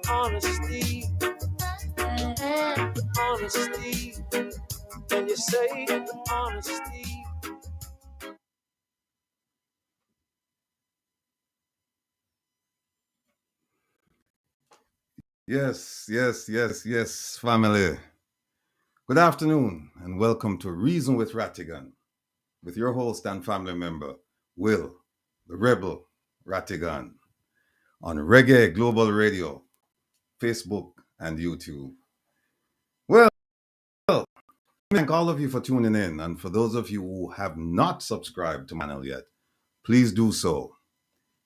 Honesty, honesty, and you say honesty. Yes, family. Good afternoon, and welcome to Reason with Rattigan, with your host and family member, Will, the Rebel Rattigan, on Reggae Global Radio, Facebook, and YouTube. Well, thank all of you for tuning in, and for those of you who have not subscribed to my channel yet, please do so.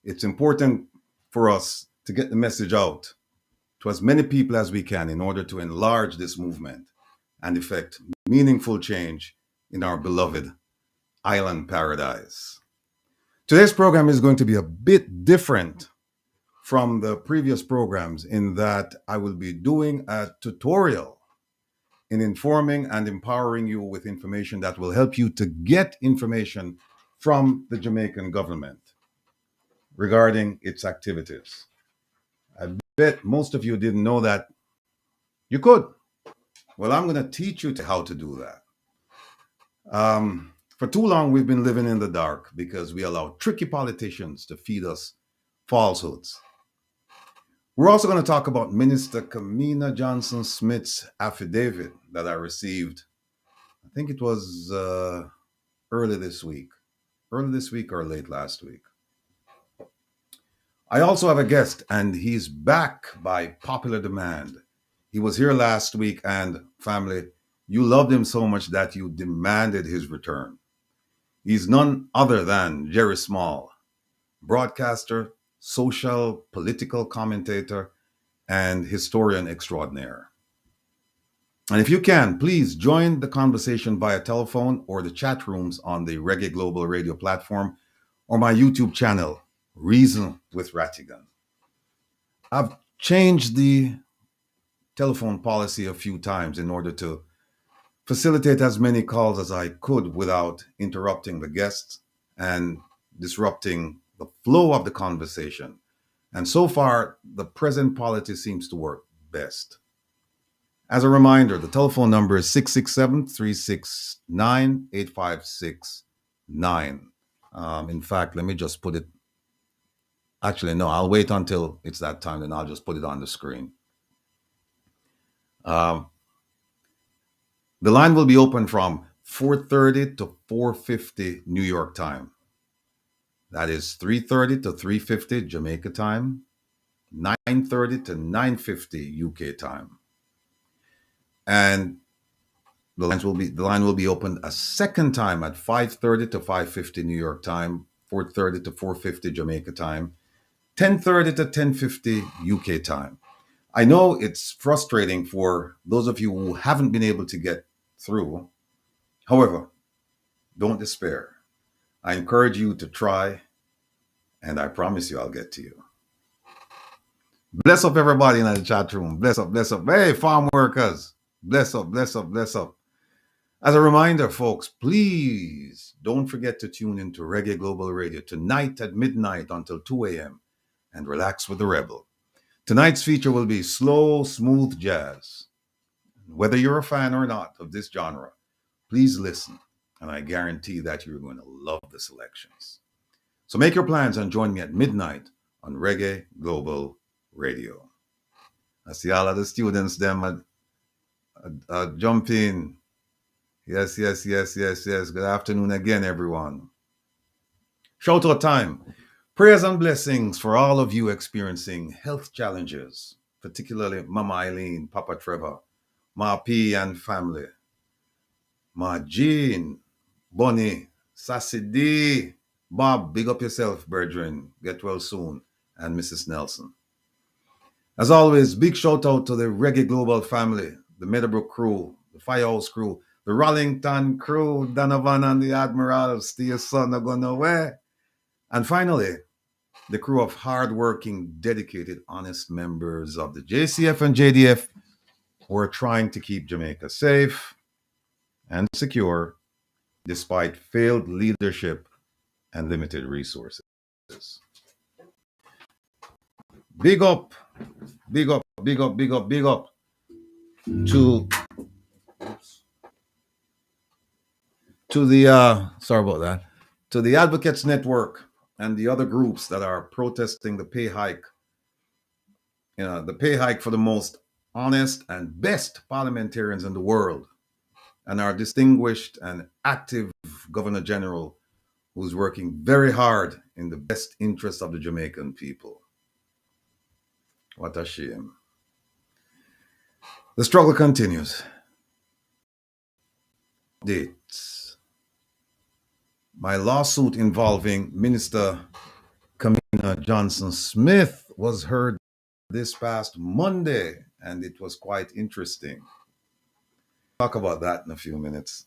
It's important for us to get the message out to as many people as we can in order to enlarge this movement and effect meaningful change in our beloved island paradise. Today's program is going to be a bit different from the previous programs in that I will be doing a tutorial in informing and empowering you with information that will help you to get information from the Jamaican government regarding its activities. I bet most of you didn't know that you could. Well, I'm going to teach you how to do that. For too long, we've been living in the dark because we allow tricky politicians to feed us falsehoods. We're also going to talk about Minister Kamina Johnson Smith's affidavit that I received. I think it was early this week or late last week. I also have a guest, and he's back by popular demand. He was here last week, and family, you loved him so much that you demanded his return. He's none other than Jerry Small, broadcaster, social, political commentator, and historian extraordinaire. And if you can, please join the conversation via telephone or the chat rooms on the Reggae Global Radio platform or my YouTube channel, Reason with Rattigan. I've changed the telephone policy a few times in order to facilitate as many calls as I could without interrupting the guests and disrupting the flow of the conversation. And so far, the present policy seems to work best. As a reminder, the telephone number is 667-369-8569. In fact, let me just put it. Actually, no, I'll wait until it's that time, and I'll just put it on the screen. The line will be open from 4:30 to 4:50 New York time. That is 3:30 to 3:50 Jamaica time, 9:30 to 9:50 UK time. And the line will be opened a second time at 5:30 to 5:50 New York time, 4:30 to 4:50 Jamaica time, 10:30 to 10:50 UK time. I know it's frustrating for those of you who haven't been able to get through. However, don't despair. I encourage you to try, and I promise you I'll get to you. Bless up everybody in the chat room. Bless up. Hey, farm workers. Bless up. As a reminder, folks, please don't forget to tune into Reggae Global Radio tonight at midnight until 2 a.m. and relax with the Rebel. Tonight's feature will be slow, smooth jazz. Whether you're a fan or not of this genre, please listen, and I guarantee that you're going to love the selections. So make your plans and join me at midnight on Reggae Global Radio. I see all of the students them jump in. Yes. Good afternoon again, everyone. Shout out time. Prayers and blessings for all of you experiencing health challenges, particularly Mama Eileen, Papa Trevor, Ma P and family, Ma Jean, Bonnie, Sassy D, Bob, big up yourself, brethren. Get well soon. And Mrs. Nelson. As always, big shout out to the Reggae Global family, the Meadowbrook crew, the Firehouse crew, the Rollington crew, Donovan and the Admiral, Steve Son are going nowhere. And finally, the crew of hardworking, dedicated, honest members of the JCF and JDF who are trying to keep Jamaica safe and secure despite failed leadership and limited resources. Big up Big up, big up, big up, big up to the sorry about that, to the Advocates Network and the other groups that are protesting the pay hike. The pay hike for the most honest and best parliamentarians in the world, and our distinguished and active Governor General, who's working very hard in the best interest of the Jamaican people. What a shame. The struggle continues. Dates. My lawsuit involving Minister Kamina Johnson Smith was heard this past Monday, and it was quite interesting. Talk about that in a few minutes.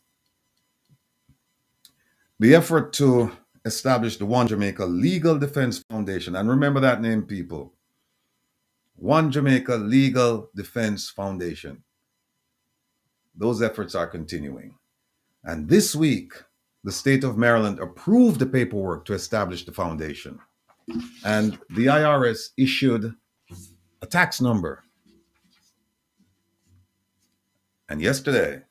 The effort to establish the One Jamaica Legal Defense Foundation, and remember that name, people. One Jamaica Legal Defense Foundation. Those efforts are continuing. And this week, the state of Maryland approved the paperwork to establish the foundation. And the IRS issued a tax number. And yesterday,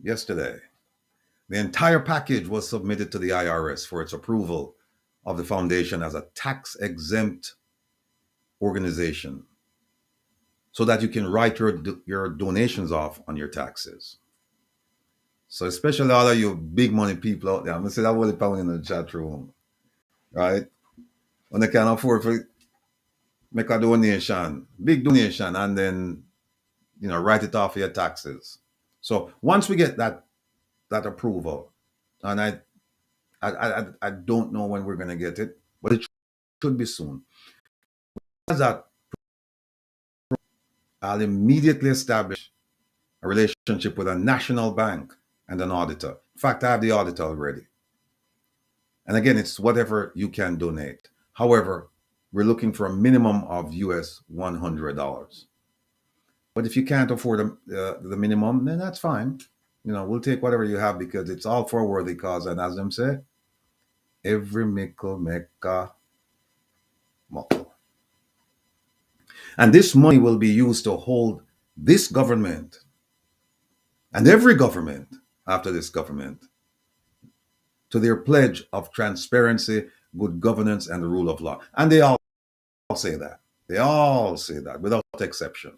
the entire package was submitted to the IRS for its approval of the foundation as a tax-exempt organization so that you can write your donations off on your taxes. So especially all of you big money people out there, I'm going to say that will pound in the chat room, right? When they can afford to make a donation, big donation, and then, write it off your taxes. So once we get that approval, and I don't know when we're going to get it, but it should be soon. As that, I'll immediately establish a relationship with a national bank and an auditor. In fact, I have the auditor already. And again, it's whatever you can donate. However, we're looking for a minimum of US $100. But if you can't afford the minimum, then that's fine. We'll take whatever you have because it's all for a worthy cause. And as them say, every mickle make a muckle. And this money will be used to hold this government and every government after this government to their pledge of transparency, good governance, and the rule of law. And they all say that. They all say that without exception.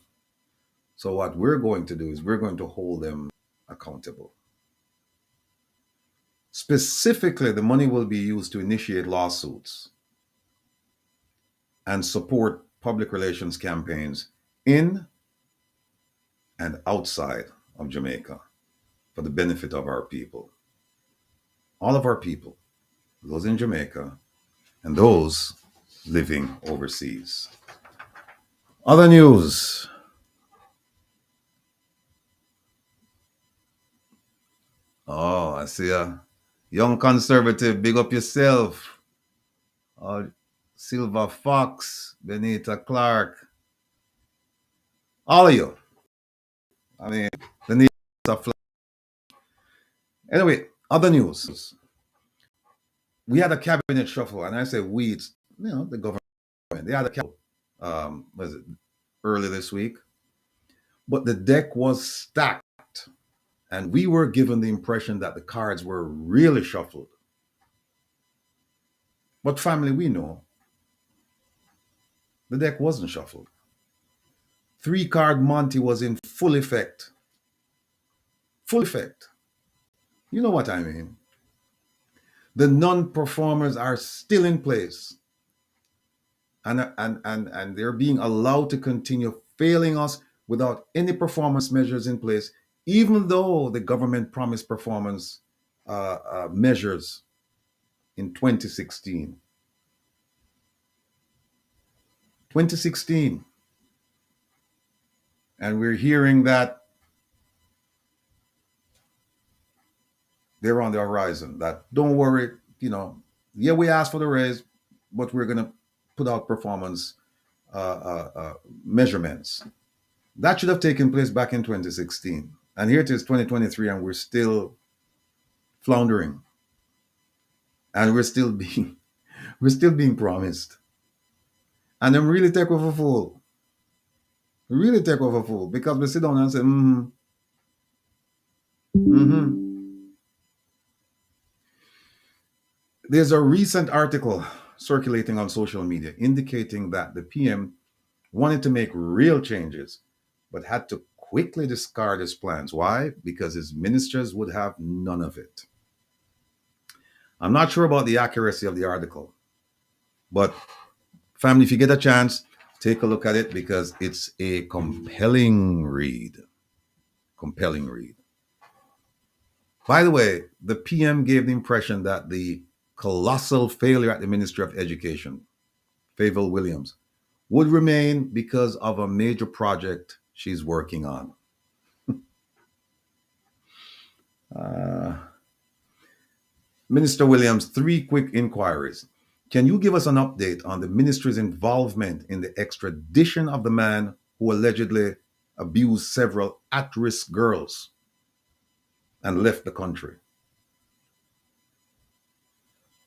So what we're going to do is we're going to hold them accountable. Specifically, the money will be used to initiate lawsuits and support public relations campaigns in and outside of Jamaica for the benefit of our people. All of our people, those in Jamaica and those living overseas. Other news. Oh, I see a young conservative. Big up yourself. Silver Fox, Benita Clark. All of you. I mean, the news are flying. Anyway, other news. We had a cabinet shuffle, and I say we, it's, the government. They had a cabinet, was it early this week? But the deck was stacked. And we were given the impression that the cards were really shuffled. But family, we know the deck wasn't shuffled. 3-card Monty was in full effect. Full effect. You know what I mean. The non-performers are still in place. And they're being allowed to continue failing us without any performance measures in place, even though the government promised performance measures in 2016. 2016. And we're hearing that they're on the horizon, that don't worry, yeah, we asked for the raise, but we're going to put out performance measurements. That should have taken place back in 2016. And here it is 2023, and we're still floundering. And we're still being promised. And them really take over fool. Really take over fool. Because we sit down and say, mm-hmm, mm-hmm. There's a recent article circulating on social media indicating that the PM wanted to make real changes, but had to quickly discard his plans. Why? Because his ministers would have none of it. I'm not sure about the accuracy of the article, but family, if you get a chance, take a look at it because it's a compelling read. Compelling read. By the way, the PM gave the impression that the colossal failure at the Ministry of Education, Fayval Williams, would remain because of a major project she's working on. Uh, Minister Williams, three quick inquiries. Can you give us an update on the ministry's involvement in the extradition of the man who allegedly abused several at risk girls and left the country?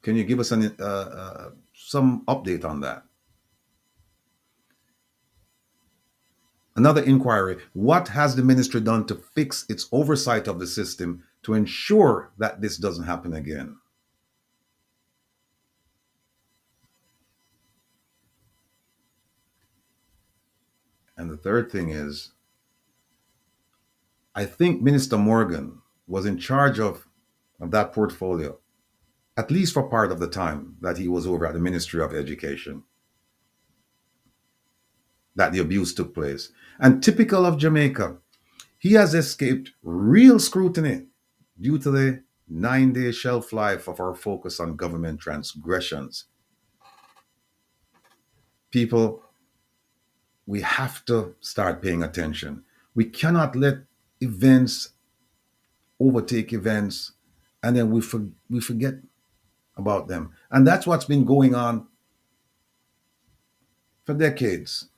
Can you give us some update on that? Another inquiry. What has the ministry done to fix its oversight of the system to ensure that this doesn't happen again? And the third thing is, I think Minister Morgan was in charge of that portfolio, at least for part of the time that he was over at the Ministry of Education, that the abuse took place. And typical of Jamaica, he has escaped real scrutiny due to the 9-day shelf life of our focus on government transgressions. People, we have to start paying attention. We cannot let events overtake events and then we forget about them. And that's what's been going on for decades.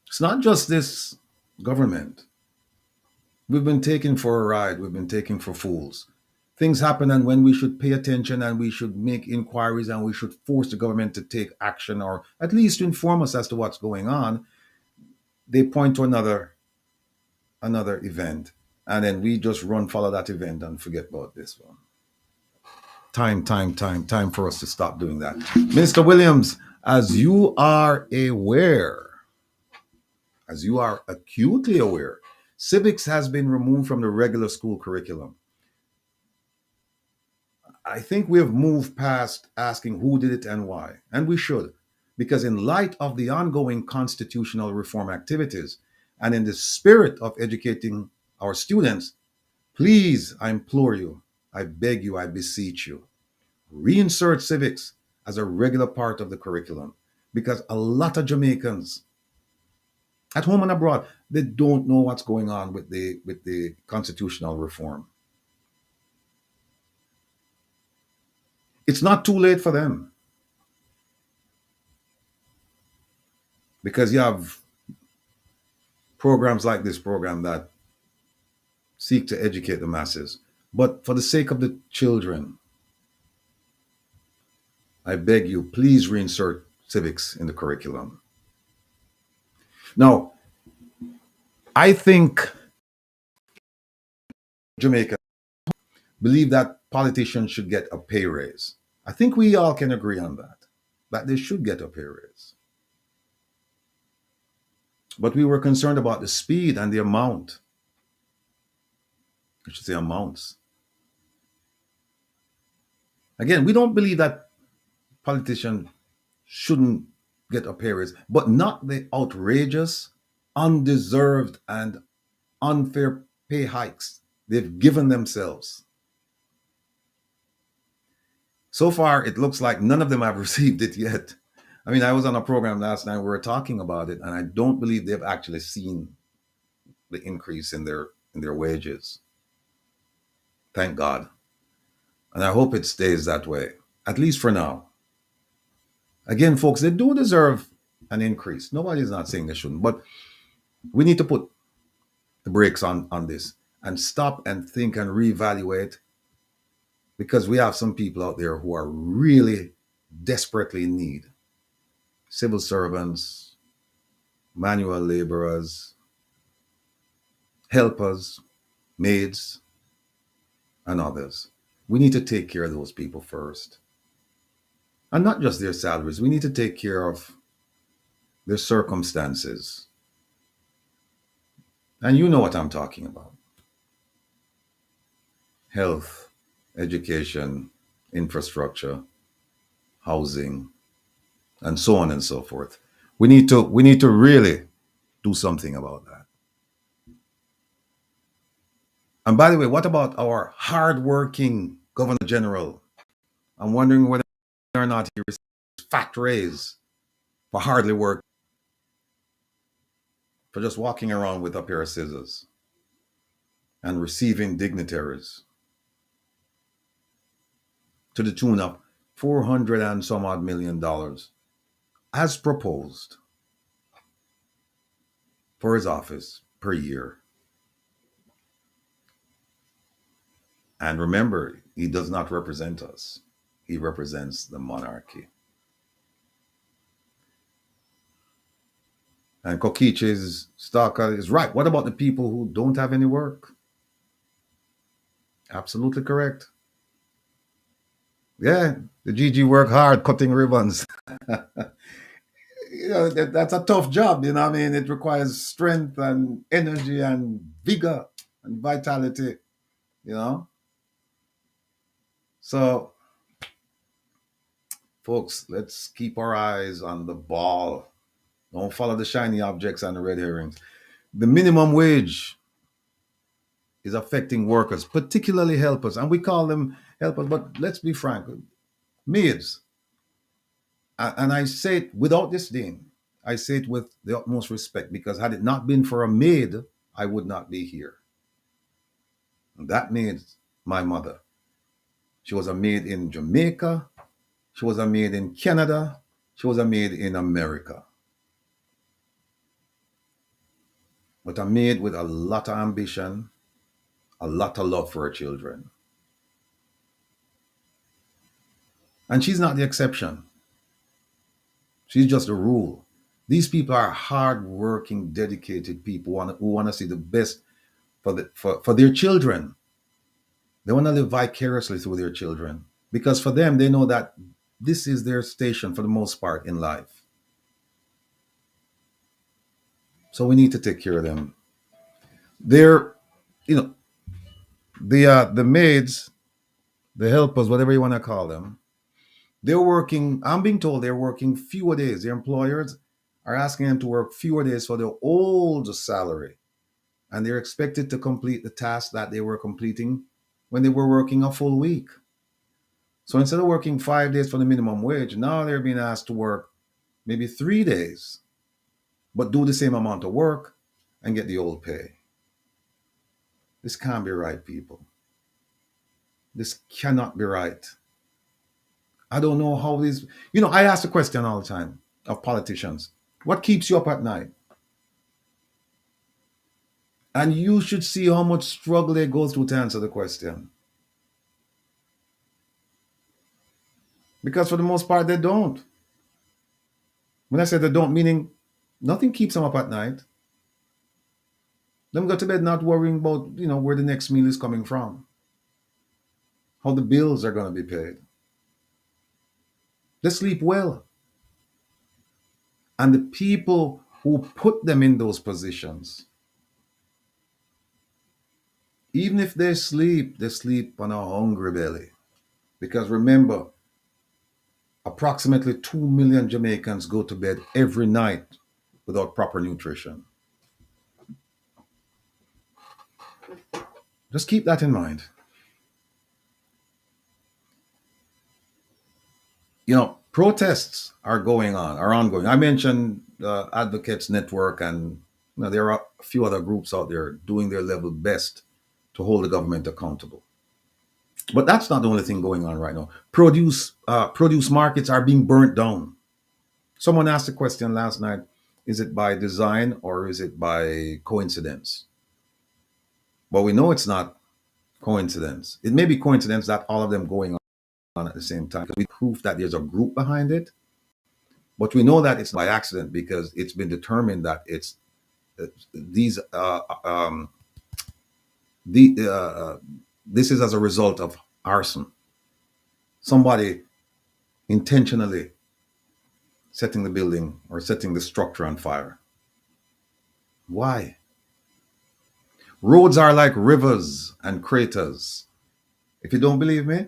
It's not just this government. We've been taken for a ride, we've been taken for fools. Things happen, and when we should pay attention and we should make inquiries and we should force the government to take action or at least to inform us as to what's going on, they point to another event. And then we just run follow that event and forget about this one. Time for us to stop doing that. Mr. Williams, as you are acutely aware, civics has been removed from the regular school curriculum. I think we have moved past asking who did it and why, and we should, because in light of the ongoing constitutional reform activities and in the spirit of educating our students, please, I implore you, I beg you, I beseech you, reinsert civics as a regular part of the curriculum, because a lot of Jamaicans at home and abroad, they don't know what's going on with the constitutional reform. It's not too late for them because you have programs like this program that seek to educate the masses. But for the sake of the children, I beg you, please reinsert civics in the curriculum. Now, I think Jamaica believe that politicians should get a pay raise. I think we all can agree on that they should get a pay raise. But we were concerned about the speed and the amount. I should say amounts. Again, we don't believe that politicians shouldn't get a pay raise, but not the outrageous, undeserved, and unfair pay hikes they've given themselves. So far, it looks like none of them have received it yet. I mean, I was on a program last night, we were talking about it, and I don't believe they've actually seen the increase in their wages. Thank God. And I hope it stays that way, at least for now. Again, folks, they do deserve an increase. Nobody's not saying they shouldn't, but we need to put the brakes on this and stop and think and reevaluate, because we have some people out there who are really desperately in need. civil servants, manual laborers, helpers, maids, and others. We need to take care of those people first. And not just their salaries, we need to take care of their circumstances. And you know what I'm talking about: health, education, infrastructure, housing, and so on and so forth. We need to really do something about that. And by the way, what about our hardworking Governor General? I'm wondering whether or not he receives fat raise for hardly work, for just walking around with a pair of scissors and receiving dignitaries to the tune of 400 and some odd $1 million as proposed for his office per year. And remember, he does not represent us. He represents the monarchy. And Kokiche's Stalker is right. What about the people who don't have any work? Absolutely correct. Yeah, the GG work hard cutting ribbons. That's a tough job, you know what I mean? It requires strength and energy and vigor and vitality, you know? So, folks, let's keep our eyes on the ball. Don't follow the shiny objects and the red herrings. The minimum wage is affecting workers, particularly helpers. And we call them helpers, but let's be frank, maids. And I say it without disdain. I say it with the utmost respect, because had it not been for a maid, I would not be here. And that maid, my mother. She was a maid in Jamaica. She was a maid in Canada. She was a maid in America. But a maid with a lot of ambition, a lot of love for her children. And she's not the exception. She's just the rule. These people are hardworking, dedicated people who want to see the best for their children. They want to live vicariously through their children, because for them, they know that this is their station for the most part in life. So we need to take care of them. They're, you know, the maids, the helpers, whatever you want to call them, they're working. I'm being told they're working fewer days. Their employers are asking them to work fewer days for their old salary, and they're expected to complete the task that they were completing when they were working a full week. So instead of working 5 days for the minimum wage, now they're being asked to work maybe 3 days, but do the same amount of work and get the old pay. This can't be right, people. This cannot be right. I don't know how this, I ask the question all the time of politicians: what keeps you up at night? And you should see how much struggle they go through to answer the question. Because for the most part, they don't. When I say they don't, meaning nothing keeps them up at night. Them go to bed not worrying about, where the next meal is coming from, how the bills are going to be paid. They sleep well. And the people who put them in those positions, even if they sleep on a hungry belly. Because remember, approximately 2 million Jamaicans go to bed every night without proper nutrition. Just keep that in mind. Protests are ongoing. I mentioned the Advocates Network, and there are a few other groups out there doing their level best to hold the government accountable. But that's not the only thing going on right now. Produce markets are being burnt down. Someone asked the question last night: is it by design or is it by coincidence? Well, we know it's not coincidence. It may be coincidence that all of them going on at the same time, because we prove that there's a group behind it. But we know that it's by accident because it's been determined that it's these the this is as a result of arson. Somebody intentionally setting the building or setting the structure on fire. Why? Roads are like rivers and craters. If you don't believe me,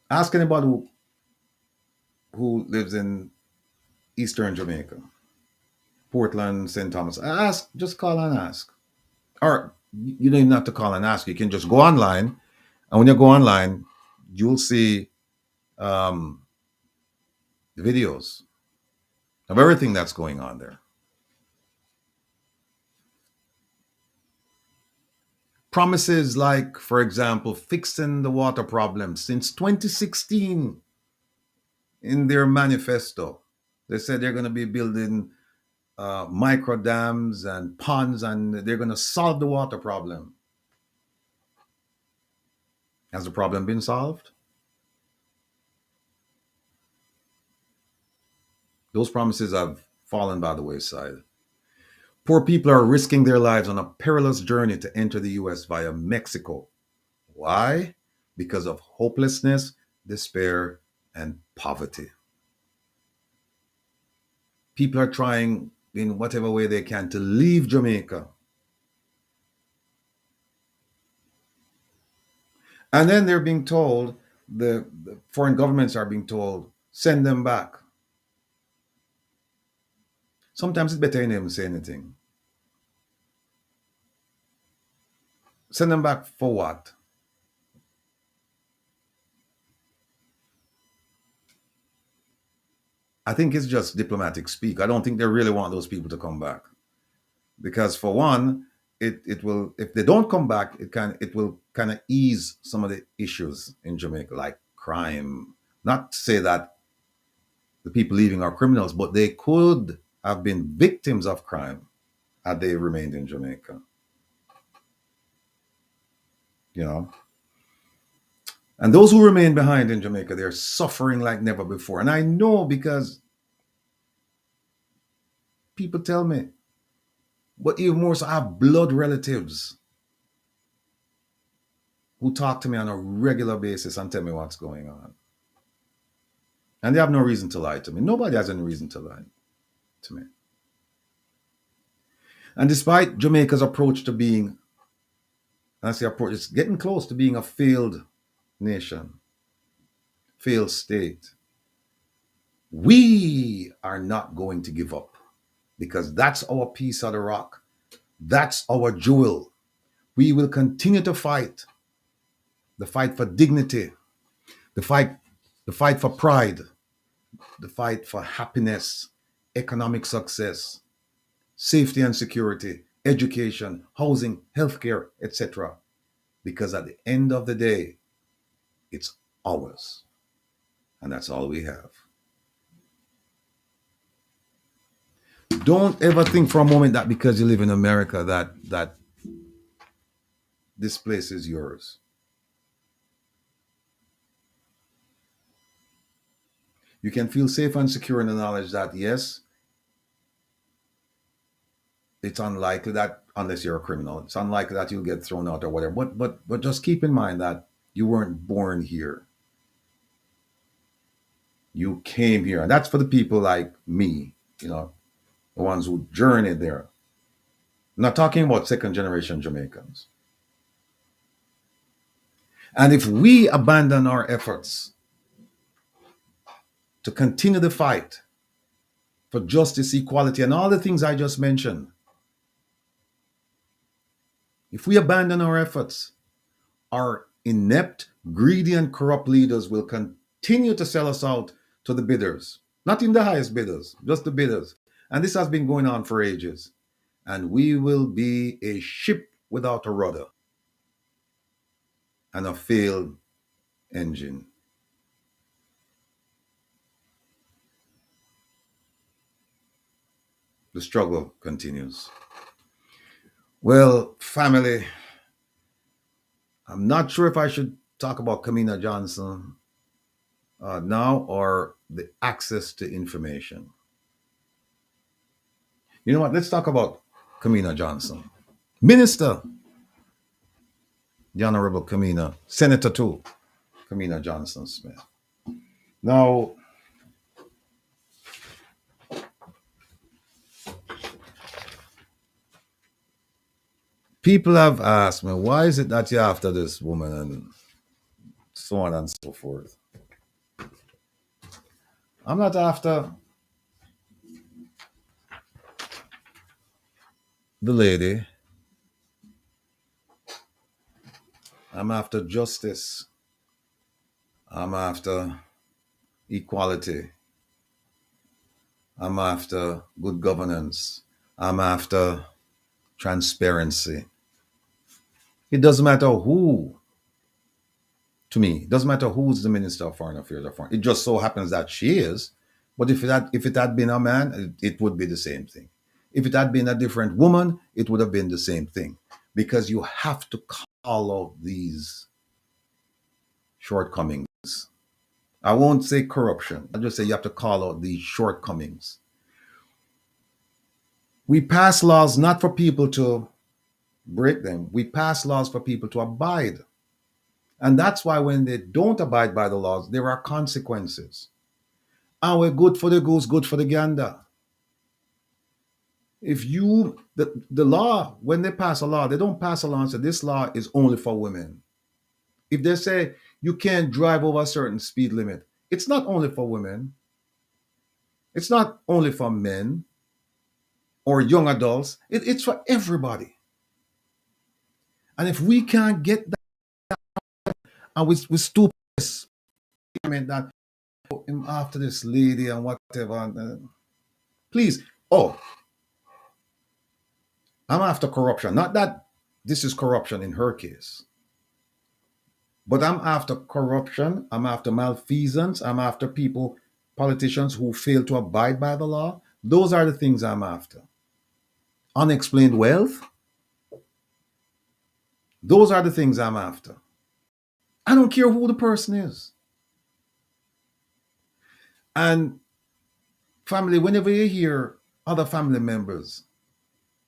ask anybody who lives in eastern Jamaica, Portland, St. Thomas. Ask, just call and ask. Or you don't even have to call and ask. You can just go online. And when you go online, you'll see um, videos of everything that's going on there. Promises like, for example, fixing the water problem since 2016 in their manifesto. They said they're going to be building micro dams and ponds and they're going to solve the water problem. Has the problem been solved? Those promises have fallen by the wayside. Poor people are risking their lives on a perilous journey to enter the US via Mexico. Why? Because of hopelessness, despair, and poverty. People are trying in whatever way they can to leave Jamaica. And then they're being told, the foreign governments are being told, send them back. Sometimes it's better you never say anything. Send them back for what? I think it's just diplomatic speak. I don't think they really want those people to come back. Because for one, it will, if they don't come back, it will kind of ease some of the issues in Jamaica, like crime. Not to say that the people leaving are criminals, but they could have been victims of crime had they remained in Jamaica. You know? And those who remain behind in Jamaica, they're suffering like never before. And I know because people tell me, but even more so, I have blood relatives who talk to me on a regular basis and tell me what's going on. And they have no reason to lie to me. Nobody has any reason to lie to me. And despite Jamaica's approach to being, and I say approach, it's getting close to being a failed nation, failed state, we are not going to give up because that's our piece of the rock. That's our jewel. We will continue to fight the fight for dignity, the fight, the fight for pride, the fight for happiness, economic success, safety and security, education, housing, healthcare, etc. Because at the end of the day, it's ours. And that's all we have. Don't ever think for a moment that because you live in America that this place is yours. You can feel safe and secure in the knowledge that yes, it's unlikely that unless you're a criminal, it's unlikely that you'll get thrown out or whatever. But just keep in mind that you weren't born here. You came here. And that's for the people like me, the ones who journeyed there. I'm not talking about second generation Jamaicans. And if we abandon our efforts to continue the fight for justice, equality, and all the things I just mentioned, if we abandon our efforts, our inept, greedy, and corrupt leaders will continue to sell us out to the bidders. Not in the highest bidders, just the bidders. And this has been going on for ages. And we will be a ship without a rudder and a failed engine. The struggle continues. Well, family, I'm not sure if I should talk about Kamina Johnson now are the access to information. You know what? Let's talk about Kamina Johnson. Minister, the Honorable Kamina, Senator too, Kamina Johnson Smith. Now, people have asked me, why is it that you're after this woman and so on and so forth? I'm not after the lady. I'm after justice. I'm after equality. I'm after good governance. I'm after transparency. It doesn't matter who, to me, it doesn't matter who's the Minister of Foreign Affairs or Foreign. It just so happens that she is. But if it had been a man, it would be the same thing. If it had been a different woman, it would have been the same thing. Because you have to call out these shortcomings. I won't say corruption. I'll just say you have to call out these shortcomings. We pass laws not for people to break them. We pass laws for people to abide. And that's why when they don't abide by the laws, there are consequences. And we're good for the goose, good for the gander. If the law, when they pass a law, they don't pass a law and say this law is only for women. If they say you can't drive over a certain speed limit, it's not only for women. It's not only for men or young adults. It's for everybody. And if we can't get that, and we stupid, I mean that after this lady and whatever, please. Oh, I'm after corruption. Not that this is corruption in her case, but I'm after corruption. I'm after malfeasance. I'm after people, politicians who fail to abide by the law. Those are the things I'm after. Unexplained wealth. Those are the things I'm after. I don't care who the person is. And family, whenever you hear other family members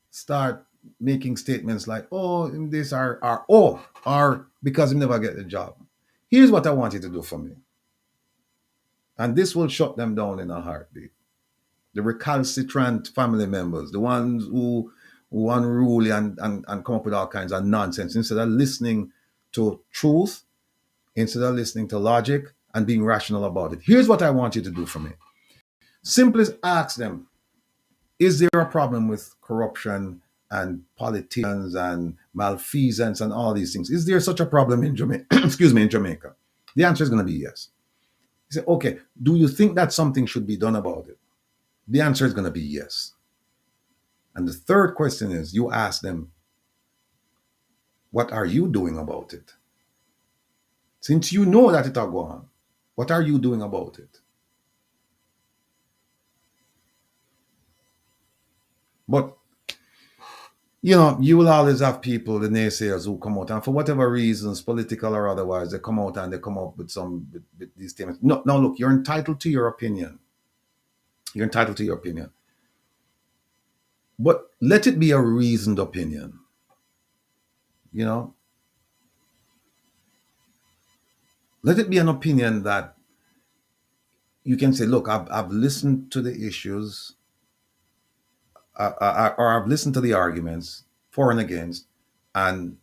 start making statements like, oh, this or because he never get the job. Here's what I want you to do for me. And this will shut them down in a heartbeat. The recalcitrant family members, the ones who unruly and come up with all kinds of nonsense, instead of listening to truth, instead of listening to logic and being rational about it. Here's what I want you to do for me. Simply ask them, is there a problem with corruption and politicians and malfeasance and all these things? Is there such a problem in Jamaica? Excuse me, in Jamaica? The answer is going to be yes. You say, okay, do you think that something should be done about it? The answer is going to be yes. And the third question is, you ask them, what are you doing about it? Since you know that it'll go on, what are you doing about it? But you will always have people, the naysayers, who come out and for whatever reasons, political or otherwise, they come out and they come up with with these statements. No, look, you're entitled to your opinion. You're entitled to your opinion. But let it be a reasoned opinion. Let it be an opinion that you can say, look, I've listened to the issues, or I've listened to the arguments for and against, and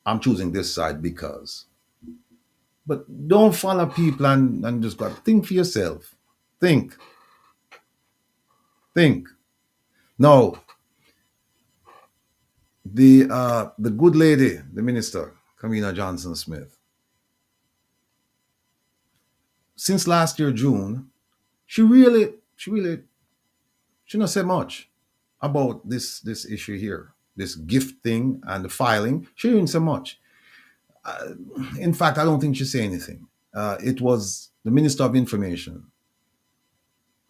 I'm choosing this side because. But don't follow people and just go. Think for yourself. Think. Now, the good lady, the minister, Kamina Johnson Smith, since last year June, she not say much about this issue here, this gift thing and the filing. She didn't say much. In fact, I don't think she said anything. It was the Minister of Information,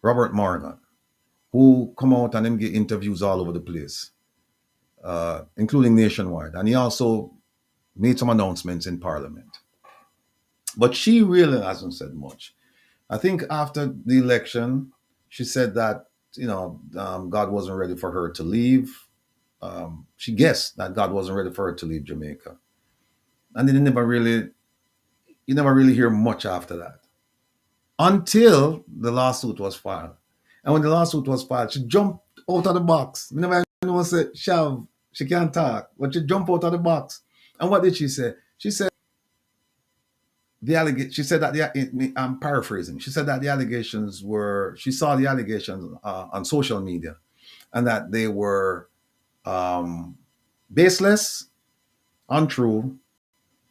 Robert Morgan, who come out and him get interviews all over the place, including nationwide. And he also made some announcements in Parliament. But she really hasn't said much. I think after the election, she said that God wasn't ready for her to leave. She guessed that God wasn't ready for her to leave Jamaica, and then you never really hear much after that until the lawsuit was filed. And when the lawsuit was filed, she jumped out of the box. We never know say Shav, she can't talk, but she jumped out of the box. And what did she say? She said that I'm paraphrasing. She said that the allegations were she saw the allegations on social media, and that they were baseless, untrue,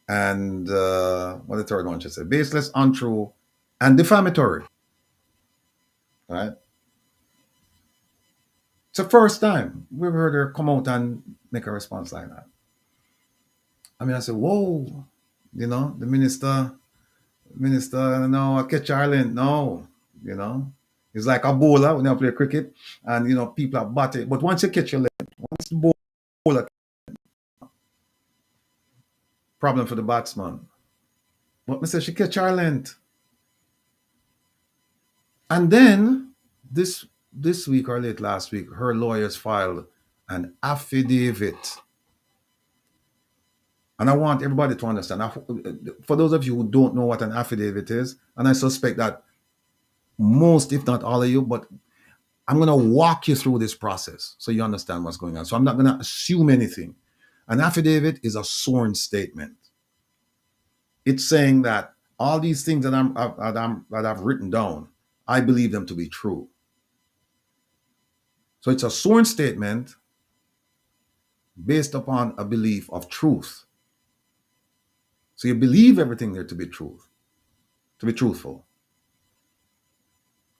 and what the third one she said? Baseless, untrue, and defamatory. Right? It's the first time we've heard her come out and make a response like that. I mean, I said, whoa, the minister, no, I catch Ireland, no, you know. It's like a bowler when you play cricket and, people are batting. But once you catch your leg, once the bowler, problem for the batsman. But I said, she catch Ireland. And then this week or late last week, her lawyers filed an affidavit. And I want everybody to understand. For those of you who don't know what an affidavit is, and I suspect that most, if not all of you, but I'm going to walk you through this process so you understand what's going on. So I'm not going to assume anything. An affidavit is a sworn statement. It's saying that all these things that I've written down, I believe them to be true. So it's a sworn statement based upon a belief of truth. So you believe everything there to be truth, to be truthful.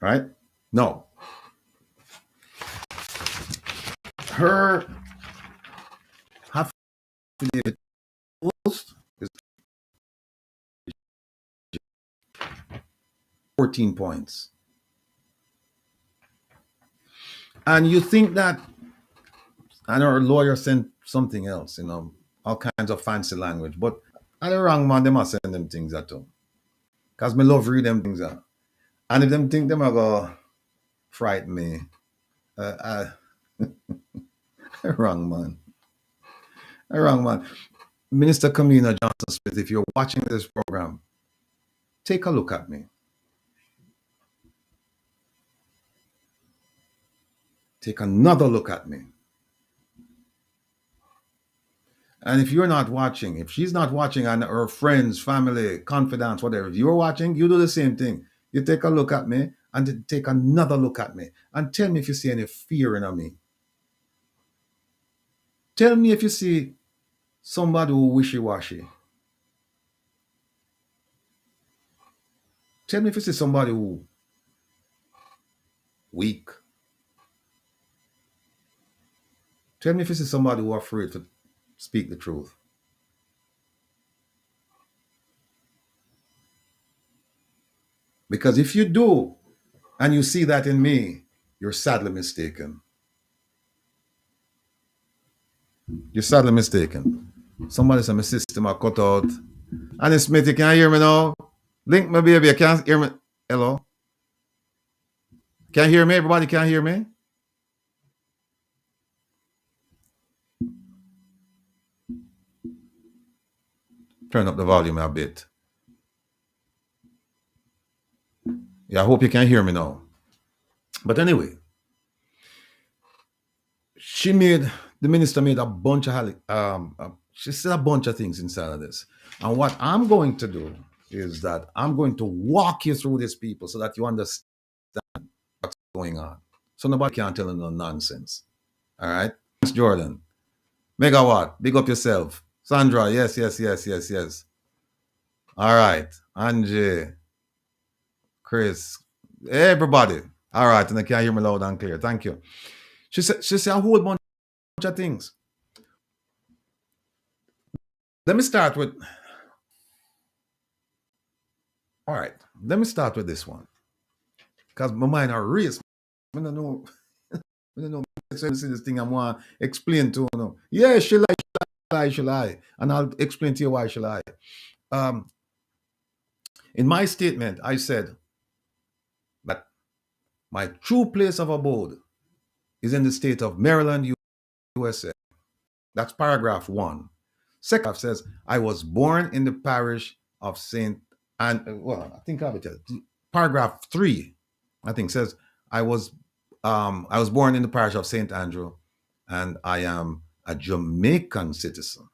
Right? No. Her affidavit is 14 points. And you think that, and our lawyer sent something else, all kinds of fancy language, but at the wrong man, they must send them things at all. Because me love read them things out. And if them think them are going to frighten me, wrong man. Wrong man. Minister Kamina Johnson Smith, if you're watching this program, take a look at me. Take another look at me. And if you're not watching, if she's not watching, and her friends, family, confidants, whatever, if you're watching, you do the same thing. You take a look at me and take another look at me and tell me if you see any fear in me. Tell me if you see somebody who wishy-washy. Tell me if you see somebody who weak. Tell me if you see somebody who afraid to speak the truth. Because if you do, and you see that in me, you're sadly mistaken. You're sadly mistaken. Somebody said my system are cut out. Annie Smith, you can't hear me now? Link, my baby, you can't hear me. Hello? Can't hear me? Everybody can't hear me? Turn up the volume a bit. Yeah, I hope you can hear me now. But anyway, the minister made a bunch of, she said a bunch of things inside of this. And what I'm going to do is that I'm going to walk you through these people so that you understand what's going on. So nobody can tell you no nonsense. All right? Thanks, Jordan. Megawatt, big up yourself. Sandra, yes. All right. Angie, Chris, everybody. All right, and I can hear me loud and clear. Thank you. She said a whole bunch of things. Let me start with. All right, let me start with this one, because my mind are race. I don't know. I don't know. See this thing I want to explain to you. Yeah, she lie, and I'll explain to you why she lie. In my statement, I said My true place of abode is in the state of Maryland, USA. That's paragraph 1. Second paragraph says, I was born in the parish of St. And well, I think I'll be telling. Paragraph 3, I think says, I was born in the parish of St. Andrew, and I am a Jamaican citizen.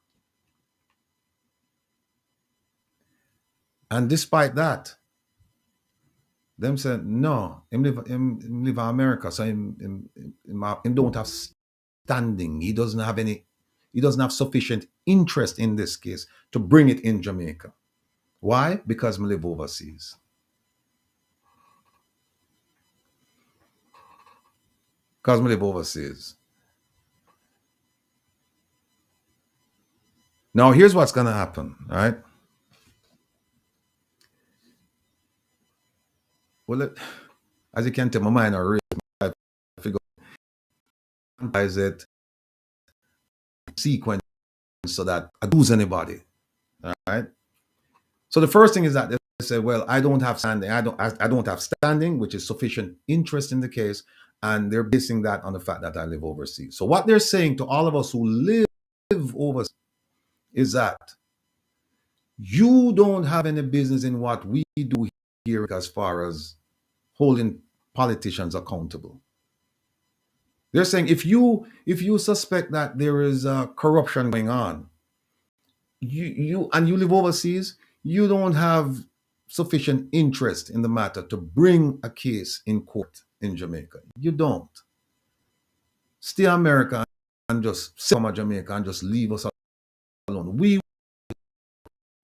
And despite that, them said, no, him live in America, so him don't have standing. He doesn't have sufficient interest in this case to bring it in Jamaica. Why? Because I live overseas. Because I live overseas. Now, here's what's going to happen, all right? Well, as you can tell, my mind are I figure is it sequence so that I lose anybody, all right? So the first thing is that they say, well, I don't have standing. I don't have standing, which is sufficient interest in the case, and they're basing that on the fact that I live overseas. So what they're saying to all of us who live overseas is that you don't have any business in what we do here as far as holding politicians accountable. They're saying if you suspect that there is corruption going on, you live overseas, you don't have sufficient interest in the matter to bring a case in court in Jamaica. You don't. Stay America and just sit on Jamaica and just leave us alone. We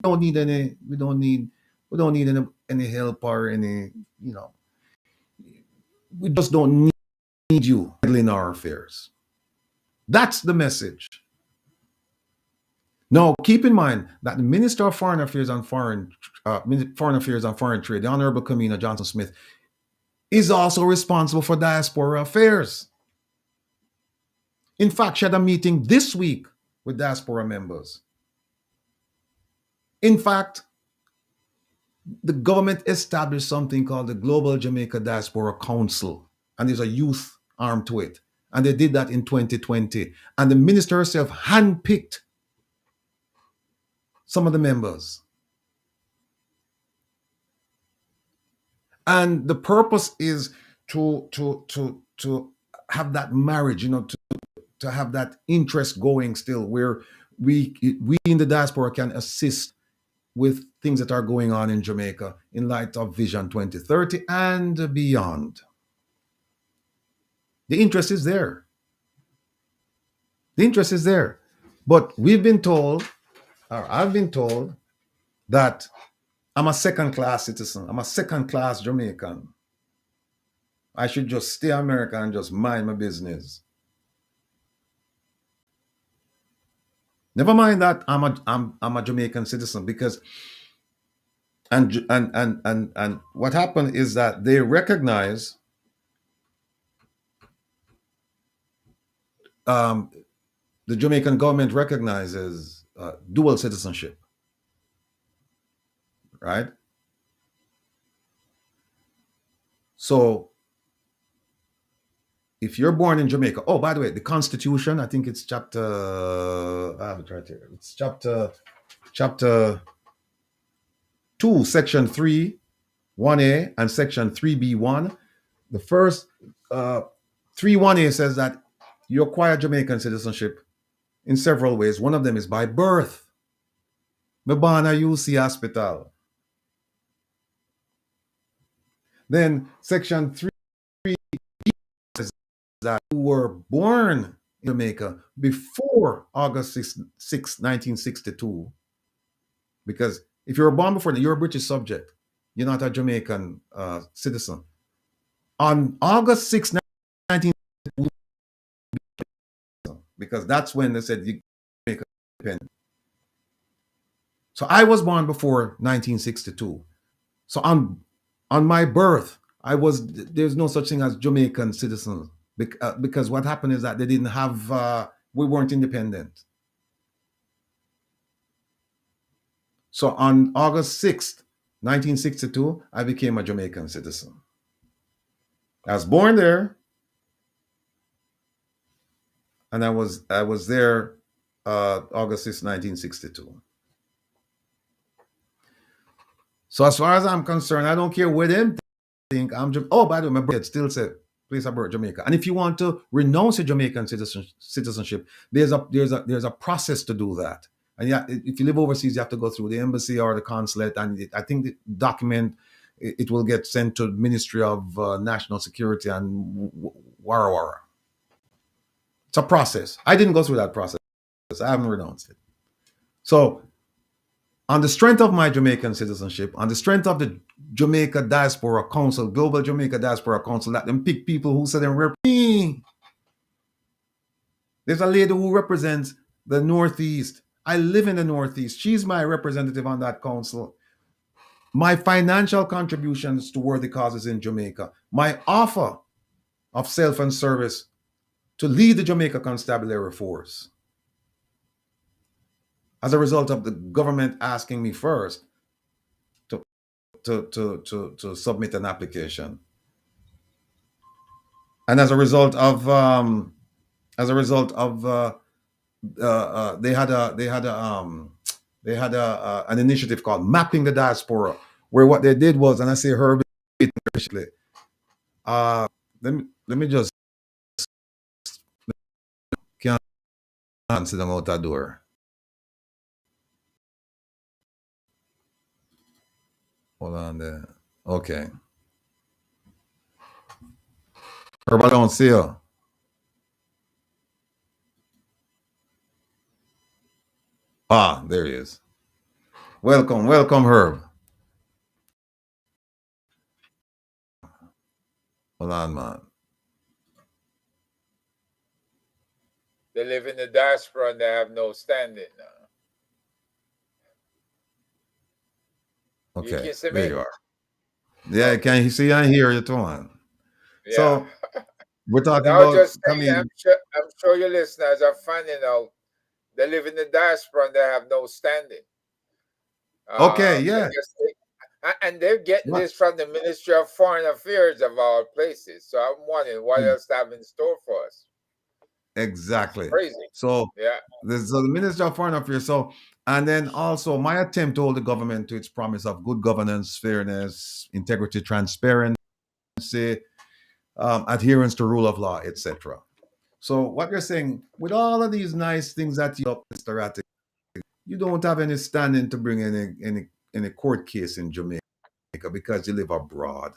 don't need any help or any, we just don't need you in our affairs. That's the message. Now, keep in mind that the Minister of Foreign Affairs and Foreign Trade, the Honorable Kamina Johnson Smith, is also responsible for diaspora affairs. In fact, she had a meeting this week with diaspora members. In fact, the government established something called the Global Jamaica Diaspora Council, and there's a youth arm to it. And they did that in 2020. And the minister herself handpicked some of the members. And the purpose is to have that marriage, to have that interest going still, where we in the diaspora can assist with things that are going on in Jamaica in light of Vision 2030 and beyond. The interest is there. The interest is there. But we've been told, or I've been told, that I'm a second-class citizen. I'm a second-class Jamaican. I should just stay American and just mind my business. Never mind that I'm a Jamaican citizen, because and what happened is that they recognize the Jamaican government recognizes dual citizenship, right? So if you're born in Jamaica, oh, by the way, the Constitution, I think it's chapter, I have it right here. It's chapter 2, section 3, 1A, and section 3B1. The first 3.1A says that you acquire Jamaican citizenship in several ways. One of them is by birth. Me born at UC Hospital. Then section 3 says that you were born in Jamaica before August 6, 1962. Because if you were born before that, you're a British subject. You're not a Jamaican citizen. On August 6, 1962, because that's when they said you make a independent. So I was born before 1962. So on my birth, there's no such thing as Jamaican citizens, because what happened is that they didn't have, we weren't independent. So on August 6th, 1962, I became a Jamaican citizen. I was born there, and I was there August 6, 1962. So as far as I'm concerned, I don't care what them think. Oh, by the way, my brother still said, "Place of birth, Jamaica." And if you want to renounce your Jamaican citizenship, there's a process to do that. And yeah, if you live overseas, you have to go through the embassy or the consulate, and I think the document it will get sent to the Ministry of National Security and wara wara. It's a process. I didn't go through that process. I haven't renounced it. So on the strength of my Jamaican citizenship, on the strength of the Jamaica Diaspora Council, Global Jamaica Diaspora Council, let them pick people who say they represent me. There's a lady who represents the Northeast. I live in the Northeast. She's my representative on that council. My financial contributions to worthy causes in Jamaica, my offer of self and service to lead the Jamaica Constabulary Force. As a result of the government asking me first to to submit an application, and as a result of an initiative called Mapping the Diaspora, where what they did was, and I say Herbie, uh, let me just can't sit down out that door. Hold on there. Okay. Herb, I don't see you. Ah, there he is. Welcome, Herb. Hold on, man. They live in the diaspora and they have no standing now. Okay, You can see there me? you are. Yeah, okay. Can you see and hear you too, man? Yeah. So we're talking now about just saying, Kamina. I'm sure your listeners are finding out they live in the diaspora and they have no standing. Okay, yeah. And they're getting What? this from the Ministry of Foreign Affairs of all places. So I'm wondering what else they have in store for us. Exactly. Crazy. So Yeah. the Minister of Foreign Affairs. So, and then also my attempt to hold the government to its promise of good governance, fairness, integrity, transparency, adherence to rule of law, etc. So what you're saying, with all of these nice things that you up, Mr. Rattigan, you don't have any standing to bring any court case in Jamaica because you live abroad.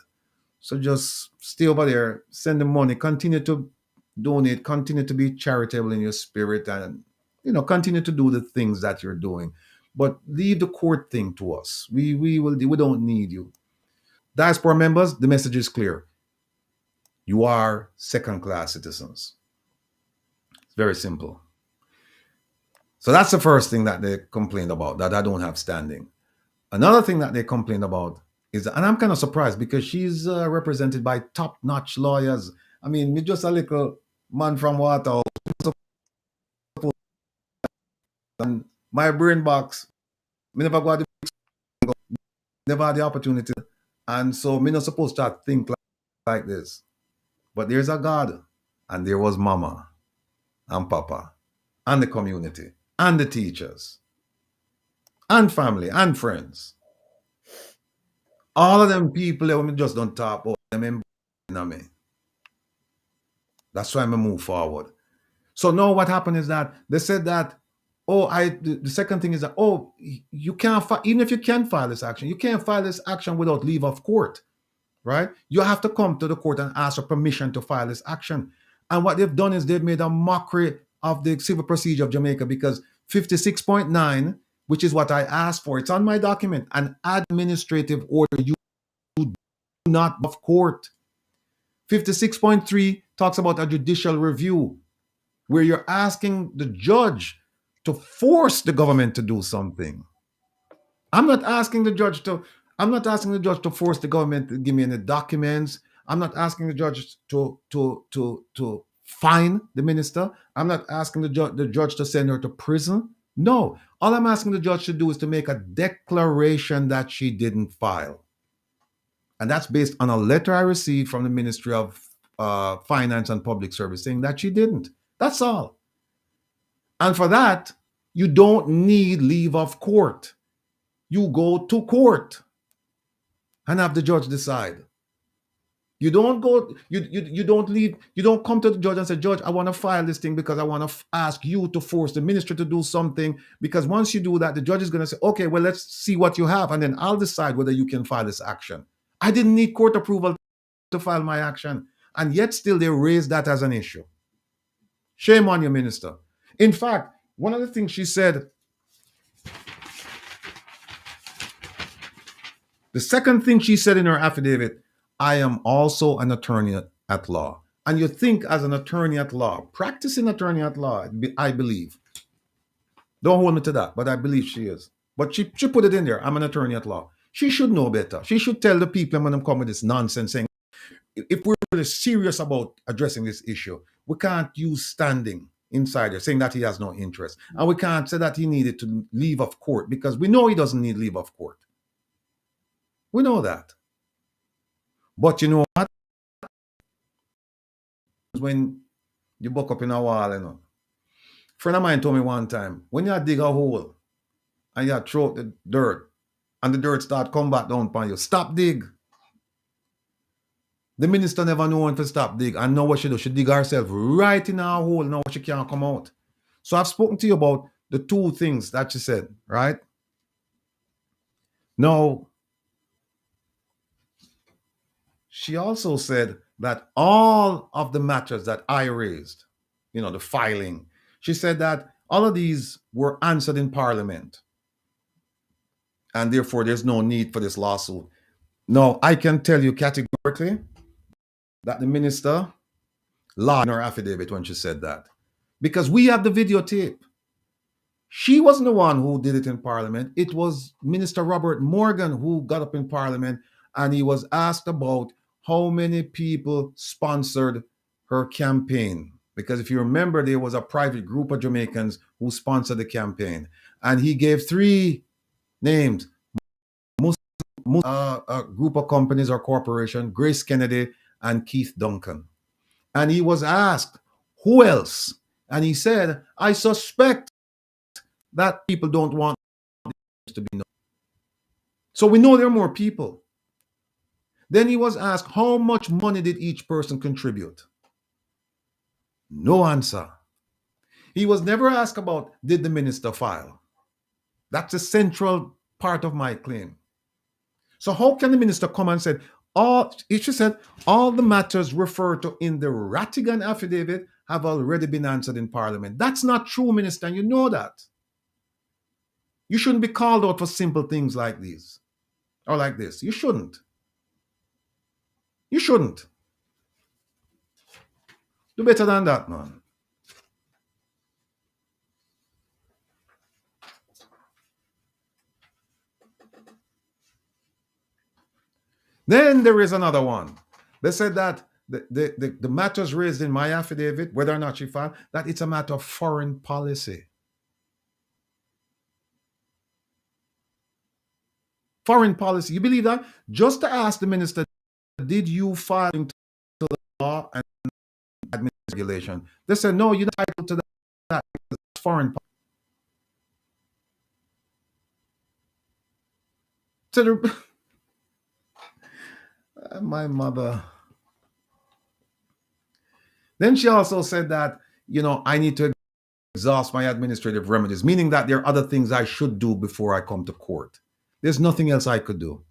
So just stay over there, send the money, continue to donate, continue to be charitable in your spirit, and continue to do the things that you're doing. But leave the court thing to us. We don't need you. Diaspora members, the message is clear. You are second-class citizens. It's very simple. So that's the first thing that they complained about, that I don't have standing. Another thing that they complained about is, and I'm kind of surprised because she's represented by top-notch lawyers. I mean, me just a little man from Waterhouse, and my brain box, me never had the opportunity, and so me not supposed to think like this. But there's a God, and there was Mama and Papa, and the community, and the teachers, and family, and friends. All of them people that we just don't talk about them in me. That's why I move forward. So now what happened is that they said that, the second thing is that, you can't even if you can file this action, you can't file this action without leave of court, right? You have to come to the court and ask for permission to file this action. And what they've done is they've made a mockery of the civil procedure of Jamaica, because 56.9, which is what I asked for, it's on my document, an administrative order, you do not of court. 56.3 talks about a judicial review, where you're asking the judge to force the government to do something. I'm not asking the judge to force the government to give me any documents. I'm not asking the judge to fine the minister. I'm not asking the judge to send her to prison. No. All I'm asking the judge to do is to make a declaration that she didn't file. And that's based on a letter I received from the Ministry of Finance and Public Service saying that she didn't. That's all. And for that, you don't need leave of court. You go to court and have the judge decide. You don't go, you don't leave, you don't come to the judge and say, Judge, I want to file this thing because I want to ask you to force the ministry to do something. Because once you do that, the judge is going to say, okay, well, let's see what you have. And then I'll decide whether you can file this action. I didn't need court approval to file my action. And yet still they raise that as an issue. Shame on you, minister. In fact, one of the things she said, the second thing she said in her affidavit, I am also an attorney at law. And you think as an attorney at law, practicing attorney at law, I believe. Don't hold me to that, but I believe she is. But she put it in there, I'm an attorney at law. She should know better. She should tell the people when they come with this nonsense saying, if we're really serious about addressing this issue, we can't use standing inside there saying that he has no interest. And we can't say that he needed to leave of court because we know he doesn't need leave of court. We know that. But you know what? When you buck up in a wall, you know. A friend of mine told me one time, when you dig a hole and you throw the dirt and the dirt start come back down upon you, stop dig. The minister never know when to stop dig. And know what she do? She dig herself right in her hole. Now she can't come out. So I've spoken to you about the two things that she said, right? Now, she also said that all of the matters that I raised, you know, the filing, she said that all of these were answered in Parliament. And therefore, there's no need for this lawsuit. Now, I can tell you categorically that the minister lied in her affidavit when she said that. Because we have the videotape. She wasn't the one who did it in Parliament. It was Minister Robert Morgan who got up in Parliament and he was asked about how many people sponsored her campaign. Because if you remember, there was a private group of Jamaicans who sponsored the campaign. And he gave 3 names. A group of companies or corporation, Grace Kennedy and Keith Duncan. And he was asked, who else? And he said, I suspect that people don't want this to be known. So we know there are more people. Then he was asked, how much money did each person contribute? No answer. He was never asked about, did the minister file? That's a central part of my claim. So how can the minister come and say, she said, all the matters referred to in the Rattigan affidavit have already been answered in Parliament. That's not true, minister, and you know that. You shouldn't be called out for simple things like these or like this. You shouldn't. You shouldn't. Do better than that, man. Then there is another one. They said that the matters raised in my affidavit, whether or not she filed, that it's a matter of foreign policy. Foreign policy. You believe that? Just to ask the minister, did you file into the law and regulation? They said, no, you're not entitled to that. It's foreign policy. So my mother. Then she also said that, you know, I need to exhaust my administrative remedies, meaning that there are other things I should do before I come to court. There's nothing else I could do.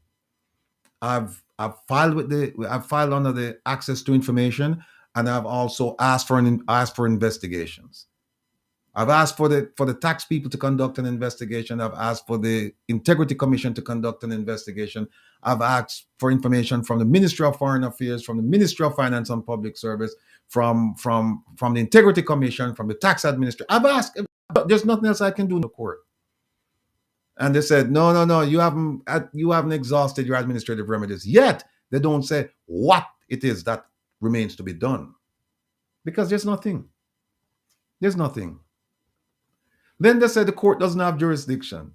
I've filed under the access to information, and I've also asked for investigations. I've asked for the tax people to conduct an investigation. I've asked for the Integrity Commission to conduct an investigation. I've asked for information from the Ministry of Foreign Affairs, from the Ministry of Finance and Public Service, from the Integrity Commission, from the tax administrator. I've asked, but there's nothing else I can do in the court. And they said, no, you haven't exhausted your administrative remedies yet. They don't say what it is that remains to be done. Because there's nothing. There's nothing. Then they said the court doesn't have jurisdiction,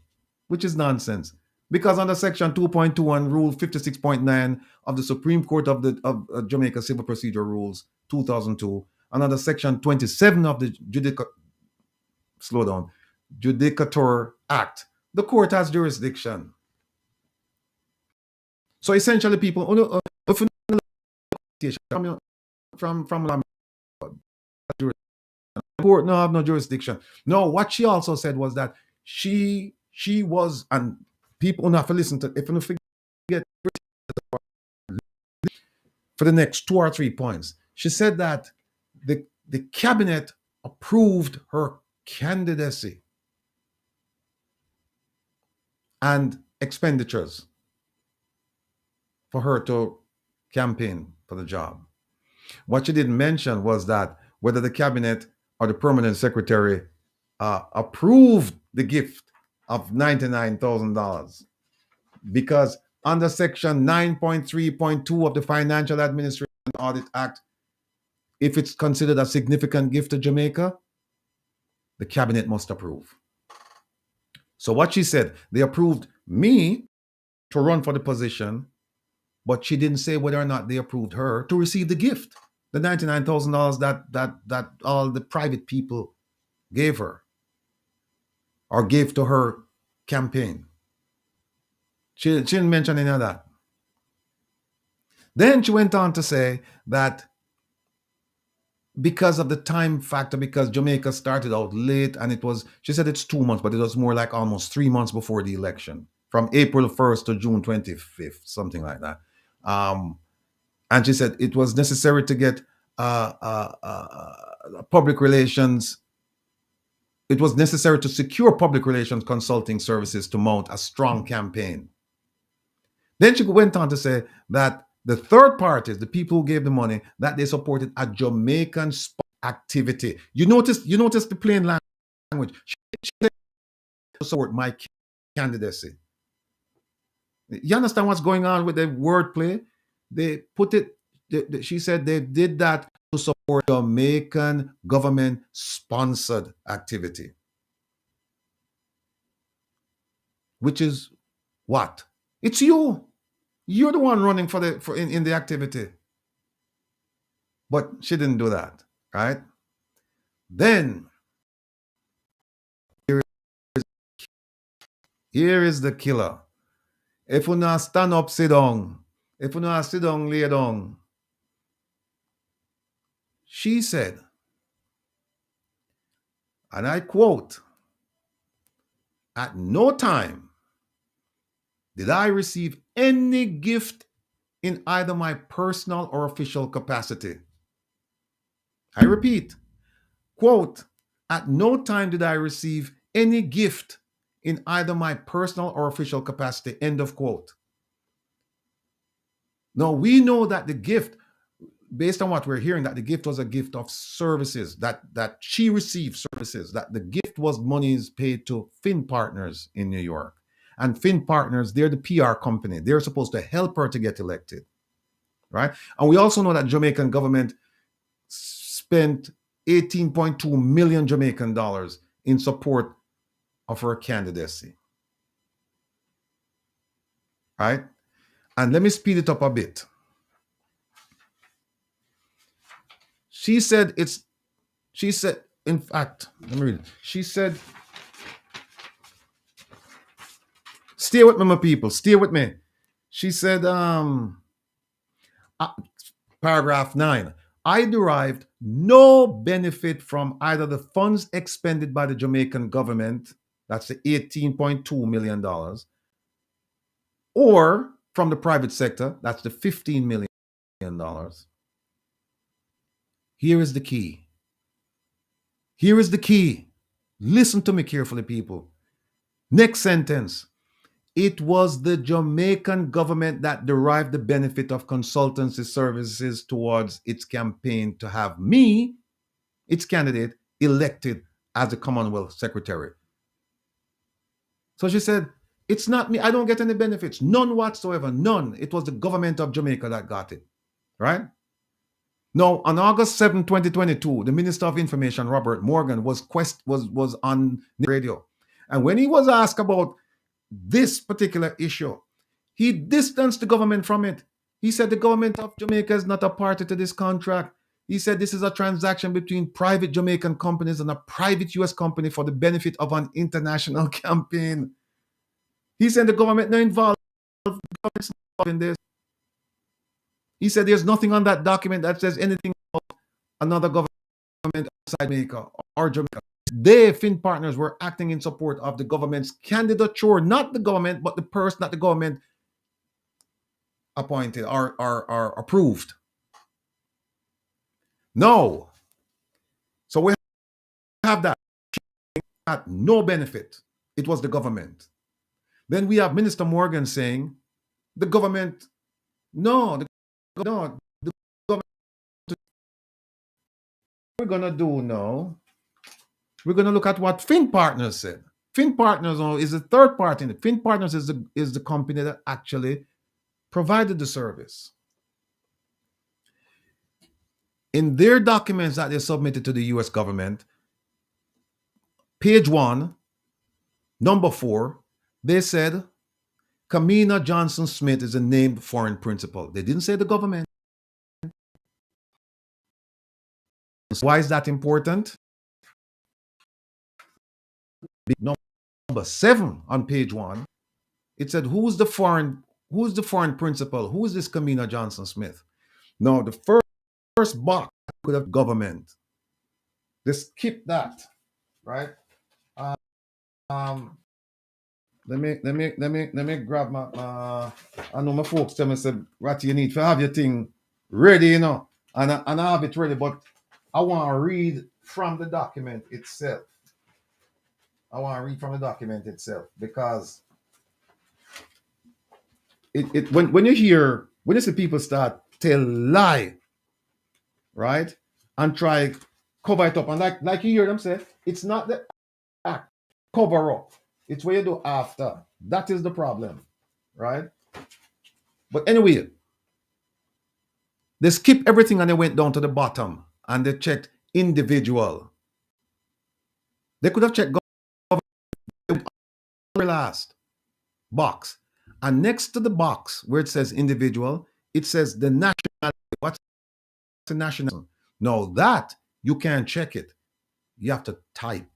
which is nonsense. Because under Section 2.2 and Rule 56.9 of the Supreme Court of Jamaica Civil Procedure Rules 2002, and under Section 27 of the Judicature Act, the court has jurisdiction. So essentially, people, if you know, from the court no have no jurisdiction. No, what she also said was that she was, and people don't have to listen to, if you forget for the next 2 or 3 points. She said that the cabinet approved her candidacy and expenditures for her to campaign for the job. What she didn't mention was that whether the cabinet or the permanent secretary approved the gift of $99,000, because under Section 9.3.2 of the Financial Administration Audit Act, if it's considered a significant gift to Jamaica, the cabinet must approve. So what she said, they approved me to run for the position, but she didn't say whether or not they approved her to receive the gift, the $99,000 that all the private people gave her or gave to her campaign. She didn't mention any of that. Then she went on to say that because of the time factor, because Jamaica started out late, and she said it's 2 months, but it was more like almost 3 months before the election, from April 1st to June 25th, something like that. And she said it was necessary to get public relations. It was necessary to secure public relations consulting services to mount a strong campaign. Then she went on to say that the third parties, the people who gave the money, that they supported a Jamaican activity. You notice the plain language. She said to support my candidacy. You understand what's going on with the wordplay? They put it. She said they did that to support Jamaican government-sponsored activity, which is what? It's you. You're the one running in the activity. But she didn't do that, right? Then here is the killer. If you not stand up, sit down. If you not sit down, lay down. She said, and I quote, "At no time did I receive any gift in either my personal or official capacity." I repeat, quote, "At no time did I receive any gift in either my personal or official capacity," end of quote. Now, we know that the gift, based on what we're hearing, that the gift was a gift of services, that she received services, that the gift was monies paid to Finn Partners in New York. And Finn Partners, they're the PR company. They're supposed to help her to get elected, right? And we also know that Jamaican government spent 18.2 million Jamaican dollars in support of her candidacy, right? And let me speed it up a bit. She said, in fact, let me read it. She said, stay with me, my people, stay with me. She said, paragraph 9, "I derived no benefit from either the funds expended by the Jamaican government, that's the $18.2 million, or from the private sector, that's the $15 million. Here is the key. Here is the key. Listen to me carefully, people. Next sentence. "It was the Jamaican government that derived the benefit of consultancy services towards its campaign to have me, its candidate, elected as the Commonwealth Secretary." So she said, it's not me. I don't get any benefits. None whatsoever. None. It was the government of Jamaica that got it. Right? Now, on August 7, 2022, the Minister of Information, Robert Morgan, was on the radio. And when he was asked about this particular issue. He distanced the government from it. He said the government of Jamaica is not a party to this contract. He said this is a transaction between private Jamaican companies and a private US company for the benefit of an international campaign. He said the government not involved in this. He said there's nothing on that document that says anything about another government outside Jamaica or Jamaica. They, Fin partners, were acting in support of the government's candidature, not the government, but the person that the government appointed or approved. No. So we have that. At no benefit. It was the government. Then we have Minister Morgan saying the government, the government, we're going to do now, we're going to look at what Fin Partners said. Fin Partners is a third party. Fin Partners is the company that actually provided the service. In their documents that they submitted to the US government, page 1, number 4, they said Kamina Johnson Smith is a named foreign principal. They didn't say the government. Why is that important? Number 7 on page 1, it said who's the foreign principal? Who is this Kamina Johnson Smith? Now the first box could have government. Just skip that, right? Let me grab my I know my folks tell me, say, Ratty, you need to have your thing ready, you know. And I have it ready, but I want to read from the document itself. Because when you see people start tell lie, right? And try cover it up. And like you hear them say, it's not the act, cover up. It's what you do after. That is the problem, right? But anyway, they skipped everything and they went down to the bottom and they checked individual. They could have checked government last box. And next to the box where it says individual, it says the nationality. What's the nationality? No, that you can't check it. You have to type.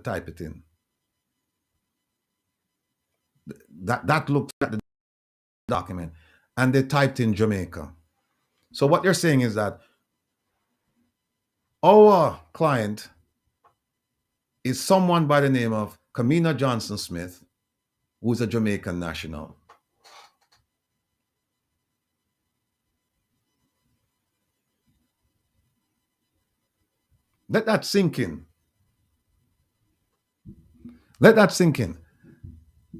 Type it in. That looks at the document, and they typed in Jamaica. So what they're saying is that our client is someone by the name of Kamina Johnson Smith, who is a Jamaican national. Let that sink in. Let that sink in.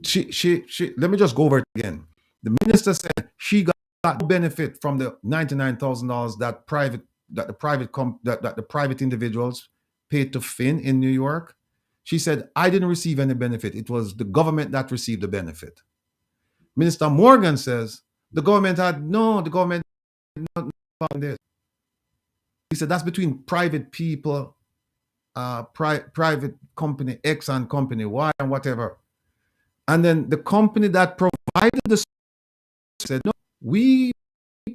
She let me just go over it again. The minister said she got no benefit from the $99,000 that the private individuals paid to Fin in New York. She said, I didn't receive any benefit. It was the government that received the benefit. Minister Morgan says the government not found this. He said that's between private people, private company X and company Y and whatever. And then the company that provided the service said, no, we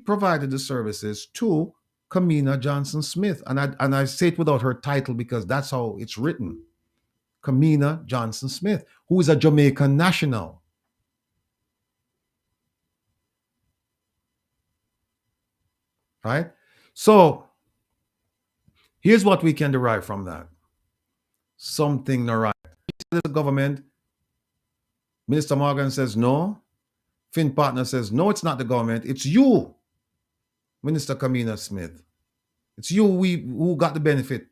provided the services to Kamina Johnson Smith. And I say it without her title because that's how it's written. Kamina Johnson Smith, who is a Jamaican national. Right? So here's what we can derive from that. Something not right. The government, Minister Morgan says no. Fin Partner says, no, it's not the government. It's you, Minister Kamina Smith. It's you who got the benefit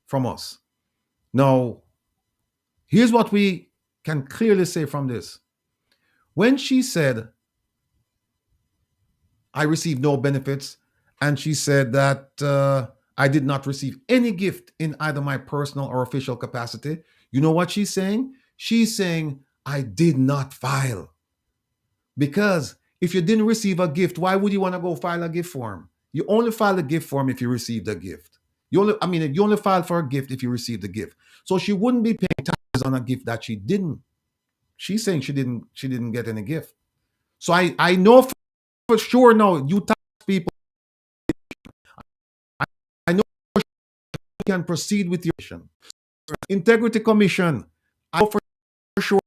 from us. Now, here's what we can clearly say from this. When she said, I received no benefits, and she said that I did not receive any gift in either my personal or official capacity, you know what she's saying? She's saying, I did not file. Because if you didn't receive a gift, why would you want to go file a gift form? You only file a gift form if you received a gift. You only file for a gift if you received a gift. So she wouldn't be paying taxes on a gift that she didn't She's saying she didn't get any gift. So I know for sure now, you tax people, I know you can proceed with your integrity commission. I know for sure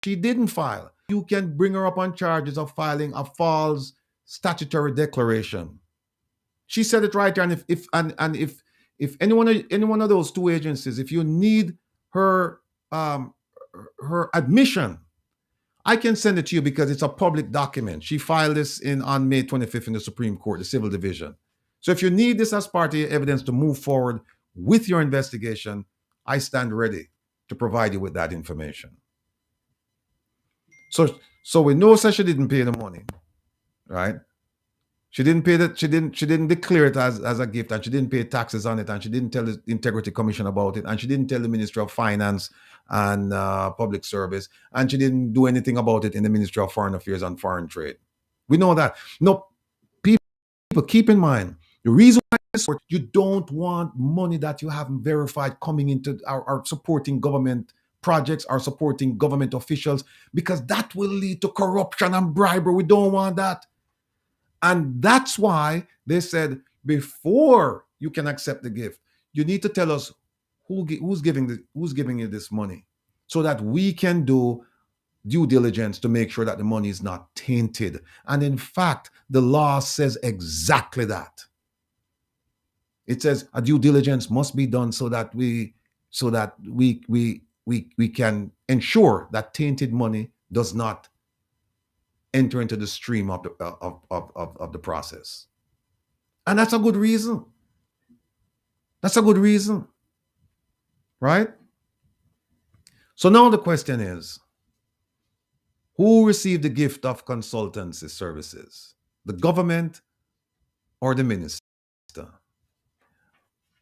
she didn't file. You can bring her up on charges of filing a false statutory declaration. She said it right there. And if any one of those two agencies, if you need her her admission, I can send it to you because it's a public document. She filed this on May 25th in the Supreme Court, the Civil Division. So if you need this as part of your evidence to move forward with your investigation, I stand ready to provide you with that information. So we know that she didn't pay the money, right? She didn't pay that. She didn't declare it as a gift, and she didn't pay taxes on it, and she didn't tell the Integrity Commission about it, and she didn't tell the Ministry of Finance and Public Service, and she didn't do anything about it in the Ministry of Foreign Affairs and Foreign Trade. We know that. No, people keep in mind the reason why you don't want money that you haven't verified coming into our supporting government projects or supporting government officials, because that will lead to corruption and bribery. We don't want that. And that's why they said before you can accept the gift, you need to tell us who's giving you this money, so that we can do due diligence to make sure that the money is not tainted. And in fact, the law says exactly that. It says a due diligence must be done so that we can ensure that tainted money does not enter into the stream of the process. And that's a good reason. That's a good reason. Right? So now the question is, who received the gift of consultancy services? The government or the minister?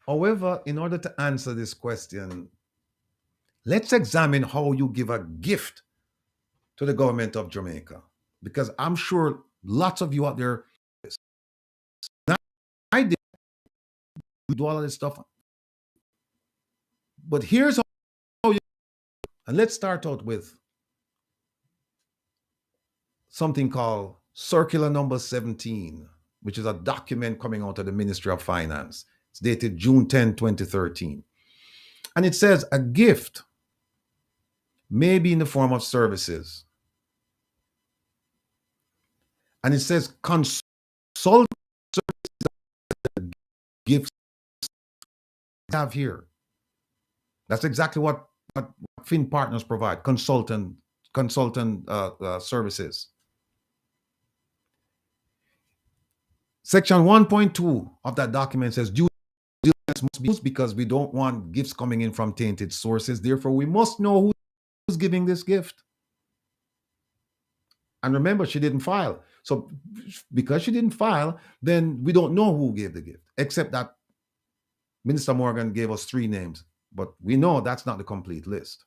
However, in order to answer this question, let's examine how you give a gift to the government of Jamaica. Because I'm sure lots of you out there, I did do all of this stuff. But here's how you, and let's start out with something called Circular Number 17, which is a document coming out of the Ministry of Finance. It's dated June 10, 2013. And it says a gift may be in the form of services. And it says consult services gifts have here. That's exactly what Fin Partners provide, consultant services. Section 1.2 of that document says due diligence must be used because we don't want gifts coming in from tainted sources. Therefore, we must know who's giving this gift. And remember, she didn't file. So because she didn't file, then we don't know who gave the gift, except that Minister Morgan gave us 3 names. But we know that's not the complete list.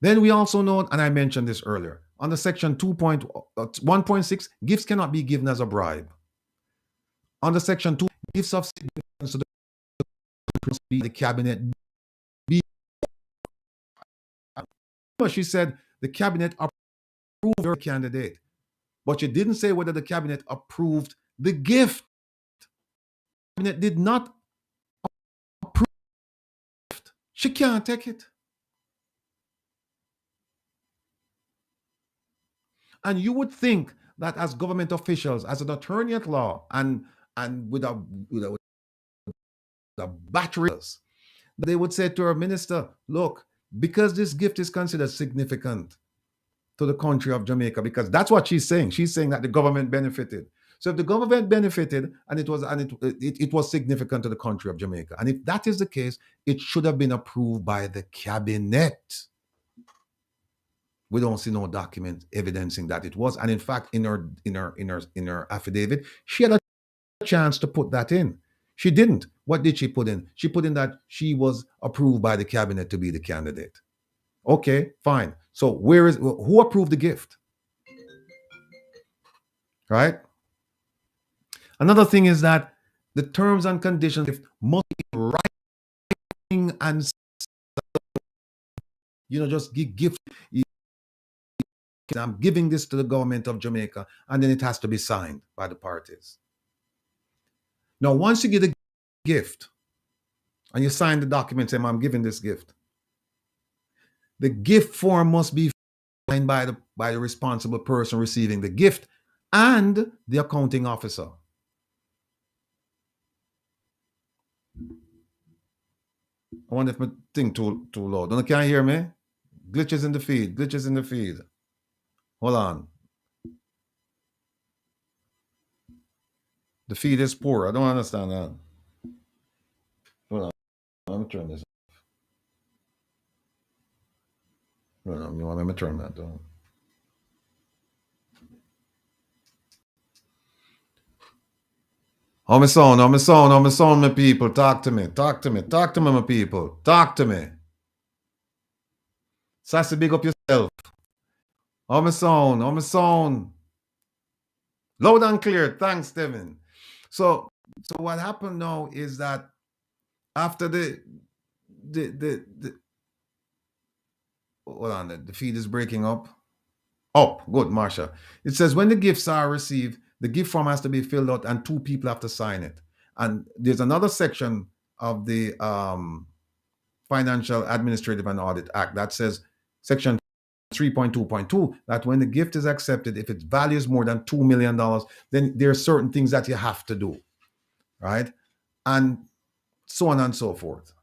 Then we also know, and I mentioned this earlier, under section 1.6, gifts cannot be given as a bribe. Under section 2, gifts of significance to the cabinet. She said the cabinet approved her candidate, but she didn't say whether the cabinet approved the gift. The cabinet did not approve the gift. She can't take it. And you would think that as government officials, as an attorney at law, and with a battery, they would say to our minister, look, because this gift is considered significant to the country of Jamaica, because that's what she's saying. She's saying that the government benefited. So if the government benefited and it was significant to the country of Jamaica, and if that is the case, it should have been approved by the cabinet. We don't see no document evidencing that it was. And in fact, in her affidavit, she had a chance to put that in. She didn't. What did she put in? She put in that she was approved by the cabinet to be the candidate. Okay, fine. So who approved the gift? Right? Another thing is that the terms and conditions must be writing and just give gift. I'm giving this to the government of Jamaica, and then it has to be signed by the parties. Now, once you get a gift and you sign the document saying, I'm giving this gift, the gift form must be signed by the responsible person receiving the gift and the accounting officer. I wonder if my thing too loud. Don't you hear me? Glitches in the feed. Glitches in the feed. Hold on. The feed is poor. I don't understand that. Hold on. Let me turn this off. Hold on. Let me turn that down. Oh, my son, oh, my son, oh, my son, my people. Talk to me. Talk to me. Talk to me, my people. Talk to me. Sassy, big up yourself. Oh, my son, oh, my son. Loud and clear. Thanks, Devin. So what happened now is that after the hold on, the feed is breaking up. Oh, good, Marsha. It says when the gifts are received, the gift form has to be filled out and two people have to sign it. And there's another section of the Financial Administrative and Audit Act that says section 3.2.2 that when the gift is accepted, if its value is more than $2 million, then there are certain things that you have to do, right? And so on and so forth.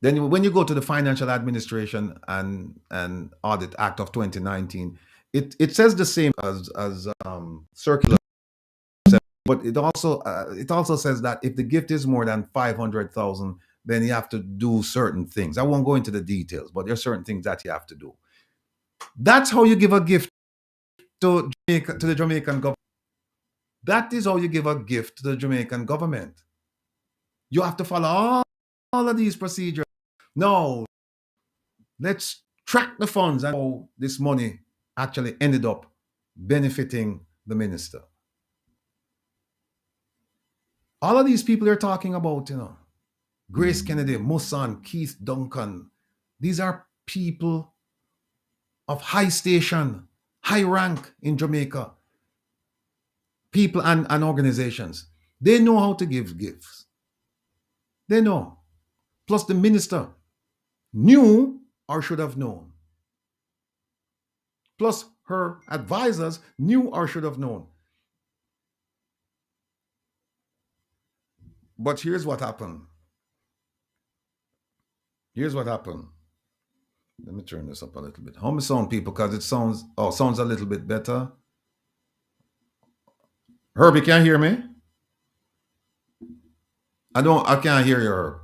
Then when you go to the Financial Administration and Audit Act of 2019, it says the same as circular, but it also says that if the gift is more than 500,000, then you have to do certain things. I won't go into the details, but there are certain things that you have to do. That's how you give a gift to the Jamaican government. That is how you give a gift to the Jamaican government. You have to follow all of these procedures. No, let's track the funds and how this money actually ended up benefiting the minister. All of these people you're talking about, Grace Kennedy, Musan, Keith Duncan, these are people of high station, high rank in Jamaica, people and organizations. They know how to give gifts. They know. Plus the minister knew or should have known. Plus her advisors knew or should have known. But here's what happened. Here's what happened. Let me turn this up a little bit. How me sound, people? Because it sounds a little bit better. Herbie, can you hear me? I can't hear you, Herb.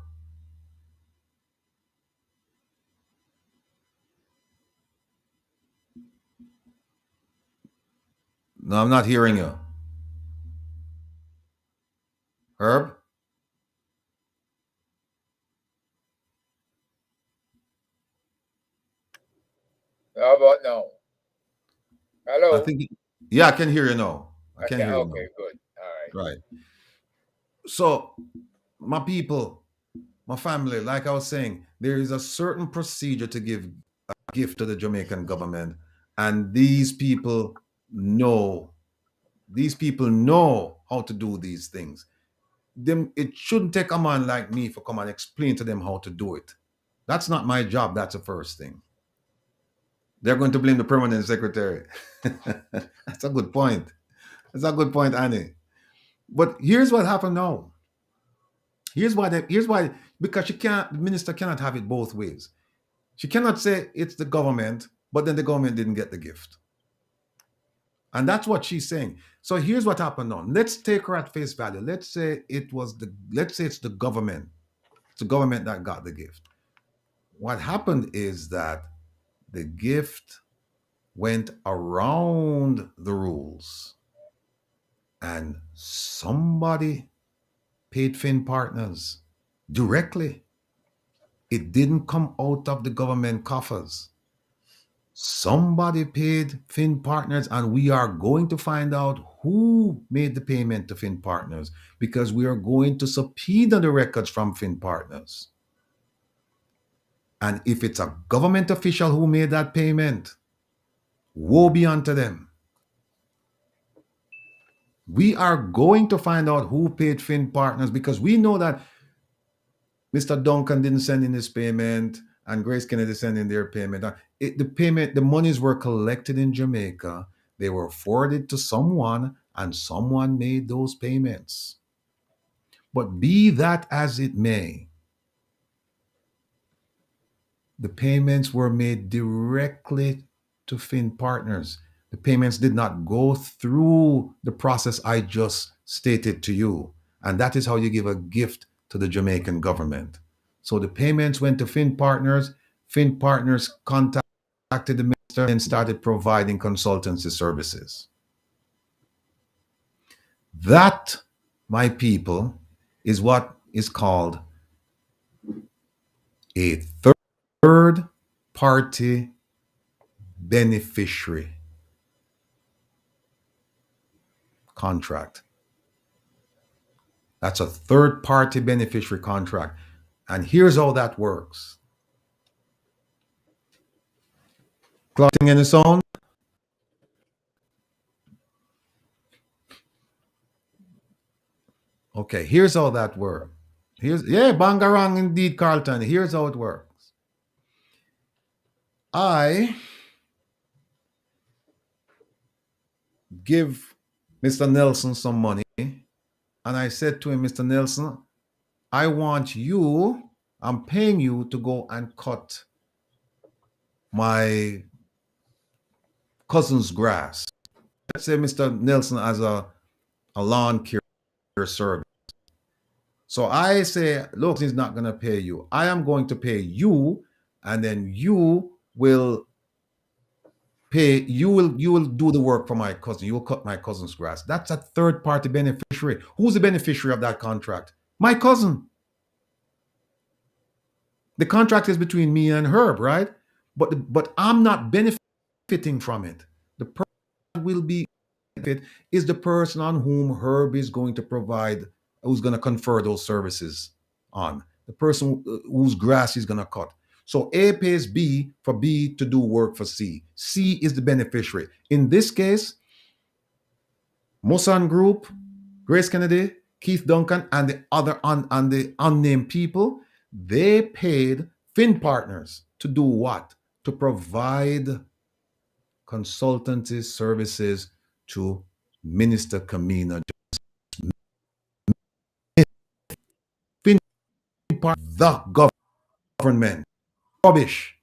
No, I'm not hearing you. Herb? How about now? Hello? I can hear you now. I can hear you now. Okay, good. All right. Right. So, my people, my family, like I was saying, there is a certain procedure to give a gift to the Jamaican government, and these people know how to do these things. It shouldn't take a man like me for come and explain to them how to do it. That's not my job. That's the first thing. They're going to blame the permanent secretary. That's a good point. That's a good point, Annie. But here's what happened now. Here's why, because the minister cannot have it both ways. She cannot say it's the government, but then the government didn't get the gift. And that's what she's saying. So here's what happened now. Let's take her at face value. Let's say it's the government. It's the government that got the gift. What happened is that the gift went around the rules and somebody paid Fin Partners directly. It didn't come out of the government coffers. Somebody paid Fin Partners, and we are going to find out who made the payment to Fin Partners because we are going to subpoena the records from Fin Partners. And if it's a government official who made that payment, Woe be unto them. We are going to find out who paid Fin Partners, because we know that Mr. Duncan didn't send in his payment and Grace Kennedy sent in their payment. The monies were collected in Jamaica. They were forwarded to someone and someone made those payments. But be that as it may, the payments were made directly to Fin Partners. The payments did not go through the process I just stated to you. And that is how you give a gift to the Jamaican government. So the payments went to Fin Partners. Fin Partners contacted the minister and started providing consultancy services. That, my people, is what is called a third party beneficiary contract. That's a third party beneficiary contract. And here's how that works. Clotting in its own. Okay, here's how that works. Bangarang indeed, Carlton. Here's how it works. I give Mr. Nelson some money, and I said to him, Mr. Nelson, I'm paying you to go and cut my cousin's grass. Let's say Mr. Nelson has a lawn care service. So I say, look, he's not going to pay you. I am going to pay you, and then you will do the work for my cousin. You will cut my cousin's grass. That's a third party beneficiary. Who's the beneficiary of that contract? My cousin. The contract is between me and Herb, right? But I'm not benefiting from it. The person that will be benefit is the person on whom Herb is going to provide, who's going to confer those services on. The person whose grass he's going to cut. So A pays B for B to do work for C. C is the beneficiary. In this case, Mosan Group, Grace Kennedy, Keith Duncan, and the unnamed people, they paid Fin Partners to do what? To provide consultancy services to Minister Kamina. Fin Partners, the government, rubbish.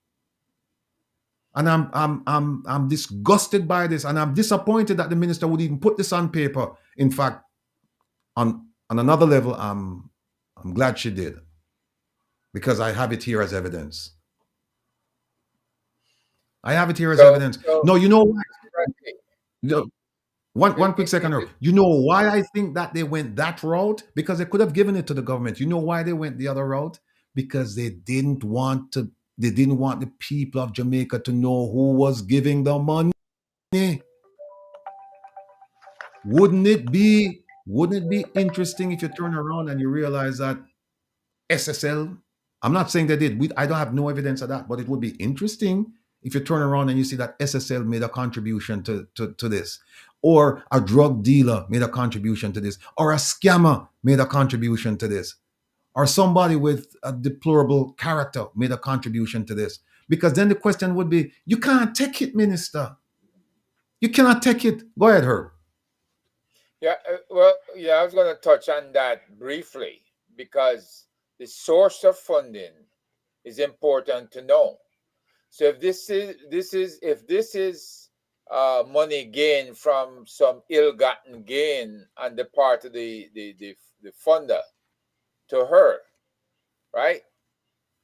And I'm disgusted by this, and I'm disappointed that the minister would even put this on paper. In fact, on another level, I'm glad she did, because I have it here as evidence. I have it here as evidence. No, you know what? One quick second. You know why I think that they went that route? Because they could have given it to the government. You know why they went the other route? Because they didn't want the people of Jamaica to know who was giving the money. Wouldn't it be interesting if you turn around and you realize that SSL, I'm not saying they did. I don't have no evidence of that, but it would be interesting if you turn around and you see that SSL made a contribution to this, or a drug dealer made a contribution to this, or a scammer made a contribution to this, or somebody with a deplorable character made a contribution to this. Because then the question would be, you can't take it, minister. You cannot take it. Go ahead, Herb. Yeah, I was going to touch on that briefly, because the source of funding is important to know. So if this is money gained from some ill-gotten gain on the part of the funder to her, right?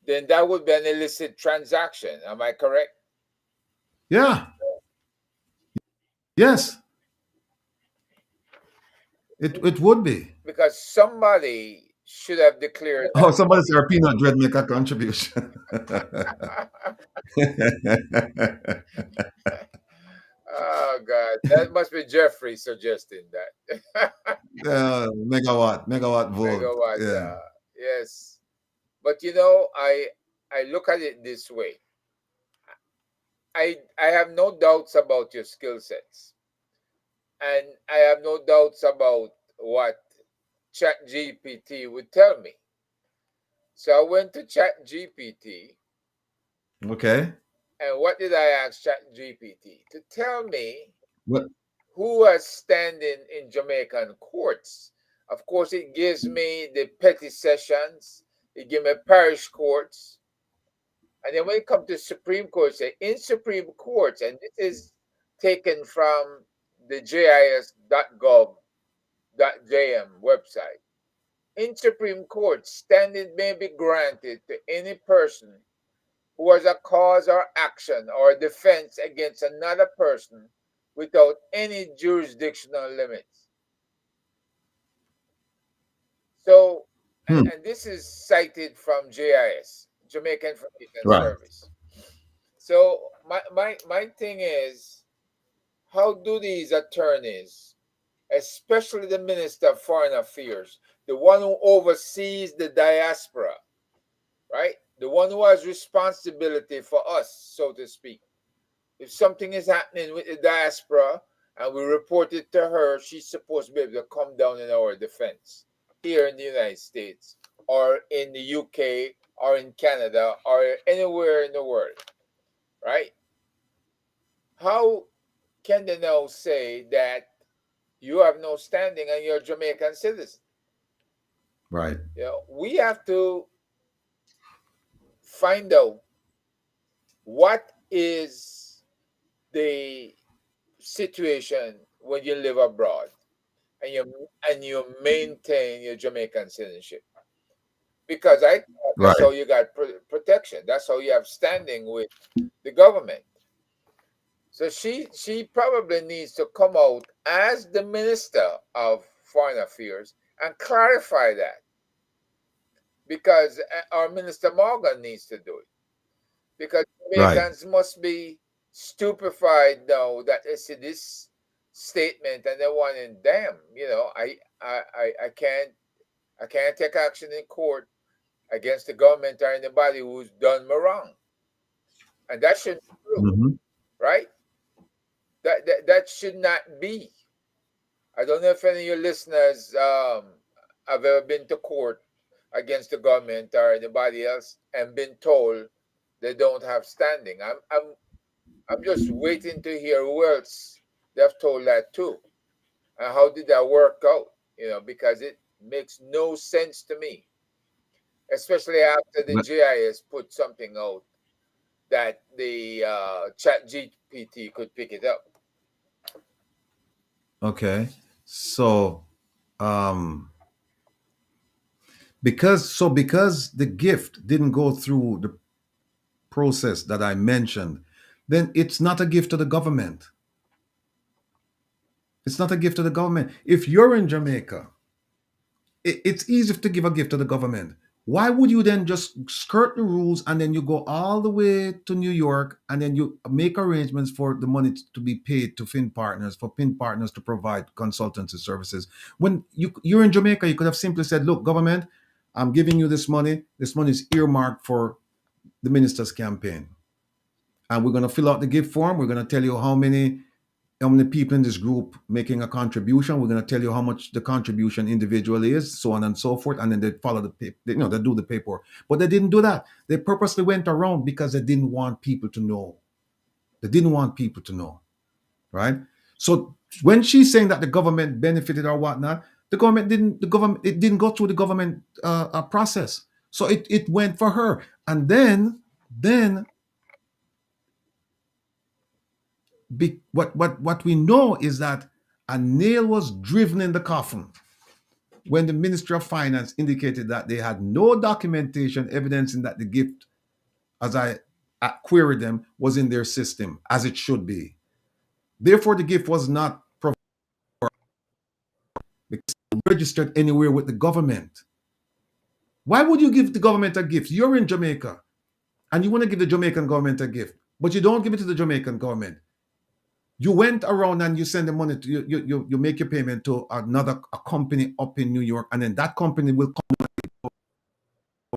Then that would be an illicit transaction. Am I correct? Yeah. Yes. It would be. Because somebody should have declared. Oh, somebody said our peanut dread make a contribution. Oh God, that must be Jeffrey suggesting that. Megawatt vote. Megawatt, Yeah. yes. But you know, I look at it this way. I have no doubts about your skill sets, and I have no doubts about what ChatGPT would tell me. So I went to ChatGPT, Okay. and what did I ask ChatGPT? To tell me What? who was standing in Jamaican courts. Of course, it gives me the petty sessions, it gives me parish courts, and then when it comes to Supreme Court, say in Supreme Courts, and this is taken from the jis.gov.jm website. In Supreme Court, standing may be granted to any person who has a cause or action or defense against another person without any jurisdictional limits. So, Hmm. and this is cited from JIS, Jamaican Information Right. Service. So my thing is, how do these attorneys, especially the Minister of Foreign Affairs, the one who oversees the diaspora, right? The one who has responsibility for us, so to speak. If something is happening with the diaspora and we report it to her, she's supposed to be able to come down in our defense here in the United States or in the UK or in Canada or anywhere in the world, right? How can they now say that you have no standing and you're a Jamaican citizen? Right. You know, we have to find out what is the situation when you live abroad and you maintain your Jamaican citizenship. Because I thought that's Right. how you got protection. That's how you have standing with the government. So she probably needs to come out as the Minister of Foreign Affairs and clarify that, because our Minister Morgan needs to do it, because Right. Jamaicans must be stupefied now that they see this statement and they're wondering, damn, I can't take action in court against the government or anybody who's done me wrong. And that shouldn't be true, Hmm. right? That should not be. I don't know if any of your listeners have ever been to court against the government or anybody else and been told they don't have standing. I'm just waiting to hear who else they've told that to, and how did that work out? Because it makes no sense to me, especially after the GIS put something out that the Chat GPT could pick it up. Okay. So, um, because the gift didn't go through the process that I mentioned, then it's not a gift to the government. It's not a gift to the government. If you're in Jamaica, it's easy to give a gift to the government. Why would you then just skirt the rules and then you go all the way to New York and then you make arrangements for the money to be paid to fin partners, for fin partners to provide consultancy services? When you're in Jamaica, you could have simply said, look, government, I'm giving you this money. This money is earmarked for the minister's campaign. And we're going to fill out the gift form. We're going to tell you how many people in this group making a contribution. We're going to tell you how much the contribution individually is, so on and so forth. And then they follow the paper, they do the paperwork. But they didn't do that. They purposely went around because they didn't want people to know. They didn't want people to know, right? So when she's saying that the government benefited or whatnot, it didn't go through the government process. So it went for her. And then what we know is that a nail was driven in the coffin when the Ministry of Finance indicated that they had no documentation evidencing that the gift, as I queried them, was in their system as it should be. Therefore, the gift was not registered anywhere with the government. Why would you give the government a gift? You're in Jamaica and you want to give the Jamaican government a gift, but you don't give it to the Jamaican government. You went around and you send the money to you make your payment to a company up in New York, and then that company will come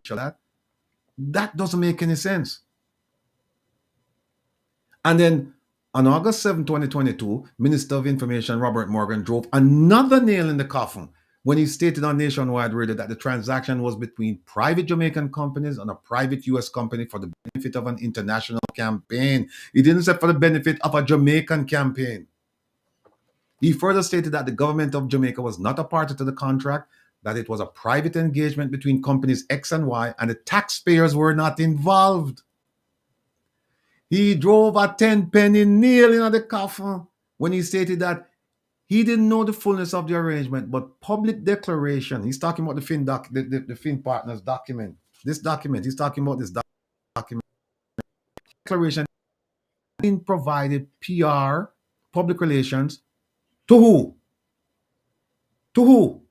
to that. That doesn't make any sense. And then on August 7, 2022, Minister of Information Robert Morgan drove another nail in the coffin when he stated on Nationwide Radio that the transaction was between private Jamaican companies and a private US company for the benefit of an international campaign. He didn't say for the benefit of a Jamaican campaign. He further stated that the government of Jamaica was not a party to the contract, that it was a private engagement between companies X and Y, and the taxpayers were not involved. He drove a 10-penny nail in the coffin when he stated that he didn't know the fullness of the arrangement, but public declaration. He's talking about the Fin partners document. This document. He's talking about this document. Declaration being provided PR, public relations, to who? To who?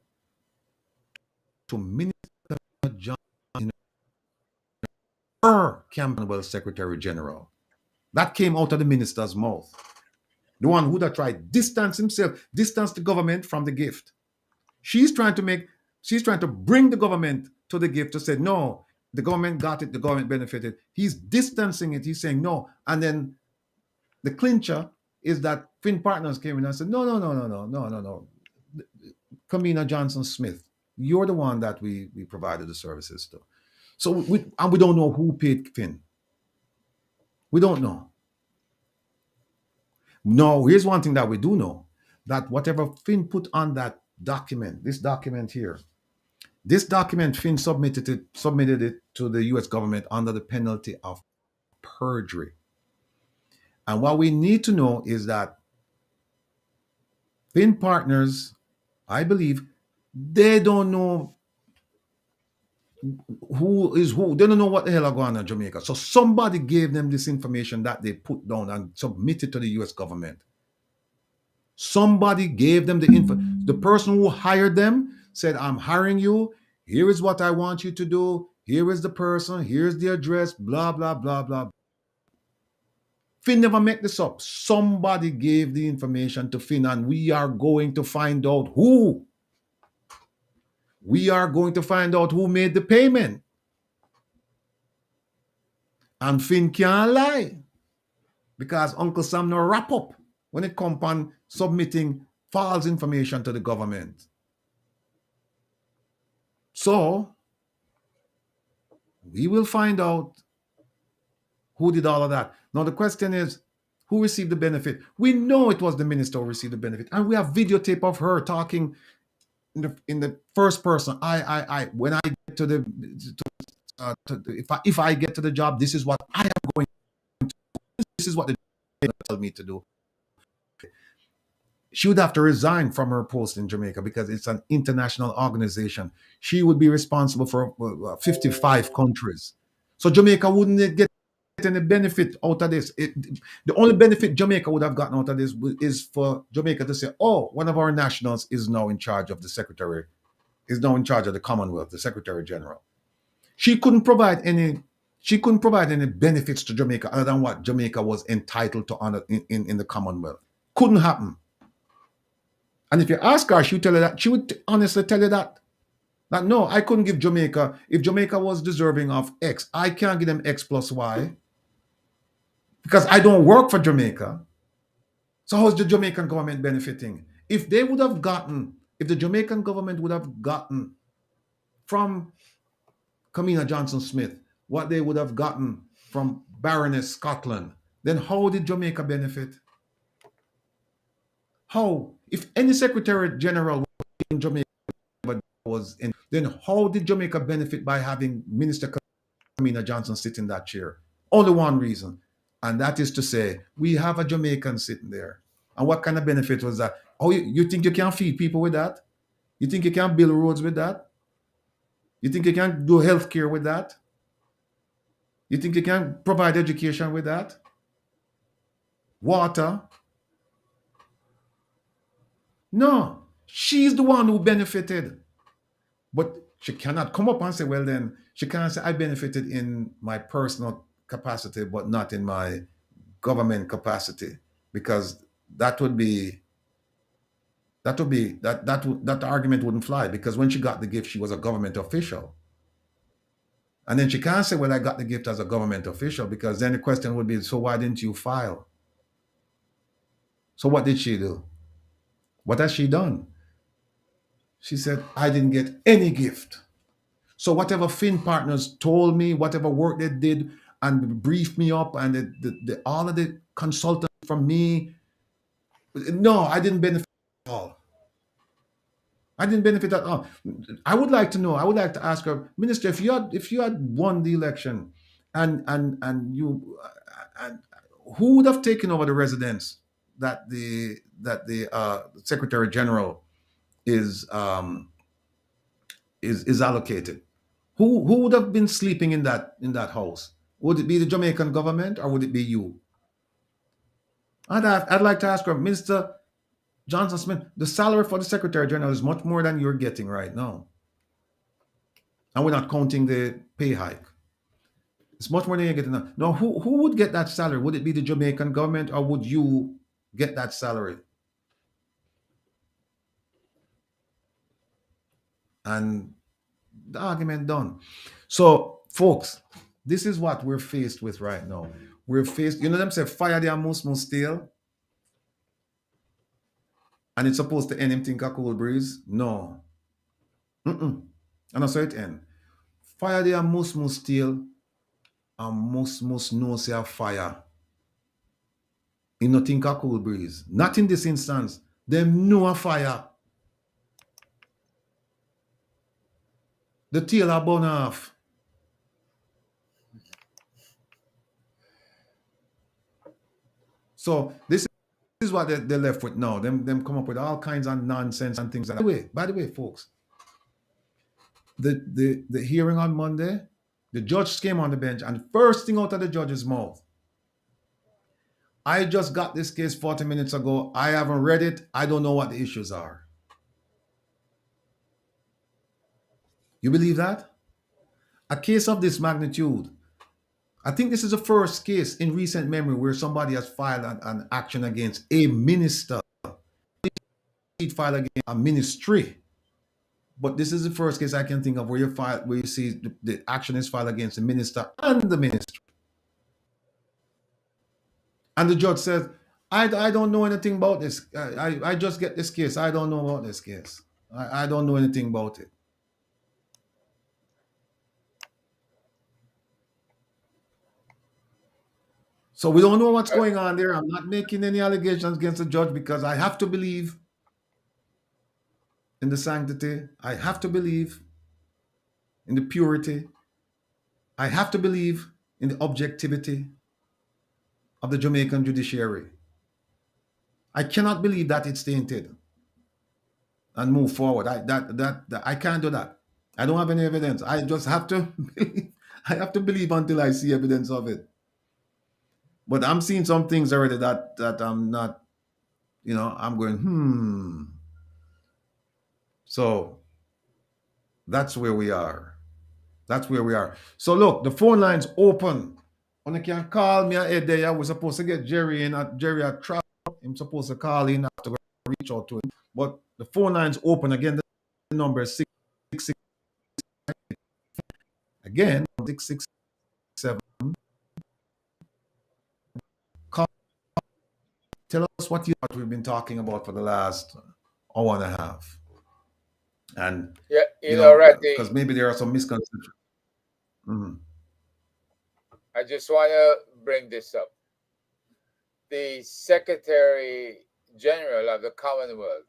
To Minister John, Campbell Secretary General. That came out of the minister's mouth. The one who that tried distance himself, distance the government from the gift. She's trying to bring the government to the gift to say, no, the government got it, the government benefited. He's distancing it. He's saying no. And then the clincher is that Fin Partners came in and said, no. Kamina Johnson Smith, you're the one that we provided the services to. So we don't know who paid Fin. We don't know. No, here's one thing that we do know, that whatever Fin put on that document, this document here, Fin submitted it to the US government under the penalty of perjury. And what we need to know is that Fin partners, I believe, they don't know who is who. They don't know what the hell are going on in Jamaica. So somebody gave them this information that they put down and submitted to the US government. Somebody gave them the info. The person who hired them said, I'm hiring you. Here is what I want you to do. Here is the person. Here's the address. Blah, blah, blah, blah. Fin never make this up. Somebody gave the information to Fin, and we are going to find out who. We are going to find out who made the payment. And Fin can't lie, because Uncle Sam no wrap up when it comes on submitting false information to the government. So we will find out who did all of that. Now the question is, who received the benefit? We know it was the minister who received the benefit, and we have videotape of her talking in the first person. I when I get to the if I get to the job, this is what I am going to do. This is what the tell me to do. She would have to resign from her post in Jamaica because it's an international organization. She would be responsible for 55 countries. So Jamaica wouldn't get any benefit out of this. The only benefit Jamaica would have gotten out of this is for Jamaica to say, oh, one of our nationals is now in charge of the secretary, is now in charge of the Commonwealth, the Secretary General. She couldn't provide any benefits to Jamaica other than what Jamaica was entitled to honor in the Commonwealth. Couldn't happen. And if you ask her, she would tell you that. She would honestly tell you that no, I couldn't give Jamaica, if Jamaica was deserving of X, I can't give them X plus Y because I don't work for Jamaica. So how's the Jamaican government benefiting? If the Jamaican government would have gotten from Kamina Johnson Smith what they would have gotten from Baroness Scotland, then how did Jamaica benefit? How? If any Secretary General in Jamaica was in, then how did Jamaica benefit by having Minister Kamina Johnson sit in that chair? Only one reason, and that is to say, we have a Jamaican sitting there. And what kind of benefit was that? Oh, you think you can feed people with that? You think you can build roads with that? You think you can do healthcare with that? You think you can provide education with that? Water? No, she's the one who benefited. But she cannot come up and say, well, then she can't say I benefited in my personal capacity, but not in my government capacity, because that argument wouldn't fly, because when she got the gift, she was a government official. And then she can't say, well, I got the gift as a government official, because then the question would be, so why didn't you file? So what did she do? What has she done? She said, I didn't get any gift. So whatever Fin partners told me, whatever work they did and briefed me up, and all of the consultants from me, no, I didn't benefit at all. I didn't benefit at all. I would like to know. I would like to ask her, Minister, if you had won the election, and you, and who would have taken over the residence that the Secretary General is is allocated? Who would have been sleeping in that house? Would it be the Jamaican government, or would it be you? I'd like to ask her, Minister Johnson Smith, the salary for the Secretary General is much more than you're getting right now. And we're not counting the pay hike. It's much more than you're getting now. Now, who would get that salary? Would it be the Jamaican government, or would you get that salary? And the argument done. So, folks, this is what we're faced with right now. We're faced, you know them say, fire the must steel, and it's supposed to end him think a cool breeze? No. Mm-mm. And that's how it end. Fire the must steel, and must know say a fire. He not think a cool breeze. Not in this instance. Them know a fire. The tail are burn off. So this is what they're left with now. Them come up with all kinds of nonsense and things. By the way, folks, the hearing on Monday, the judge came on the bench, and the first thing out of the judge's mouth, I just got this case 40 minutes ago. I haven't read it. I don't know what the issues are. You believe that? A case of this magnitude. I think this is the first case in recent memory where somebody has filed an action against a minister. Filed against a ministry. But this is the first case I can think of where you see the action is filed against the minister and the ministry. And the judge says, I don't know anything about this. I just get this case. I don't know about this case. I don't know anything about it. So we don't know what's going on there. I'm not making any allegations against the judge, because I have to believe in the sanctity. I have to believe in the purity. I have to believe in the objectivity of the Jamaican judiciary. I cannot believe that it's tainted and move forward. I can't do that. I don't have any evidence. I just have to believe. I have to believe until I see evidence of it. But I'm seeing some things already that I'm not, I'm going, So that's where we are. That's where we are. So look, the phone line's open. And you can call me ahead there. We're supposed to get Jerry in. Jerry at travel. I'm supposed to call in after reach out to him. But the phone line's open. Again, the number is 666. Again, 667. Call. Tell us what we've been talking about for the last hour and a half. And, Yeah, because maybe there are some misconceptions. I just want to bring this up. The Secretary General of the Commonwealth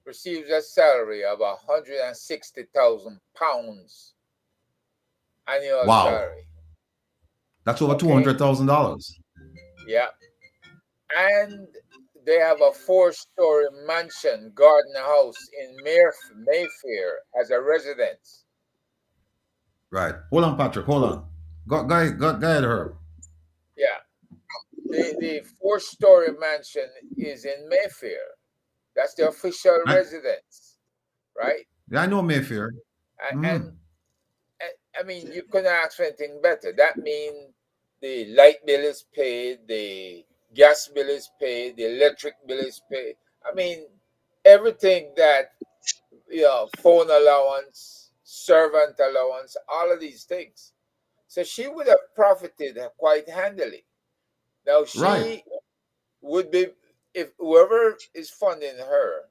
receives a salary of £160,000 annual salary. That's over $200,000. Yeah. And they have a 4-story mansion, garden house in Mayfair as a residence. Right. Hold on, Patrick. Hold on. Go ahead, Herb. Yeah. The 4-story mansion is in Mayfair. That's the official residence, right? Yeah, I know Mayfair. And I mean, you couldn't ask for anything better. That means the light bill is paid, the gas bill is paid, the electric bill is paid. I mean, everything that, phone allowance, servant allowance, all of these things. So she would have profited quite handily. Now Right. she would be, if whoever is funding her,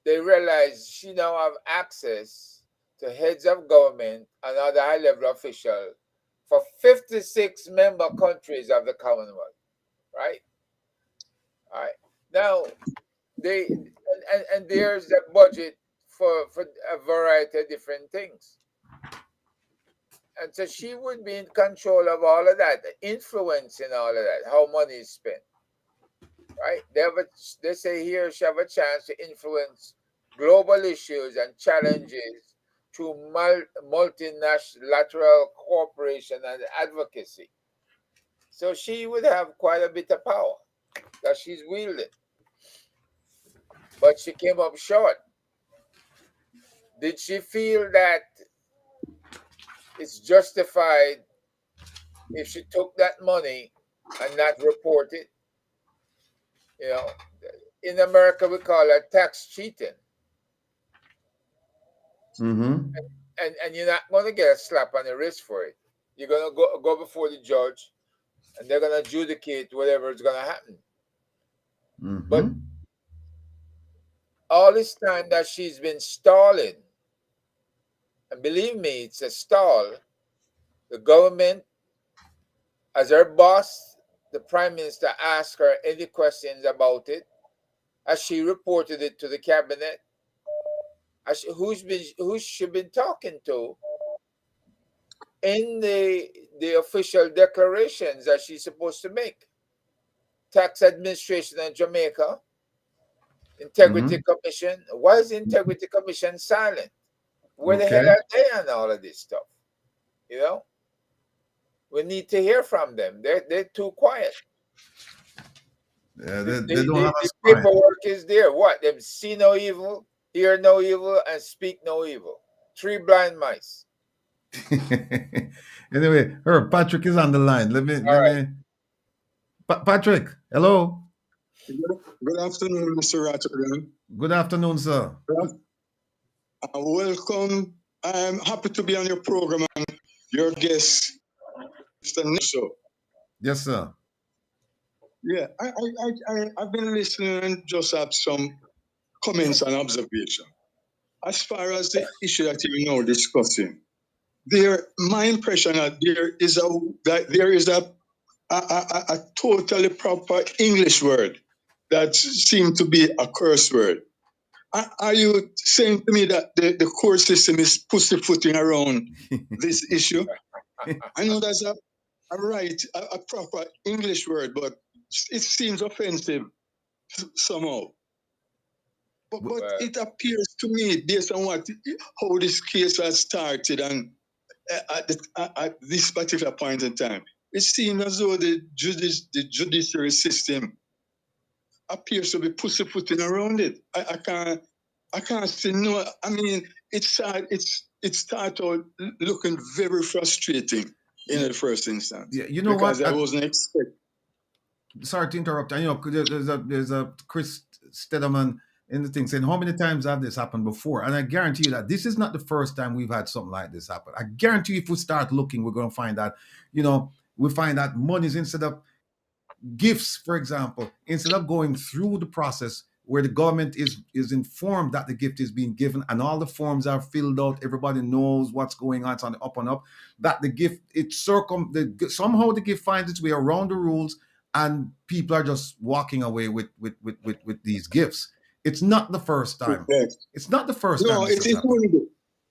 they realize she now have access to heads of government and other high level officials for 56 member countries of the Commonwealth, right? All right. Now they and there's a budget for a variety of different things. And so she would be in control of all of that, influencing all of that, how money is spent, right? They say here she have a chance to influence global issues and challenges through multilateral cooperation and advocacy. So she would have quite a bit of power that she's wielding. But she came up short. Did she feel that it's justified if she took that money and not report it? You know, in America we call it tax cheating. Mm-hmm. And you're not gonna get a slap on the wrist for it. You're gonna go before the judge and they're gonna adjudicate whatever is gonna happen. But Mm-hmm. all this time that she's been stalling, and believe me, it's a stall, the government, as her boss, the prime minister, asked her any questions about it, as she reported it to the cabinet, who's she been talking to in the official declarations that she's supposed to make. Tax Administration in Jamaica, Integrity Mm-hmm. Commission. Why is the Integrity Commission silent? Where the hell Okay. are they on all of this stuff? You know, we need to hear from them. They're too quiet. Yeah, The, they the, don't the, have a the spine. paperwork is there. What? Them see no evil, hear no evil, and speak no evil. Three blind mice. Anyway, her Patrick is on the line. All right. Patrick, hello. Good afternoon, Mr. Rattigan. Good afternoon, sir. Welcome. I'm happy to be on your program and your guest, Mr. Niso. Yes, sir. Yeah, I've been listening and just have some comments and observation. As far as the issue that you're now discussing, my impression that there is a totally proper English word that seems to be a curse word. Are you saying to me that the court system is pussyfooting around this issue? I know that's a proper English word, but it seems offensive somehow. But it appears to me, based on how this case has started and at this particular point in time, it seems as though the judiciary system appears to be pussyfooting around it. I can't say no. I mean, it started out looking very frustrating in the first instance. Yeah, you know Because what? I wasn't expecting. Sorry to interrupt. I know there's a Chris Stedeman in the thing saying how many times have this happened before, and I guarantee you that this is not the first time we've had something like this happen. I guarantee you, if we start looking, we're going to find that we find that monies instead of gifts, for example, instead of going through the process where the government is informed that the gift is being given and all the forms are filled out, everybody knows what's going on, it's on the up and up, that the gift somehow the gift finds its way around the rules and people are just walking away with these gifts. It's not the first time. Yes. It's not the first time No, this has happened. wouldn't be.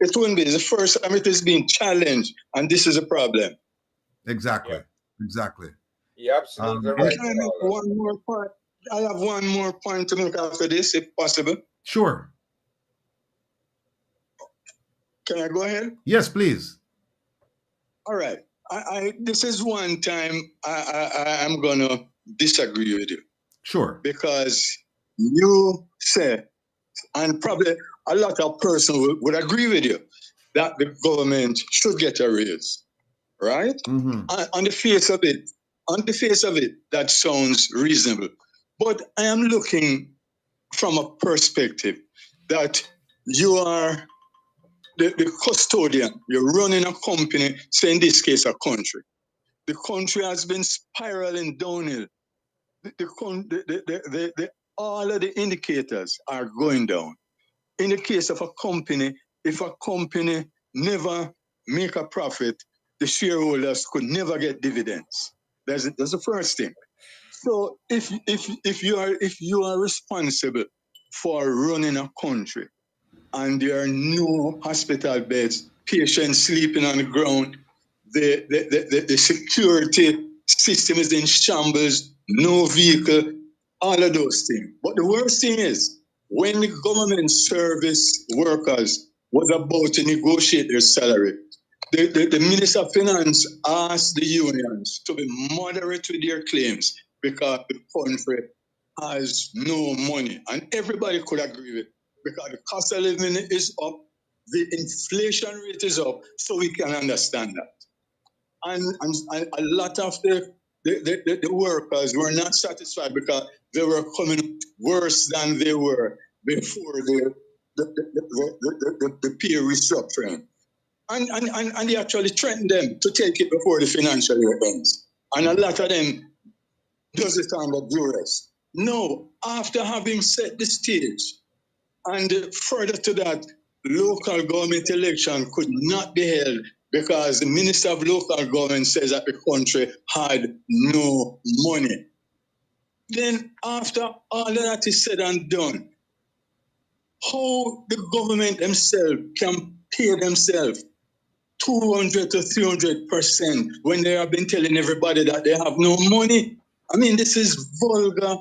It wouldn't be. It's the first time it is being challenged, and this is a problem. Exactly. Yeah. Exactly. You're absolutely And right. can I make one more point? I have one more point to make after this, if possible. Sure. Can I go ahead? Yes, please. All right. This is one time I'm gonna disagree with you Sure. because you say, and probably a lot of persons would agree with you, that the government should get a raise, right? Mm-hmm. On the face of it, that sounds reasonable. But I am looking from a perspective that you are the custodian, you're running a company, say in this case a country. The country has been spiraling downhill. All of the indicators are going down. In the case of a company, if a company never make a profit, the shareholders could never get dividends. That's the first thing. So if you are responsible for running a country and there are no hospital beds, patients sleeping on the ground, the security system is in shambles, no vehicle, all of those things. But the worst thing is when the government service workers was about to negotiate their salary, the Minister of Finance asked the unions to be moderate with their claims because the country has no money. And everybody could agree with it because the cost of living is up, the inflation rate is up, so we can understand that. And a lot of the workers were not satisfied because they were coming worse than they were before the peer restructuring. And they actually threatened them to take it before the financial year ends. And a lot of them does it under duress. No, after having set the stage, and further to that, local government election could not be held because the Minister of Local Government says that the country had no money. Then after all of that is said and done, how the government themselves can pay themselves 200 to 300% when they have been telling everybody that they have no money? I mean, this is vulgar.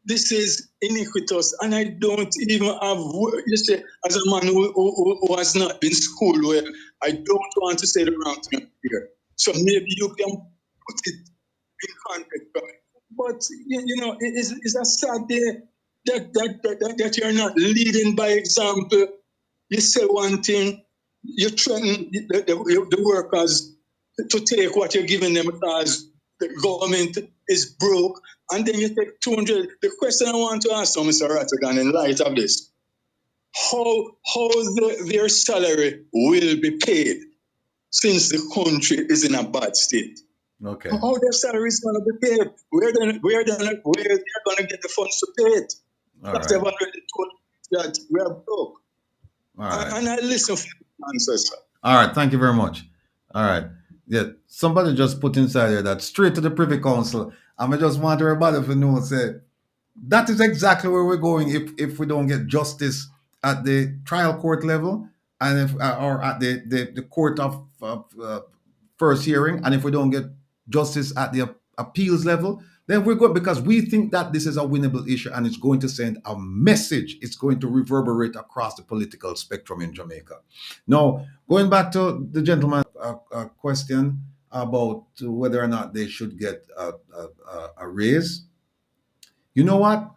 This is iniquitous, and I don't even have, you say, as a man who has not been schooled well, I don't want to say the wrong thing here. So maybe you can put it in context. But, you know, it's a sad day that you're not leading by example. You say one thing, you threaten the workers to take what you're giving them because the government is broke, and then you take 200. The question I want to ask Mr. Rattigan in light of this, how their salary will be paid since the country is in a bad state? Okay. How their salary is going to be paid? Where they're going to get the funds to pay it? Because they've already told that we are broke. All right. And I listen for the answers, sir. All right, thank you very much. All right. Yeah, somebody just put inside here that straight to the Privy Council. I just want everybody to know, say, that is exactly where we're going if we don't get justice at the trial court level and if or at the court of first hearing, and if we don't get justice at the appeals level, then we're good, because we think that this is a winnable issue and it's going to send a message. It's going to reverberate across the political spectrum in Jamaica. Now, going back to the gentleman's question about whether or not they should get a raise, you know what?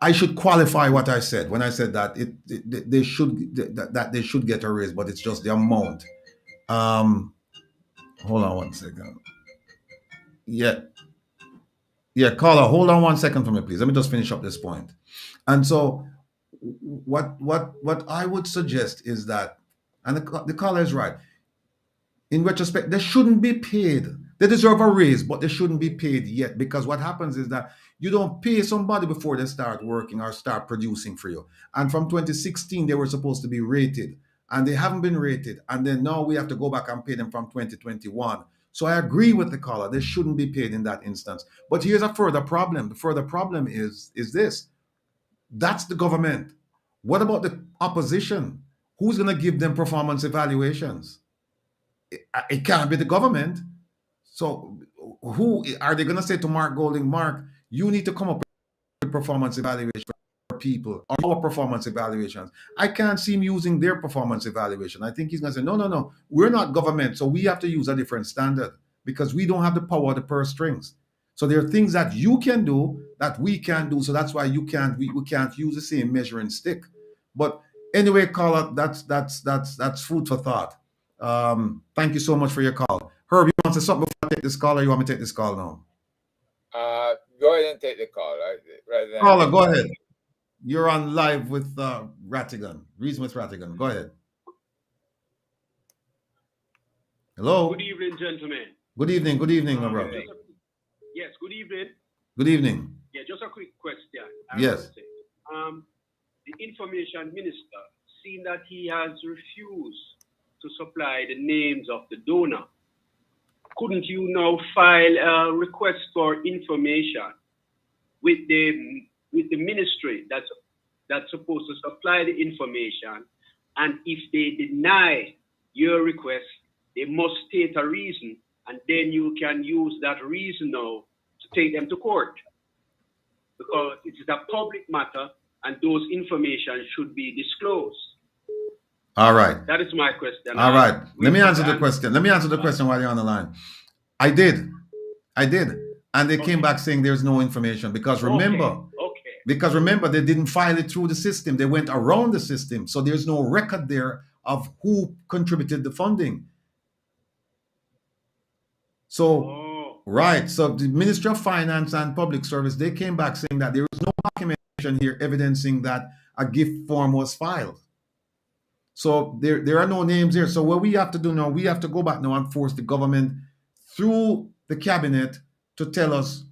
I should qualify what I said when I said that they should get a raise, but it's just the amount. Hold on one second. Yeah, caller, hold on 1 second for me, please. Let me just finish up this point. And so, what I would suggest is that, and the caller is right. In retrospect, they shouldn't be paid. They deserve a raise, but they shouldn't be paid yet, because what happens is that you don't pay somebody before they start working or start producing for you. And from 2016, they were supposed to be rated, and they haven't been rated. And then now we have to go back and pay them from 2021. So I agree with the caller. They shouldn't be paid in that instance. But here's a further problem. The further problem is this. That's the government. What about the opposition? Who's going to give them performance evaluations? It can't be the government. So who are they going to say to Mark Golding, Mark, you need to come up with performance evaluation for people, or our performance evaluations? I can't see him using their performance evaluation. I think he's going to say, no, we're not government, so we have to use a different standard because we don't have the power of the purse strings. So there are things that you can do that we can't do. So that's why we can't use the same measuring stick. But anyway, caller, that's food for thought. Thank you so much for your call. Herb, you want to say something before I take this call, or you want me to take this call now? Go ahead and take the call. Rather than Caller, go ahead. You're on live with Rattigan. Reason with Rattigan. Go ahead. Hello. Good evening, gentlemen. Good evening, my brother. Yes, good evening. Good evening. Yeah, just a quick question. Yes. The information minister, seeing that he has refused to supply the names of the donor, couldn't you now file a request for information with the ministry that's supposed to supply the information? And if they deny your request, they must state a reason, and then you can use that reason now to take them to court, because it is a public matter and those information should be disclosed. All right. That is my question. All right. Let me answer the question. Let me answer the question while you're on the line. I did. And they came back saying there's no information because remember, they didn't file it through the system. They went around the system. So there's no record there of who contributed the funding. So, right. So the Ministry of Finance and Public Service, they came back saying that there is no documentation here evidencing that a gift form was filed. So there are no names here. So what we have to do now, we have to go back now and force the government through the cabinet to tell us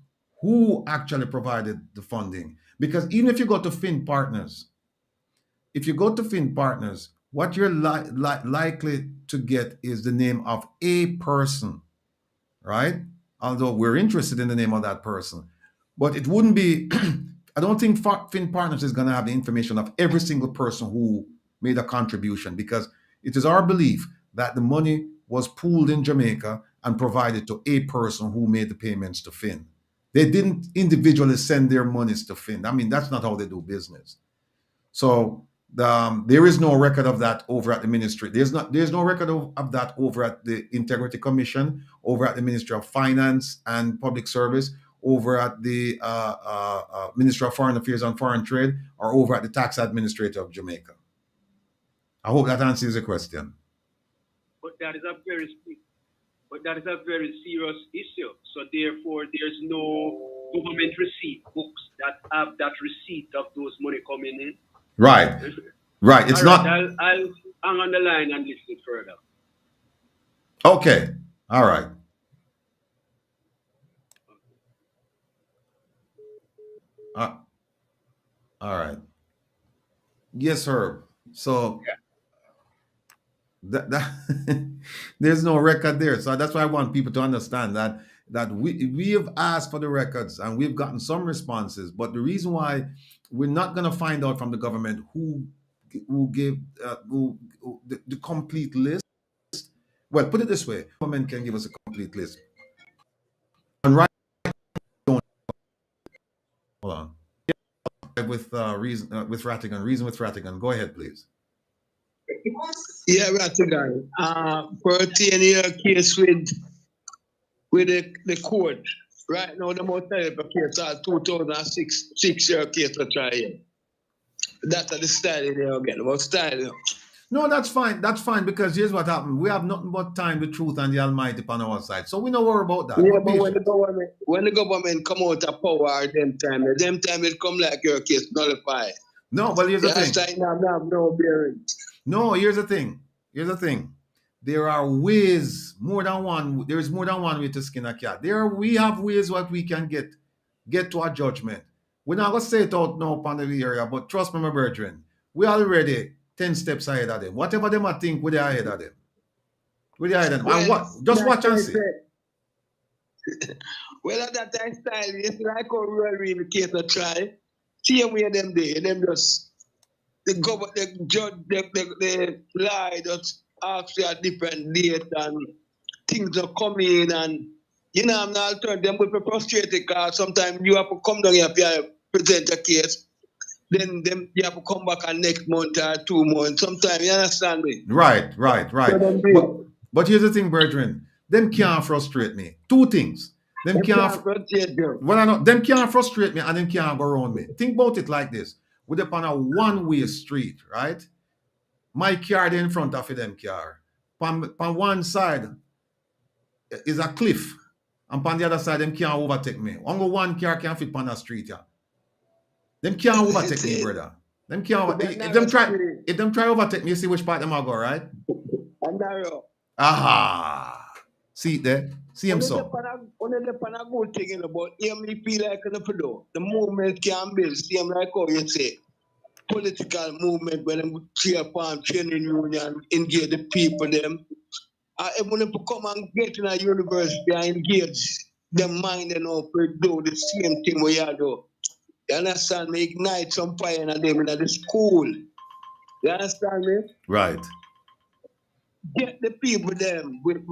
who actually provided the funding. Because even if you go to Fin Partners, what you're likely to get is the name of a person, right? Although we're interested in the name of that person. But it wouldn't be, I don't think Fin Partners is going to have the information of every single person who made a contribution, because it is our belief that the money was pooled in Jamaica and provided to a person who made the payments to Fin. They didn't individually send their monies to Fin. I mean, that's not how they do business. So there is no record of that over at the ministry. There's no record of that over at the Integrity Commission, over at the Ministry of Finance and Public Service, over at the Ministry of Foreign Affairs and Foreign Trade, or over at the Tax Administrator of Jamaica. I hope that answers the question. But that is a very serious issue. So therefore, there's no government receipt books that have that receipt of those money coming in. Right. It's not. I'll hang on the line and listen further. Okay. All right. All right. Yes, sir. So there's no record there. So that's why I want people to understand that we have asked for the records and we've gotten some responses. But the reason why we're not going to find out from the government who gave the complete list. Well, put it this way: the government can give us a complete list. And right, hold on. With Rattigan, reason with Rattigan. Go ahead, please. Yeah, Rattigan. Pertaining your case with the court. Right now, the most terrible case are 2006 year case for trial. That's the style there again. What style? No, that's fine. That's fine, because here's what happened. We have nothing but time, the truth, and the Almighty upon our side. So we don't worry about that. Yeah, but when the government come out of power, them time it come like your case nullified. No, but here's the thing. No bearing. No, here's the thing. There are ways, more than one. There is more than one way to skin a cat. We have ways what we can get to a judgment. We're not gonna say it out now upon the area, but trust me, my brethren, we already 10 steps ahead of them. Whatever them I think, we're ahead of them. And what? Just watch and see. Well, at that time style, it's like how real case to try. See where them there, them just the judge, the lie just ask you a different date and things are coming, and I'm not turn them will be frustrated because sometimes you have to come down here and present a case. Then you have to come back and next month or 2 months. Sometimes, you understand me? Right. But here's the thing, brethren. Them can't frustrate me. Two things. Them can't frustrate you. Well, I know. Them can't frustrate me and them can't go around me. Think about it like this. We're upon a one-way street, right? My car there in front of them car. On one side is a cliff. And on the other side, them can't overtake me. Only one car can fit on the street, yeah. Them can't overtake me, brother. Them can't. If them try overtake me, you see which part them I go, right? Aha. See it there? See him so. Only the pan a good thing, you know, but me feel like the movement can build, same like how you say, political movement when them cheer upon training union, engage the people them. Even if you come and get in a university and engage them mind and up do the same thing we are do. You understand me? Ignite some fire in them in the school. You understand me? Right. Get the people them with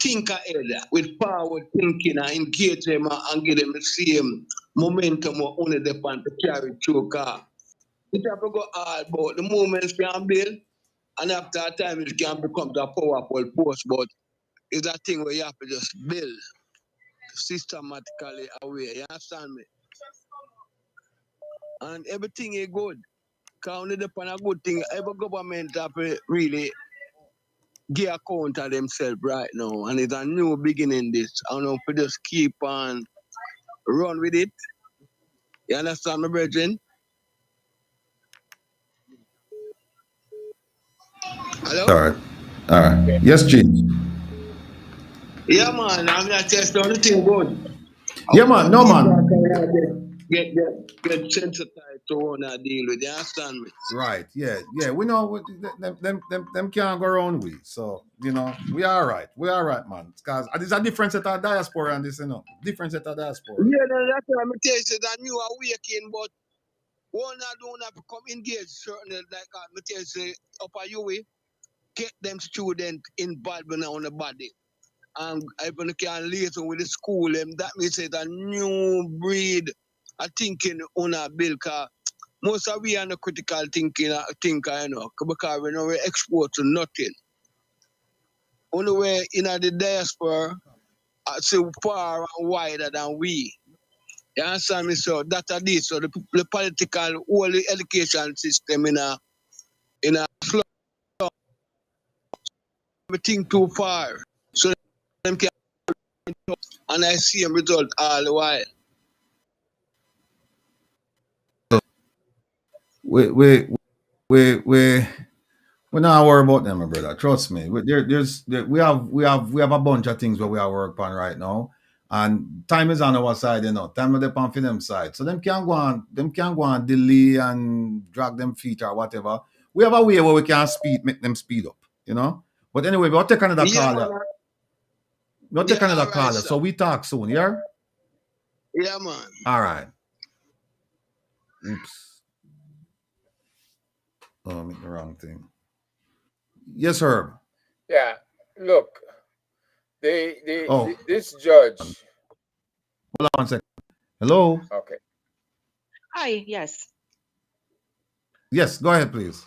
think ahead, with forward thinking and engage them and give them the same momentum or only the pan to carry through car. It have to go hard, but the movements can build and after a time it can become a powerful force, but it's a thing where you have to just build systematically away. You understand me? And everything is good. Only depend a good thing. Every government have to really give account of themselves right now. And it's a new beginning this. I know we just keep on run with it. You understand me, brethren? Hello? All right. All right. Okay. Yes, Gene. Yeah, man. I'm not just the thing good. Yeah, man. No, man. Get sensitized to what I deal with. You understand me? Right. Yeah. Yeah. We know them can't go around we. So, you know, we are right. We are right, man. Because there's a different set of diaspora and this, you know. Different set of diaspora. Yeah, that's what I'm telling you. That new awakening, but one I don't have to come engage certain like I'm telling you upper you get them students involved on the body. And even can later with the school, that means it's a new breed of thinking on a bill. Most of we are not critical thinker, you know, because we know we export to nothing. Only way in the diaspora are so far and wider than we. You understand me? So that's this. So the political whole education system in a slow think too far. So them can and I see a result all the while. We we're not worried about them, my brother. Trust me. We have a bunch of things where we are working on right now. And time is on our side, you know. Time is on for them side. So them can go on delay and drag them feet or whatever. We have a way where we can make them speed up, you know. But anyway, we'll take another Yeah, caller. man. We'll take another All right, caller. sir. So we talk soon, yeah? Yeah, man. All right. Oops. Oh, I made the wrong thing. Yes, Herb. Yeah. Look, Oh, this judge. hold on 1 second. Hello? Okay. Hi, yes. Yes, go ahead, please.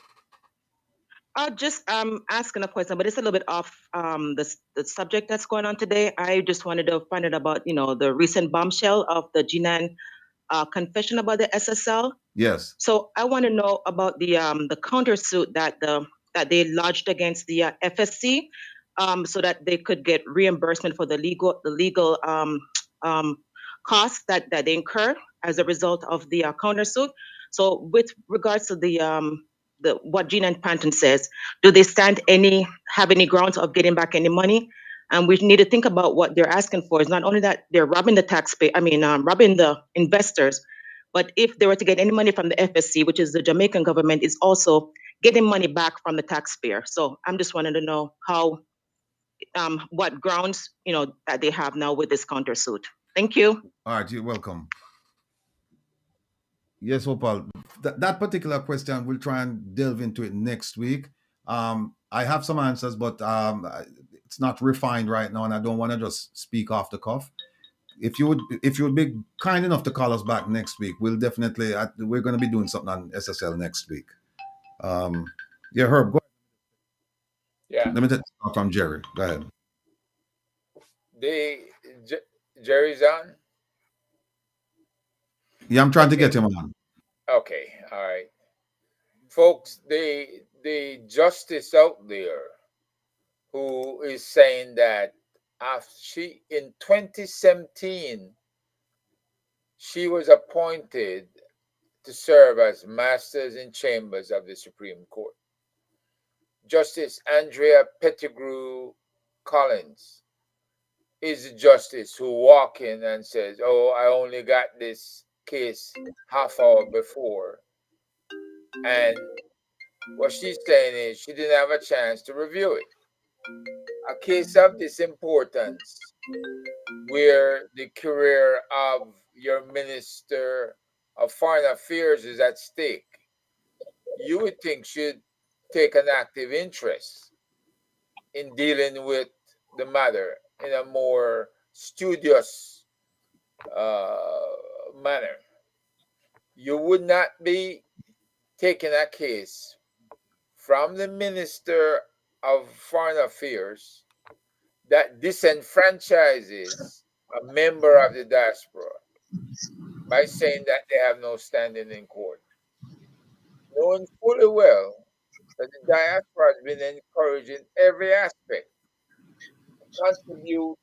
Just asking a question, but it's a little bit off the subject that's going on today. I just wanted to find out about, you know, the recent bombshell of the G9 confession about the SSL. Yes. So I want to know about the countersuit that they lodged against the FSC, so that they could get reimbursement for the legal costs that they incur as a result of the countersuit. So with regards to the what Gene and Panton says, do they have any grounds of getting back any money? And we need to think about what they're asking for. Is not only that they're robbing the taxpayer, robbing the investors, but if they were to get any money from the FSC, which is the Jamaican government, is also getting money back from the taxpayer. So I'm just wanting to know how, what grounds, you know, that they have now with this countersuit. Thank you. All right, you're welcome. Yes, Opal. That particular question, we'll try and delve into it next week. I have some answers, but it's not refined right now, and I don't want to just speak off the cuff. If you would be kind enough to call us back next week, we'll definitely we're going to be doing something on SSL next week. Yeah, Herb, go ahead. Yeah. Let me take from Jerry. Go ahead. Jerry's on. Yeah, I'm trying to get him on. Okay. All right. Folks, the justice out there who is saying that in 2017 she was appointed to serve as Masters in Chambers of the Supreme Court. Justice Andrea Pettigrew Collins is the justice who walk in and says, "Oh, I only got this case half hour before," and what she's saying is she didn't have a chance to review it. A case of this importance, where the career of your Minister of Foreign Affairs is at stake, you would think should take an active interest in dealing with the matter in a more studious manner. You would not be taking a case from the Minister of Foreign Affairs that disenfranchises a member of the diaspora by saying that they have no standing in court, knowing fully well that the diaspora has been encouraged in every aspect to contribute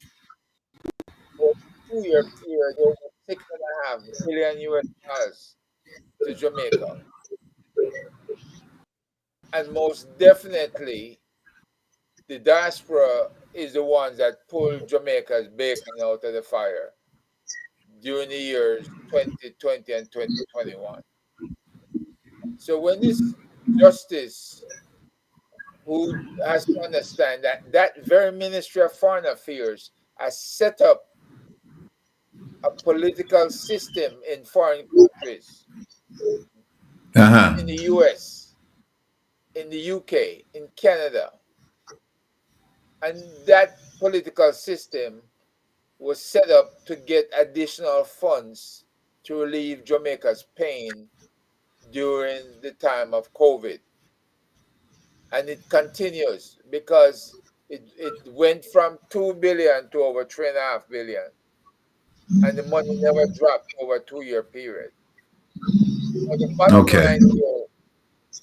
for a 2 year period over $6.5 million US to Jamaica. And most definitely, the diaspora is the ones that pulled Jamaica's bacon out of the fire during the years 2020 and 2021. So when this justice, who has to understand that that very Ministry of Foreign Affairs has set up a political system in foreign countries, in the US, in the UK, in Canada, and that political system was set up to get additional funds to relieve Jamaica's pain during the time of COVID. And it continues because it went from 2 billion to over 3.5 billion. And the money never dropped over a 2 year period. But the bottom line here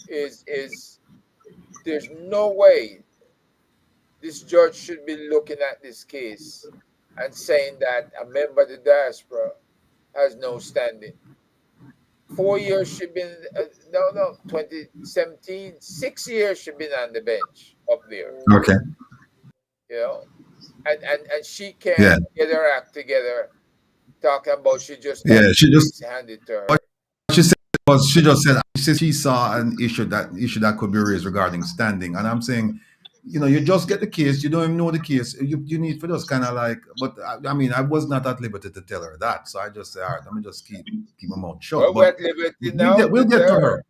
is there's no way this judge should be looking at this case and saying that a member of the diaspora has no standing. 4 years she's been, 2017, 6 years she's been on the bench up there. Okay. You know, and she can't get her act together, talking about she just handed to her. She said she just said she saw an issue that could be raised regarding standing, and I'm saying, you just get the case, you don't even know the case, you need for just kind of like, but I mean, I was not at liberty to tell her that, so I just say, all right, let me just keep my mouth shut. Well, but we're at liberty now. we'll get to her.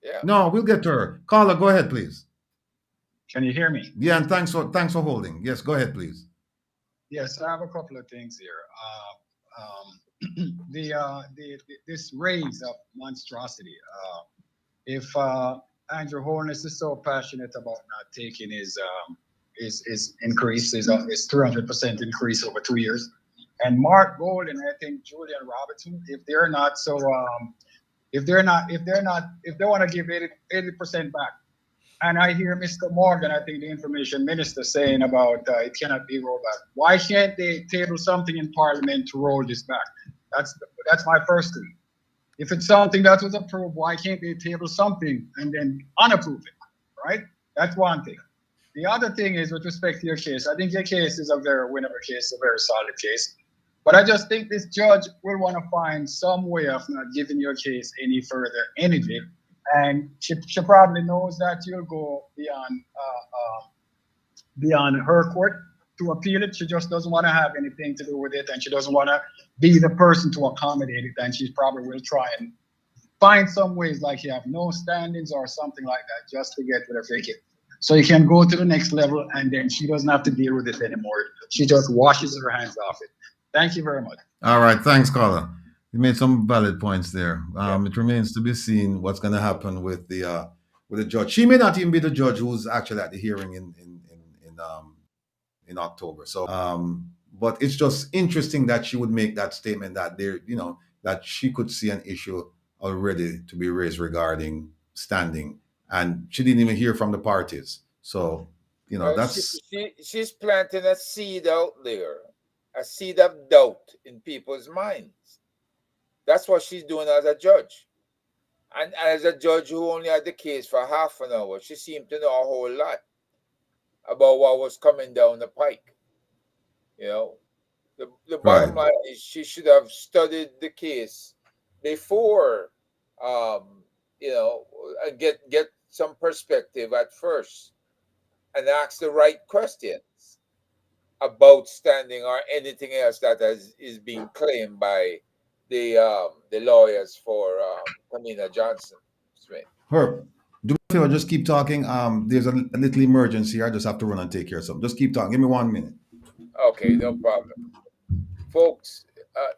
Yeah. No, we'll get to her. Carla, go ahead, please. Can you hear me? Yeah, and thanks for holding. Yes, go ahead, please. Yes, I have a couple of things here. This raise of monstrosity. If Andrew Holness is so passionate about not taking his increase, his 300% increase over 2 years, and Mark Gold and I think Julian Robertson, if they want to give 80% back. And I hear Mr. Morgan, I think the information minister, saying about it cannot be rolled back. Why can't they table something in Parliament to roll this back? That's my first thing. If it's something that was approved, why can't they table something and then unapprove it, right? That's one thing. The other thing is with respect to your case. I think your case is a very winnable case, a very solid case. But I just think this judge will want to find some way of not giving your case any further energy. And she probably knows that you'll go beyond her court to appeal it. She just doesn't want to have anything to do with it, and she doesn't want to be the person to accommodate it. And she probably will try and find some ways, like you have no standings or something like that, just to get rid of it. So you can go to the next level, and then she doesn't have to deal with it anymore. She just washes her hands off it. Thank you very much. All right, thanks, Carla. You made some valid points there. It remains to be seen what's going to happen with the judge. She may not even be the judge who's actually at the hearing in October. So, but it's just interesting that she would make that statement that that she could see an issue already to be raised regarding standing, and she didn't even hear from the parties. So, that's she's planting a seed out there, a seed of doubt in people's minds. That's what she's doing as a judge. And as a judge who only had the case for half an hour, she seemed to know a whole lot about what was coming down the pike. You know, the Right. bottom line is she should have studied the case before, you know, get some perspective at first and ask the right questions about standing or anything else that is being claimed by the lawyers for Kamina Johnson Smith. Herb, do me a favor, just keep talking. There's a little emergency. I just have to run and take care of something. Just keep talking. Give me 1 minute. Okay, no problem, folks.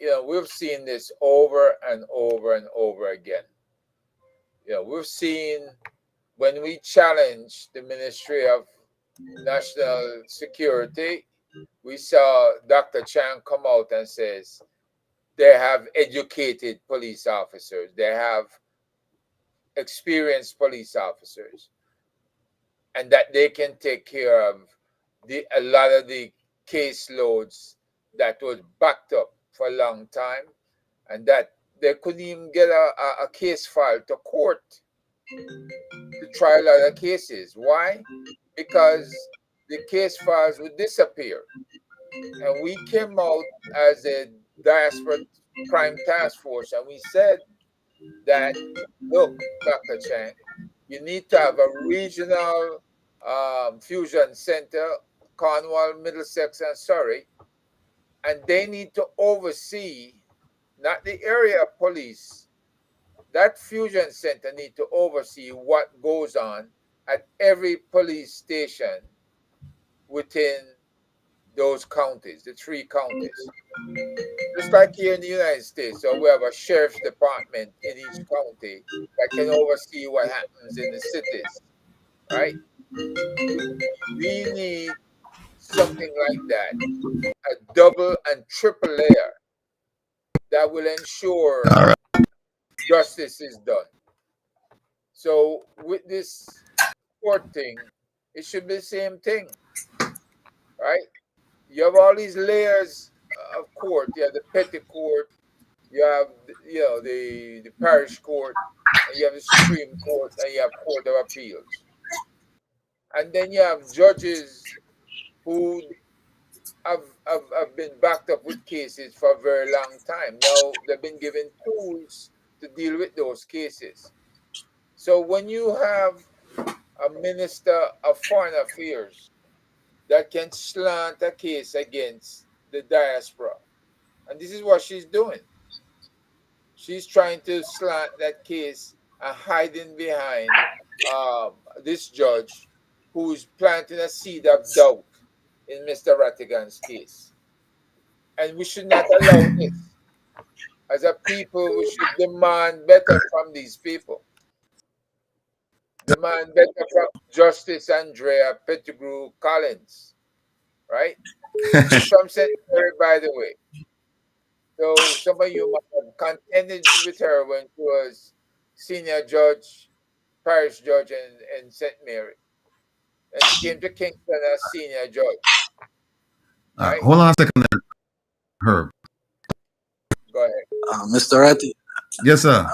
You know, we've seen this over and over and over again. You know, we've seen when we challenge the Ministry of National Security, we saw Dr. Chang come out and says they have educated police officers, they have experienced police officers, and that they can take care of a lot of the caseloads that was backed up for a long time, and that they couldn't even get a case file to court to try a lot of cases. Why? Because the case files would disappear. And we came out as a diaspora crime task force and we said that, look, Dr. Chang, you need to have a regional fusion center, Cornwall, Middlesex, and Surrey, and they need to oversee, not the area police, that fusion center need to oversee what goes on at every police station within those counties, the 3 counties. Just like here in the United States, so we have a sheriff's department in each county that can oversee what happens in the cities, right? We need something like that, a double and triple layer that will ensure All right. justice is done. So with this court thing, it should be the same thing, right? You have all these layers of court. You have the petty court, you have the parish court, and you have the Supreme Court, and you have Court of Appeals, and then you have judges who have been backed up with cases for a very long time. Now they've been given tools to deal with those cases. So when you have a minister of foreign affairs that can slant a case against the diaspora, and this is what she's doing. She's trying to slant that case and hiding behind this judge who is planting a seed of doubt in Mr. Rattigan's case. And we should not allow this. As a people, we should demand better from these people. Demand better from Justice Andrea Pettigrew Collins, right? She's from St. Mary, by the way. So some of you might have contended with her when she was senior judge, parish judge in St. Mary. And she came to Kingston as senior judge. Right? Hold on a second there, Herb. Go ahead. Mr. Ratty, Yes, sir.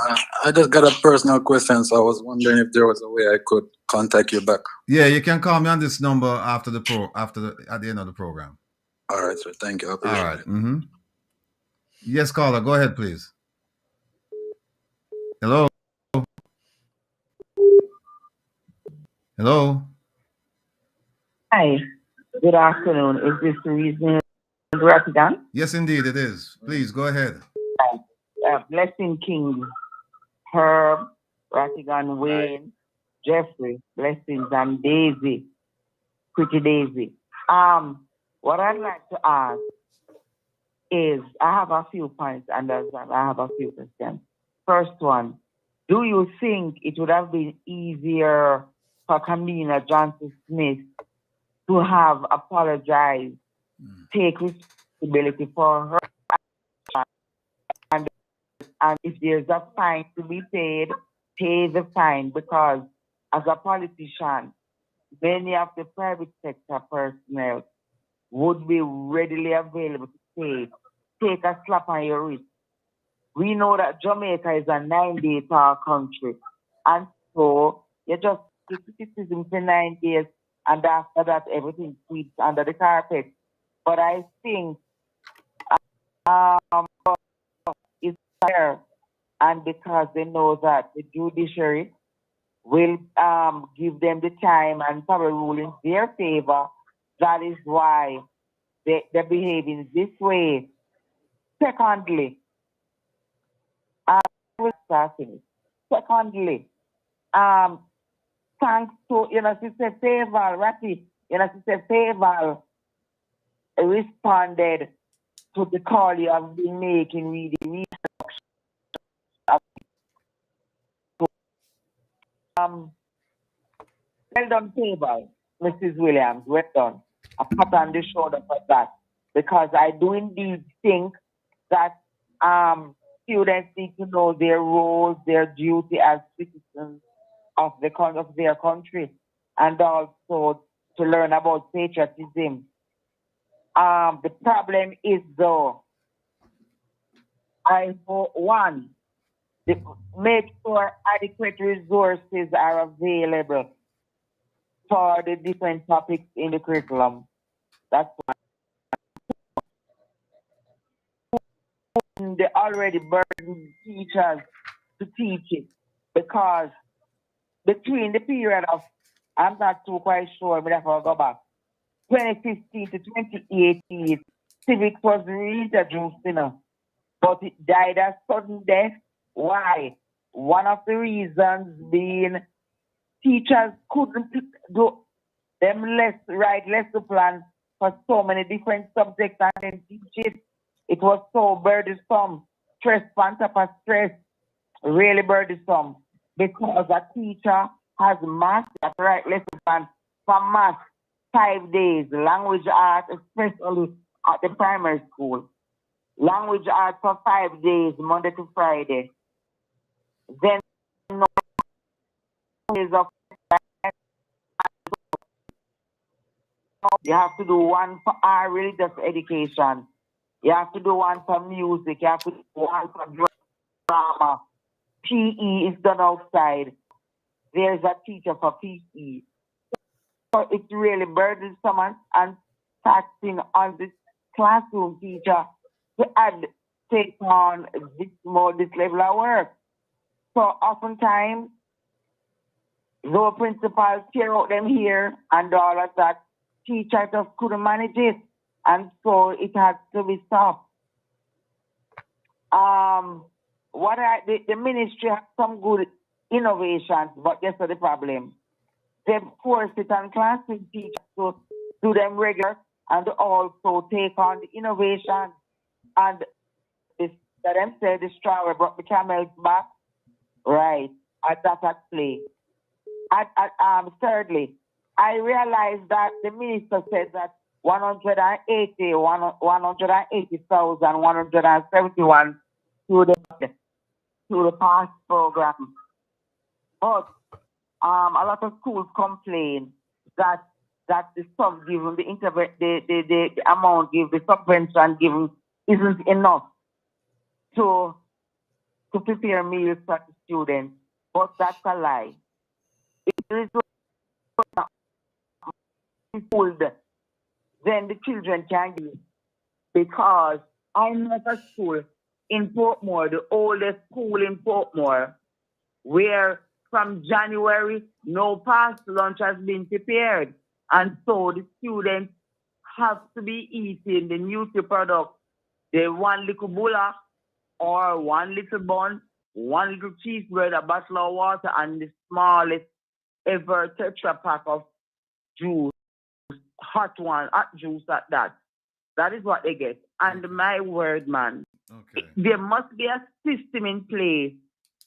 I just got a personal question, so I was wondering if there was a way I could contact you back. Yeah, you can call me on this number after at the end of the program. All right, sir. Thank you. I All appreciate right. it. Mm-hmm. Yes, caller. Go ahead, please. Hello. Hello. Hi, good afternoon. Is this the reason Rattigan? Yes, indeed, it is. Please go ahead. Blessing King, Herb, Rattigan, Wayne, Jeffrey, Blessings, and Daisy, Pretty Daisy. What I'd like to ask is, I have a few points and I have a few questions. First one, do you think it would have been easier for Kamina Johnson Smith to have apologized, take responsibility for her, and if there's a fine to be paid, pay the fine, because as a politician, many of the private sector personnel would be readily available to pay. Take a slap on your wrist. We know that Jamaica is a 9-day tour country, and so you just get criticism for 9 days, and after that everything sweeps under the carpet. but I think it's fair, and because they know that the judiciary will give them the time and probably rule in their favor, that is why they're behaving this way. Secondly, thanks to, Sister Faval, Ratty, Sister Faval responded to the call you have been making with the research. Well done, Faval, Mrs. Williams, well done. A pat on the shoulder for that, because I do indeed think that students need to know their roles, their duty as citizens of their country, and also to learn about patriotism. The problem is, though, for one, make sure adequate resources are available for the different topics in the curriculum. That's one. They already burden teachers to teach it, because between the period of, I'm not too quite sure, but I have to go back, 2015 to 2018, civics was reintroduced, but it died a sudden death. Why? One of the reasons being teachers couldn't do them write lesson plans for so many different subjects and then teach it. It was so burdensome, stress on top of stress, really burdensome, because a teacher has math, that right lesson plan for math 5 days, language art, especially at the primary school. Language art for 5 days, Monday to Friday. Then you have to do one for our religious education. You have to do one for music. You have to do one for drama. PE is done outside. There's a teacher for PE. So it's really burdensome and taxing on this classroom teacher to take on this level of work. So oftentimes, though principals tear out them here and all of that, teachers just couldn't manage it, and so it had to be stopped. The ministry has some good innovations, but guess what the problem? They force it on classroom teachers to do them regular and also take on the innovation. And them say the straw brought the camel's back. Right, that's at play. Thirdly, I realized that the minister said that 180,171 to the past program. But a lot of schools complain that the sub given, the amount given, the subvention given isn't enough to prepare meals for the students. But that's a lie. It is food, then the children can do it. Because I know a school in Portmore, the oldest school in Portmore, where from January no past lunch has been prepared. And so the students have to be eating the Nutri product, the one little bulla or one little bun, one little cheese bread, a bottle of water, and the smallest ever Tetra pack of juice, hot juice at that. That is what they get. And my word, man, there must be a system in place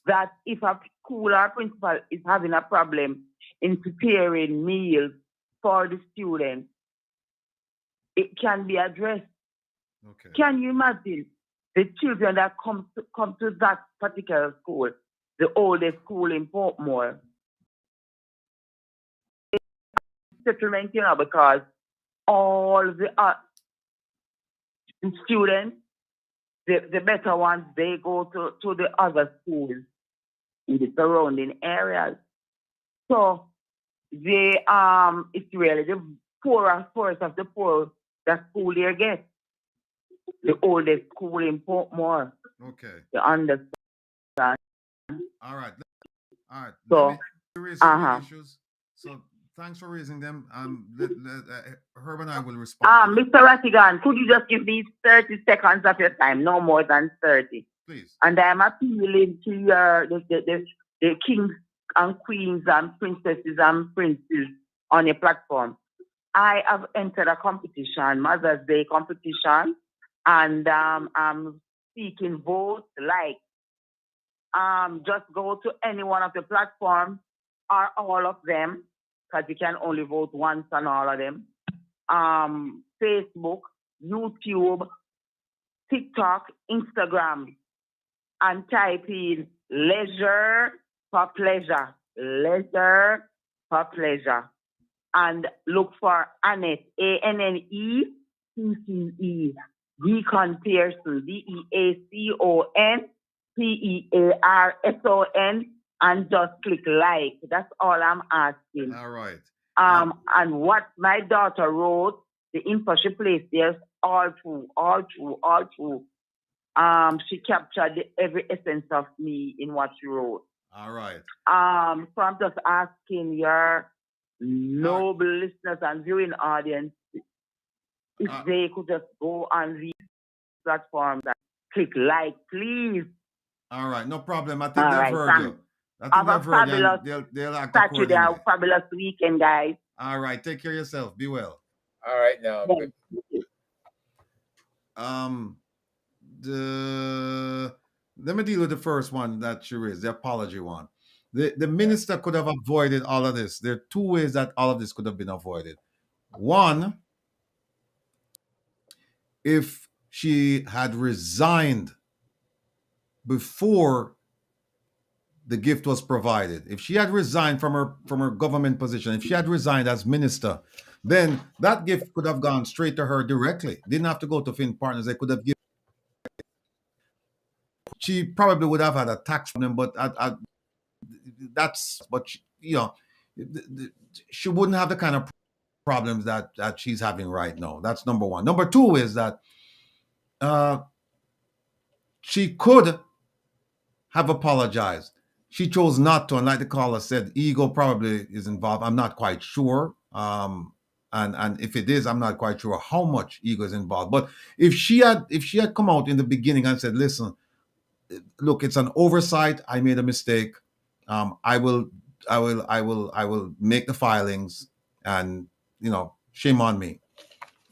that if a school or principal is having a problem in preparing meals for the students, it can be addressed. Okay. Can you imagine the children that come to that particular school, the oldest school in Portmore? Settlement, because all the students, the better ones, they go to the other schools in the surrounding areas. So it's really the poorest of the poor the school year gets. The oldest school in Portmore. Okay. You understand? All right. All right. So, Let me raise some issues. So thanks for raising them. Herb and I will respond. Mr. Rattigan, could you just give me 30 seconds of your time, no more than 30? Please. And I'm appealing to the kings and queens and princesses and princes on your platform. I have entered a competition, Mother's Day competition, and I'm seeking votes. Like, just go to any one of the platforms or all of them, because you can only vote once on all of them. Facebook, YouTube, TikTok, Instagram, and type in leisure for pleasure. Leisure for pleasure. And look for Annette, ANNECCE, Deacon Pearson, DEACON PEARSON, and just click like. That's all I'm asking. All right. And what my daughter wrote, the info she placed there, all true. She captured every essence of me in what she wrote. All right. So I'm just asking your noble listeners and viewing audience if they could just go on these platforms and click like, please. All right, no problem. I think they've heard you. Have a fabulous they'll act Saturday, accordingly. a fabulous weekend, guys. All right, take care of yourself. Be well. All right, now. Good. Let me deal with the first one that she raised, the apology one. The minister could have avoided all of this. There are two ways that all of this could have been avoided. One, if she had resigned before the gift was provided, if she had resigned from her government position, if she had resigned as minister, then that gift could have gone straight to her directly. Didn't have to go to Finn Partners. They could have given. She probably would have had a tax from them, but she wouldn't have the kind of problems that she's having right now. That's number one. Number two is that she could have apologized. She chose not to, and like the caller said, ego probably is involved. I'm not quite sure. And if it is, I'm not quite sure how much ego is involved. But if she had come out in the beginning and said, listen, look, it's an oversight. I made a mistake. I will make the filings, and shame on me.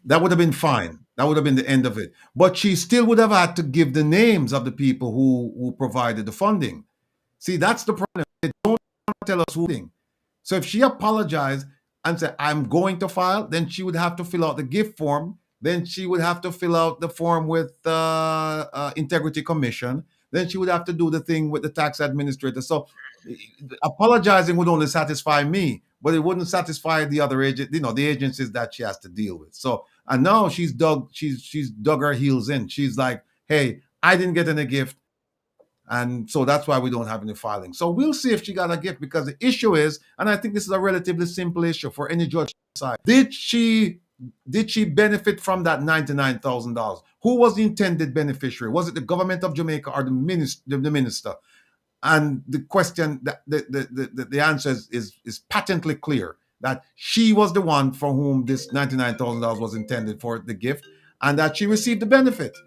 That would have been fine. That would have been the end of it. But she still would have had to give the names of the people who provided the funding. See, that's the problem. They don't tell us who. So if she apologized and said, I'm going to file, then she would have to fill out the gift form. Then she would have to fill out the form with Integrity Commission. Then she would have to do the thing with the tax administrator. So apologizing would only satisfy me, but it wouldn't satisfy the other the agencies that she has to deal with. So, and now she's dug her heels in. She's like, hey, I didn't get any gift. And so that's why we don't have any filing. So we'll see if she got a gift, because the issue is, and I think this is a relatively simple issue for any judge to decide, did she benefit from that $99,000? Who was the intended beneficiary? Was it the government of Jamaica or the minister? And the question, the answer is patently clear, that she was the one for whom this $99,000 was intended for the gift, and that she received the benefit.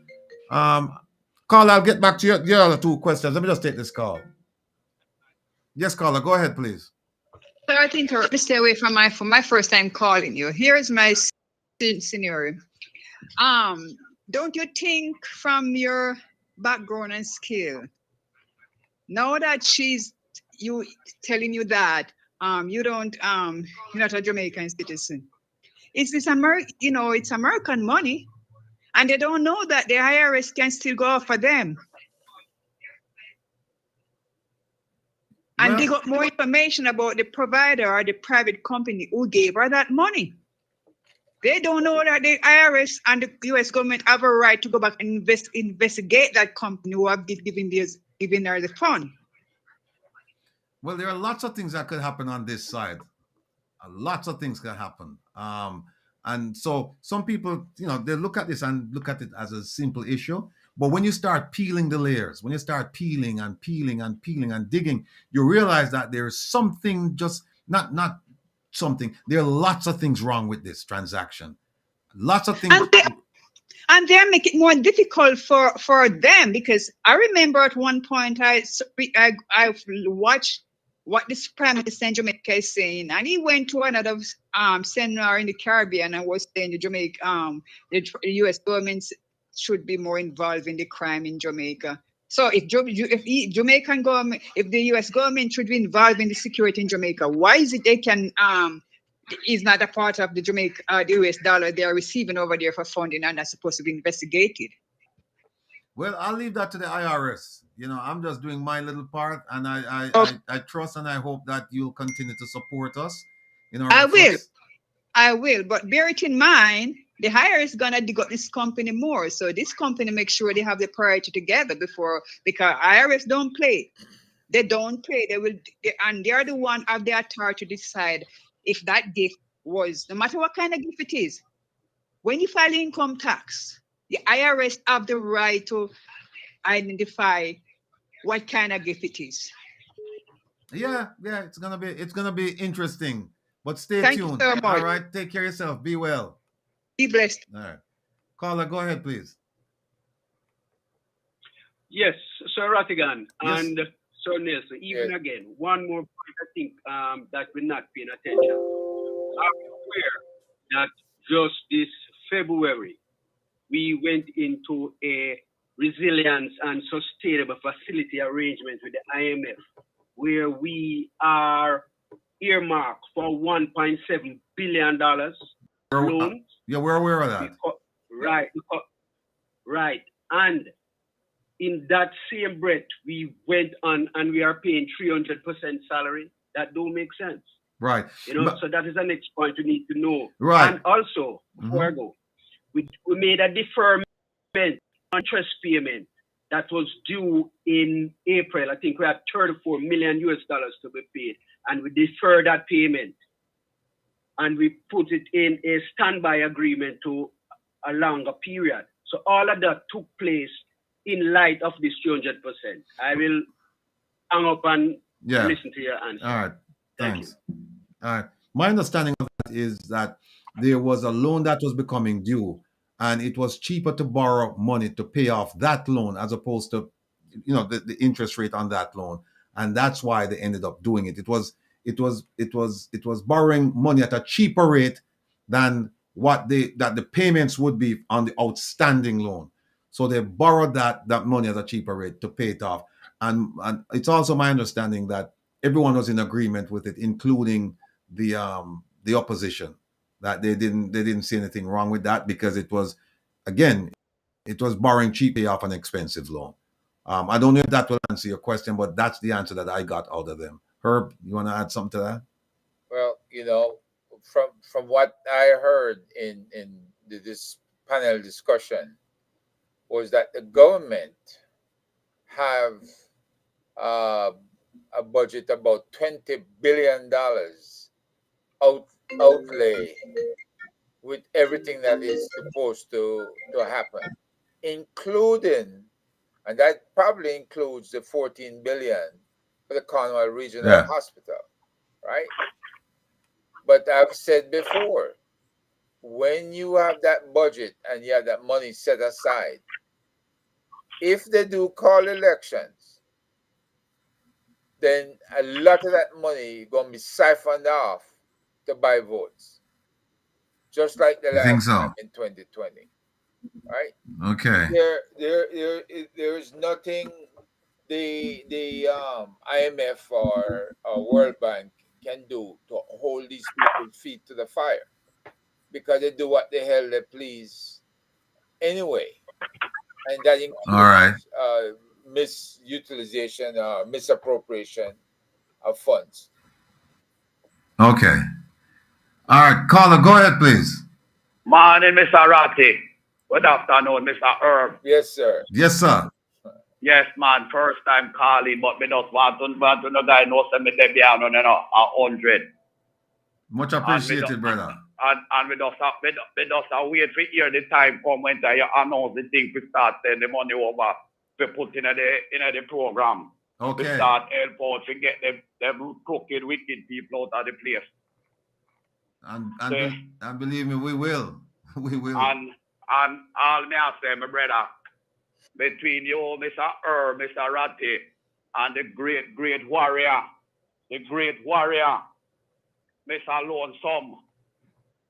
Carla, I'll get back to your other two questions. Let me just take this call. Yes, Carla, go ahead, please. So I think to stay away from my first time calling you. Here is my scenario. Don't you think from your background and skill, now that she's telling you that you're not a Jamaican citizen, it's this it's American money, and they don't know that the IRS can still go after them. And they got more information about the provider or the private company who gave her that money. They don't know that the IRS and the US government have a right to go back and investigate that company who have given her the fund. Well, there are lots of things that could happen on this side. Lots of things can happen. And so some people, they look at this and look at it as a simple issue. But when you start peeling the layers, when you start peeling and peeling and peeling and digging, you realize that there is something just not something. There are lots of things wrong with this transaction. Lots of things. And they make it more difficult for them, because I remember at one point I watched what this Prime Minister in Jamaica is saying, and he went to another seminar in the Caribbean and was saying the U.S. government should be more involved in the crime in Jamaica. So if Jamaican government, if the U.S. government should be involved in the security in Jamaica, why is it they can is not a part of the the US dollar they are receiving over there for funding and that's supposed to be investigated? Well, I'll leave that to the IRS. I'm just doing my little part, and I trust and I hope that you'll continue to support us in our efforts. I will, but bear it in mind, the IRS is gonna dig up this company more. So this company make sure they have the priority together because IRS don't play. They don't play. And they are the one of the authority to decide if that gift was, no matter what kind of gift it is. When you file income tax, the IRS have the right to identify what kind of gift it is. Yeah, it's gonna be interesting. But stay Thank tuned. You so much. All right, take care of yourself. Be well. Be blessed. All right, caller, go ahead, please. Yes, Sir Rattigan Yes. and Sir Nelson. Even again, one more point I think that we're not paying attention. I'm aware that just this February we went into a resilience and sustainable facility arrangement with the IMF, where we are earmarked for $1.7 billion loans. Yeah, we're aware of that. Right. And in that same breath, we went on and we are paying 300% salary. That don't make sense. Right. So that is the next point we need to know. Right. And also, before I go, we made a deferment interest payment that was due in April. I think we had $34 million to be paid, and we deferred that payment, and we put it in a standby agreement to a longer period. So all of that took place in light of this 200%. I will hang up and listen to your answer. All right. Thanks. All right. My understanding of that is that there was a loan that was becoming due, and it was cheaper to borrow money to pay off that loan as opposed to, the interest rate on that loan, and that's why they ended up doing it. It was borrowing money at a cheaper rate than what the payments would be on the outstanding loan. So they borrowed that money at a cheaper rate to pay it off, and it's also my understanding that everyone was in agreement with it, including the opposition, that they didn't see anything wrong with that, because it was borrowing cheap to pay off an expensive loan. I don't know if that will answer your question, but that's the answer that I got out of them. Herb, you want to add something to that? Well, from what I heard in this panel discussion was that the government have a budget about $20 billion outlay with everything that is supposed to happen, including, and that probably includes the $14 billion for the Cornwall Regional Hospital, right? But I've said before, when you have that budget and you have that money set aside, if they do call elections, then a lot of that money is going to be siphoned off to buy votes, just like the last time in 2020, right? Okay. There is nothing the IMF or World Bank can do to hold these people's feet to the fire, because they do what the hell they please anyway, and that includes misutilization or misappropriation of funds. Okay. All right, caller, go ahead, please. Morning, Mr. Ratty. Good afternoon, Mr. Herb. Yes, sir. Yes, sir. Yes, man. First time calling, but me just want to know guy know me dey behind on 100. Much appreciated, brother. And we just wait for hear the time come when you announce the thing to start send the money over to put in the program. Okay. To start help out to get them crooked, wicked people out of the place. And believe me, we will. We will. And all me I say, my brother, between you, Mr. Mr. Ratti, and the great warrior, Mr. Lonesome,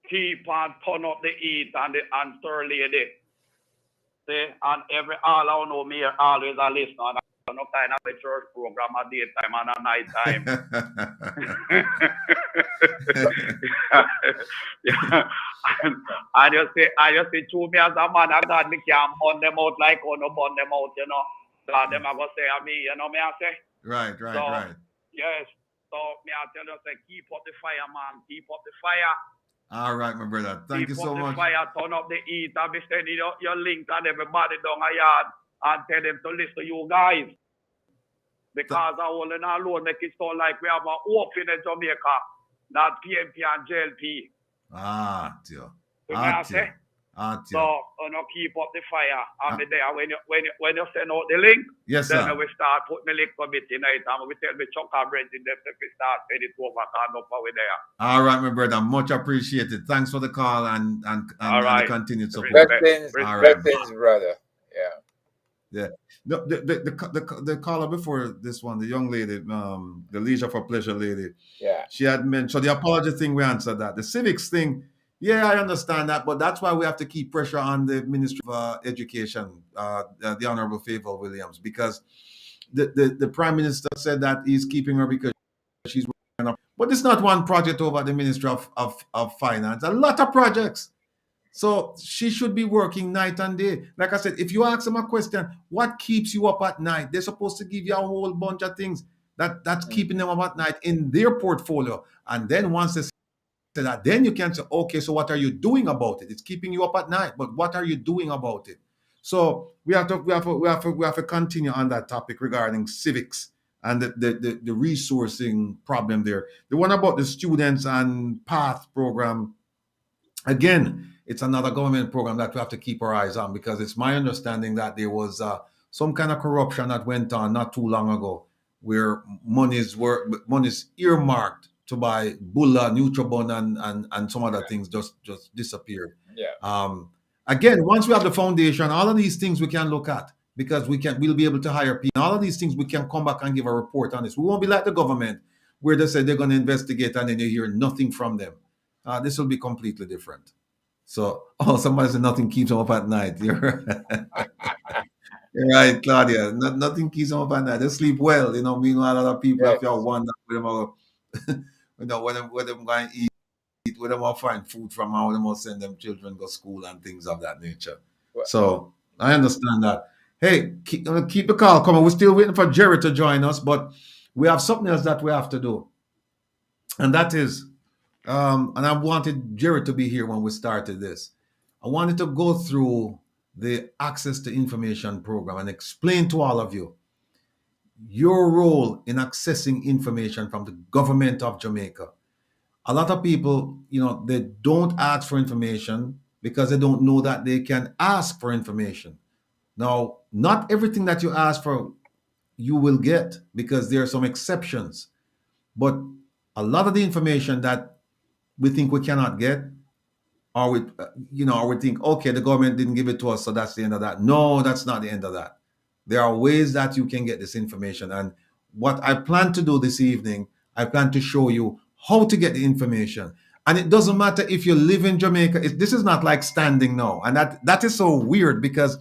keep on turn up the heat and Sir Lady. See, and all I know me always a listener. No kind of a church program at daytime and at night time. I just say to me as a man of God, me can't burn them out like on burn them out, you know. God them I go say to me, you know me I say. Right. Yes. So me I tell you say keep up the fire, man. Keep up the fire. All right, my brother. Thank you so much. Keep up the fire, turn up the heat, and be sending your link and everybody down a yard and tell them to listen to you guys. Because I will not alone make it sound like we have an open in Jamaica, not PMP and JLP. Dear. So, keep up the fire. And there, when you send out the link, yes, then sir. we start putting the link committee in it, and we tell the Chuck and Brenton them to start send it over and up over there. All right, my brother. Much appreciated. Thanks for the call and right. the continued support. Blessings, brother. Yeah. No, the caller before this one, the young lady, the Leisure for Pleasure lady. Yeah. She had mentioned, so the apology thing, we answered that. The civics thing, yeah, I understand that, but that's why we have to keep pressure on the Ministry of Education, the Honorable Favor Williams, because the Prime Minister said that he's keeping her because she's working up. But it's not one project over at the Ministry of Finance, a lot of projects. So she should be working night and day. Like I said, if you ask them a question, what keeps you up at night? They're supposed to give you a whole bunch of things that's keeping them up at night in their portfolio. And then once they say that, then you can say, okay, so what are you doing about it? It's keeping you up at night, but what are you doing about it? So we have to continue on that topic regarding civics and the resourcing problem there. The one about the students and PATH program, again, it's another government program that we have to keep our eyes on, because it's my understanding that there was some kind of corruption that went on not too long ago, where monies earmarked to buy Bulla, Nutribon, and some other things just disappeared. Yeah. Again, once we have the foundation, all of these things we can look at, because we'll be able to hire people. All of these things we can come back and give a report on this. We won't be like the government, where they say they're going to investigate and then you hear nothing from them. This will be completely different. So, somebody said nothing keeps them up at night. You're right, Claudia. Nothing keeps them up at night. They sleep well. Meanwhile, other people have to wonder where them going to eat, where them will find food from, how them will send them children to school and things of that nature. So, I understand that. Hey, keep the call coming. We're still waiting for Jerry to join us, but we have something else that we have to do. And that is, and I wanted Jerry to be here when we started this. I wanted to go through the Access to Information program and explain to all of you your role in accessing information from the government of Jamaica. A lot of people, they don't ask for information because they don't know that they can ask for information. Now, not everything that you ask for, you will get, because there are some exceptions. But a lot of the information that we think we cannot get, or we think, okay, the government didn't give it to us, so that's the end of that. No, that's not the end of that. There are ways that you can get this information. And what I plan to do this evening, I plan to show you how to get the information. And it doesn't matter if you live in Jamaica. This is not like standing now. And that is so weird, because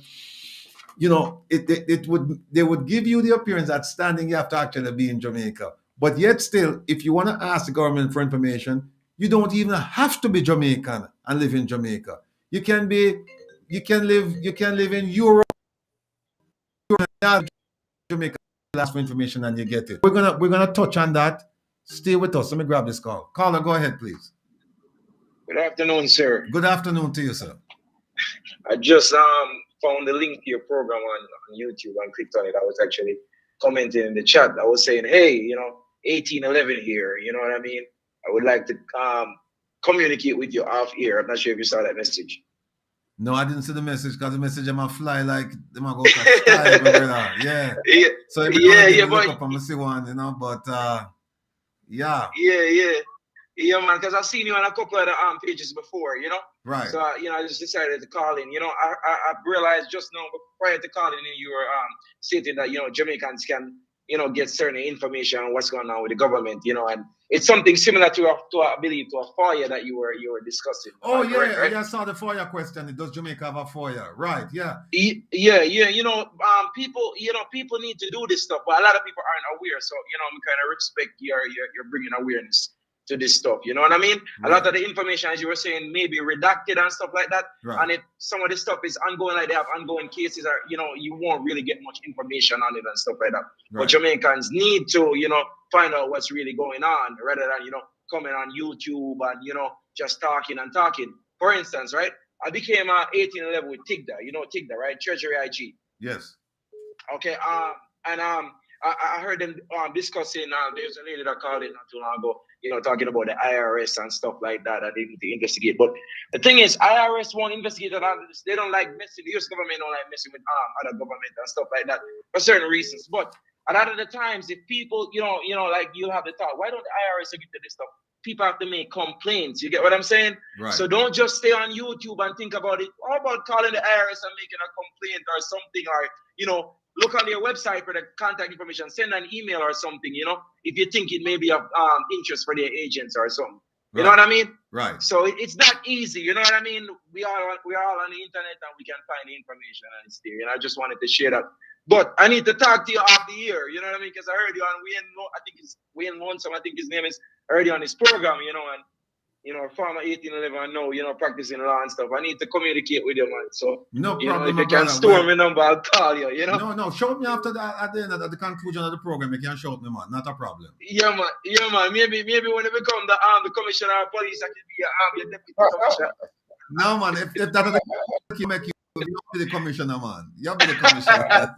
they would give you the appearance that standing you have to actually be in Jamaica. But yet still, if you want to ask the government for information, you don't even have to be Jamaican and live in Jamaica. You can live in Europe, Jamaica, ask for information and you get it. We're gonna touch on that. Stay with us. Let me grab this call. Caller, go ahead, please. Good afternoon, sir. Good afternoon to you, sir. I just found the link to your program on YouTube and clicked on it. I was actually commenting in the chat. I was saying, hey, 1811 here. You know what I mean? I would like to communicate with you off air. I'm not sure if you saw that message. No, I didn't see the message because the message I'm fly like them a go to sky, brother. Yeah. Yeah, So every now and then I but look up and I see one, you know, but yeah. Yeah, man, because I've seen you on a couple of the pages before, you know? Right. So, I just decided to call in. You know, I realized just now, prior to calling in, you were stating that, Jamaicans can, get certain information on what's going on with the government, and it's something similar to I believe, to a FOIA that you were discussing. Oh, yeah, correct, right? Yeah, I saw the FOIA question. Does Jamaica have a FOIA? Right, yeah. Yeah. People need to do this stuff, but a lot of people aren't aware. So, we kind of respect your bringing awareness to this stuff. You know what I mean? Right. A lot of the information, as you were saying, may be redacted and stuff like that. Right. And if some of this stuff is ongoing, like they have ongoing cases, or you won't really get much information on it and stuff like that. Right. But Jamaicans need to, find out what's really going on, rather than coming on YouTube and just talking. For instance, right? I became 1811 with Tigda. You know Tigda, right? Treasury IG. Yes. Okay. I heard them discussing. There's a lady that called it not too long ago. Talking about the IRS and stuff like that. They need to investigate. But the thing is, IRS won't investigate a lot of this. They don't like messing. The U.S. government don't like messing with other government and stuff like that for certain reasons. But a lot of the times, if people, like you have the thought, why don't the IRS look into this stuff? People have to make complaints. You get what I'm saying? Right. So don't just stay on YouTube and think about it. How about calling the IRS and making a complaint or something, or look on their website for the contact information, send an email or something, if you think it may be of interest for their agents or something. You know what I mean? Right. So it's not easy. You know what I mean? We are all on the internet and we can find the information and it's there. And I just wanted to share that. But I need to talk to you off the air. You know what I mean? Because I heard you on Wayne Lonesome, I think his name is, I heard you on his program, and former 1811, I practicing law and stuff. I need to communicate with you, man. So, no problem, if you can store my number, I'll call you, No, shout me after that, at the end of the conclusion of the program, you can shout me, man. Not a problem. Yeah, man. Maybe when you become the commissioner of police, I can be your deputy commissioner. No, man. If that make you be the commissioner, man. You'll be the commissioner.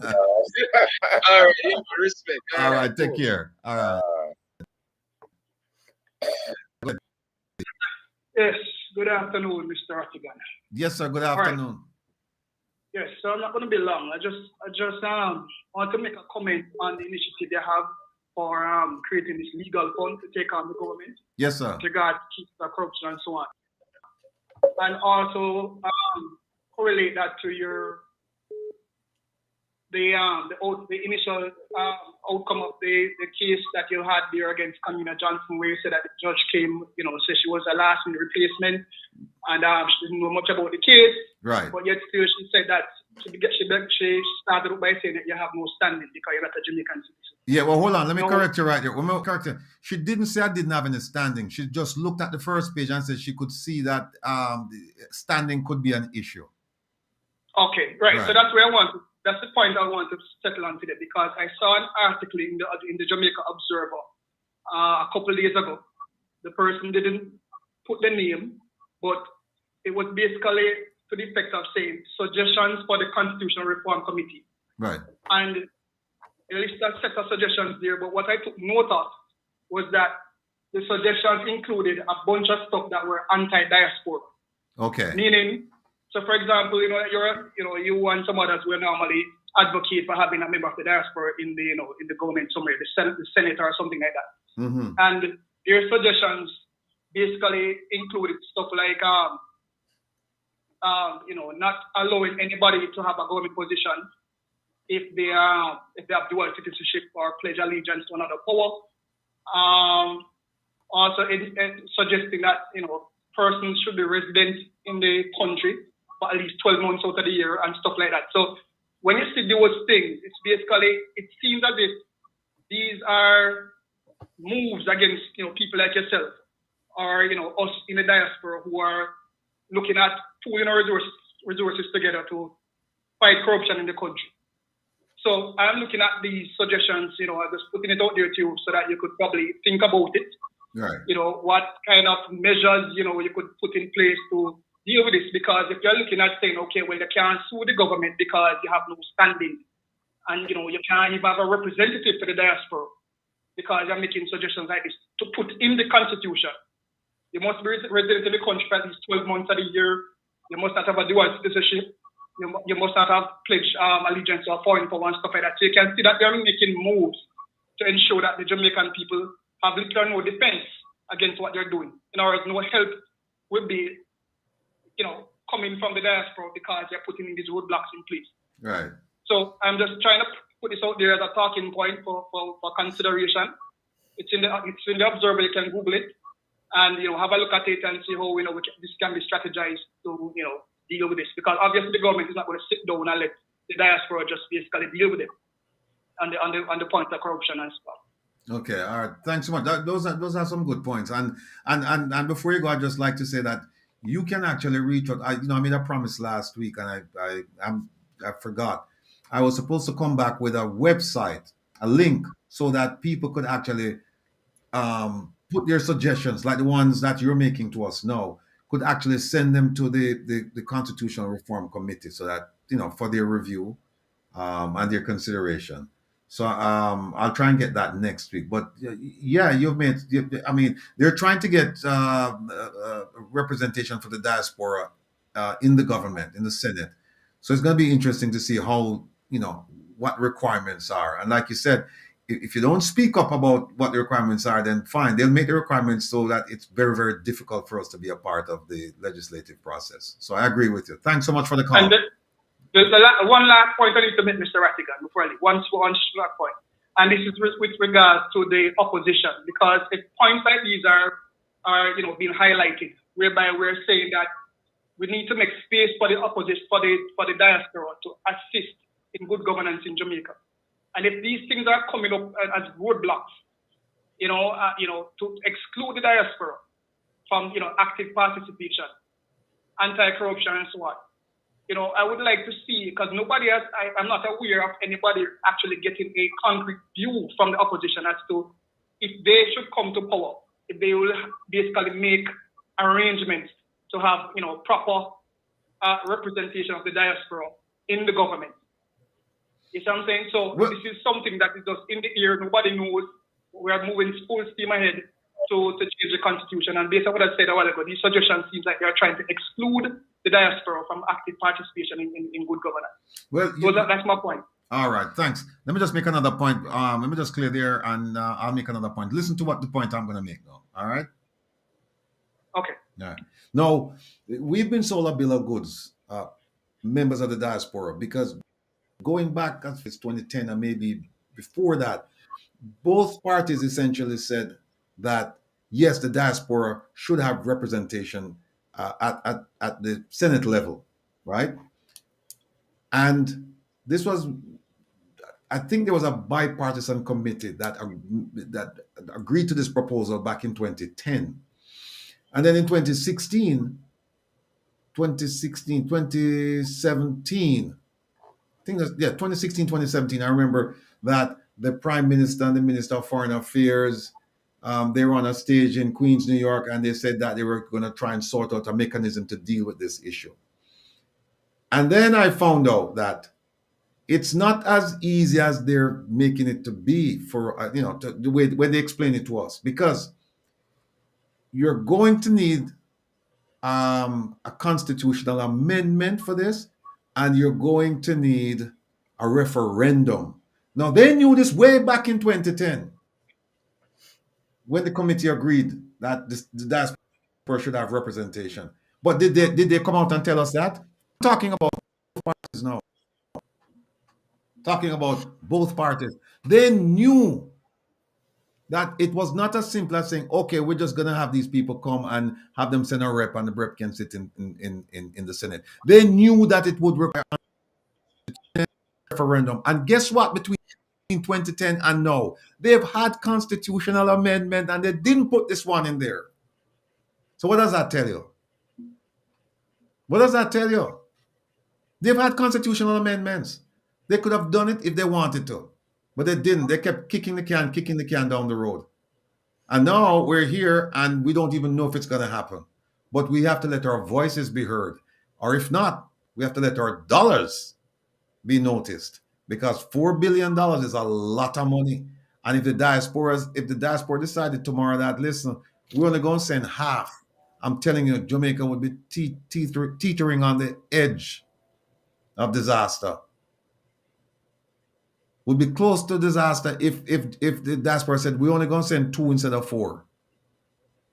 All right, respect. All right, take care. All right. Yes, good afternoon, Mr. Rattigan. Yes, sir. Good afternoon. Yes, so I'm not going to be long. I just want to make a comment on the initiative they have for creating this legal fund to take on the government. Yes, sir. With regard to corruption and so on. And also correlate that to the initial outcome of the case that you had there against Kamina Johnson, where you said that the judge came, said she was a last-minute replacement, and she didn't know much about the case. Right. But yet still she said that she started by saying that you have no standing because you're not a Jamaican citizen. Yeah, well, hold on. Let me correct you right there. She didn't say I didn't have any standing. She just looked at the first page and said she could see that standing could be an issue. Okay, right. So that's the point I want to settle on today, because I saw an article in the Jamaica Observer a couple of days ago. The person didn't put the name, but it was basically to the effect of saying suggestions for the Constitutional Reform Committee. Right. And a set of suggestions there, but what I took note of was that the suggestions included a bunch of stuff that were anti-diaspora. Okay. Meaning, so for example, you and some others will normally advocate for having a member of the diaspora in the government somewhere, the Senate or something like that. Mm-hmm. And their suggestions basically included stuff like not allowing anybody to have a government position if they have dual citizenship or pledge allegiance to another power. Also suggesting that persons should be resident in the country for at least 12 months out of the year and stuff like that. So when you see those things, it's basically, it seems as if these are moves against people like yourself or us in the diaspora who are looking at pooling our resources together to fight corruption in the country. So I'm looking at these suggestions, I'm just putting it out there to you so that you could probably think about it. Right. What kind of measures, you could put in place to deal with this. Because if you're looking at saying, okay, well, you can't sue the government because you have no standing. And, you can't even have a representative for the diaspora because you're making suggestions like this to put in the Constitution You must be resident in the country for at least 12 months of the year. You must not have a dual citizenship. You must not have pledged allegiance to a foreign power and stuff like that. So you can see that they're making moves to ensure that the Jamaican people have little or no defense against what they're doing. In other words, no help will be, coming from the diaspora because they're putting in these roadblocks in place. Right. So I'm just trying to put this out there as a talking point for consideration. It's in the observer. You can Google it and have a look at it and see how this can be strategized to deal with this, because obviously the government is not going to sit down and let the diaspora just basically deal with it on the point of corruption and stuff. Okay, all right. Thanks so much. Those are some good points. And before you go, I'd just like to say that you can actually reach out. I made a promise last week, and I forgot. I was supposed to come back with a website, a link, so that people could actually put their suggestions, like the ones that you're making to us now, could actually send them to the Constitutional Reform Committee, so that for their review and their consideration. So I'll try and get that next week. But yeah, they're trying to get representation for the diaspora in the government, in the Senate. So it's going to be interesting to see how, what requirements are. And like you said, if you don't speak up about what the requirements are, then fine, they'll make the requirements so that it's very, very difficult for us to be a part of the legislative process. So I agree with you. Thanks so much for the call. And there's one last point I need to make, Mr. Rattigan, before I leave. One last point. And this is with regards to the opposition, because if points like these are being highlighted, whereby we're saying that we need to make space for the opposition, for the diaspora to assist in good governance in Jamaica. And if these things are coming up as roadblocks, to exclude the diaspora from active participation, anti-corruption, and so on. I would like to see, because I'm not aware of anybody actually getting a concrete view from the opposition as to if they should come to power, if they will basically make arrangements to have, proper representation of the diaspora in the government. You see what I'm saying? So this is something that is just in the air. Nobody knows. We are moving full steam ahead to change the constitution. And based on what I said a while ago, these suggestions seems like they are trying to exclude the diaspora from active participation in good governance. Well, so that's my point. All right, thanks. Let me just make another point. Let me just clear there, and I'll make another point. Listen to what the point I'm going to make now. All right? Okay. Yeah. Now, we've been sold a bill of goods, members of the diaspora, because going back, as it's 2010 and maybe before that, both parties essentially said that, yes, the diaspora should have representation at the Senate level, right? And this was, I think there was a bipartisan committee that agreed to this proposal back in 2010. And then in 2017, I think that's, 2016, 2017, I remember that the Prime Minister and the Minister of Foreign Affairs, they were on a stage in Queens, New York, and they said that they were going to try and sort out a mechanism to deal with this issue. And then I found out that it's not as easy as they're making it to be for, the way when they explain it to us, because you're going to need a constitutional amendment for this, and you're going to need a referendum. Now, they knew this way back in 2010 when the committee agreed that the diaspora should have representation. But did they come out and tell us that? I'm talking about both parties now. Talking about both parties. They knew that it was not as simple as saying, okay, we're just going to have these people come and have them send a rep, and the rep can sit in the Senate. They knew that it would require a referendum. And guess what? Between 2010 and now, they've had constitutional amendment, and they didn't put this one in there. So what does that tell you? What does that tell you? They've had constitutional amendments. They could have done it if they wanted to, but they didn't. They kept kicking the can down the road. And now we're here, and we don't even know if it's going to happen. But we have to let our voices be heard. Or if not, we have to let our dollars be noticed, because $4 billion is a lot of money. And if the diaspora decided tomorrow that, listen, we're only going to send half I'm telling you, Jamaica would be teetering on the edge of disaster. Would be close to disaster if the diaspora said we're only going to send 2 instead of 4.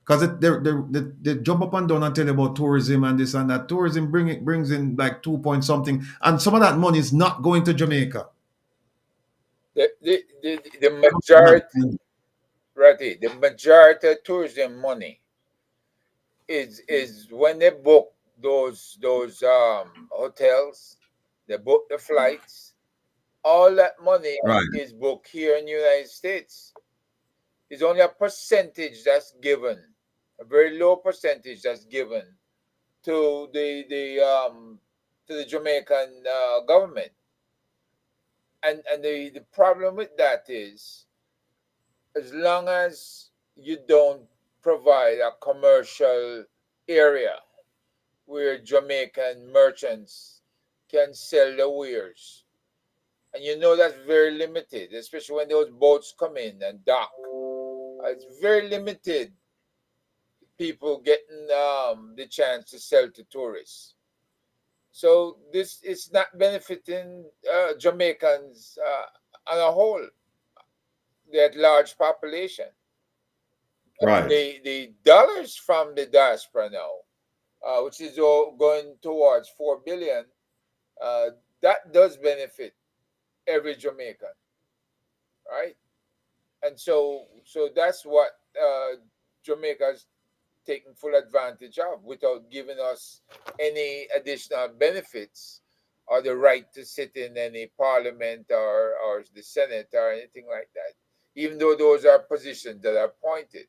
Because they jump up and down and tell you about tourism and this and that. Tourism brings in like 2 point something, and some of that money is not going to Jamaica. The majority, Ratty, the majority of tourism money is when they book those hotels, they book the flights. All that money is booked here in the United States. It's only a percentage that's given, a very low percentage that's given to the Jamaican government. And the problem with that is, as long as you don't provide a commercial area where Jamaican merchants can sell their wares, and you know that's very limited, especially when those boats come in and dock. It's very limited people getting the chance to sell to tourists. So this is not benefiting Jamaicans on a whole. That large population. Right. The dollars from the diaspora now, which is all going towards 4 billion, that does benefit every Jamaican, right? And so that's what Jamaica's taking full advantage of without giving us any additional benefits or the right to sit in any parliament or the Senate or anything like that. Even though those are positions that are appointed,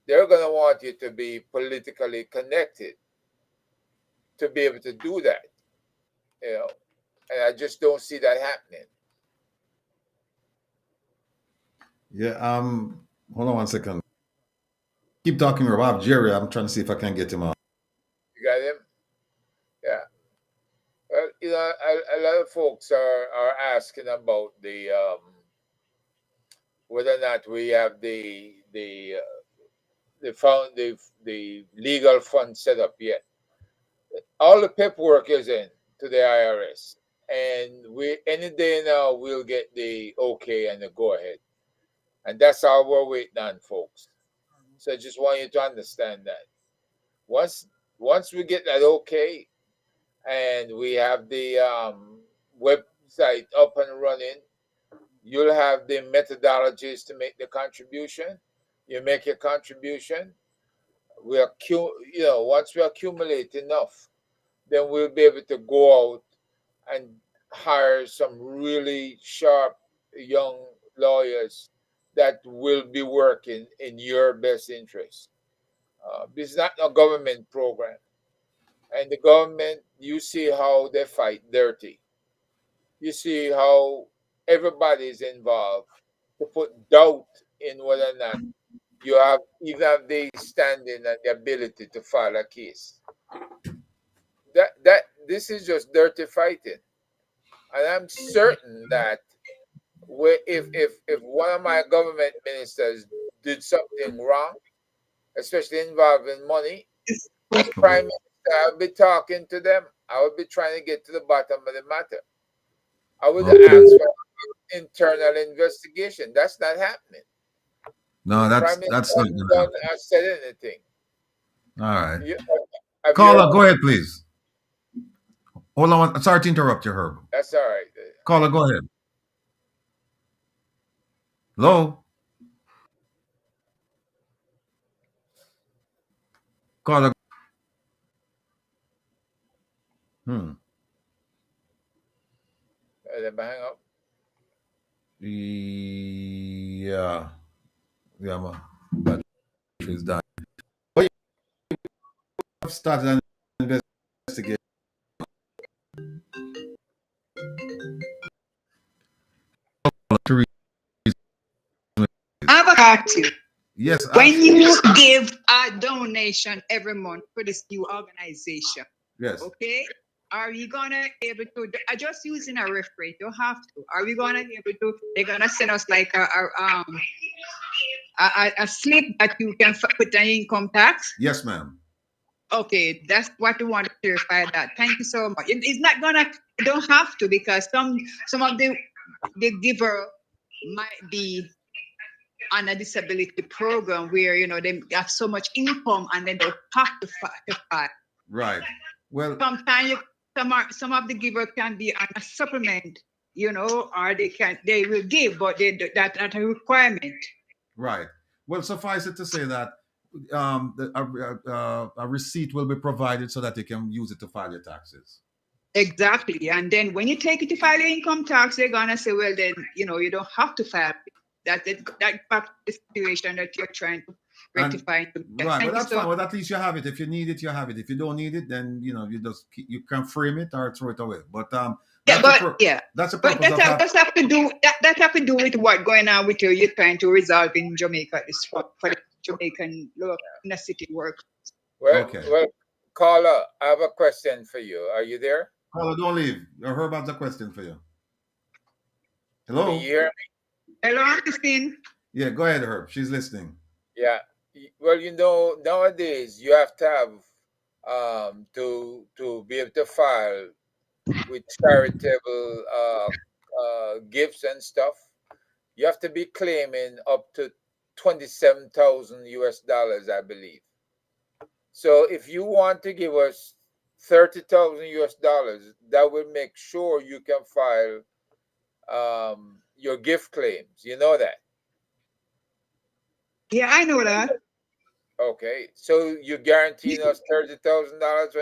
they're going to want you to be politically connected to be able to do that, and I just don't see that happening. Yeah. Hold on 1 second. Keep talking, Rob. Jerry, I'm trying to see if I can get him on. You got him? Yeah. Well, a lot of folks are asking about the whether or not we have the legal fund set up yet. All the paperwork is in to the IRS, and we any day now we'll get the okay and the go ahead, and that's all we're waiting on, folks. So I just want you to understand that once we get that okay, and we have the website up and running, you'll have the methodologies to make the contribution. You make your contribution. Once we accumulate enough, then we'll be able to go out and hire some really sharp young lawyers that will be working in your best interest. This is not a government program. And the government, you see how they fight dirty. You see how everybody is involved to put doubt in whether or not you have the standing and the ability to file a case. This is just dirty fighting, and I'm certain that if one of my government ministers did something wrong, especially involving money, as Prime Minister, I would be talking to them. I would be trying to get to the bottom of the matter. I would ask for internal investigation. That's not happening. No, that's not going to have said anything. All right. Caller, go ahead, please. Hold on. Sorry to interrupt you, Herb. That's all right. Caller, go ahead. Hello? Caller. Let me hang up. Yeah. Yeah, my battery is dying. But you have started an investigation. I have a question. Yes. When you give a donation every month for this new organization, yes. Okay, are we gonna able to? I just using a reference. You have to. Are we gonna be able to? They're gonna send us like a a slip that you can put an income tax? Yes, ma'am. Okay, that's what we want to clarify. That. Thank you so much. It's not gonna. You don't have to, because some of the giver might be on a disability program where they have so much income and then they have to file. Right. Well, sometimes some of the giver can be on a supplement, or they will give, but that's not a requirement. Right. Well, suffice it to say that a receipt will be provided so that you can use it to file your taxes. Exactly. And then when you take it to file your income tax, they're gonna say, well, then you don't have to file. That's the situation that you're trying to rectify. Right, but that's fine. Well, at least you have it. If you need it, you have it. If you don't need it, then you can frame it or throw it away. But that's a purpose. But that have to do with what going on with you're trying to resolve in Jamaica is for the Jamaican inner city work. Well, caller, I have a question for you. Are you there? Caller, don't leave. Herb has a question for you. Hello. Can you hear me? Hello, I'm Christine. Yeah, go ahead, Herb. She's listening. Yeah. Well, nowadays you have to have to be able to file with charitable gifts and stuff. You have to be claiming up to $27,000 US, I believe. So if you want to give us $30,000 US, that will make sure you can file your gift claims. You know that? Yeah, I know that. Okay, so you guaranteeing us $30,000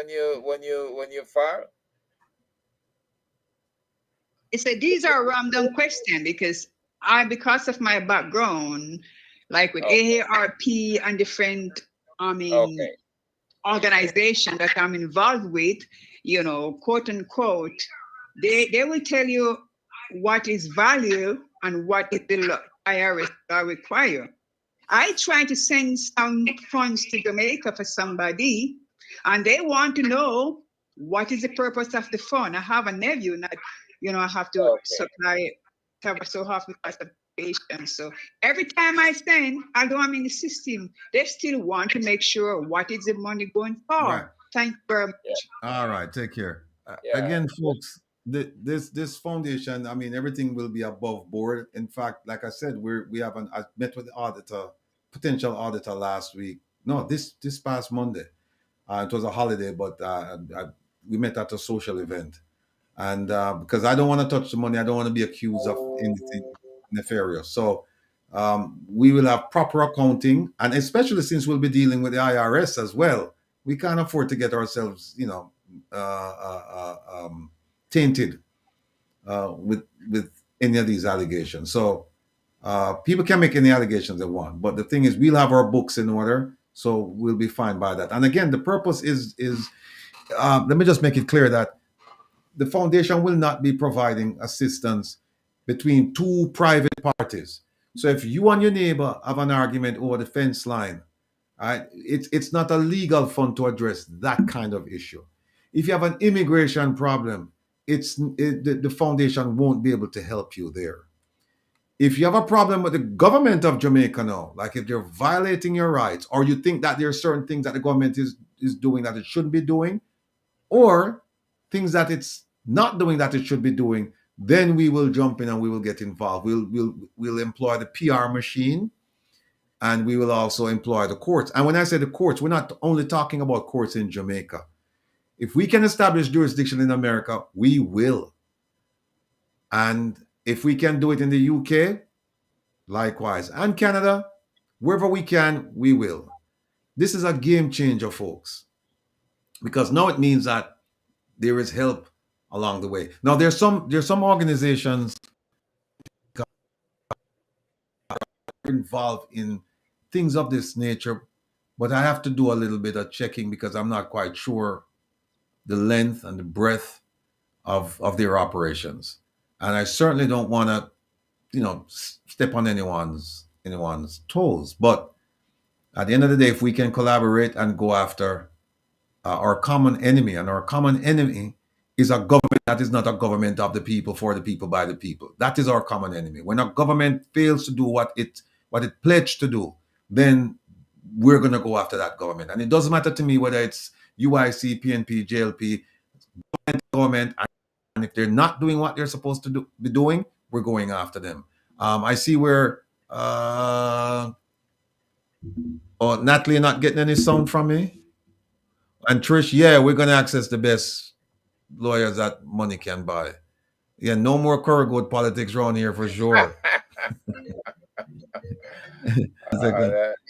when you file? It's these are random questions because of my background, like with AARP and different organization that I'm involved with, quote unquote, they will tell you what is value and what is the IRS require. I try to send some funds to Jamaica for somebody, and they want to know what is the purpose of the fund. I have a nephew, I have to supply, so have participation. So every time I send, although I'm in the system, they still want to make sure what is the money going for. Right. Thank you very much. All right, take care. Again, folks, this foundation, I mean, everything will be above board. In fact, like I said, I met with the potential auditor last week. No, this past Monday. It was a holiday, but we met at a social event. And because I don't want to touch the money, I don't want to be accused of anything nefarious. So we will have proper accounting, and especially since we'll be dealing with the IRS as well, we can't afford to get ourselves, tainted with any of these allegations. So people can make any allegations they want, but the thing is, we'll have our books in order, so we'll be fine by that. And again, the purpose is let me just make it clear that the foundation will not be providing assistance between two private parties. So if you and your neighbor have an argument over the fence line, right, it's not a legal fund to address that kind of issue. If you have an immigration problem, the foundation won't be able to help you there. If you have a problem with the government of Jamaica now, like if they're violating your rights, or you think that there are certain things that the government is doing that it shouldn't be doing, or things that it's not doing that it should be doing, then we will jump in and we will get involved. We'll employ the PR machine, and we will also employ the courts. And when I say the courts, we're not only talking about courts in Jamaica. If we can establish jurisdiction in America, we will. And if we can do it in the UK, likewise, and Canada, wherever we can, we will. This is a game changer, folks, because now it means that there is help along the way. Now, there's some organizations involved in things of this nature, but I have to do a little bit of checking because I'm not quite sure the length and the breadth of their operations. And I certainly don't want to, step on anyone's toes. But at the end of the day, if we can collaborate and go after our common enemy, and our common enemy is a government that is not a government of the people, for the people, by the people. That is our common enemy. When a government fails to do what it what it pledged to do, then we're going to go after that government. And it doesn't matter to me whether it's UIC, PNP, JLP, government, and if they're not doing what they're supposed to be doing, we're going after them. I see where Natalie not getting any sound from me. And Trish, yeah, we're going to access the best lawyers that money can buy. Yeah, no more Kurgood politics around here for sure.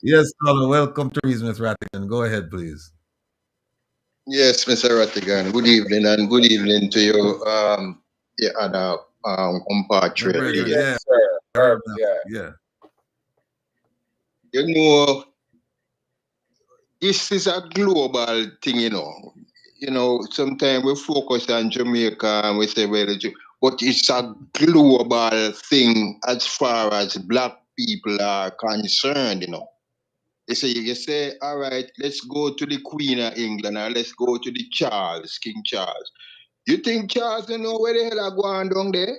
Yes, caller, welcome to Reason with Rattigan. Go ahead, please. Yes, Mr. Rattigan. Good evening, and good evening to you, other compatriot. Yes, sir. Herb, yeah. You know, this is a global thing, you know. You know, sometimes we focus on Jamaica and we say, well, but it's a global thing as far as black people are concerned, you know. You say, all right, let's go to the Queen of England, or let's go to the King Charles. You think Charles don't know where the hell are going down there?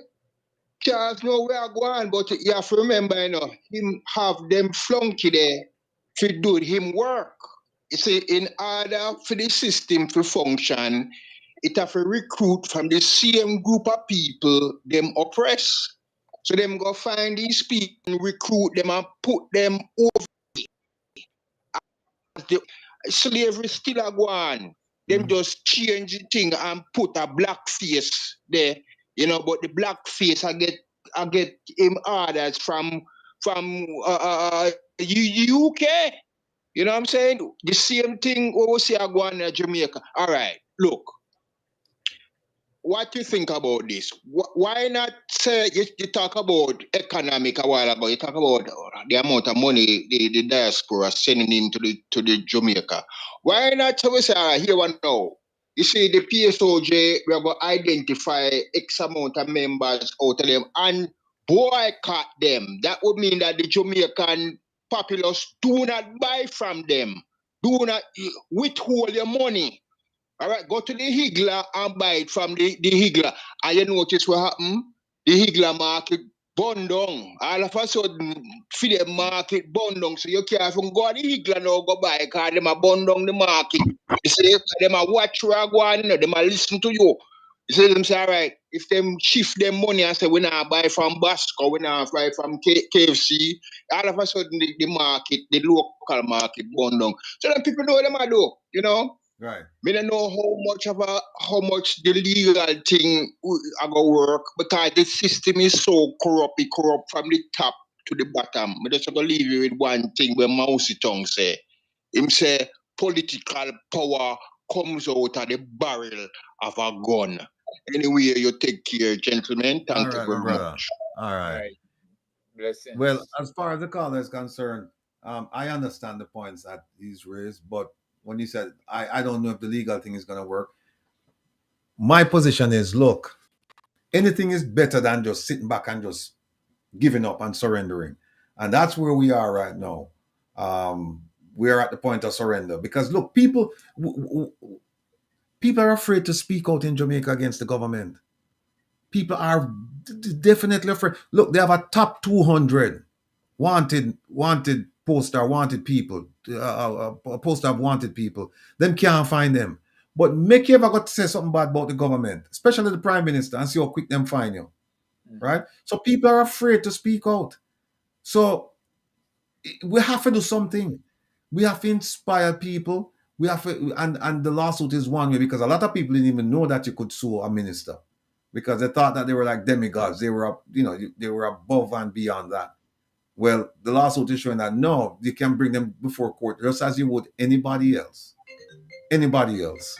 Charles know where are going, but you have to remember, you know, him have them flunky there to do him work. You see, in order for the system to function, it have to recruit from the same group of people them oppress. So them go find these people, recruit them and put them over. Slavery still a go on. Them just change the thing and put a black face there, you know. But the black face I get him orders from UK. You know what I'm saying? The same thing we see a go on in Jamaica. All right, look. What do you think about this? Why not say you talk about economic a while ago? You talk about the amount of money the diaspora sending into the Jamaica. Why not say we say, all right, here one now? You see, the PSOJ, we are going to identify X amount of members out of them and boycott them. That would mean that the Jamaican populace do not buy from them. Do not withhold your money. All right, go to the Higla and buy it from the Higla. And you notice what happened? The Higla market burned down. All of a sudden, for the market burned down. So you can't even go to the Higla now go buy because them are burned down the market. You see, them are watch where I go on, you know, them are listen to you. You see them say, all right, if them shift them money and say, we now buy from Basco, we now buy from KFC, all of a sudden the market, the local market burned down. So then people know what them are do, you know? Right. Me don't know how much the legal thing I go work because the system is so corrupt. It corrupt from the top to the bottom. Me just gonna leave you with one thing where Mao Zedong say. Him say political power comes out of the barrel of a gun. Anyway, you take care, gentlemen. Thank you very much. All right. Blessings. Well, as far as the caller is concerned, I understand the points that he's raised, but when he said, I don't know if the legal thing is going to work. My position is, look, anything is better than just sitting back and just giving up and surrendering. And that's where we are right now. We are at the point of surrender because, look, people are afraid to speak out in Jamaica against the government. People are definitely afraid. Look, they have a top 200 wanted poster, wanted people, a poster of wanted people. Them can't find them. But make you ever got to say something bad about the government, especially the prime minister, and see how quick them find you. Right? So people are afraid to speak out. So we have to do something. We have to inspire people. We have to, and the lawsuit is one way because a lot of people didn't even know that you could sue a minister because they thought that they were like demigods. They were, they were above and beyond that. Well, the lawsuit is showing that no, you can bring them before court just as you would anybody else. Anybody else.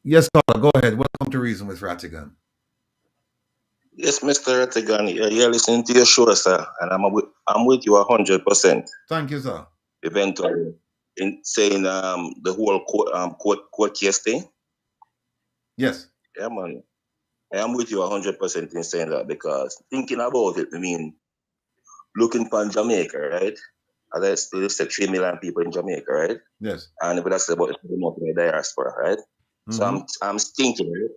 Yes, caller, go ahead. Welcome to Reason with Rattigan. Yes, Mr. Rattigan, you're listening to your show, sir, and I'm with you 100%. Thank you, sir. Eventually, in saying the whole court case thing. Yes. Yeah, man. I'm with you 100% in saying that because thinking about it, I mean, looking for Jamaica, right? As I said, 3 million people in Jamaica, right? Yes. And if that's about the diaspora, right? Mm-hmm. So I'm thinking, right,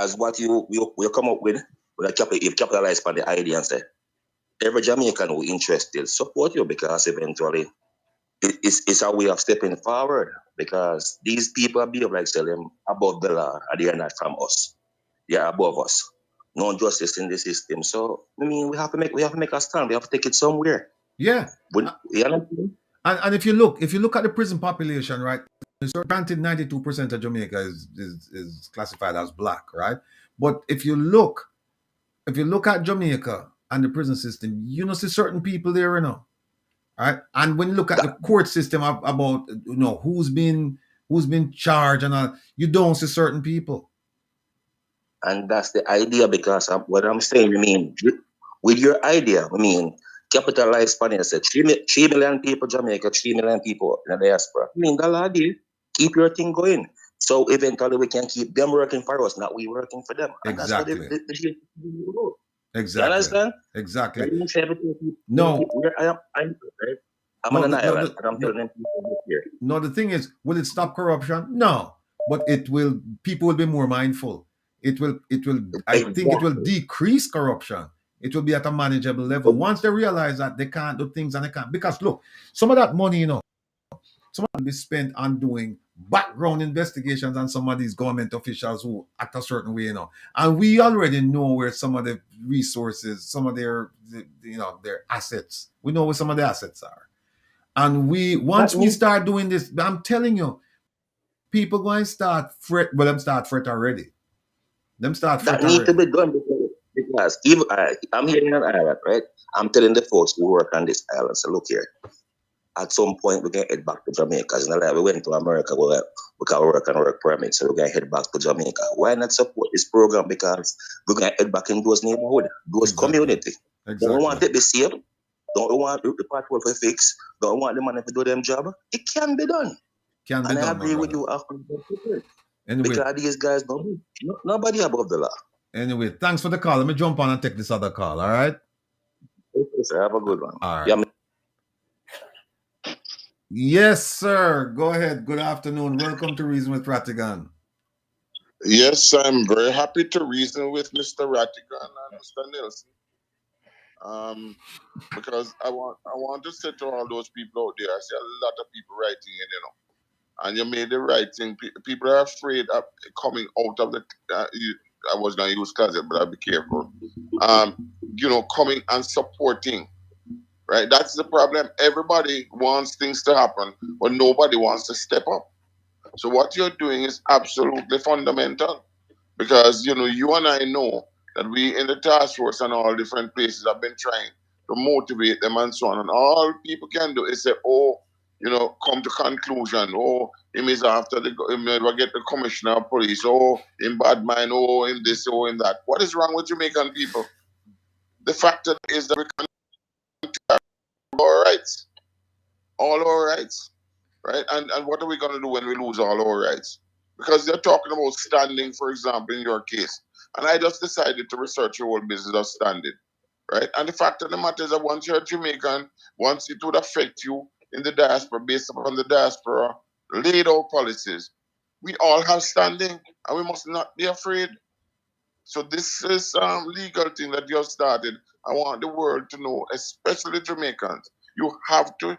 as what you come up with, you've capitalized on the idea and say, every Jamaican who interested support you, because eventually it's a way of stepping forward, because these people behave like say them above the law and they are not from us. They are above us. No justice in the system. So I mean we have to make a stand. We have to take it somewhere. Yeah. You know? And if you look at the prison population, right? So granted, 92% of Jamaica is classified as black, right? But if you look at Jamaica and the prison system, you know, see certain people there, you know, right? And when you look at the court system about who's been charged and all, you don't see certain people. And that's the idea, because what I'm saying, I mean, with your idea, I mean, capitalize on it. Say 3 million people Jamaica, 3 million people in the diaspora. I mean, that's the idea. Keep your thing going. So eventually we can keep them working for us, not we working for them. And exactly. That's what the exactly. You understand? Exactly. No. I'm on an island, and I'm telling them people here. No, the thing is, will it stop corruption? No. But it will, people will be more mindful. It will, I think it will decrease corruption. It will be at a manageable level. Once they realize that they can't do things and they can't, because look, some of that money, some of it will be spent on doing background investigations on some of these government officials who act a certain way, and we already know where some of the resources, some of their assets, we know where some of the assets are. And once we start doing this, I'm telling you, people going to start fret. Well, them start fret already. That need to be done, because even I'm here in an island, right? I'm telling the folks who work on this island, so look here. At some point, we're going to head back to Jamaica. It's not like we went to America where we can work and work permits, so we're going to head back to Jamaica. Why not support this program? Because we're going to head back in those neighborhoods, those community. Don't want it to be safe. Don't want the patrol to fix. Don't want the money to do them job. It can be done. And I agree with you after because these guys nobody above the law. Anyway, thanks for the call. Let me jump on and take this other call. All right. Okay, sir. Have a good one. All right. Yes, sir. Go ahead. Good afternoon. Welcome to Reason with Rattigan. Yes, I'm very happy to reason with Mr. Rattigan and Mr. Nelson. Because I want to say to all those people out there, I see a lot of people writing in, and you made the right thing. People are afraid of coming out of the. I was going to use closet, but I'll be careful. Coming and supporting. Right, that's the problem. Everybody wants things to happen, but nobody wants to step up. So what you're doing is absolutely fundamental, because you and I know that we in the task force and all different places have been trying to motivate them and so on. And all people can do is say, come to conclusion. Him is after him never get the commissioner of police. In bad mind. In this. In that. What is wrong with Jamaican people? The fact is that we can all our rights, right? And what are we going to do when we lose all our rights? Because they're talking about standing, for example, in your case. And I just decided to research your whole business of standing, right? And the fact of the matter is that once you're Jamaican, once it would affect you in the diaspora, based upon the diaspora laid out policies, we all have standing, and we must not be afraid. So this is legal thing that you have started. I want the world to know, especially Jamaicans, you have to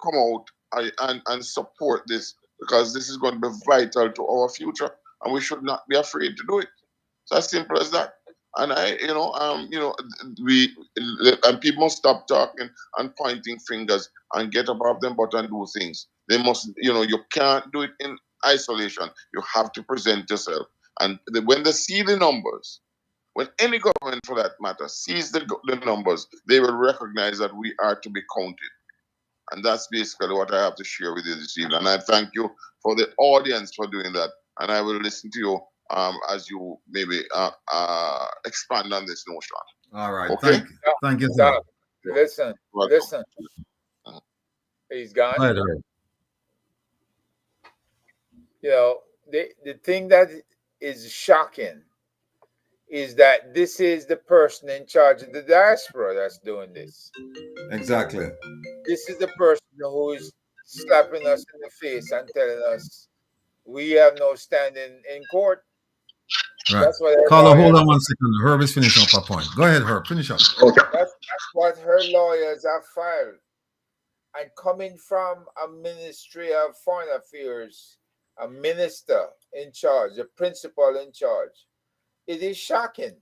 come out and support this, because this is going to be vital to our future, and we should not be afraid to do it. It's as simple as that. And people must stop talking and pointing fingers and get above them but and do things. They must, you can't do it in isolation. You have to present yourself. And when they see the numbers, when any government for that matter sees the numbers, they will recognize that we are to be counted. And that's basically what I have to share with you this evening. And I thank you for the audience for doing that. And I will listen to you as you maybe expand on this notion. All right. Okay. Thank you, sir. Listen. He's gone. Right. The thing that is shocking is that this is the person in charge of the diaspora that's doing this. Exactly. This is the person who is slapping us in the face and telling us we have no standing in court. Right. Caller, hold on 1 second. Herb is finishing up a point. Go ahead, Herb. Finish up. Okay. That's what her lawyers have filed, and coming from a Ministry of Foreign Affairs, a minister in charge, a principal in charge, it is shocking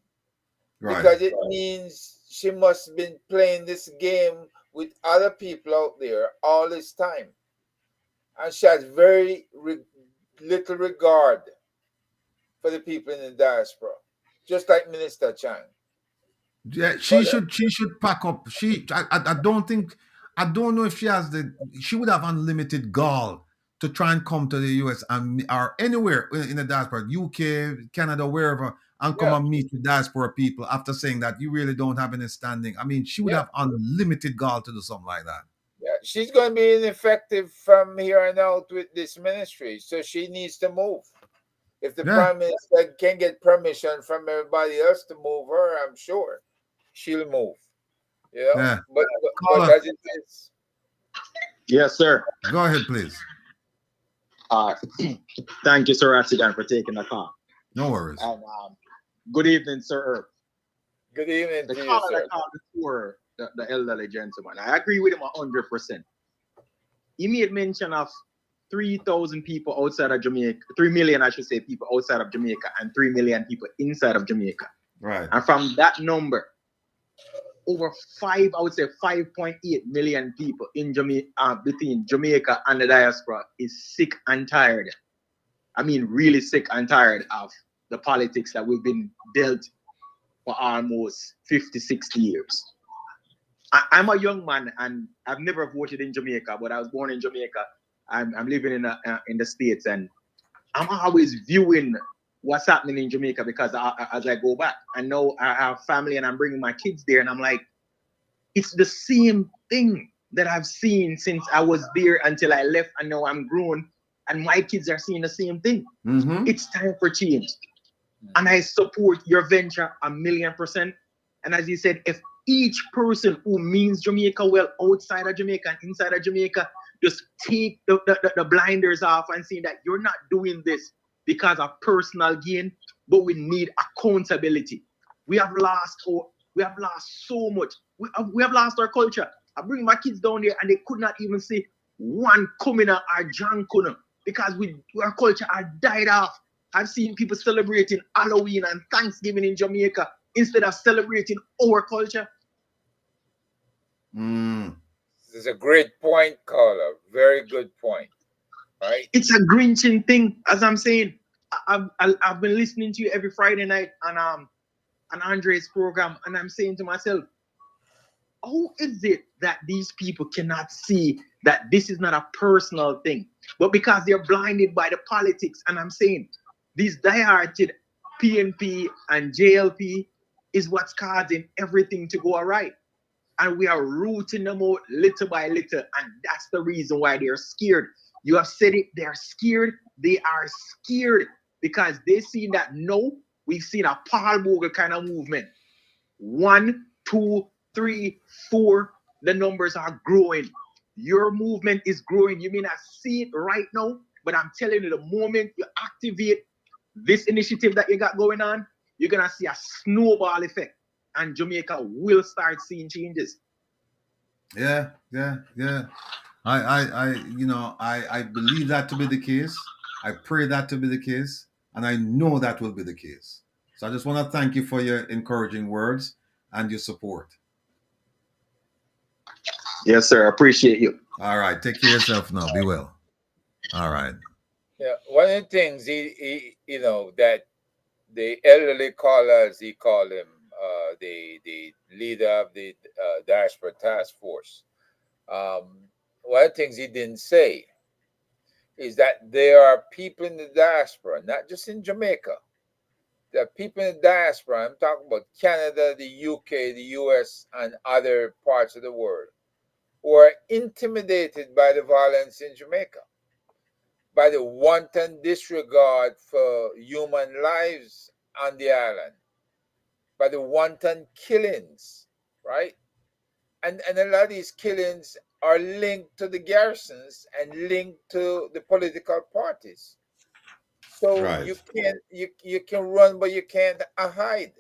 because it means she must have been playing this game with other people out there all this time. And she has very little regard for the people in the diaspora, just like Minister Chang. Yeah, she should pack up. I don't know if she has she would have unlimited gall to try and come to the US and or anywhere in the diaspora, UK, Canada, wherever, and come and meet with diaspora people after saying that you really don't have any standing. I mean, she would have unlimited gall to do something like that. Yeah, she's going to be ineffective from here on out with this ministry, so she needs to move. If the prime minister can get permission from everybody else to move her, I'm sure she'll move. Yeah. But as it is. Yes, sir. Go ahead, please. Thank you, Sir Rattigan, for taking the call. No worries. And good evening, Sir. Good evening the to caller you, sir. that called before, the elderly gentleman, I agree with him 100%. He made mention of 3,000 people outside of Jamaica, 3 million, I should say, people outside of Jamaica, and 3 million people inside of Jamaica. Right. And from that number, over 5.8 million people in Jamaica, between Jamaica and the diaspora, is sick and tired. I mean, really sick and tired of the politics that we've been dealt for almost 50, 60 years. I'm a young man and I've never voted in Jamaica, but I was born in Jamaica. I'm living in the States, and I'm always viewing what's happening in Jamaica because as I go back, I know I have family and I'm bringing my kids there, and I'm like, it's the same thing that I've seen since I was there until I left, and now I'm grown, and my kids are seeing the same thing. Mm-hmm. It's time for change. And I support your venture 1,000,000%. And as you said, if each person who means Jamaica well outside of Jamaica and inside of Jamaica just take the blinders off and see that you're not doing this because of personal gain, but we need accountability. We have lost so much. We have lost our culture. I bring my kids down there and they could not even say one Kamina or John Kuna because our culture had died off. I've seen people celebrating Halloween and Thanksgiving in Jamaica instead of celebrating our culture. This is a great point, caller. Very good point. Right? It's a grinching thing, as I'm saying. I've been listening to you every Friday night on Andre's program, and I'm saying to myself, how is it that these people cannot see that this is not a personal thing, but because they're blinded by the politics? And I'm saying, these die-hearted PNP and JLP is what's causing everything to go awry. And we are rooting them out little by little. And that's the reason why they're scared. You have said it, they're scared. They are scared because they see that no, we've seen a Paul Bogle kind of movement. 1, 2, 3, 4, the numbers are growing. Your movement is growing. You may not see it right now, but I'm telling you, the moment you activate this initiative that you got going on, you're gonna see a snowball effect, and Jamaica will start seeing changes. Yeah. I believe that to be the case. I pray that to be the case, and I know that will be the case. So I just want to thank you for your encouraging words and your support. Yes, sir. I appreciate you. All right. Take care of yourself now. Be well. All right. Yeah. One of the things he that the elderly callers, he called him the leader of the diaspora task force. One of the things he didn't say is that there are people in the diaspora, not just in Jamaica. There are people in the diaspora, I'm talking about Canada, the UK, the US, and other parts of the world, who are intimidated by the violence in Jamaica, by the wanton disregard for human lives on the island, by the wanton killings, right? And a lot of these killings are linked to the garrisons and linked to the political parties. So Right. you can run, but you can't hide.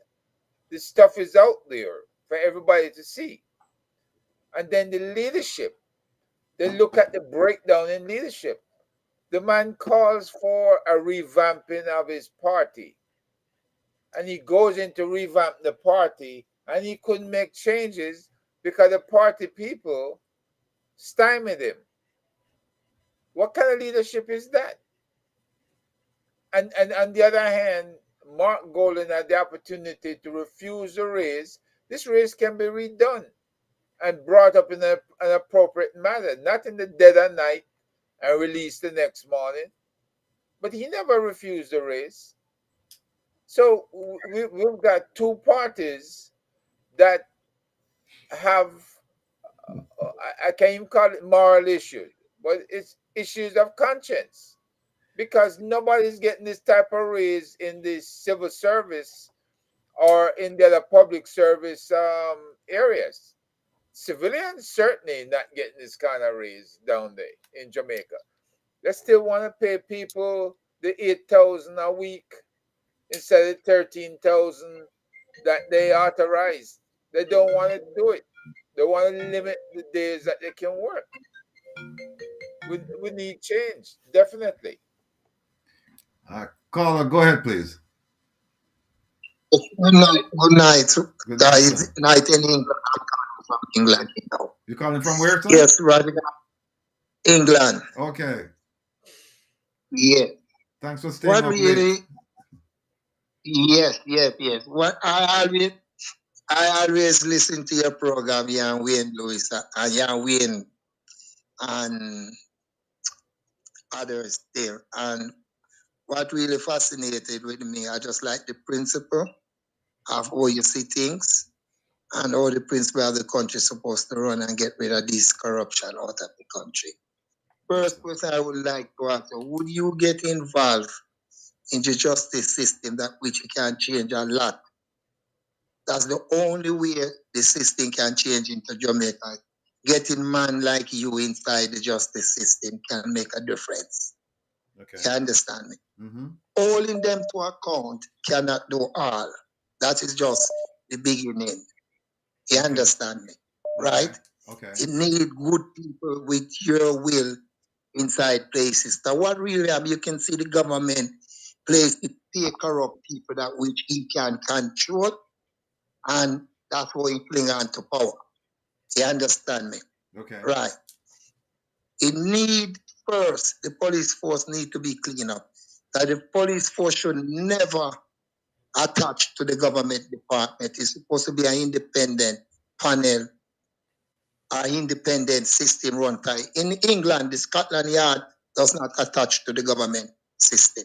This stuff is out there for everybody to see. And then the leadership, they look at the breakdown in leadership. The man calls for a revamping of his party, and he goes in to revamp the party, and he couldn't make changes because the party people stymied him. What kind of leadership is that? And on the other hand, Mark Golden had the opportunity to refuse the raise. This raise can be redone and brought up in an appropriate manner, not in the dead of night and released the next morning. But he never refused the raise. So we've got two parties that have, I can't even call it moral issues, but it's issues of conscience, because nobody's getting this type of raise in the civil service or in the other public service areas. Civilians certainly not getting this kind of raise down there in Jamaica. They still want to pay people the 8,000 a week instead of 13,000 that they authorized. They don't want to do it. They want to limit the days that they can work. We need change, definitely. Caller, go ahead, please. Good night. Good night, Good guys. night, Night in England. I'm calling from England. You calling from where, sir? Yes, Rattigan. England. Okay. Yeah. Thanks for staying What up really? late. Yes. What I always listen to your program, Jan Wayne Lewis and Jan Wayne and others there. And what really fascinated with me, I just like the principle of how you see things and how the principle of the country is supposed to run and get rid of this corruption out of the country. First question I would like to ask you, would you get involved in the justice system that which you can change a lot? That's the only way the system can change into Jamaica. Getting man like you inside the justice system can make a difference. Okay. You understand me? Mm-hmm. Holding them to account cannot do all. That is just the beginning. You understand me? Right? Okay. You need good people with your will inside places. Now, what really you can see the government place to take corrupt people that which he can control, and that's how he cling on to power. You understand me? Okay. Right. It need first, the police force need to be clean up. That the police force should never attach to the government department. It's supposed to be an independent panel, an independent system run by. In England, the Scotland Yard does not attach to the government system.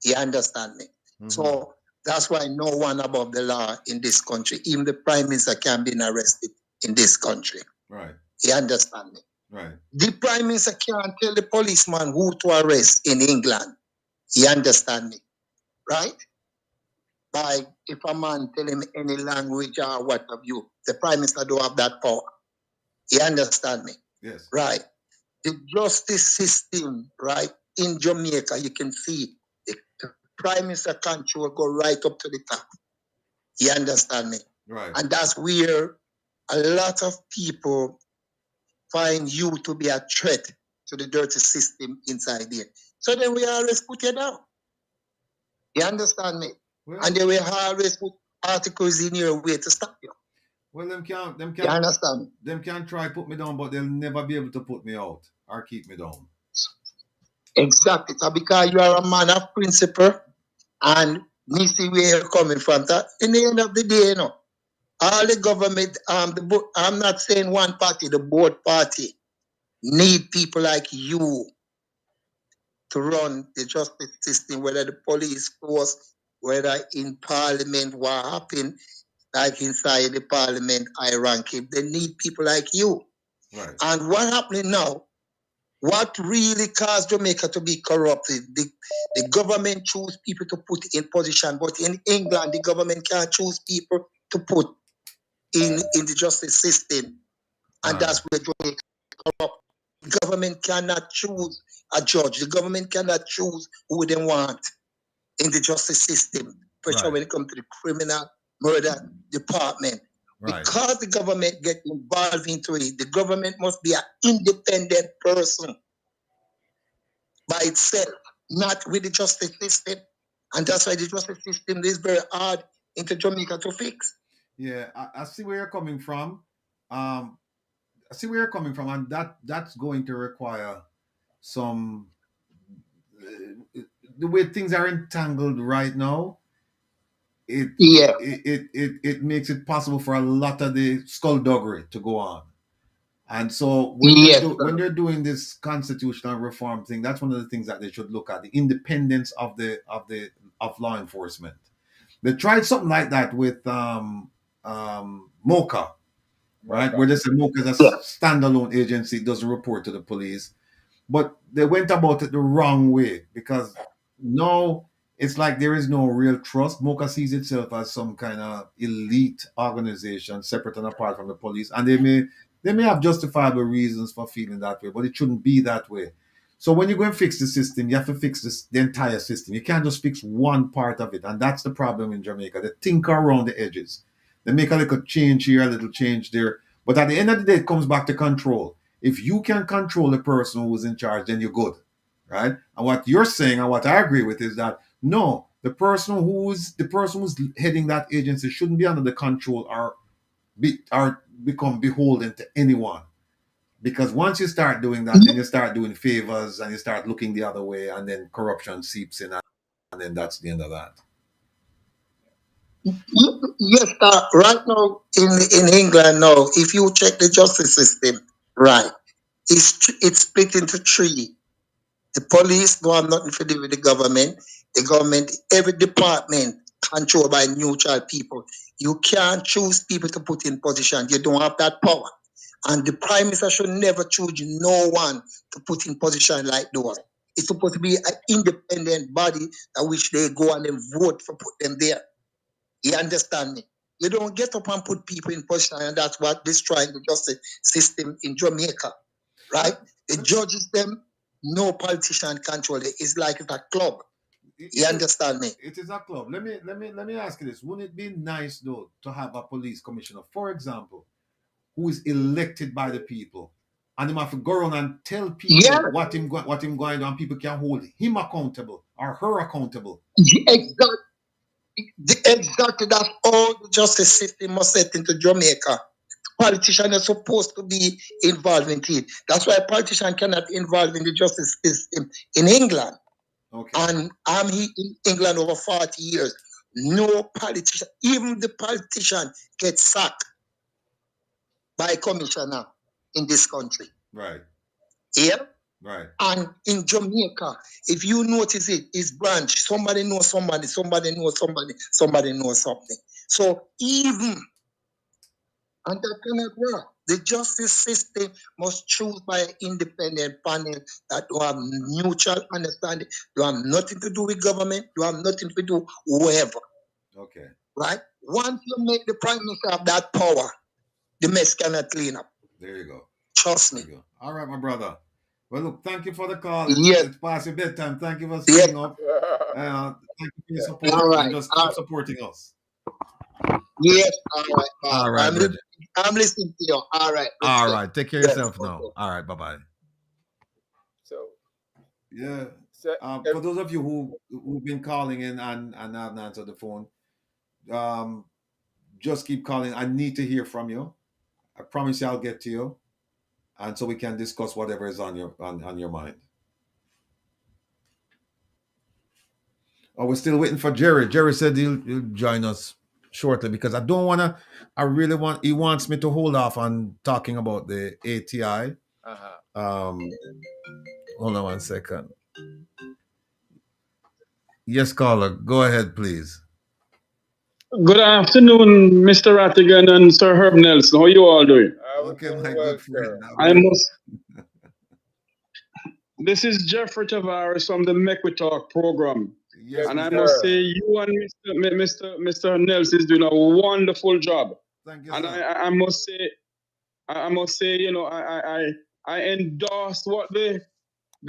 You understand me? Mm-hmm. So that's why no one above the law in this country, even the prime minister, can be arrested in this country. Right. You understand me? Right. The prime minister can't tell the policeman who to arrest in England. You understand me? Right? By if a man tell him any language or what have you, the prime minister don't have that power. You understand me? Yes. Right. The justice system, right, in Jamaica, you can see the prime minister control go right up to the top. You understand me? Right. And that's where a lot of people find you to be a threat to the dirty system inside there. So then we always put you down. You understand me? Well, and they will always put articles in your way to stop you. Well, them can't, you understand? Them can try put me down, but they'll never be able to put me out or keep me down. Exactly. So because you are a man of principle and me see where you're coming from. That in the end of the day, you know, all the government, I'm not saying one party, the board party, need people like you to run the justice system, whether the police force, whether in parliament, what happened, like inside the parliament, I rank it. They need people like you. Right. And what happening now, what really caused Jamaica to be corrupted? The government choose people to put in position, but in England, the government can't choose people to put in the justice system. And that's where Jamaica is corrupt. The government cannot choose a judge. The government cannot choose who they want in the justice system, especially when it comes to the criminal murder department. Right. Because the government get involved into it, the government must be an independent person by itself, not with the justice system. And that's why the justice system is very hard into Jamaica to fix. Yeah, I see where you're coming from. I see where you're coming from, and that's going to require some the way things are entangled right now. It makes it possible for a lot of the skullduggery to go on. And so when they're doing this constitutional reform thing, that's one of the things that they should look at, the independence of law enforcement. They tried something like that with MOCA, right? Where they say MOCA is a standalone agency, it doesn't report to the police. But they went about it the wrong way, because now it's like there is no real trust. MOCA sees itself as some kind of elite organization separate and apart from the police. And they may have justifiable reasons for feeling that way, but it shouldn't be that way. So when you go and fix the system, you have to fix the entire system. You can't just fix one part of it. And that's the problem in Jamaica. They tinker around the edges. They make a little change here, a little change there. But at the end of the day, it comes back to control. If you can control the person who's in charge, then you're good, right? And what you're saying, and what I agree with, is that no, the person who's heading that agency shouldn't be under the control or become beholden to anyone. Because once you start doing that, then you start doing favors and you start looking the other way, and then corruption seeps in, and then that's the end of that. Yes, right now in England now, if you check the justice system, right, it's split into three. The police don't have nothing to do with the government. The government, every department controlled by neutral people. You can't choose people to put in position. You don't have that power. And the Prime Minister should never choose no one to put in position like those. It's supposed to be an independent body at which they go and then vote for put them there. You understand me? You don't get up and put people in position, and that's what destroying the justice system in Jamaica, right? The judges, them, no politician control it. It's like it's a club. You understand me? It is a club. Let me ask you this: wouldn't it be nice though to have a police commissioner, for example, who is elected by the people, and him have to go around and tell people what him going on, and people can hold him accountable or her accountable? Exactly, that's all the justice system must set into Jamaica. Politicians are supposed to be involved in it. That's why politicians cannot be involved in the justice system in England. Okay. And I'm here in England over 40 years. No politician, even the politician, gets sacked by a commissioner in this country. Right. Yeah? Right. And in Jamaica, if you notice it, it's branch. Somebody knows somebody, somebody knows somebody, somebody knows something. So even, and that cannot work. The justice system must choose by an independent panel that do have mutual understanding, do have nothing to do with government, do have nothing to do with whoever. Okay. Right? Once you make the Prime Minister have that power, the mess cannot clean up. There you go. Trust me. All right, my brother. Well, look, thank you for the call. It's past your bedtime. Thank you for staying up. Thank you for your support. All right. And just keep supporting us. Yes, all right. All right, I'm listening to you. All right. All right. Take care of yourself now. All right. Bye-bye. So, yeah. For those of you who've been calling in and haven't answered the phone, just keep calling. I need to hear from you. I promise you I'll get to you. And so we can discuss whatever is on your mind. Oh, we're still waiting for Jerry. Jerry said he'll join us shortly, because he wants me to hold off on talking about the ATI. Hold on one second. Yes, caller, go ahead, please. Good afternoon, Mr. Rattigan and Sir Herb Nelson. How are you all doing? Okay, my good friend. This is Jeffrey Tavares from the Make We Talk program. Yes, and I must say, you and Mr. Nelson is doing a wonderful job. Thank you, and sir. I must say, you know, I endorse what the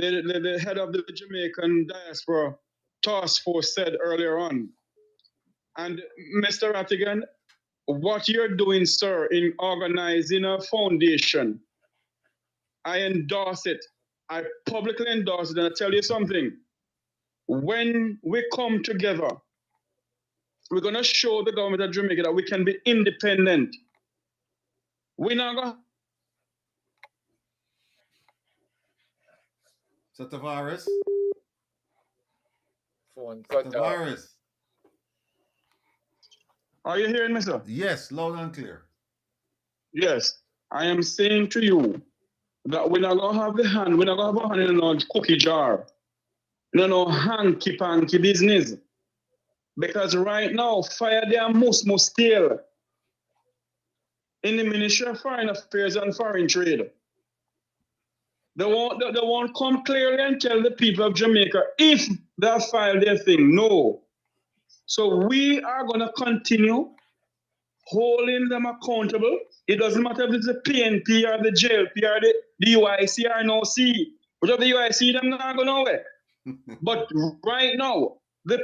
head of the Jamaican diaspora task force said earlier on. And Mr. Rattigan, what you're doing, sir, in organizing a foundation. I endorse it. I publicly endorse it. And I tell you something. When we come together, we're going to show the government of Jamaica that we can be independent. We're not going So Tavares? Phone cut off. Tavares? Are you hearing me, sir? Yes, loud and clear. Yes. I am saying to you that we're not going to have the hand, we're not going to have a hand in a cookie jar. No hanky-panky business. Because right now, fire their most scale in the Ministry of Foreign Affairs and Foreign Trade. They won't come clearly and tell the people of Jamaica if they file their thing. No. So we are going to continue holding them accountable. It doesn't matter if it's the PNP or the JLP or the UIC or NOC. Whatever the UIC, them not going nowhere. But right now, the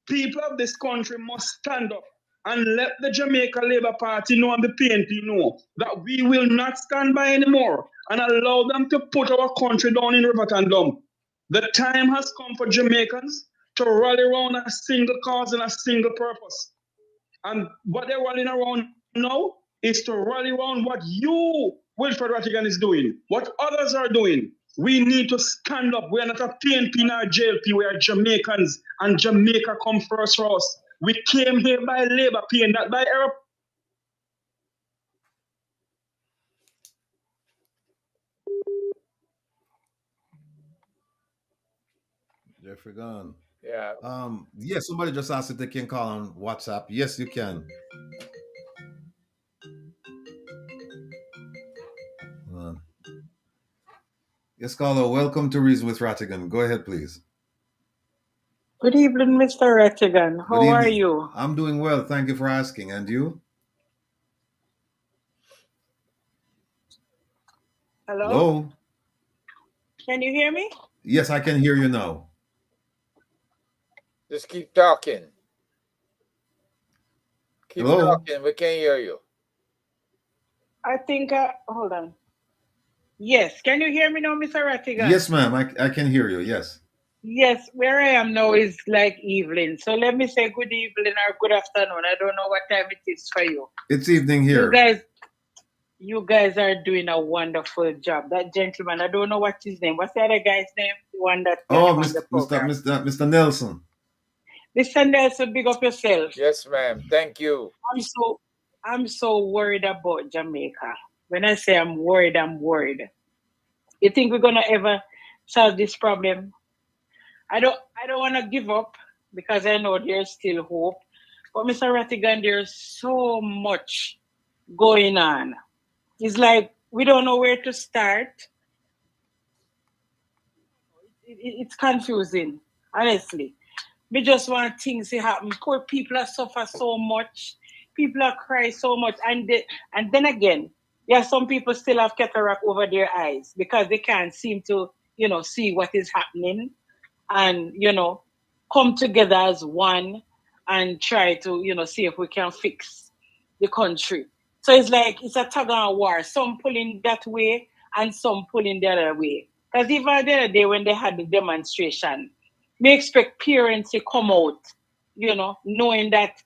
people of this country must stand up and let the Jamaica Labour Party know and the PNP know that we will not stand by anymore and allow them to put our country down in river and dump. The time has come for Jamaicans to rally around a single cause and a single purpose. And what they're rallying around now is to rally around what you, Wilfred Rattigan, is doing, what others are doing. We need to stand up. We are not a PNP nor a JLP. We are Jamaicans, and Jamaica come first for us. We came here by Labour, not by Arab. Jeffrey gone. Yeah. Yes, somebody just asked if they can call on WhatsApp. Yes, you can. Yes, caller, welcome to Reason with Rattigan. Go ahead, please. Good evening, Mr. Rattigan. How are you? I'm doing well. Thank you for asking. And you? Hello? Hello? Can you hear me? Yes, I can hear you now. Just keep talking. Keep Hello? talking. We can't hear you. I think, hold on. Yes, can you hear me now, Mr. Rattigan? Yes, ma'am. I can hear you. Yes. Yes, where I am now is like evening. So let me say good evening or good afternoon. I don't know what time it is for you. It's evening here. You guys are doing a wonderful job. That gentleman, I don't know what his name. What's the other guy's name? The one that Mr. Nelson. Mr. Nelson, big up yourself. Yes, ma'am. Thank you. I'm so worried about Jamaica. When I say I'm worried, I'm worried. You think we're gonna ever solve this problem? I don't want to give up because I know there's still hope. But Mr. Rattigan, there's so much going on. It's like we don't know where to start. It's confusing, honestly. We just want things to happen. Poor people are suffer so much. People are cry so much. And then again, some people still have cataract over their eyes because they can't seem to, see what is happening and, come together as one and try to, see if we can fix the country. So it's like it's a tug of war. Some pulling that way and some pulling the other way. Because even the other day when they had the demonstration, we expect parents to come out, knowing that,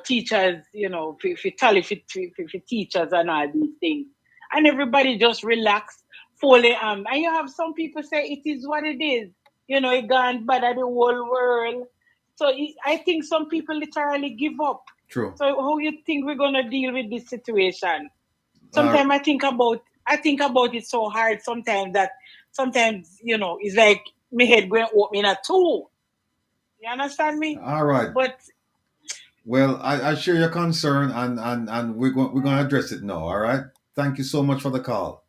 teachers, for teachers and all these things. And everybody just relax, fully and you have some people say it is what it is. It gone bad at the whole world. So I think some people literally give up. True. So how you think we're gonna deal with this situation? Sometimes I think about it so hard sometimes that it's like my head going open at two. You understand me? All right. But well, I share your concern and we're going to address it now. All right. Thank you so much for the call.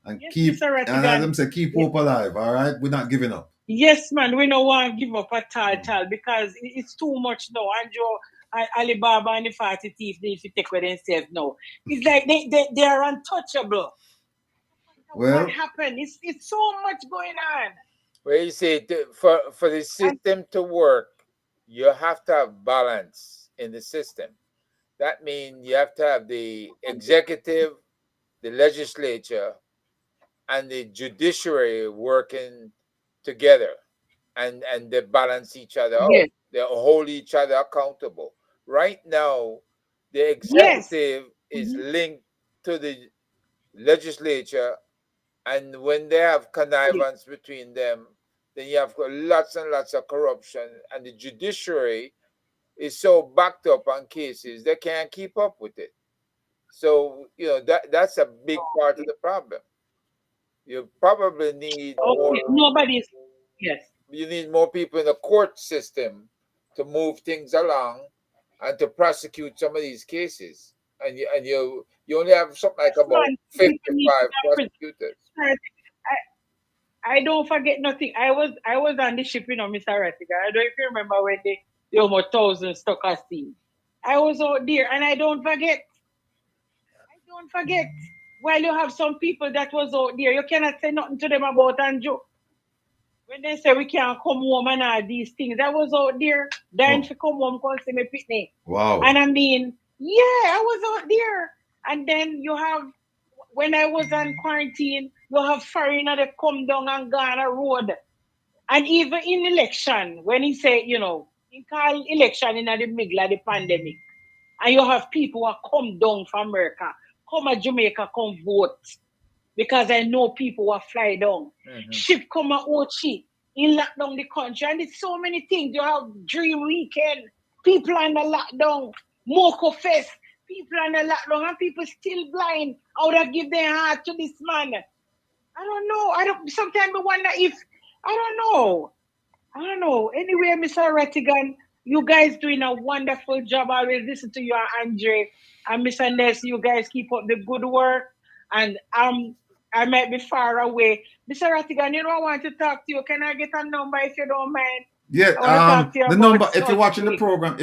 And yes, and as I'm saying, keep hope alive. All right. We're not giving up. Yes, man. We don't want to give up at all because it's too much now. And Alibaba and the 40 thieves need to take with themselves now. It's like they are untouchable. Well, what happened? It's so much going on. Well, you see, for the system to work, you have to have balance in the system. that means you have to have the executive, the legislature, and the judiciary working together, and they balance each other out. Yes. They hold each other accountable. Right now, the executive is linked to the legislature, and when they have connivance between them, then you have lots and lots of corruption, and the judiciary is so backed up on cases they can't keep up with it. So that's a big part of the problem. You probably need more. Nobody's. Yes. You need more people in the court system to move things along and to prosecute some of these cases. And you only have something like about 55 prosecutors. I don't forget nothing. I was on the ship, Mr. Rattigan. I don't know if you remember when the almost 1,000 stuck at sea. I was out there, and I don't forget. While you have some people that was out there, you cannot say nothing to them about Andrew. When they say we can't come home and all these things, I was out there dying to come home because see me picnic. Wow. And I mean, I was out there. And then you have, when I was on quarantine, you have foreigner that come down and go on a road. And even in election, when he say, he call election in the middle of the pandemic, and you have people who come down from America, come to Jamaica, come vote. Because I know people who fly down. Mm-hmm. Ship come at Ochi, in lockdown the country. And there's so many things. You have Dream Weekend, people on the lockdown, Moko Fest, people on the lockdown, and people still blind. How to give their heart to this man? I don't know. Sometimes I wonder if, I don't know. Anyway, Mr. Rattigan, you guys doing a wonderful job. I always listen to you and Andre and Mr. Ness. You guys keep up the good work. And I might be far away. Mr. Rattigan, I want to talk to you. Can I get a number if you don't mind? Yeah, the number, if you're watching the program,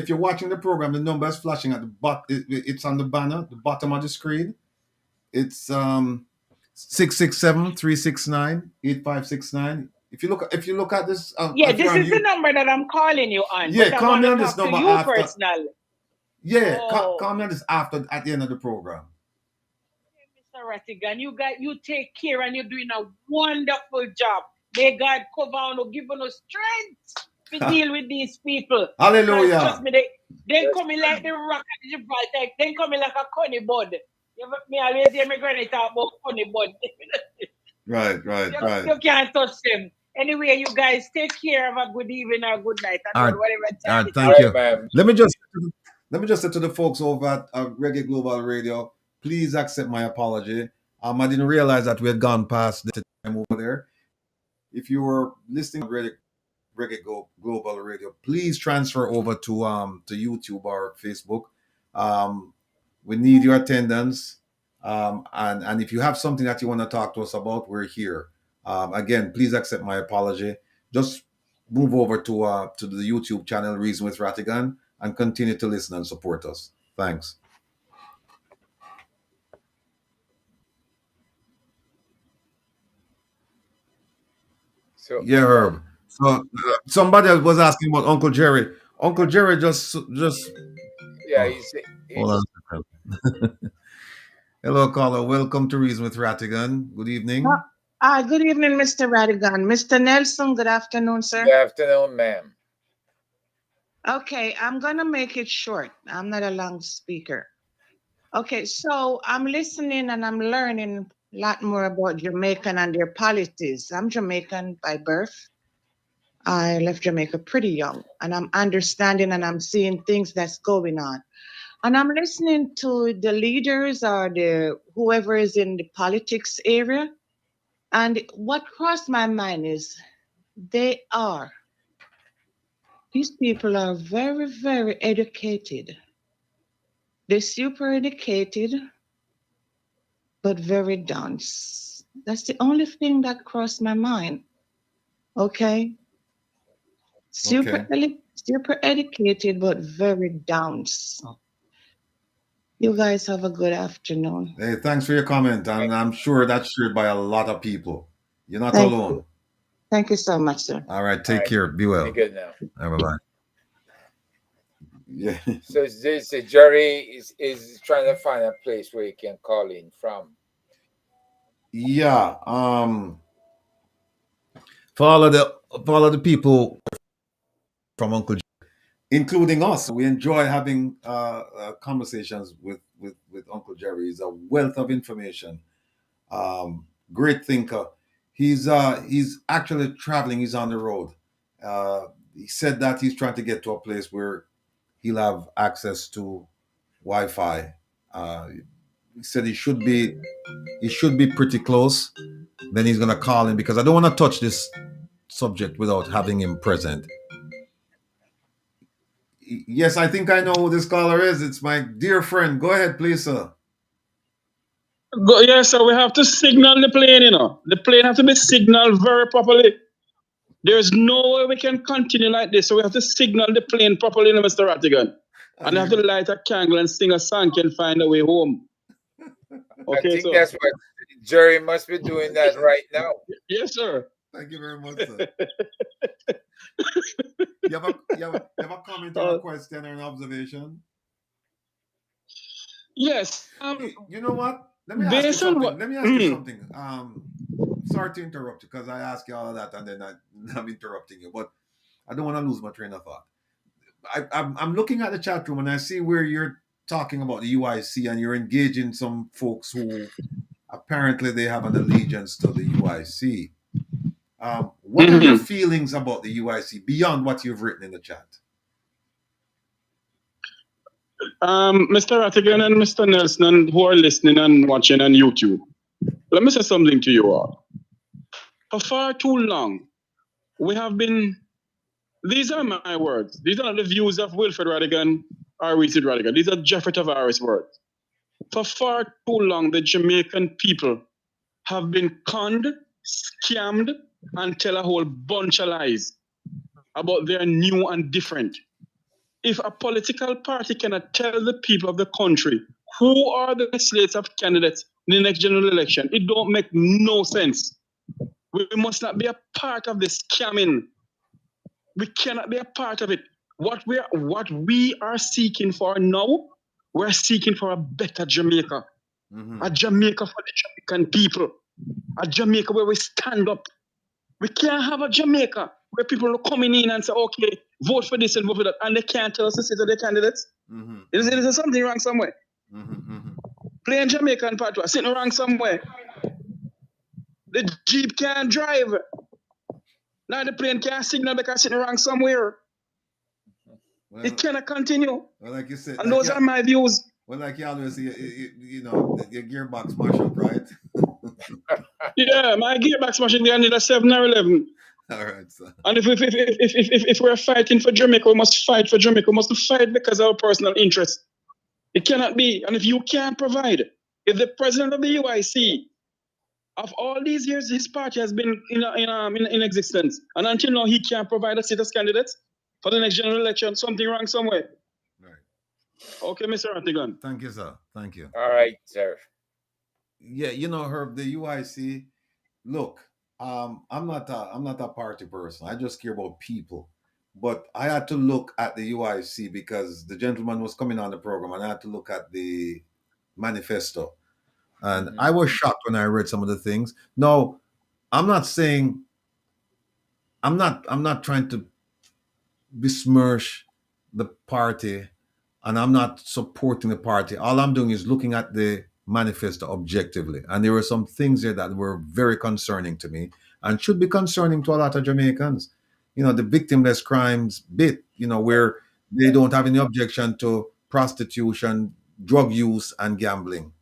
the number is flashing at the bottom. It's on the banner, the bottom of the screen. It's 667-369-8569. If you look at this, this is the number that I'm calling you on. Yeah, call me on this number after. Personally. Yeah, call me on this after at the end of the program. Mr. Rattigan, you take care and you're doing a wonderful job. May God cover and give us strength to deal with these people. Hallelujah. Trust me, they coming like the rock at Gibraltar. They coming like a coney bud. Me always hear my granny talk about coney bud. Right. You can't touch them. Anyway, you guys take care. Have a good evening or good night. All right, thank you. Let me just say to the folks over at Reggae Global Radio, please accept my apology. I didn't realize that we had gone past the time over there. If you were listening to Reggae Global Radio, please transfer over to YouTube or Facebook. We need your attendance. And if you have something that you want to talk to us about, we're here. Again, please accept my apology. Just move over to the YouTube channel, Reason with Rattigan, and continue to listen and support us. Thanks. Yeah, Herb. So somebody was asking about Uncle Jerry. Uncle Jerry just. Yeah, hold on a second. Hello, caller. Welcome to Reason with Rattigan. Good evening. Good evening, Mr. Rattigan. Mr. Nelson, good afternoon, sir. Good afternoon, ma'am. Okay, I'm going to make it short. I'm not a long speaker. Okay, so I'm listening and I'm learning a lot more about Jamaican and their policies. I'm Jamaican by birth. I left Jamaica pretty young, and I'm understanding and I'm seeing things that's going on. And I'm listening to the leaders or whoever is in the politics area. And what crossed my mind is these people are very, very educated. They're super educated, but very dense. That's the only thing that crossed my mind. Okay? Super educated, but very dense. You guys have a good afternoon. Hey, thanks for your comment. And I'm sure that's shared by a lot of people. You're not alone. Thank you so much, sir. All right, take care. Be well. Be good now. Bye-bye. Yeah. So this Jerry is trying to find a place where he can call in from. Yeah. For all of the people from Uncle, including us, we enjoy having conversations with Uncle Jerry. He's a wealth of information. Great thinker. He's actually traveling. He's on the road. He said that he's trying to get to a place where he'll have access to Wi-Fi. He said he should be pretty close. Then he's gonna call in because I don't want to touch this subject without having him present. Yes, I think I know who this caller is. It's my dear friend. Go ahead, please, sir. Yes, sir. We have to signal the plane. The plane has to be signaled very properly. There's no way we can continue like this. So we have to signal the plane properly, Mr. Rattigan. And have to light a candle and sing a song and find a way home. Okay, I think that's what Jerry must be doing that right now. Yes, sir. Thank you very much, sir. you have a comment or a question or an observation? Yes. You know what? Let me ask you something. Let me ask you something. Sorry to interrupt you because I asked you all of that and then I'm interrupting you, but I don't want to lose my train of thought. I'm looking at the chat room and I see where you're talking about the UIC and you're engaging some folks who apparently they have an allegiance to the UIC. What are your feelings about the UIC beyond what you've written in the chat? Mr. Rattigan and Mr. Nelson, who are listening and watching on YouTube, let me say something to you all. For far too long, we have been, these are my words, these are not the views of Wilfred Rattigan or Richard Rattigan, these are Jeffrey Tavares' words. For far too long, the Jamaican people have been conned, scammed, and tell a whole bunch of lies about their new and different. If a political party cannot tell the people of the country who are the slates of candidates in the next general election, it don't make no sense. We must not be a part of this scamming. We cannot be a part of it. What we are seeking for now, we're seeking for a better Jamaica. A Jamaica for the Jamaican people. A Jamaica where we stand up. We can't have a Jamaica where people are coming in and say, okay, vote for this and vote for that, and they can't tell us to sit to their candidates. Is there something wrong somewhere? Playing Jamaican patois, sitting wrong somewhere. The Jeep can't drive. Now the plane can't signal because sitting wrong somewhere. Well, it cannot continue. Well, like you said, and those are my views. Well, like you always say, you know, your gearbox mash up, right? Yeah, my gearbox machine, I need a 7 or 11. All right, sir. And if we're fighting for Jamaica, we must fight for Jamaica. We must fight because of our personal interest. It cannot be. And if you can't provide, if the president of the UIC, of all these years, his party has been in existence, and until now he can't provide a seat as candidates for the next general election, something wrong somewhere. Right. Okay, Mr. Rattigan. Thank you, sir. Thank you. All right, sir. Yeah, you know, Herb, the UIC. Look, I'm not a party person. I just care about people. But I had to look at the UIC because the gentleman was coming on the program, and I had to look at the manifesto. And I was shocked when I read some of the things. No, I'm not saying I'm not trying to besmirch the party, and I'm not supporting the party. All I'm doing is looking at the manifesto objectively. And there were some things there that were very concerning to me and should be concerning to a lot of Jamaicans. You know, the victimless crimes bit, you know, where they don't have any objection to prostitution, drug use, and gambling.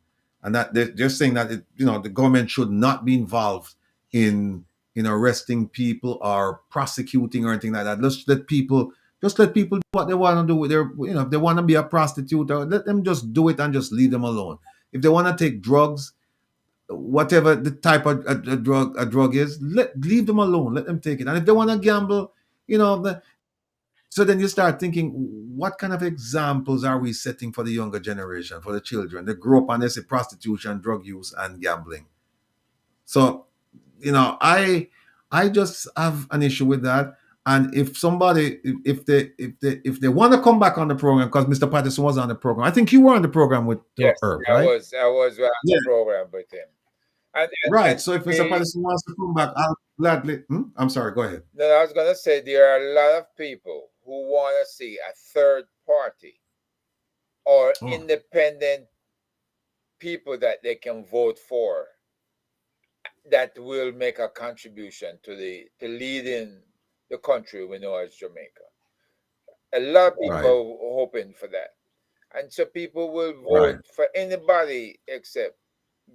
And that they're saying that the government should not be involved in arresting people or prosecuting or anything like that. Just let people do what they want to do with their, if they want to be a prostitute, or let them just do it and just leave them alone. If they want to take drugs, whatever the type of a drug is, leave them alone. Let them take it. And if they want to gamble, so then you start thinking, what kind of examples are we setting for the younger generation, for the children? They grow up and they say prostitution, drug use, and gambling. So, I just have an issue with that. And if somebody, if they want to come back on the program, because Mr. Patterson was on the program, I think you were on the program with Yes, Herb, I right? was on Yeah. the program with him. Right. So if Mr. Patterson wants to come back, I'll gladly. I'm sorry. Go ahead. No, I was going to say there are a lot of people who want to see a third party or independent people that they can vote for that will make a contribution to leading the country we know as Jamaica. A lot of people are hoping for that. And so people will vote for anybody except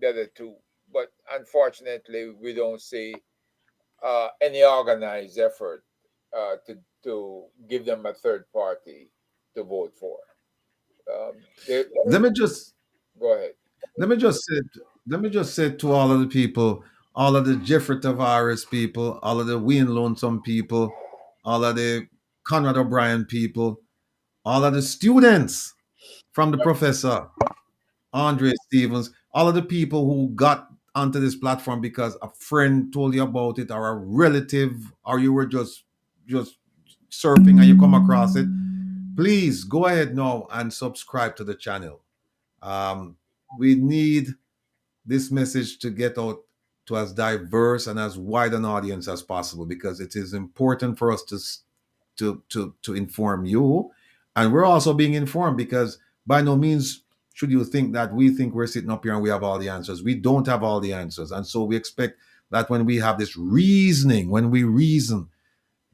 the other two. But unfortunately, we don't see any organized effort to give them a third party to vote for. Let me just go ahead. Let me just say to all of the people, all of the Jeffrey Tavares people, all of the Wayne Lonesome people, all of the Conrad O'Brien people, all of the students from the professor, Andre Stevens, all of the people who got onto this platform because a friend told you about it, or a relative, or you were just surfing and you come across it. Please go ahead now and subscribe to the channel. We need this message to get out to as diverse and as wide an audience as possible, because it is important for us to inform you, and we're also being informed, because by no means should you think that we think we're sitting up here and we have all the answers. We don't have all the answers, and so we expect that when we have this reasoning, when we reason,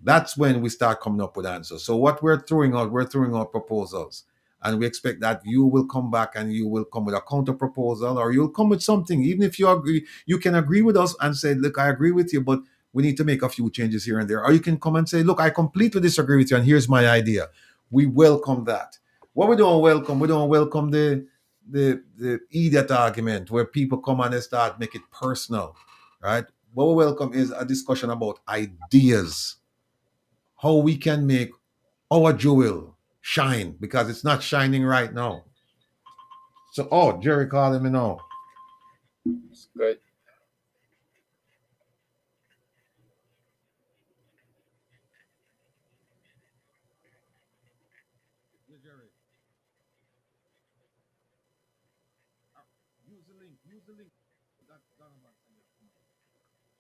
that's when we start coming up with answers. So what we're throwing out proposals, and we expect that you will come back and you will come with a counter proposal, or you'll come with something. Even if you agree, you can agree with us and say, look, I agree with you, but we need to make a few changes here and there. Or you can come and say, look, I completely disagree with you, and here's my idea. We welcome that. What we don't welcome the idiot argument where people come and they start make it personal, right? What we welcome is a discussion about ideas, how we can make our jewel shine, because it's not shining right now. So, Jerry calling me now. It's good.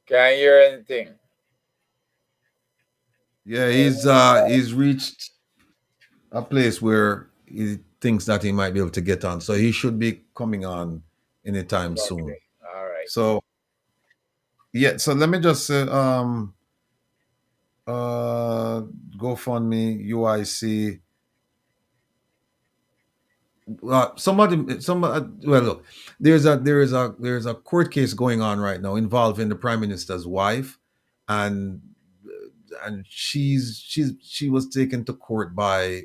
Can't hear anything. Yeah, he's reached a place where he thinks that he might be able to get on. So he should be coming on anytime soon. All right. So let me just say GoFundMe, UIC. Well, look, there is a court case going on right now involving the Prime Minister's wife, and she was taken to court by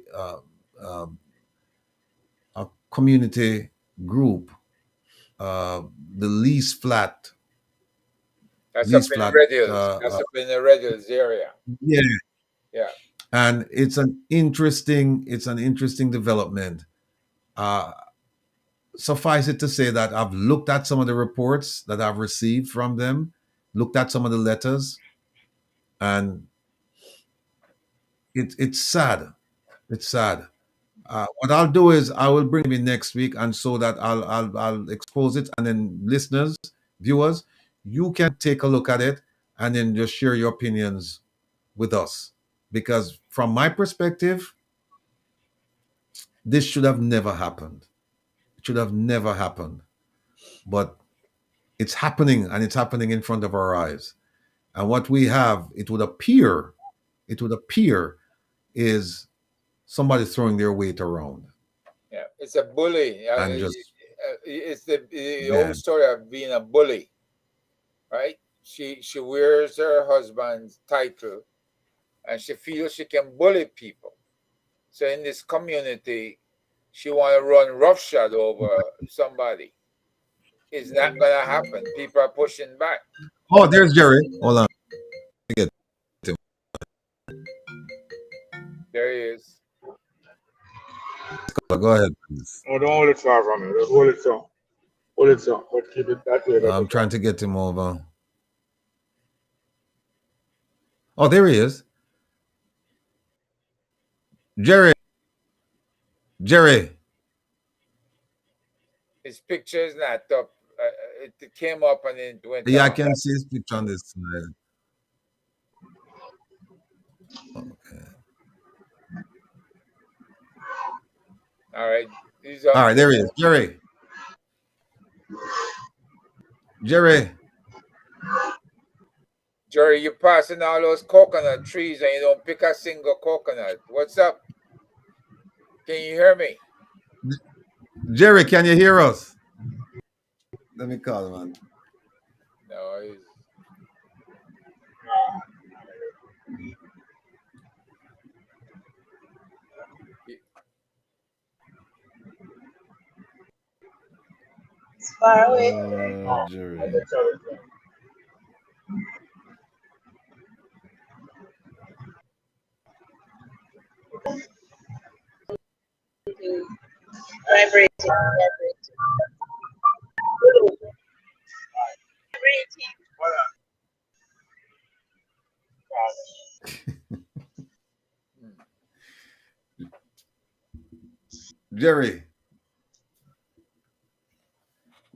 a community group, the Lease Flat. That's up in Red Hills. That's up in the Red Hills area. Yeah. Yeah. And it's an interesting development. Suffice it to say that I've looked at some of the reports that I've received from them, looked at some of the letters, and it's sad. It's sad. What I'll do is I will bring it next week, and so that I'll expose it, and then listeners, viewers, you can take a look at it and then just share your opinions with us. Because from my perspective, this should have never happened. It should have never happened. But it's happening, and it's happening in front of our eyes. And what we have, it would appear, is somebody throwing their weight around. Yeah, it's a bully. It's the old Man. story of being a bully, right? She wears her husband's title, and she feels she can bully people. So in this community, she want to run roughshod over somebody. It's not gonna happen. People are pushing back. Oh, there's Jerry. Hold on. Get him. There he is. Go ahead, please. No, don't hold it far from me. Just hold it so. Hold it so. But keep it that way. I'm trying to get him over. Oh, there he is. Jerry. Jerry. His picture is not up. It came up and then it went Yeah, I off. can see his picture on this side. Okay. All right. All right, there he is. Jerry. Jerry. Jerry, you're passing all those coconut trees and you don't pick a single coconut. What's up? Can you hear me? Jerry, can you hear us? Let me call him, man. No, he's... It's far away. Jerry. Vibrating. Jerry.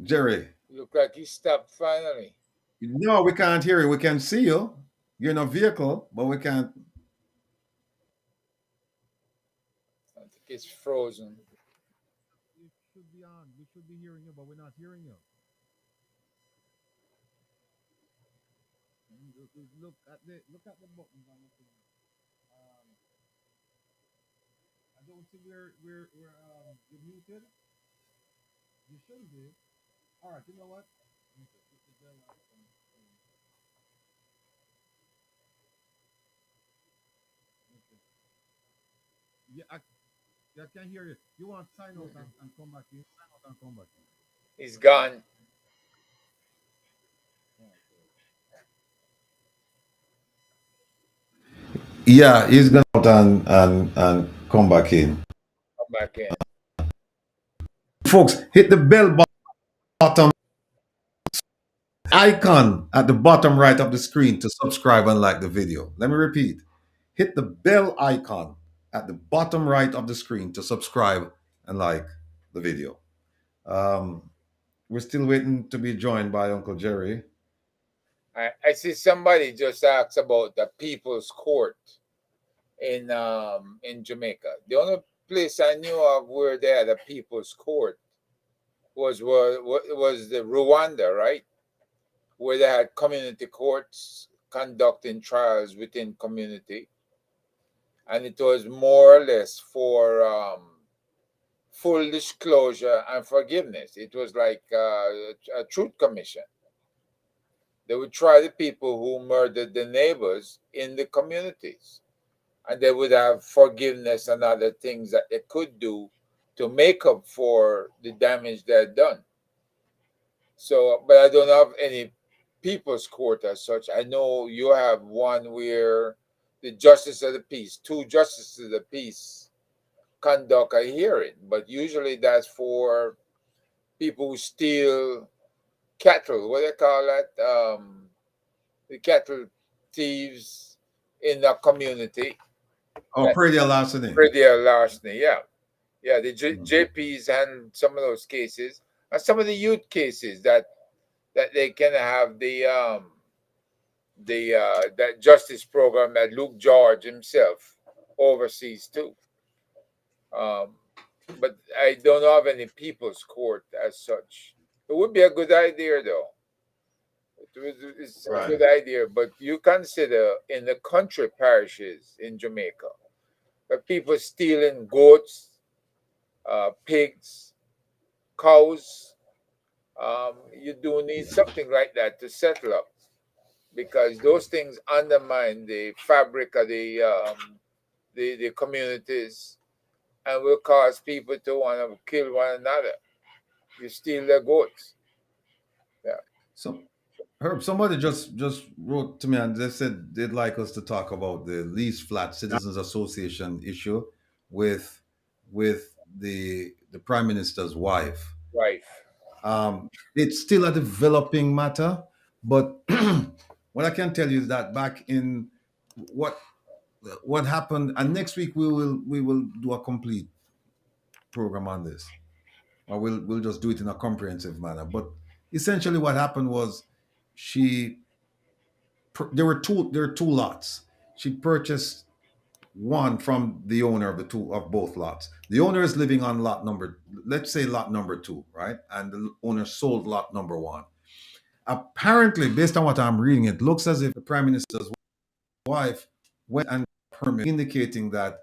Jerry. Look like he stopped finally. No, we can't hear you. We can see you. You're in a vehicle, but we can't. I think it's frozen. You should be on. We should be hearing you, but we're not hearing you. Look at the buttons on the thing. I don't think we're muted. You should be. All right. You know what? Yeah, I can hear you. You want to sign out and come back in? Sign out and come back in. He's gone. Yeah, he's gonna out and come back in. Come back in. Folks, hit the bell button icon at the bottom right of the screen to subscribe and like the video. Let me repeat. Hit the bell icon at the bottom right of the screen to subscribe and like the video. We're still waiting to be joined by Uncle Jerry. I see somebody just asked about the People's Court in Jamaica. The only place I knew of where they had a People's Court was the Rwanda, right? Where they had community courts conducting trials within community. And it was more or less for full disclosure and forgiveness. It was like a truth commission. They would try the people who murdered the neighbors in the communities. And they would have forgiveness and other things that they could do to make up for the damage they had done. So, but I don't have any People's Court as such. I know you have one where the Justice of the Peace, two Justices of the Peace conduct a hearing, but usually that's for people who steal cattle. What do they call that? The cattle thieves in the community. Oh, pretty larceny. Pretty larceny, yeah. Yeah, the JPs handle some of those cases, and some of the youth cases that they can have that justice program that Luke George himself oversees too. But I don't have any People's Court as such. It would be a good idea, though. It's a good idea, but you consider in the country parishes in Jamaica, where people stealing goats, pigs, cows, you do need something like that to settle up, because those things undermine the fabric of the communities and will cause people to want to kill one another. You steal their goats. Yeah. So, Herb, somebody just wrote to me and they said they'd like us to talk about the Lease Flat Citizens Association issue with the Prime Minister's wife. Wife. It's still a developing matter, but what I can tell you is that back in what what happened, and next week we will do a complete program on this, or we'll just do it in a comprehensive manner. But essentially, what happened was there were two lots. She purchased one from the owner of both lots. The owner is living on let's say lot number 2, right? And the owner sold lot number 1. Apparently, based on what I'm reading, it looks as if the Prime Minister's wife went and permit indicating that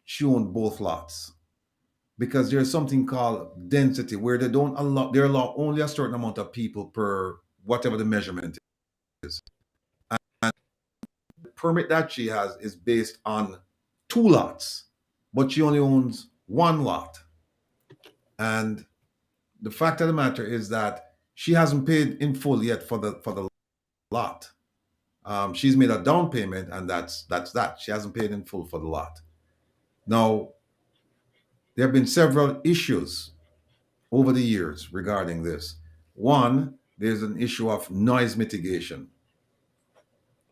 she owned both lots, because there's something called density where they allow only a certain amount of people per whatever the measurement is. And the permit that she has is based on 2 lots, but she only owns 1 lot. And the fact of the matter is that she hasn't paid in full yet for the lot. She's made a down payment, and that's that. She hasn't paid in full for the lot. Now, there have been several issues over the years regarding this. One, there's an issue of noise mitigation.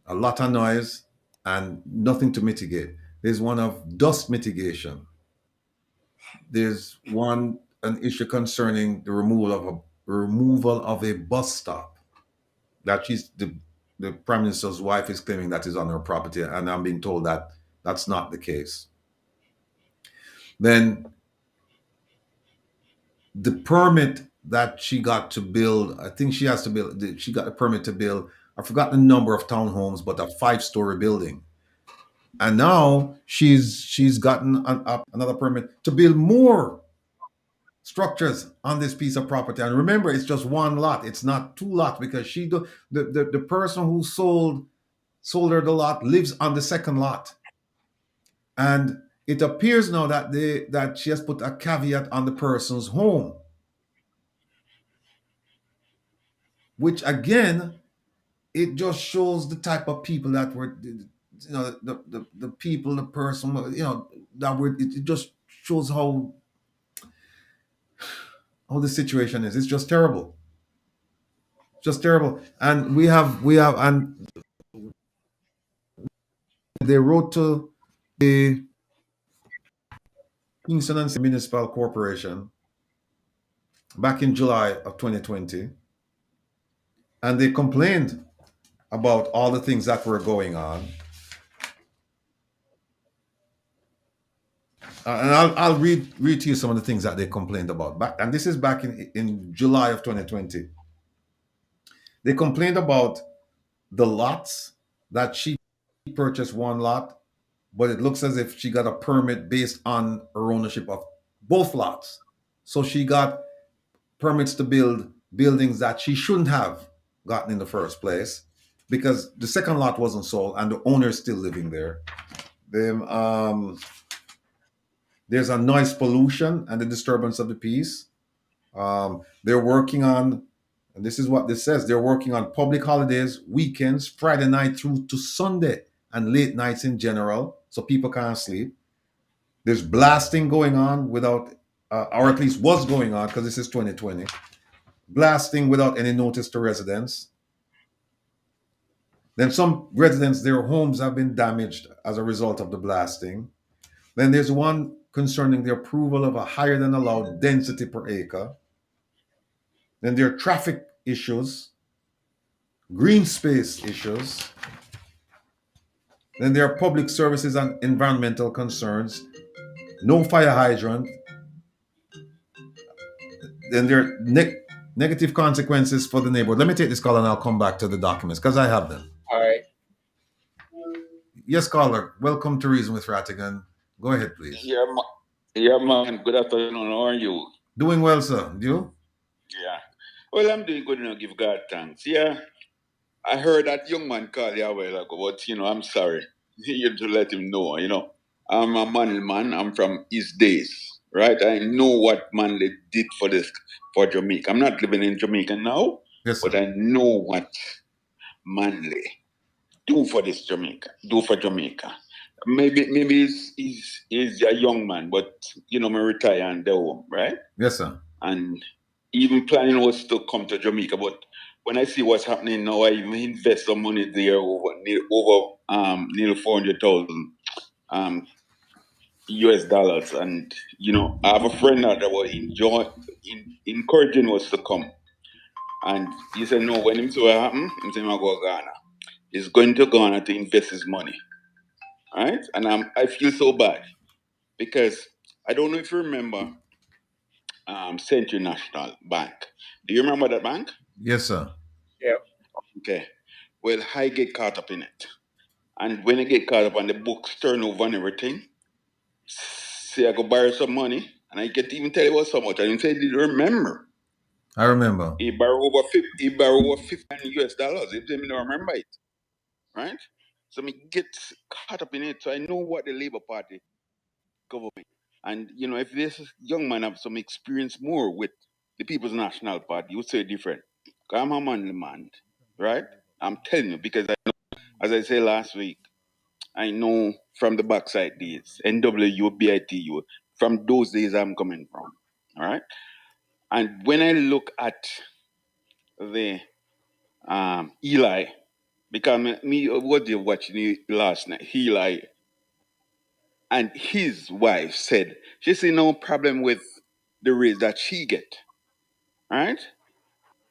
A lot of noise and nothing to mitigate. There's one of dust mitigation. There's an issue concerning the removal of a bus stop that the Prime Minister's wife is claiming that is on her property, and I'm being told that that's not the case. Then the permit that she got to build, I think she got a permit to build, I forgot the number of townhomes, but a 5-story building. And now she's gotten another permit to build more structures on this piece of property. And remember, it's just 1 lot. It's not 2 lots, because the person who sold her the lot lives on the second lot. And it appears now that she has put a caveat on the person's home, which again, it just shows the type of people that were, the people, the person, that were. It just shows how the situation is. It's just terrible. Just terrible. And and they wrote to the Kingston and Municipal Corporation back in July of 2020, and they complained about all the things that were going on. And I'll read to you some of the things that they complained about. And this is back in July of 2020. They complained about the lots, that she purchased 1 lot, but it looks as if she got a permit based on her ownership of both lots. So she got permits to build buildings that she shouldn't have gotten in the first place, because the second lot wasn't sold and the owner is still living there. There's a noise pollution and the disturbance of the peace. They're working on, and this is what this says, they're working on public holidays, weekends, Friday night through to Sunday, and late nights in general, so people can't sleep. There's blasting going on without, or at least was going on, because this is 2020. Blasting without any notice to residents. Then some residents, their homes have been damaged as a result of the blasting. Then there's one concerning the approval of a higher than allowed density per acre. Then there are traffic issues, green space issues. Then there are public services and environmental concerns, no fire hydrant. Then there are negative consequences for the neighborhood. Let me take this call and I'll come back to the documents because I have them. All right. Yes, caller. Welcome to Reason with Rattigan. Go ahead, please. Yeah, man. Good afternoon. How are you? Doing well, sir. You? Yeah. Well, I'm doing good enough. Give God thanks. Yeah. I heard that young man call you a while ago, but, I'm sorry. You have to let him know, I'm a man. I'm from East Days, right? I know what Manley did for Jamaica. I'm not living in Jamaica now, yes, sir. But I know what Manley do for Jamaica. Maybe he's a young man, but me retire and go home, right? Yes, sir. And even planning was to come to Jamaica, but when I see what's happening now, I even invest some money there over nearly 400,000 US dollars. And I have a friend that was encouraging us to come. And he said, no, when him see what happen, he said, I go to Ghana. He's going to Ghana to invest his money. Right? And I feel so bad because I don't know if you remember Century National Bank. Do you remember that bank? Yes, sir. Yeah. Okay. Well, I get caught up in it. And when I get caught up on the books turnover and everything, say I go borrow some money, and I get to even tell you about so much. I didn't say, did you remember? I remember. He borrowed over 50 US dollars. If they don't remember it. Right? So me get caught up in it. So I know what the Labour Party government. And if this young man have some experience more with the People's National Party, you would say different. 'Cause I'm a manly man, right? I'm telling you, because I know, as I said last week, I know from the backside days, NWU, BITU, from those days I'm coming from. All right. And when I look at the Eli, because me what they watching last night, Eli and his wife said she see no problem with the raise that she get. Right?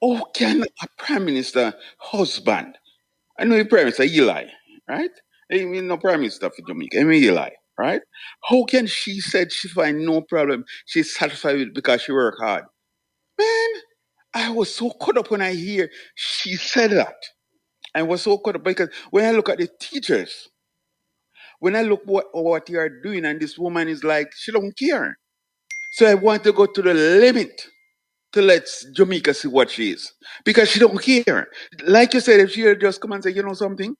Oh, can a prime minister husband? I know the prime minister Eli, right? I mean no prime minister for Jamaica. I mean Eli, right? How can she said she find no problem? She's satisfied with it because she work hard. Man, I was so caught up when I hear she said that. I was so caught up because when I look at the teachers, when I look what they are doing, and this woman is like, she don't care. So I want to go to the limit to let Jamaica see what she is. Because she don't care. Like you said, if she had just come and say, you know something,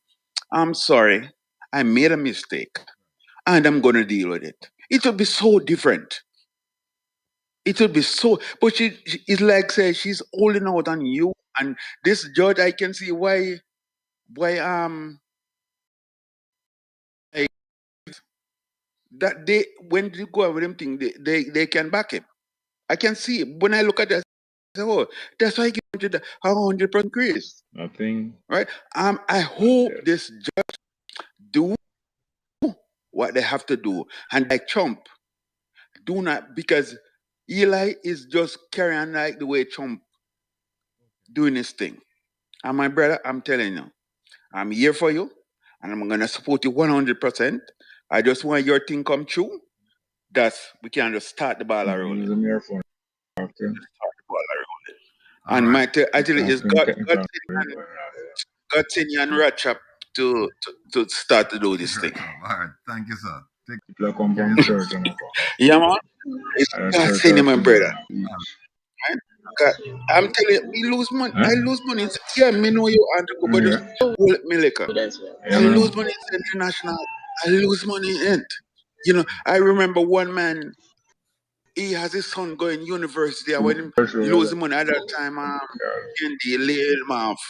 I'm sorry, I made a mistake and I'm gonna deal with it. It would be so different. It would be so, but she it's like say she's holding out on you. And this judge, I can see why like, that they when you go over them thing, they can back him. I can see when I look at that, I say, oh, that's why I give you the 100% increase. Nothing. Right? I hope this judge do what they have to do. And like Trump, do not, because Eli is just carrying like the way Trump doing his thing. And my brother, I'm telling you, I'm here for you and I'm gonna support you 100%. I just want your thing come true. That we can just start the ball rolling. Using your phone. Okay. Start the ball rolling. And right. I tell you, it's God send you and Ratchap to start to do this thing. All right. Thank you, sir. People come from church and Yeah, man. It's God send you, my brother. Right? God, I'm telling you, we lose money. I lose money. Yeah, me know you and go, but just hold me liquor. I lose money in international. I lose money in it. I remember one man, he has his son going university. And when him lose money at that time, they laid him off.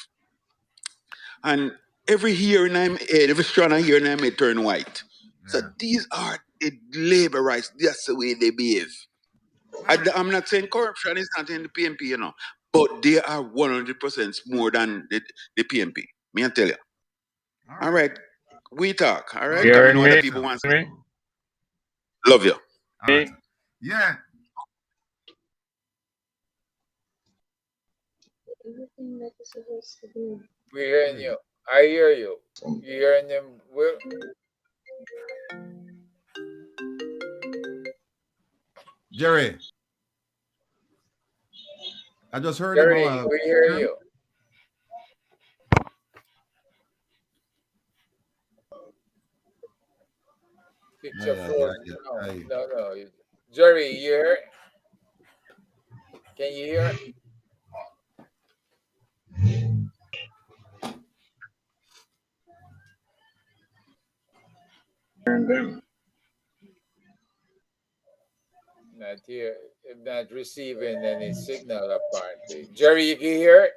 And every hearing I'm head, every strand I hear in I'm head turn white. So these are the labor rights. That's the way they behave. I'm not saying corruption is not in the PNP, but they are 100% more than the PNP. Me I tell you. All right. We talk. All right. Because I know other people want to say. Love you. All right. Yeah. Everything that you're supposed to do. We're hearing you. I hear you. You hearing them? Will? Jerry. I just heard Jerry, him. we hear you. Picture phone. No. Jerry, you hear? Can you hear? Not here. Not receiving any signal apparently. Jerry, you can hear it?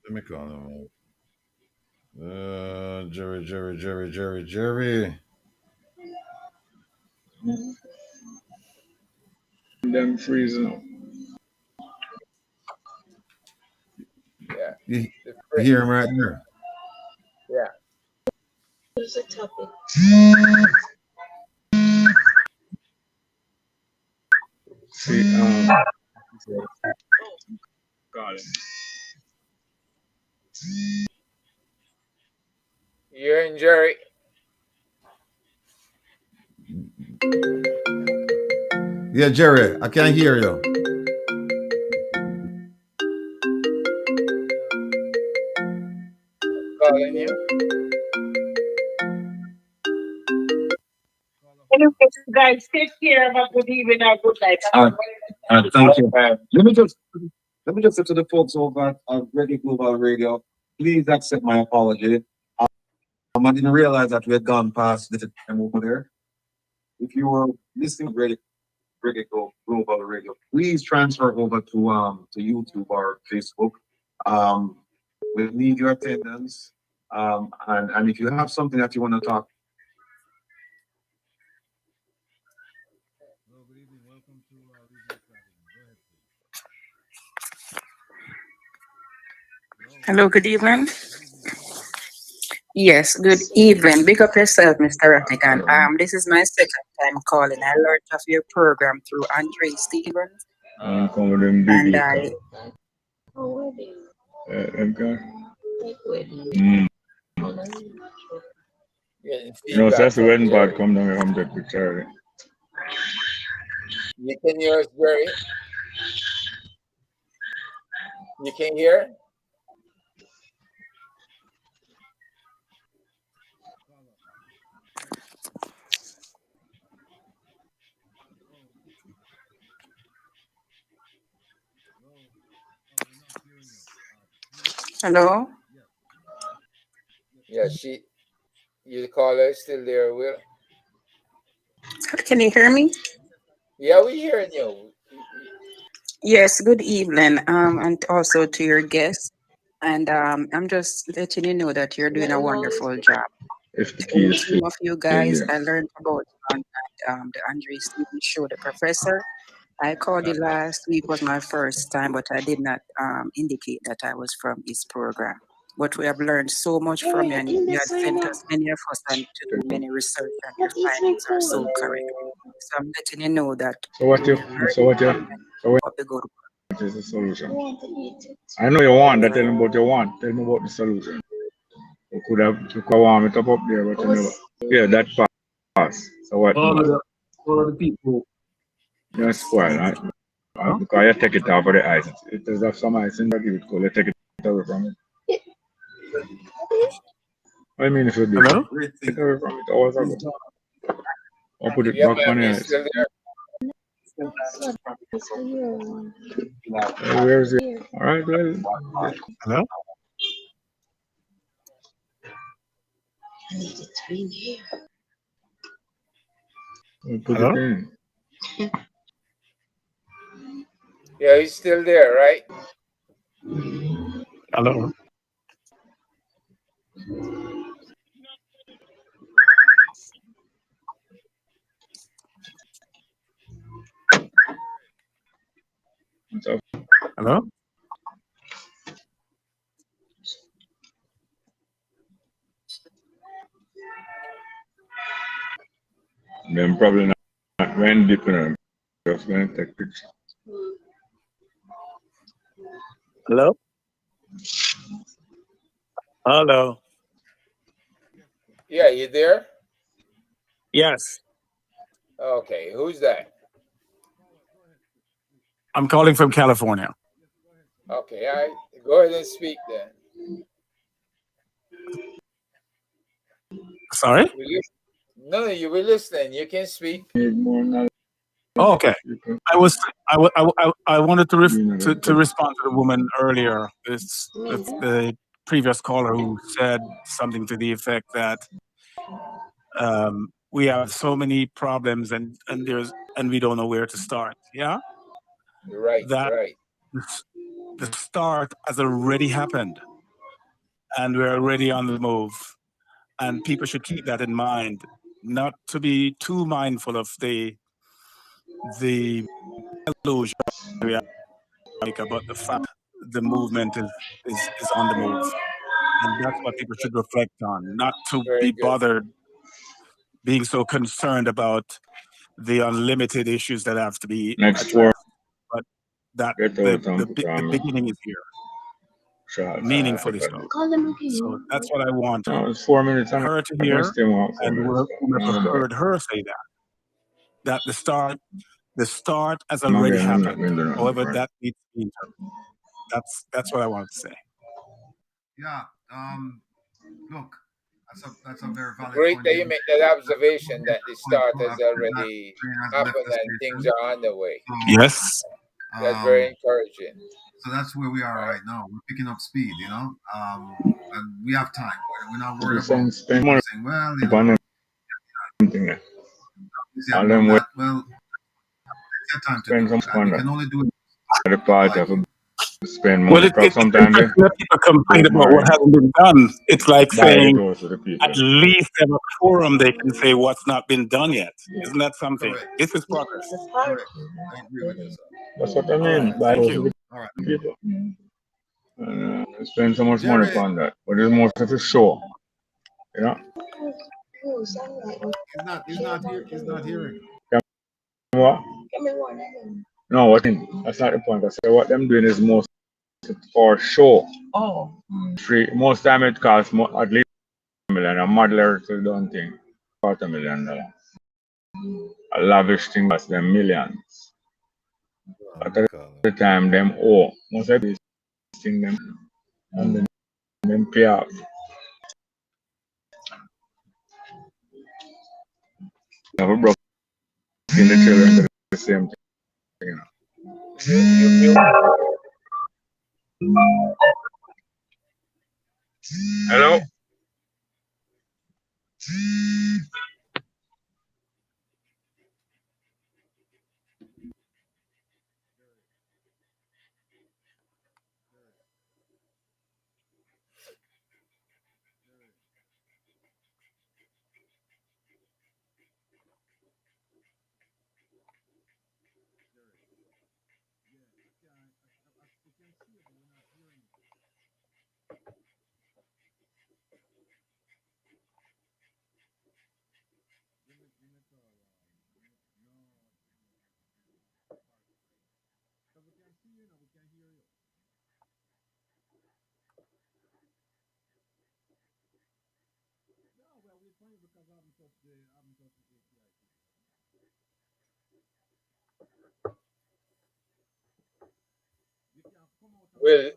Let me call him. Jerry. them freezing. Yeah. You hear him right there. Yeah. What's the topic? See, got it. You and Jerry. Yeah, Jerry, I can't hear you. Calling you. Guys, take care. Have a good evening or good night. Thank you. Let me just say to the folks over at Ready Global Radio, please accept my apology. I didn't realize that we had gone past the time over there. If you were listening to Ready Global Radio, please transfer over to YouTube or Facebook. We need your attendance. And if you have something that you want to talk. Hello, good evening. Yes, good evening. Big up yourself, Mr. Rattigan. This is my second time calling. I learned of your program through Andre Stevens. Come with them And big I You know, so that's the wedding part come down from the picture. You can hear us, Jerry? You can hear? Hello? Yeah, you caller is still there, Will. Can you hear me? Yeah, we hearing you. Yes, good evening. And also to your guests. And I'm just letting you know that you're doing a wonderful job. If the key is Some of you guys, I learned about the Andre Stevens show, the professor. I called you last week, was my first time, but I did not indicate that I was from his program. But we have learned so much from you, and you have sent us, many of us, and to do many research, and your findings are so correct. So I'm letting you know that. What is the solution? I know you want that. Tell me what you want. Tell me about the solution. You could warm it up there, but you never. Yeah, that pass. So what? All of the people. You're spoiled, right? Because you take it off of the ice. It does have some ice in there, give it cold. You take it away from it. I mean, if you do, take it away from it. Always have it. Or put it back on the ice. Where is it? All right, well. Hello? I need to turn here. We'll put it in. Yeah, he's still there, right? Hello? Hello? Then probably not when deep in them. Just going to take picture. Hello? Hello? Yeah, you there? Yes. Okay, who's that? I'm calling from California. Okay, all right. Go ahead and speak then. Sorry? No, you were listening. You can speak. Oh, okay. I wanted to respond to the woman earlier. It's the previous caller who said something to the effect that we have so many problems and we don't know where to start. Yeah. Right. Right. The start has already happened, and we're already on the move. And people should keep that in mind, not to be too mindful of the illusion, but the fact the movement is on the move. And that's what people should reflect on, not to Very be good. bothered being so concerned about the unlimited issues that have to be Next addressed, 4 but that get the out and put on beginning is here, shots. meaningfully so. So that's what I want No, it's 4 minutes and her to I hear, still want 4 and minutes. whoever heard her say that the start has I'm already again, I'm not happened. going to do nothing However, different. that needs to be interpreted. That's what I want to say. Yeah. Look, that's a very valid Great point. that you make that observation that the start has That already train has left happened the and things station. are on the way. So, Yes. That's very encouraging. So that's where we are right now. We're picking up speed, you know, and we have time. We're not worried about Spend people money saying, well, you on know, something. this All and them done that. Well, it's your time to spend do some it, and on you that. can only do it. The party have to spend Well, money. Because it's sometimes interesting that people complain Bob about what Marley hasn't been done. It's like buy the saying clothes to the people. at least have a forum they can say what's not been done yet. Isn't that something? Correct. This is progress. Correct. I agree with you, sir. That's what I All mean. right. Buy Thank clothes to you. All right. the people. Spend so much money Jerry, on that. But it's more to show. You know? he's not here. He's not hearing. What? No, what thing? That's not the point. I say what them doing is most for show. Oh. Free. Most time it costs at least $1 million. A modeler to done thing. $250,000. A lavish thing costs them millions. At the time them owe. Most of these things them and then them pay off. Never broke in the children do the same thing. You know. Hello? Well,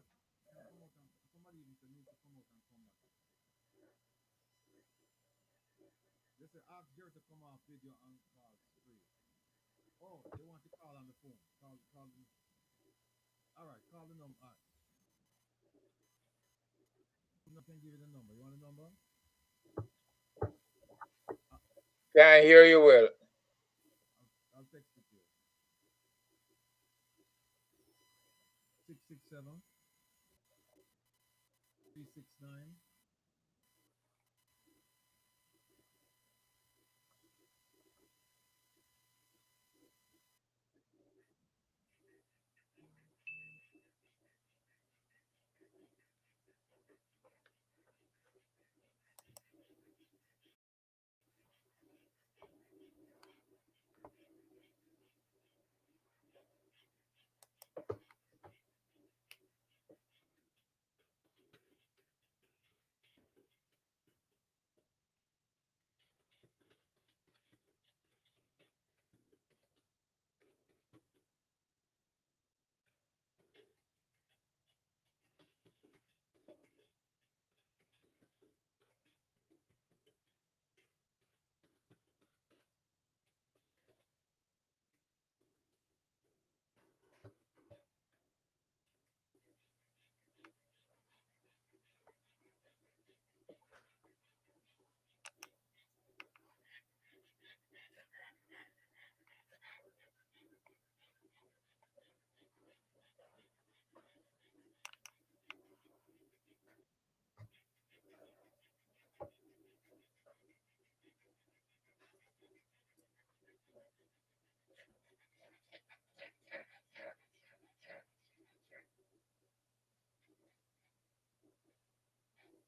can't hear you well.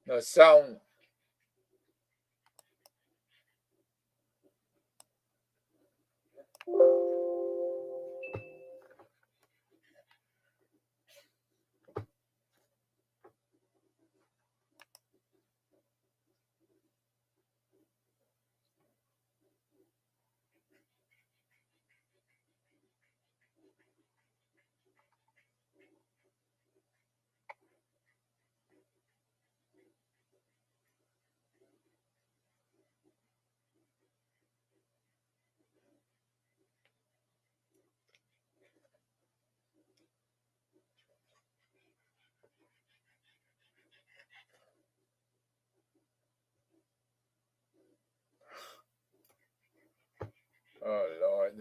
No sound. Oh Lord.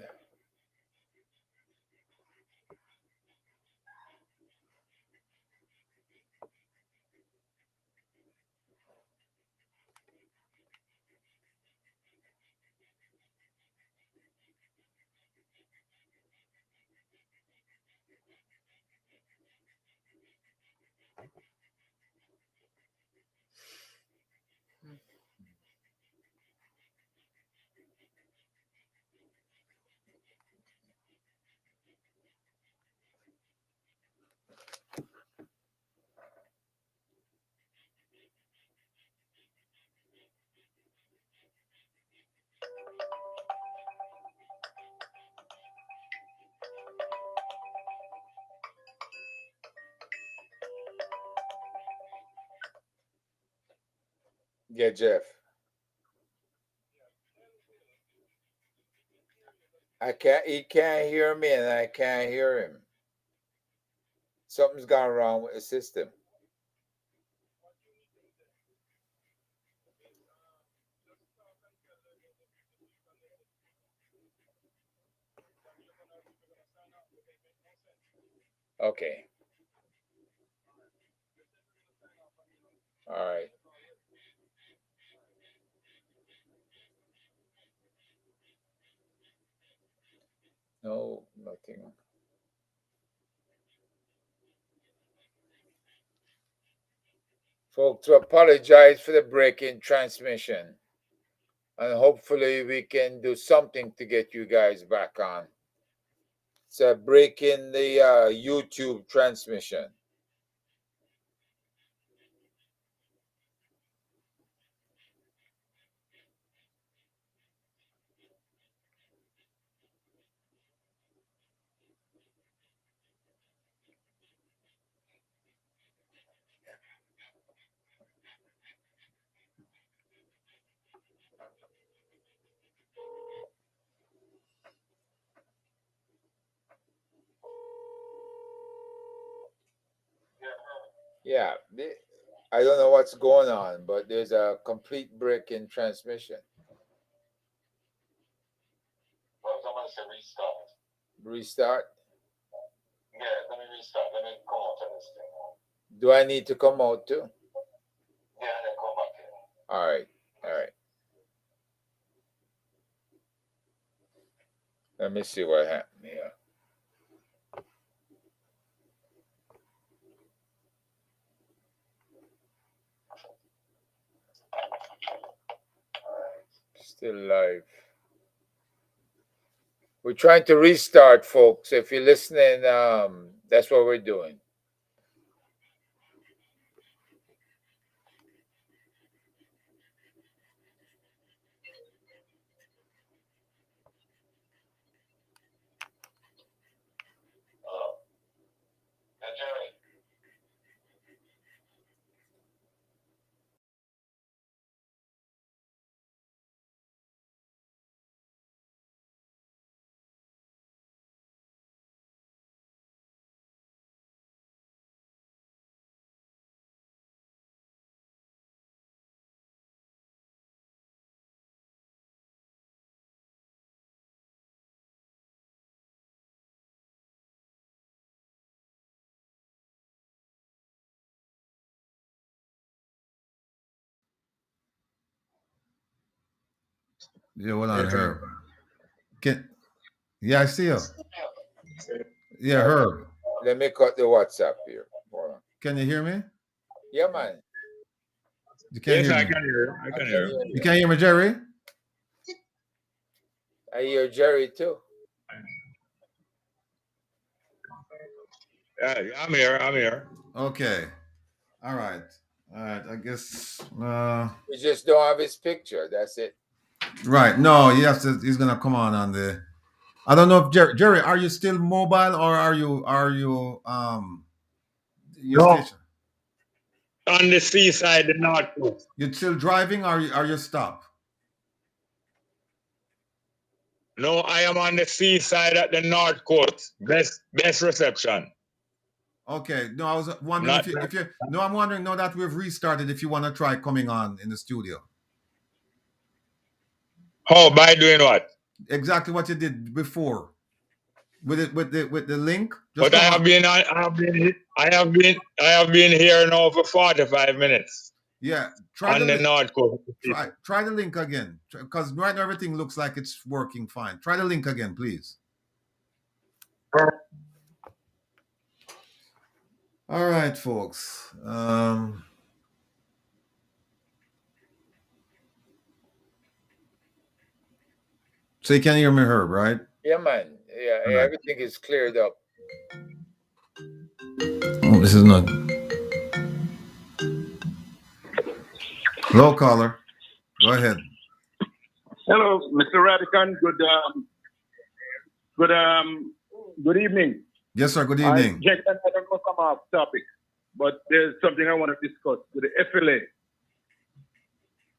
Yeah, Jeff. He can't hear me and I can't hear him. Something's gone wrong with the system. Okay. All right. No, nothing. Folks, to apologize for the break in transmission. And hopefully we can do something to get you guys back on. It's a break in the YouTube transmission. Yeah, I don't know what's going on, but there's a complete break in transmission. Well, someone said restart. Restart? Yeah, let me restart. Let me come out of this thing. Do I need to come out too? Yeah, and then come back in. All right. All right. Let me see what happened here. Still live. We're trying to restart, folks. If you're listening, that's what we're doing. Jerry. Yeah, what on Herb? Yeah, I see you. Yeah, Herb. Let me cut the WhatsApp here. Can you hear me? Yeah, man. You can't Yes, hear I me. can hear you. I can hear you. You can't hear me, Jerry? I hear Jerry too. I'm here. I'm here. Okay. All right. I guess. We just don't have his picture. That's it. Right. No, he has to. He's gonna come on the. I don't know if Jerry, are you still mobile or are you your No. station? On the seaside, the north coast. You're still driving or are you stopped? No, I am on the seaside at the north coast. Best reception. Okay. No, I was wondering if you no, I'm wondering now that we've restarted if you want to try coming on in the studio. Oh, by doing what? Exactly what you did before. With the link. But I have been here now for 45 minutes. Yeah, try on the north coast. Try the link again, because right now everything looks like it's working fine. Try the link again, please. All right, folks. So you can hear me, Herb, right? Yeah, man. Yeah, All right. everything is cleared up. Oh, this is not. Hello, caller. Go ahead. Hello, Mr. Rattigan. Good evening. Yes, sir. Good evening. I don't want to come off topic, but there's something I want to discuss with the FLA.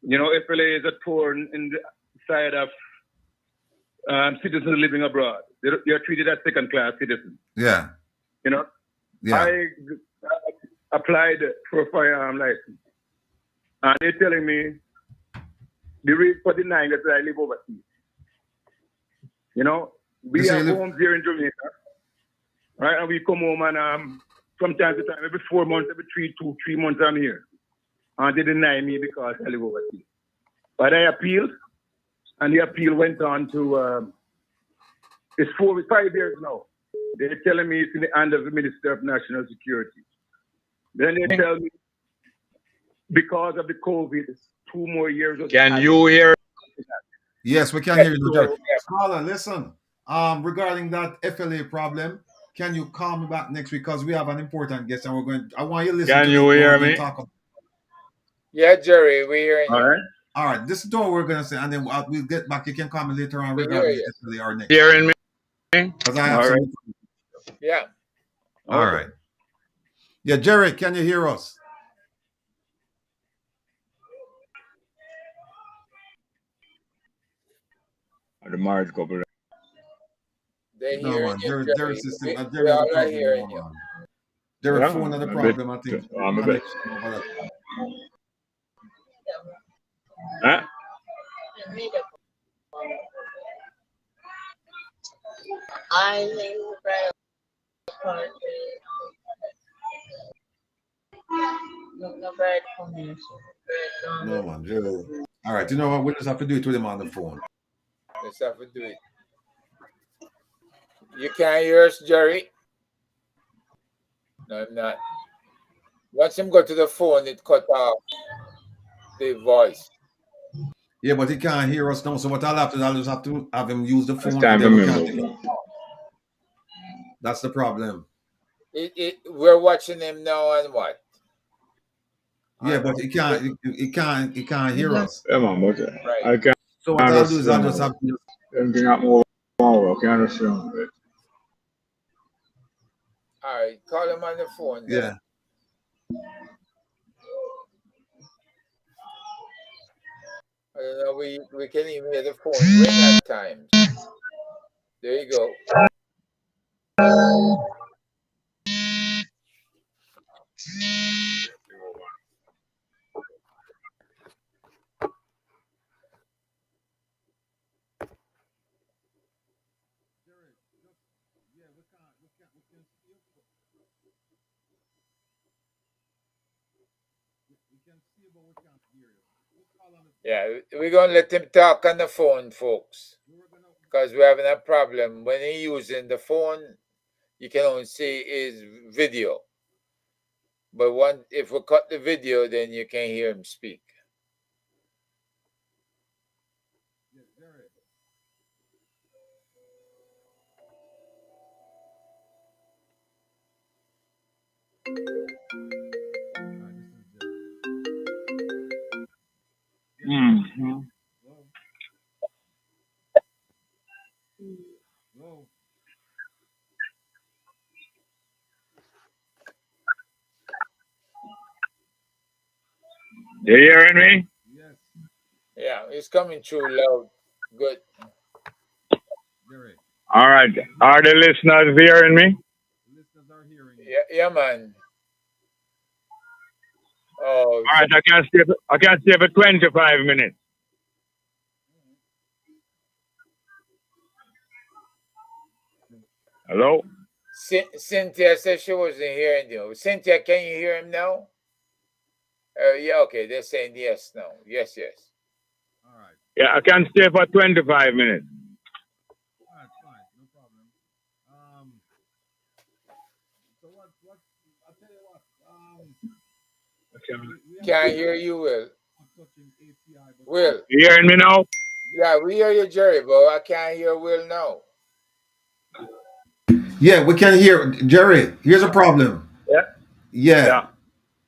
You know, FLA is a tour in the side of citizens living abroad. They're treated as second-class citizens. Yeah. You know? Yeah. I applied for a firearm license, and they're telling me the rate for denying that I live overseas. You know, we have homes here in Jamaica, right? And we come home and from time to time, every 4 months, every 3 months, I'm here. And they deny me because I live overseas. But I appealed, and the appeal went on to, it's 5 years now. They're telling me it's in the hand of the Minister of National Security. Then they tell me because of the COVID, 2 more years. Can you hear? Yes, we can hear you, Jerry. Caller, listen. Regarding that FLA problem, can you call me back next week because we have an important guest and we're going. I want you to listen. Can to you hear me? Yeah, Jerry, we're hearing you. All right. This is what we're gonna say, and then we'll get back. You can call me later on regarding FLA or next. Hearing me? Because I have some. Yeah. All right. Yeah, Jerry, can you hear us? The marriage couple. They No, man. Jerry system. We all are hearing you. Jerry phone had a problem, I think. I'm a bit. Huh? No, man. Jerry. All right. You know what? We'll just have to do it with him on the phone. Let's have to do it. You can't hear us, Jerry? No, I'm not. Once him go to the phone, it cut off the voice. Yeah, but he can't hear us now. So what I'll just have to have him use the phone. Time for me. That's the problem. We're watching him now and what? Yeah, but he can't hear us. Yeah, man, but Right. I can't. So what I'll do is I'll just have to. Anything up more. I can't understand. All right, call him on the phone. Then. Yeah. I don't know. We can even hear the phone ring at times. There you go. Yeah, we're gonna let him talk on the phone, folks, because we're having a problem. When he's using the phone, you can only see his video. But if we cut the video, then you can't hear him speak. Mm-hmm. You hearing me? Yeah, it's coming through loud. Good. All right. Are the listeners hearing me? Yeah, man. Oh, All right. I can stay for 25 minutes. Hello? Cynthia said she wasn't hearing you. Cynthia, can you hear him now? Yeah, okay. They're saying yes now. Yes. Yeah, I can stay for 25 minutes. Can't hear you, Will. Will. You hearing me now? Yeah, we hear you, Jerry, but I can't hear Will now. Yeah, we can hear Jerry. Here's a problem. Yeah. Yeah.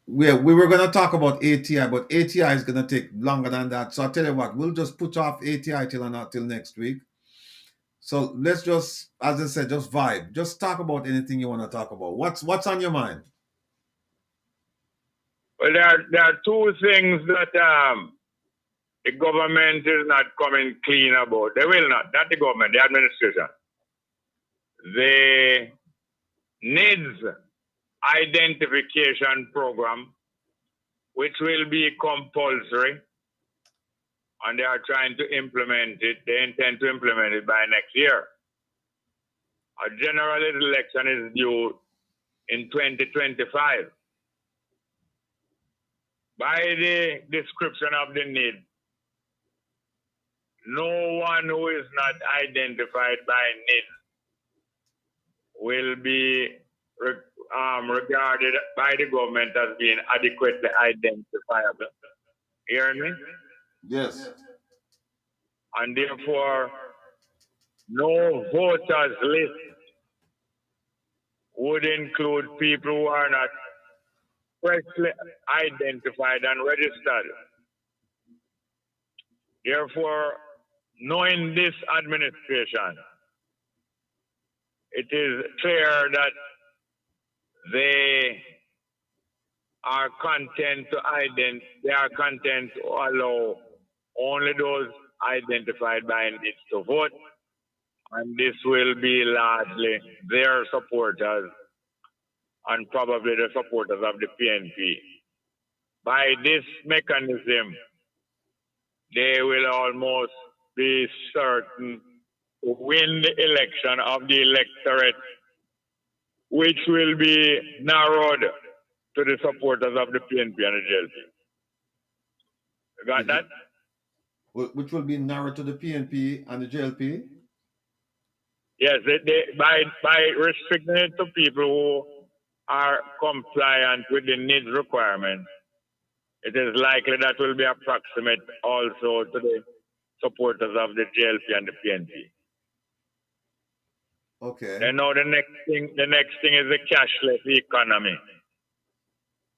We were gonna talk about ATI, but ATI is gonna take longer than that. So I tell you what, we'll just put off ATI till next week. So let's just, as I said, just vibe. Just talk about anything you want to talk about. What's on your mind? Well, there are two things that the government is not coming clean about. They will not the government, the administration. The needs identification program, which will be compulsory, and they are trying to implement it. They intend to implement it by next year. A general election is due in 2025. By the description of the need, no one who is not identified by need will be regarded by the government as being adequately identifiable. Hearing me? Yes. And therefore, no voters list would include people who are not freshly identified and registered. Therefore, knowing this administration, it is clear that they are content to allow only those identified by needs to vote, and this will be largely their supporters and probably the supporters of the PNP. By this mechanism, they will almost be certain to win the election of the electorate, which will be narrowed to the supporters of the PNP and the JLP. You got that? Which will be narrowed to the PNP and the JLP? Yes, by restricting it to people who are compliant with the needs requirements, it is likely that will be approximate also to the supporters of the JLP and the PNP. Okay. And now the next thing is the cashless economy,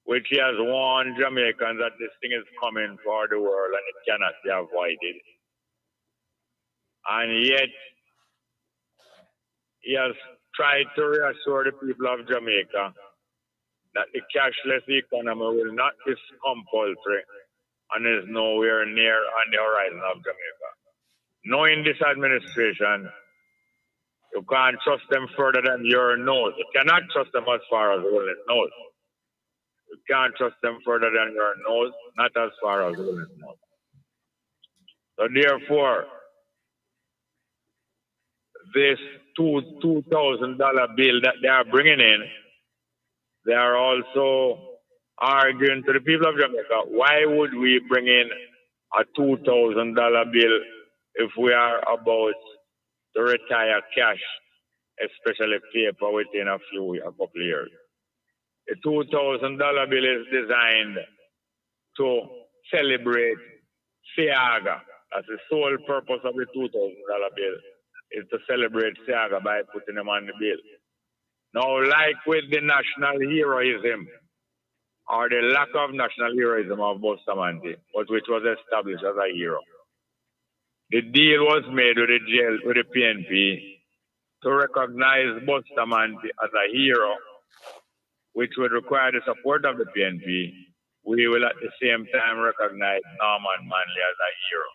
which he has warned Jamaicans that this thing is coming for the world and it cannot be avoided. And yet, he has tried to reassure the people of Jamaica that the cashless economy will not be compulsory and is nowhere near on the horizon of Jamaica. Knowing this administration, you can't trust them further than your nose. You cannot trust them as far as Willis knows. You can't trust them further than your nose, not as far as Willis knows. So therefore, this $2,000 bill that they are bringing in, they are also arguing to the people of Jamaica, why would we bring in a $2,000 bill if we are about to retire cash, especially paper, within a couple of years? The $2,000 bill is designed to celebrate Siaga. That's the sole purpose of the $2,000 bill, is to celebrate Siaga by putting him on the bill. Now, like with the national heroism, or the lack of national heroism of Bustamante, but which was established as a hero, the deal was made with the jail, with the PNP, to recognize Bustamante as a hero, which would require the support of the PNP. We will at the same time recognize Norman Manley as a hero.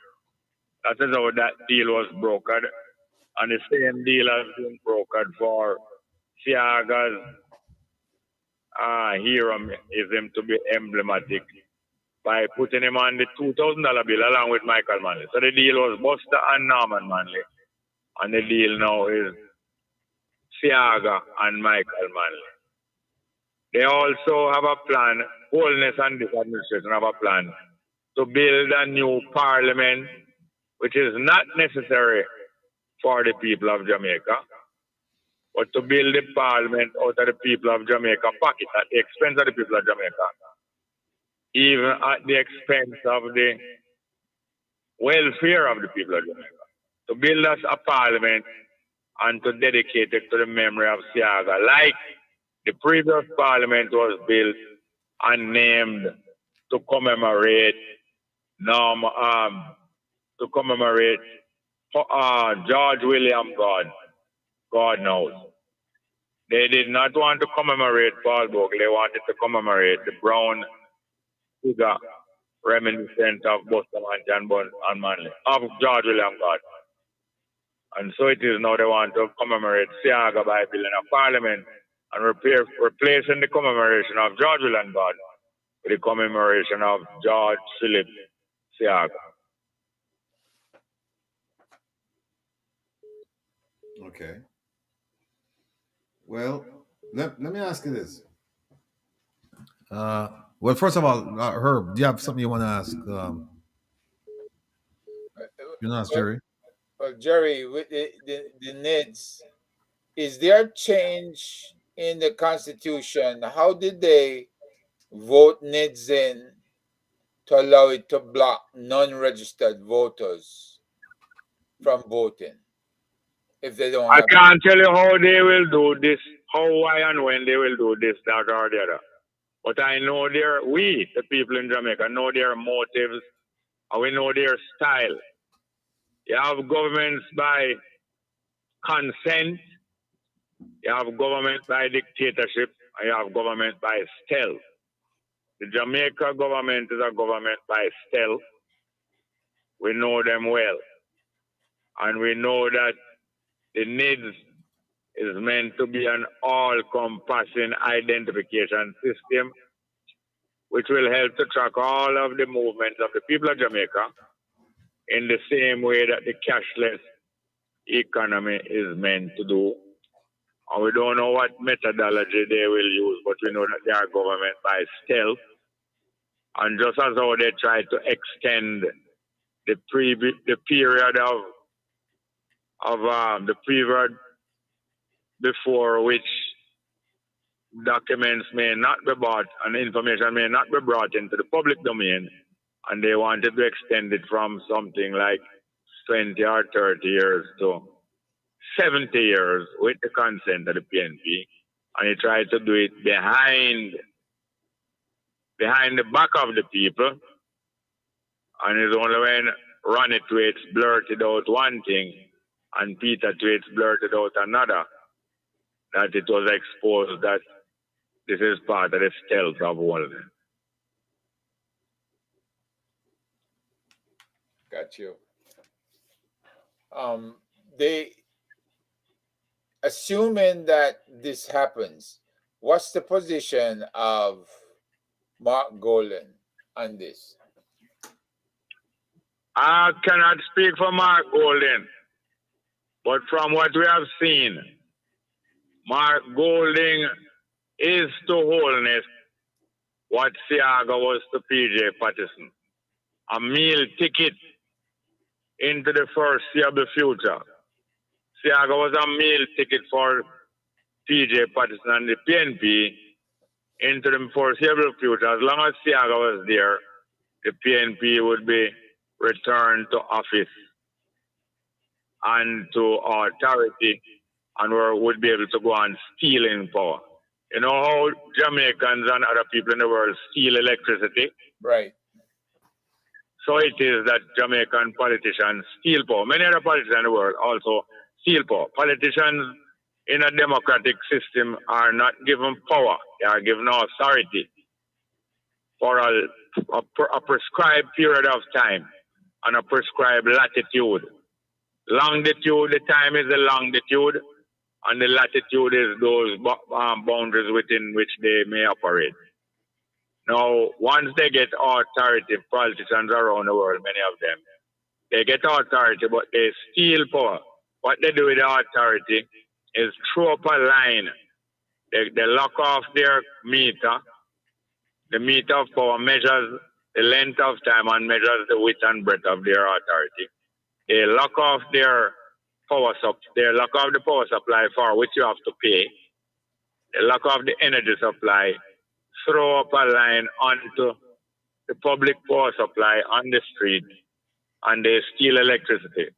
That is how that deal was brokered. And the same deal has been brokered for Siaga's heroism to be emblematic by putting him on the $2,000 bill along with Michael Manley. So the deal was Buster and Norman Manley. And the deal now is Siaga and Michael Manley. They also have a plan, Holness and this administration have a plan to build a new parliament, which is not necessary for the people of Jamaica, but to build a parliament out of the people of Jamaica pocket at the expense of the people of Jamaica, even at the expense of the welfare of the people of Jamaica. To build us a parliament and to dedicate it to the memory of Siaga, like the previous parliament was built and named to commemorate George William God knows. They did not want to commemorate Paul Bogle. They wanted to commemorate the brown figure reminiscent of Bustamante and Manley, of George William God. And so it is now they want to commemorate Siaga by building a parliament and replacing the commemoration of George William God with the commemoration of George Philip Siaga. Okay. Well, let me ask you this. Well, first of all, Herb, do you have something you want to ask? You know, ask Jerry. Well, Jerry, with the NIDS, is there a change in the Constitution? How did they vote NIDS in to allow it to block non-registered voters from voting? If they don't I have can't tell you how they will do this, how, why, and when they will do this, that, or the other. But I know we, the people in Jamaica, know their motives, and we know their style. You have governments by consent, you have government by dictatorship, and you have government by stealth. The Jamaica government is a government by stealth. We know them well. And we know that the NIDS is meant to be an all-compassing identification system which will help to track all of the movements of the people of Jamaica in the same way that the cashless economy is meant to do. And we don't know what methodology they will use, but we know that they are government by stealth. And just as how they try to extend the period before which documents may not be bought and information may not be brought into the public domain, and they wanted to extend it from something like 20 or 30 years to 70 years with the consent of the PNP, and he tried to do it behind the back of the people, and it's only when Ronnie Thwaites blurted out one thing and Peter Thwaites blurted out another that it was exposed that this is part of the stealth of Walden. Got you. They, assuming that this happens, what's the position of Mark Golden on this? I cannot speak for Mark Golden, but from what we have seen, Mark Golding is to Holness what Siaga was to PJ Patterson. A meal ticket into the first year of the future. Siaga was a meal ticket for PJ Patterson and the PNP into the foreseeable future, as long as Siaga was there, the PNP would be returned to office and to authority, and we would be able to go on stealing power. You know how Jamaicans and other people in the world steal electricity? Right. So it is that Jamaican politicians steal power. Many other politicians in the world also steal power. Politicians in a democratic system are not given power. They are given authority for a prescribed period of time and a prescribed latitude. Longitude, the time is the longitude, and the latitude is those boundaries within which they may operate. Now, once they get authority, politicians around the world, many of them, they get authority, but they steal power. What they do with the authority is throw up a line. They lock off their meter. The meter of power measures the length of time and measures the width and breadth of their authority. They lock off their they lock off the power supply for which you have to pay. They lock off the energy supply, throw up a line onto the public power supply on the street, and they steal electricity.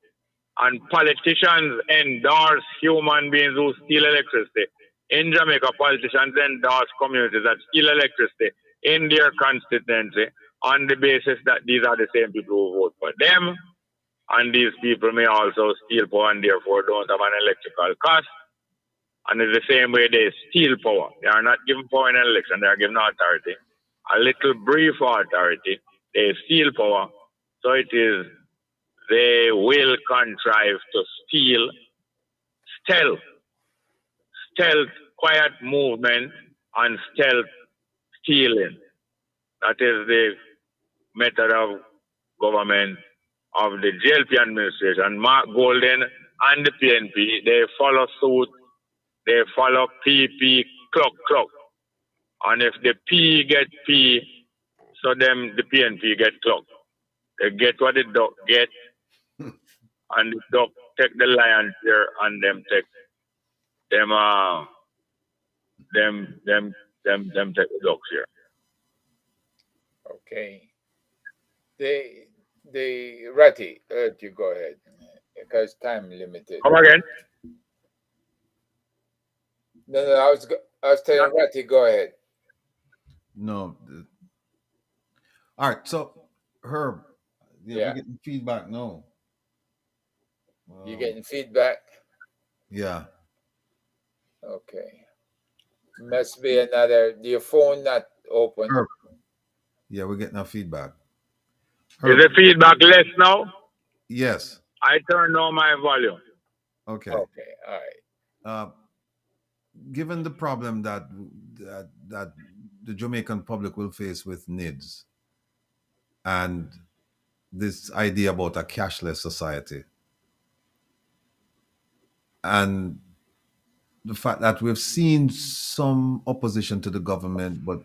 And politicians endorse human beings who steal electricity. In Jamaica, politicians endorse communities that steal electricity in their constituency on the basis that these are the same people who vote for them. And these people may also steal power and therefore don't have an electrical cost. And it's the same way they steal power. They are not given power in an election, they are given authority. A little brief authority. They steal power. So it is, they will contrive to steal, stealth, quiet movement, and stealth stealing. That is the method of government of the JLP administration. Mark Golden and the PNP, they follow suit. They follow PP, clock. And if the P get P, so them the PNP get clock. They get what the duck get, and the duck take the lion share, and them take them take the duck share. Okay. The Ratty, you go ahead because time limited. Come again? No, I was telling Ratty, go ahead. No. All right. So, Herb, we're getting feedback. No. You getting feedback? Yeah. Okay. Must be another. Your phone not open. Herb. Yeah, we're getting our feedback. Herb. Is the feedback less now? Yes. I turned on my volume. Okay. Okay. All right. Given the problem that the Jamaican public will face with NIDS and this idea about a cashless society and the fact that we've seen some opposition to the government, but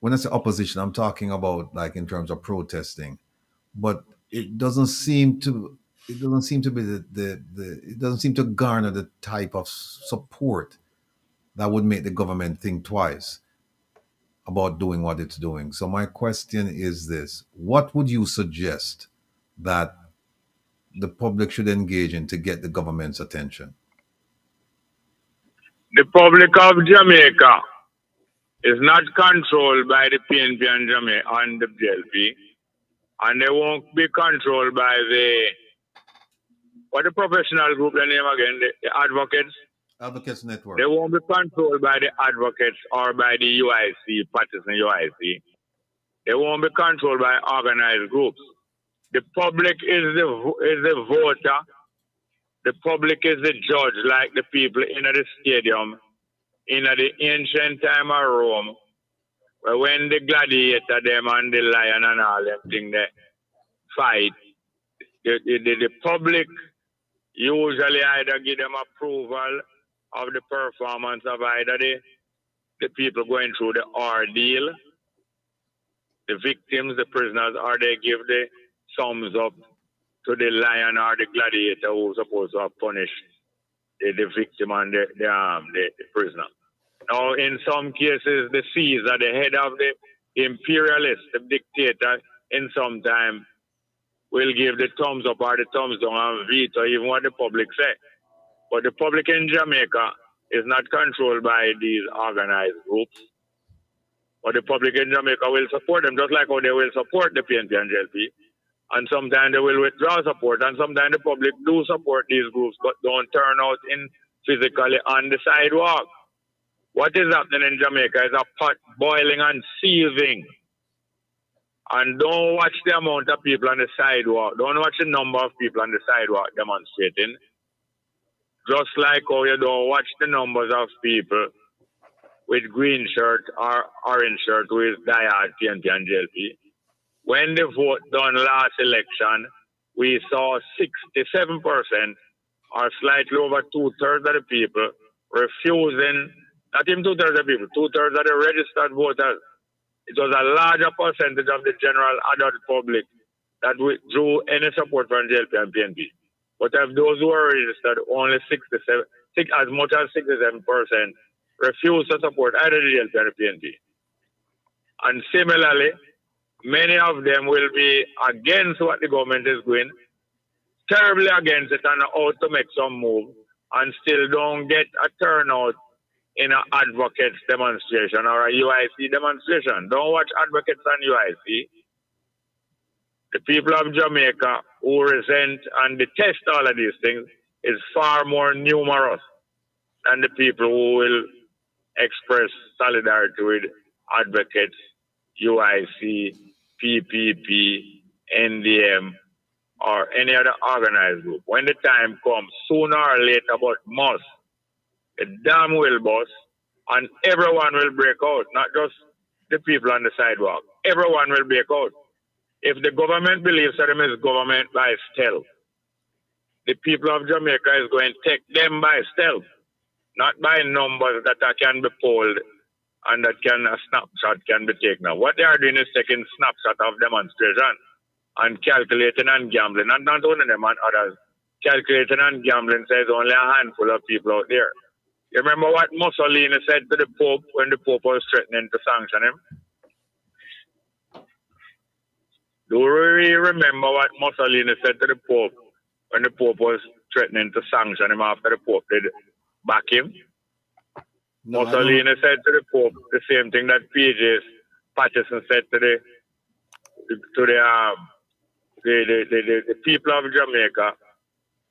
when I say opposition, I'm talking about like in terms of protesting, but it doesn't seem to be it doesn't seem to garner the type of support that would make the government think twice about doing what it's doing. So my question is this: what would you suggest that the public should engage in to get the government's attention? The public of Jamaica is not controlled by the PNP and Jamaica and the JLP, and they won't be controlled by the professional group, the name again, the advocates. Advocates Network. They won't be controlled by the advocates or by the UIC, Patterson UIC. They won't be controlled by organized groups. The public is the voter. The public is the judge, like the people in the stadium, in the ancient time of Rome, where when the gladiator, them and the lion and all them thing they fight, the public usually either give them approval of the performance of either the people going through the ordeal, the victims, the prisoners, or they give the thumbs up to the lion or the gladiator who's supposed to have punished the victim and the prisoner. Now, in some cases, the Caesar, the head of the imperialist, the dictator, in some time will give the thumbs up or the thumbs down and veto even what the public say. But the public in Jamaica is not controlled by these organized groups. But the public in Jamaica will support them, just like how they will support the PNP and JLP. And sometimes they will withdraw support, and sometimes the public do support these groups, but don't turn out in physically on the sidewalk. What is happening in Jamaica is a pot boiling and seething. And don't watch the amount of people on the sidewalk. Don't watch the number of people on the sidewalk demonstrating. Just like how you don't watch the numbers of people with green shirt or orange shirt who is diehard PNP and JLP. When the vote done last election, we saw 67% or slightly over 2/3 of the people refusing, not even 2/3 of the people, 2/3 of the registered voters. It was a larger percentage of the general adult public that withdrew any support from JLP and PNP. But of those who are registered, only 67, as much as 67% refused to support either the JLP or the PNP. And similarly, many of them will be against what the government is doing, terribly against it, and out to make some move, and still don't get a turnout in an advocates demonstration or a UIC demonstration. Don't watch advocates on UIC. The people of Jamaica who resent and detest all of these things is far more numerous than the people who will express solidarity with advocates, UIC, PPP, NDM, or any other organized group. When the time comes, sooner or later, but must, the dam will bust and everyone will break out, not just the people on the sidewalk. Everyone will break out. If the government believes that them is government by stealth, the people of Jamaica is going to take them by stealth, not by numbers that can be polled and that a snapshot can be taken. Now, what they are doing is taking snapshot of demonstration and calculating and gambling, and not only them and others. Calculating and gambling says only a handful of people out there. You remember what Mussolini said to the Pope when the Pope was threatening to sanction him? Do we remember what Mussolini said to the Pope when the Pope was threatening to sanction him after the Pope did back him? No, Mussolini said to the Pope the same thing that PJ Patterson said to the people of Jamaica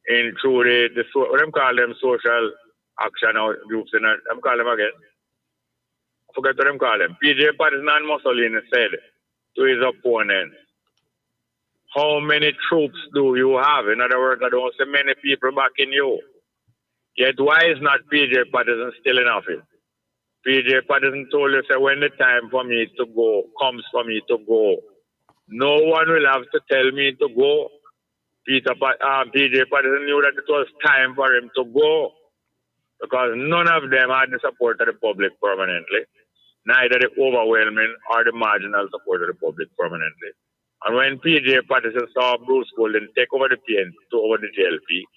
in through what them call them social action groups in it. Them call them again. I forget what them call them. PJ Patterson and Mussolini said to his opponent, how many troops do you have? In other words, I don't see many people backing you. Yet why is not PJ Patterson still in office? PJ Patterson told us that when the time for me to go comes for me to go, no one will have to tell me to go. PJ Patterson knew that it was time for him to go because none of them had the support of the public permanently, neither the overwhelming or the marginal support of the public permanently. And when PJ Patterson saw Bruce Golden take over the PN to over the JLP,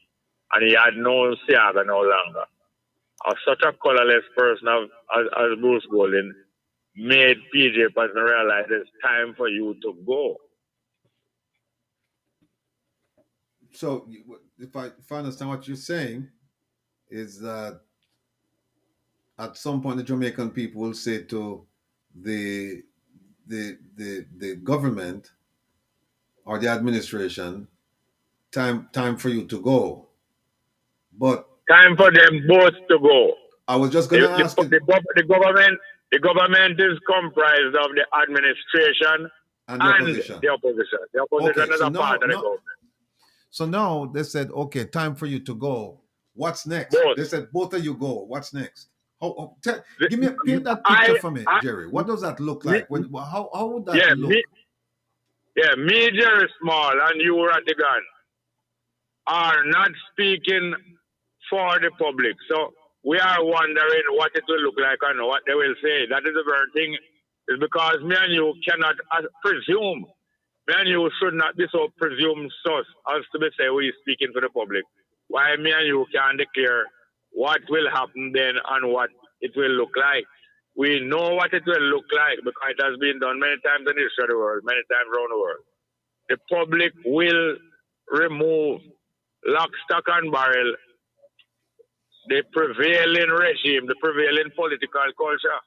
and he had no Siaga no longer, such a colorless person as Bruce Golden made PJ Patterson realize it's time for you to go. So, if I understand what you're saying, is that at some point the Jamaican people will say to the government or the administration, time for you to go. But time for them both to go. I was just going to ask you. The government is comprised of the administration and the opposition. The opposition is a part of the government. So now they said, okay, time for you to go. What's next? Both. They said, both of you go. What's next? Paint that picture for me, Jerry. What does that look like? How would that look? Me, Jerry Small, and you, Rattigan, are not speaking for the public. So we are wondering what it will look like and what they will say. That is the very thing. Is because me and you cannot presume. Me and you should not be so presumptuous as to be say we speaking for the public. Why me and you can declare what will happen then and what it will look like. We know what it will look like because it has been done many times in the history of the world, many times around the world. The public will remove lock, stock, and barrel the prevailing regime, the prevailing political culture,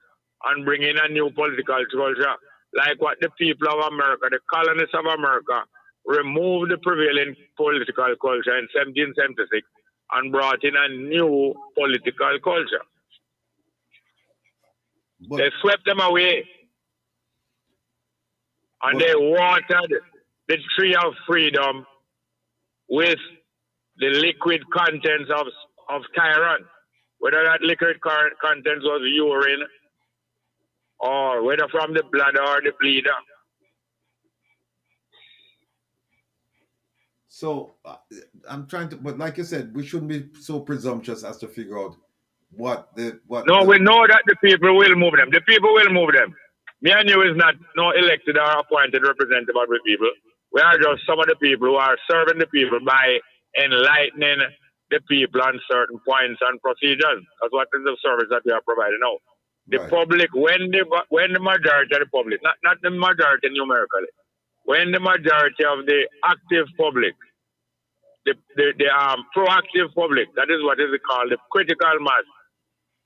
and bring in a new political culture, like what the people of America, the colonists of America, removed the prevailing political culture in 1776 and brought in a new political culture. They swept them away, and they watered the tree of freedom with the liquid contents of Chiron, whether that liquid contents was urine or whether from the blood or the bleeder. So I'm trying to, but like you said, we shouldn't be so presumptuous as to figure out what. No, we know that the people will move them. The people will move them. Me and you is not no elected or appointed representative of the people. We are just some of the people who are serving the people by enlightening the people on certain points and procedures. That's what is the service that we are providing now. The public, when the majority of the public, not the majority numerically, when the majority of the active public, the proactive public, that is what is called the critical mass,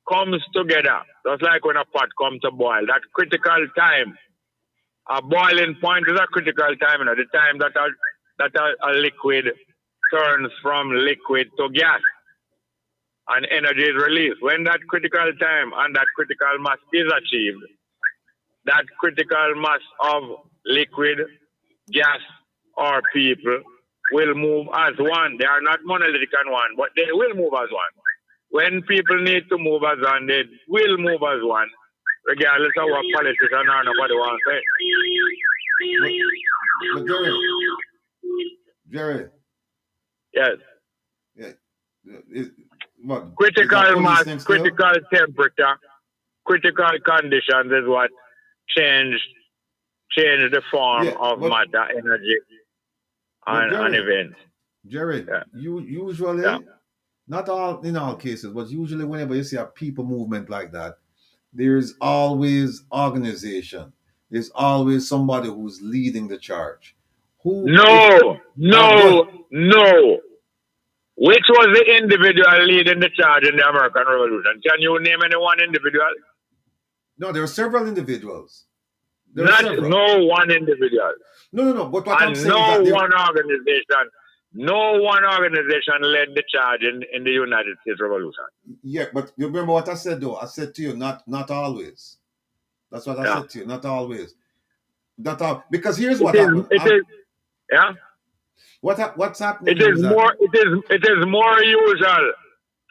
comes together, just like when a pot comes to boil, that critical time, a boiling point is a critical time, the time that a liquid turns from liquid to gas and energy is released. When that critical time and that critical mass is achieved, that critical mass of liquid, gas, or people will move as one. They are not monolithic and one, but they will move as one. When people need to move as one, they will move as one, regardless of what politicians or nobody wants to say. But Jerry. Yes. Yeah. What? Critical mass, critical temperature, critical conditions is what changed the form of matter, energy, and events. Jerry, usually, not all in all cases, but usually whenever you see a people movement like that, there's always organization. There's always somebody who's leading the charge. No. Which was the individual leading the charge in the American Revolution? Can you name any one individual? No, there are several individuals. No one individual. No. But what I'm saying is that no one organization led the charge in the United States Revolution. Yeah, but you remember what I said though? I said to you, not always. That's what I said to you, not always. Because here's what happened. What's happening? It is more usual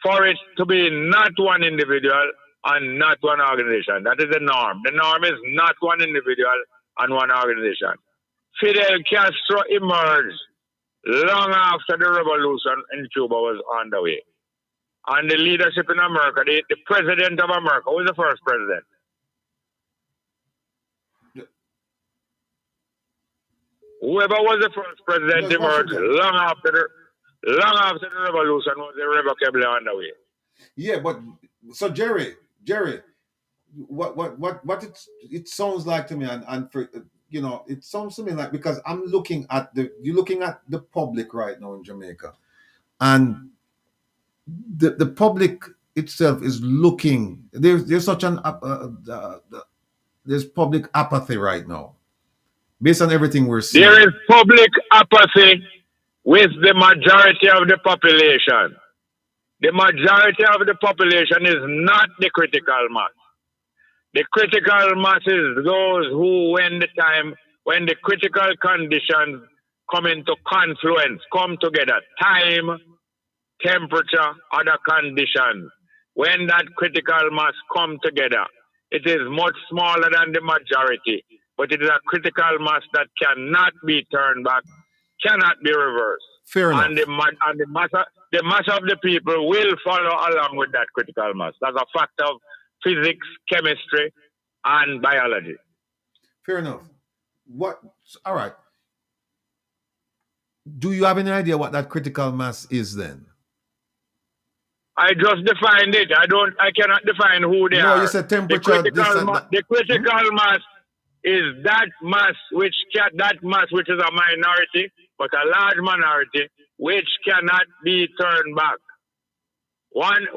for it to be not one individual and not one organization. That is the norm. The norm is not one individual and one organization. Fidel Castro emerged long after the revolution in Cuba was underway. And the leadership in America, the president of America, who was the first president? Whoever was the first president emerged long after the revolution was irrevocably underway. Yeah, but so Jerry, what it sounds like to me, and for it sounds to me like, because you're looking at the public right now in Jamaica, and the public itself is looking. There's such an there's public apathy right now. Based on everything we're seeing. There is public apathy with the majority of the population. The majority of the population is not the critical mass. The critical mass is those who, when the critical conditions come into confluence, come together, time, temperature, other conditions, when that critical mass come together, it is much smaller than the majority. But it is a critical mass that cannot be turned back, cannot be reversed. Fair enough. And the mass of the people will follow along with that critical mass. That's a fact of physics, chemistry, and biology. Fair enough. All right. Do you have any idea what that critical mass is then? I just defined it. I cannot define who they No, are. you said The temperature, this critical and that. the critical mass is that mass which is a minority, but a large minority, which cannot be turned back. One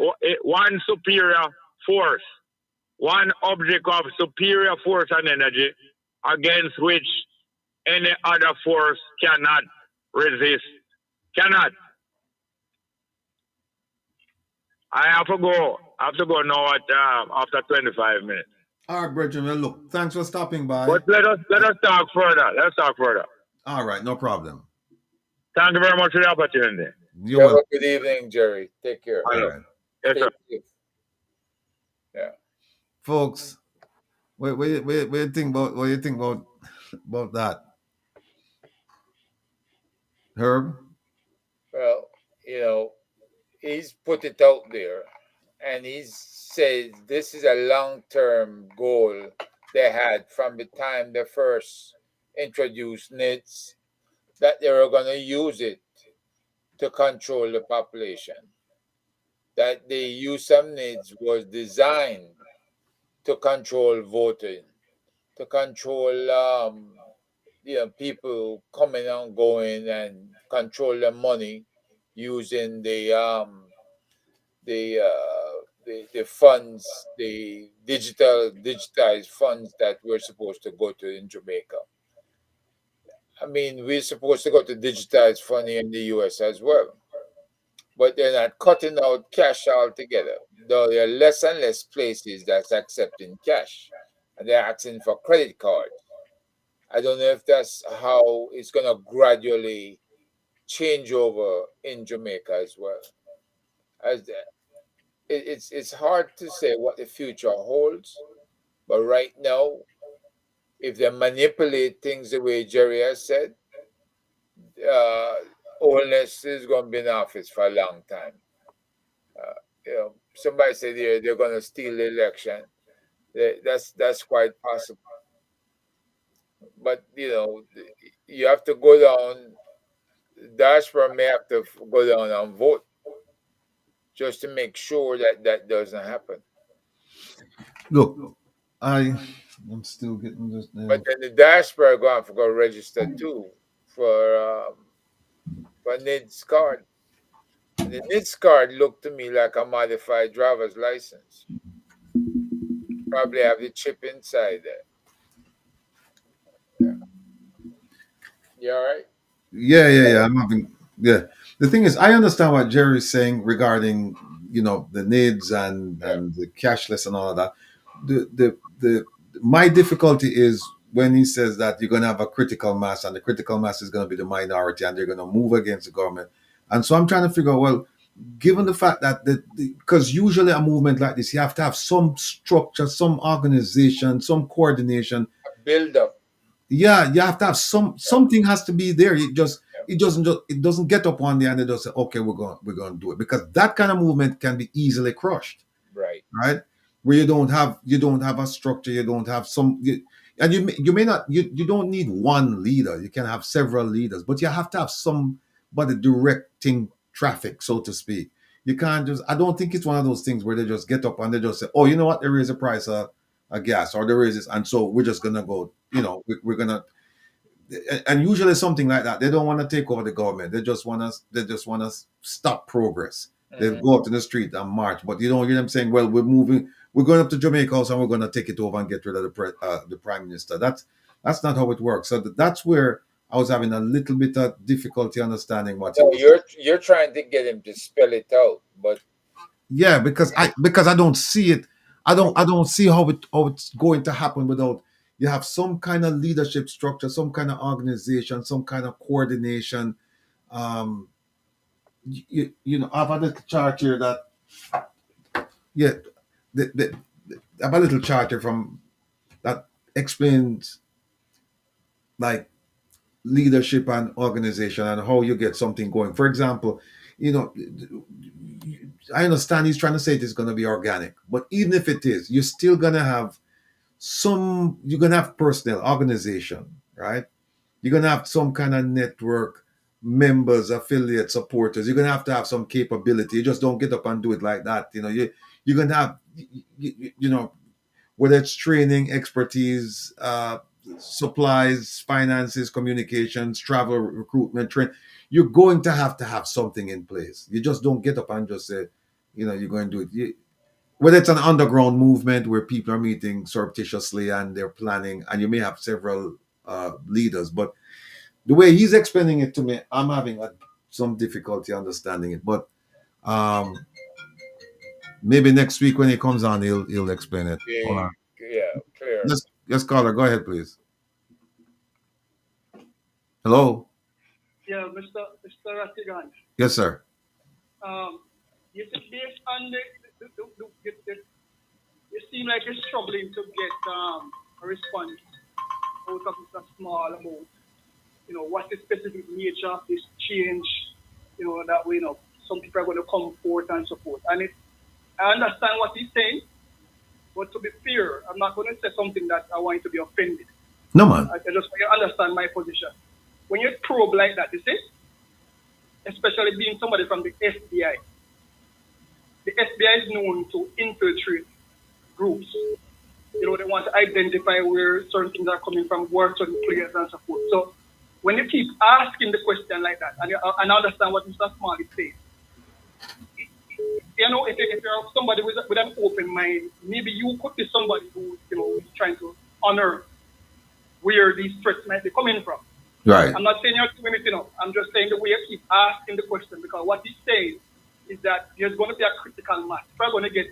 superior force, one object of superior force and energy against which any other force cannot resist. Cannot. I have to go. I have to go now after 25 minutes. All right, Bridget, well, look, thanks for stopping by. But let us talk further. Let's talk further. All right, no problem. Thank you very much for the opportunity. You're welcome. Good evening, Jerry. Take care. All right. Yes, sir. Yeah. Folks, what do you think about that? Herb? Well, he's put it out there, and he said this is a long-term goal they had from the time they first introduced NIDS, that they were going to use it to control the population. That the use of NIDS was designed to control voting, to control people coming and going, and control the money using the funds, the digitized funds that we're supposed to go to in Jamaica. I mean, we're supposed to go to digitized funding in the US as well, but they're not cutting out cash altogether. Though there are less and less places that's accepting cash, and they're asking for credit cards. I don't know if that's how it's going to gradually change over in Jamaica as well. It's hard to say what the future holds, but right now, if they manipulate things the way Jerry has said, Holness is going to be in office for a long time. Somebody said they're going to steal the election. That's quite possible. But you have to go down. Diaspora may have to go down and vote just to make sure that doesn't happen. Look, I'm still getting this. But then the diaspora are going to go register too for NIDS card. And the NIDS card looked to me like a modified driver's license. Probably have the chip inside there. Yeah. You all right? Yeah. I'm having. Yeah. The thing is, I understand what Jerry's saying regarding the NIDS and the cashless and all of that. The my difficulty is when he says that you're going to have a critical mass, and the critical mass is going to be the minority, and they're going to move against the government. And so I'm trying to figure out, well, given the fact that because usually a movement like this, you have to have some structure, some organization, some coordination, build up. Yeah, you have to have something has to be there. It doesn't get up one day and they just say, okay, we're going to do it, because that kind of movement can be easily crushed. Right, where you don't have a structure, you don't have and you may not, you don't need one leader, you can have several leaders, but you have to have somebody directing traffic, so to speak. You can't just, I don't think it's one of those things where they just get up and they just say, oh, you know what, there is a price of gas, or there is this, and so we're just gonna go, we're gonna, and usually something like that, they don't want to take over the government, they just want to stop progress. They go up to the street and march, but you don't hear them saying, well, we're going up to Jamaica House and we're going to take it over and get rid of the prime minister. That's not how it works. So that's where I was having a little bit of difficulty understanding what you're trying to get him to spell it out, but yeah, because I don't see it. I don't see how it's going to happen without you have some kind of leadership structure, some kind of organization, some kind of coordination. I've had a chart here that, I've a little chart here from that explains like leadership and organization and how you get something going. For example, I understand he's trying to say it is going to be organic, but even if it is, you're still going to have you're going to have personnel, organization, right? You're going to have some kind of network members, affiliates, supporters. You're gonna have to have some capability. You just don't get up and do it like that. You know, you're gonna have, you know, whether it's training, expertise, supplies, finances, communications, travel, recruitment, train. You're going to have something in place. You just don't get up and just say, you know, you're going to do it. Whether it's an underground movement where people are meeting surreptitiously and they're planning, and you may have several leaders, but the way he's explaining it to me, I'm having some difficulty understanding it. But maybe next week when he comes on, he'll explain it. Hold on. Yeah, clear. Yes, caller, go ahead, please. Hello. Yeah, Mr. Rattigan. Yes, sir. You see, based on you seem like you're struggling to get a response out of this small amount. You know, what's the specific nature of this change? You know, that way, you know, some people are going to come forth and support. And I understand what he's saying, but to be fair, I'm not going to say something that I want you to be offended. No, man. I just want you to understand my position. When you probe like that, you see, especially being somebody from the FBI is known to infiltrate groups. You know, they want to identify where certain things are coming from, work certain players and so forth. So when you keep asking the question like that, and I understand what Mr. Small is saying, you know, if you're somebody with an open mind, maybe you could be somebody who, you know, is trying to honor where these threats might be coming from. Right. I'm not saying you're doing anything else. I'm just saying the way you keep asking the question, because what he's saying is that there's going to be a critical mass. We're going to get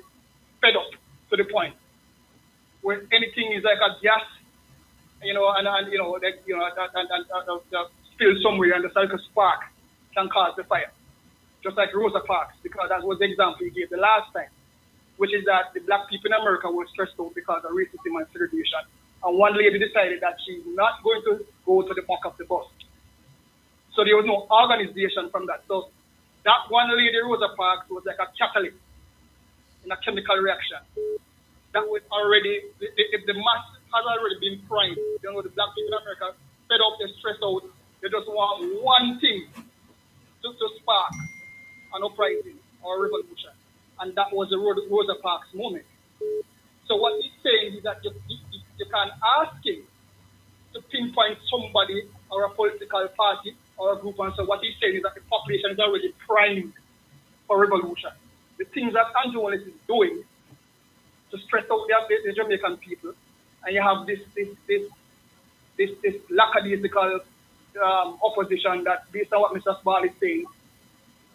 fed up to the point where anything is like a gas, you know, and you know, that, you know, that spill somewhere and the cycle spark can cause the fire. Just like Rosa Parks, because that was the example he gave the last time, which is that the black people in America were stressed out because of racism and segregation. And one lady decided that she's not going to go to the back of the bus. So there was no organization from that. So that one lady, Rosa Parks, was like a catalyst in a chemical reaction. That was already, if the mass has already been primed, you know, the black people in America fed up, they're stressed out, they just want one thing to spark an uprising or a revolution. And that was the Rosa Parks moment. So what he's saying is that you can ask him to pinpoint somebody or a political party or a group, and so what he's saying is that the population is already primed for revolution. The things that Andrew Wallace is doing to stress out the Jamaican people, and you have this lackadaisical opposition that, based on what Mr. Small is saying,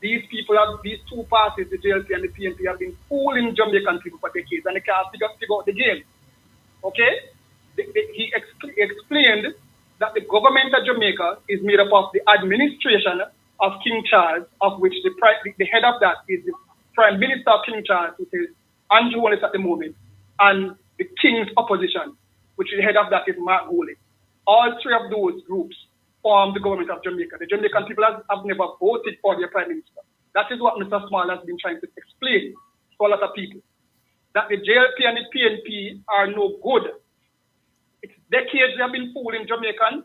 these two parties, the JLP and the PNP, have been fooling Jamaican people for decades, and they can't figure out the game. Okay? He explained that the government of Jamaica is made up of the administration of King Charles, of which the head of that is the Prime Minister of King Charles, which is Andrew Wallace at the moment, and the King's opposition, which the head of that is Mark Goley. All three of those groups form the government of Jamaica. The Jamaican people have never voted for their Prime Minister. That is what Mr. Small has been trying to explain to a lot of people. That the JLP and the PNP are no good. It's decades they have been fooling Jamaicans.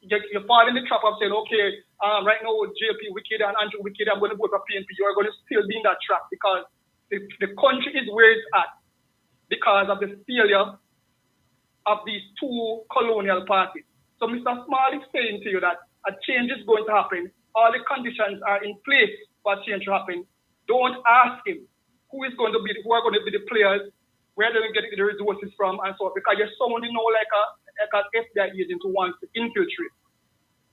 You fall in the trap of saying, okay, right now JLP wicked and Andrew wicked, I'm going to vote for PNP. You are going to still be in that trap because the country is where it's at because of the failure of these two colonial parties. So Mr. Small is saying to you that a change is going to happen. All the conditions are in place for change to happen. Don't ask him who are going to be the players, where they're going to get the resources from, and so on, because you're sounding now like an FBI agent who wants to infiltrate,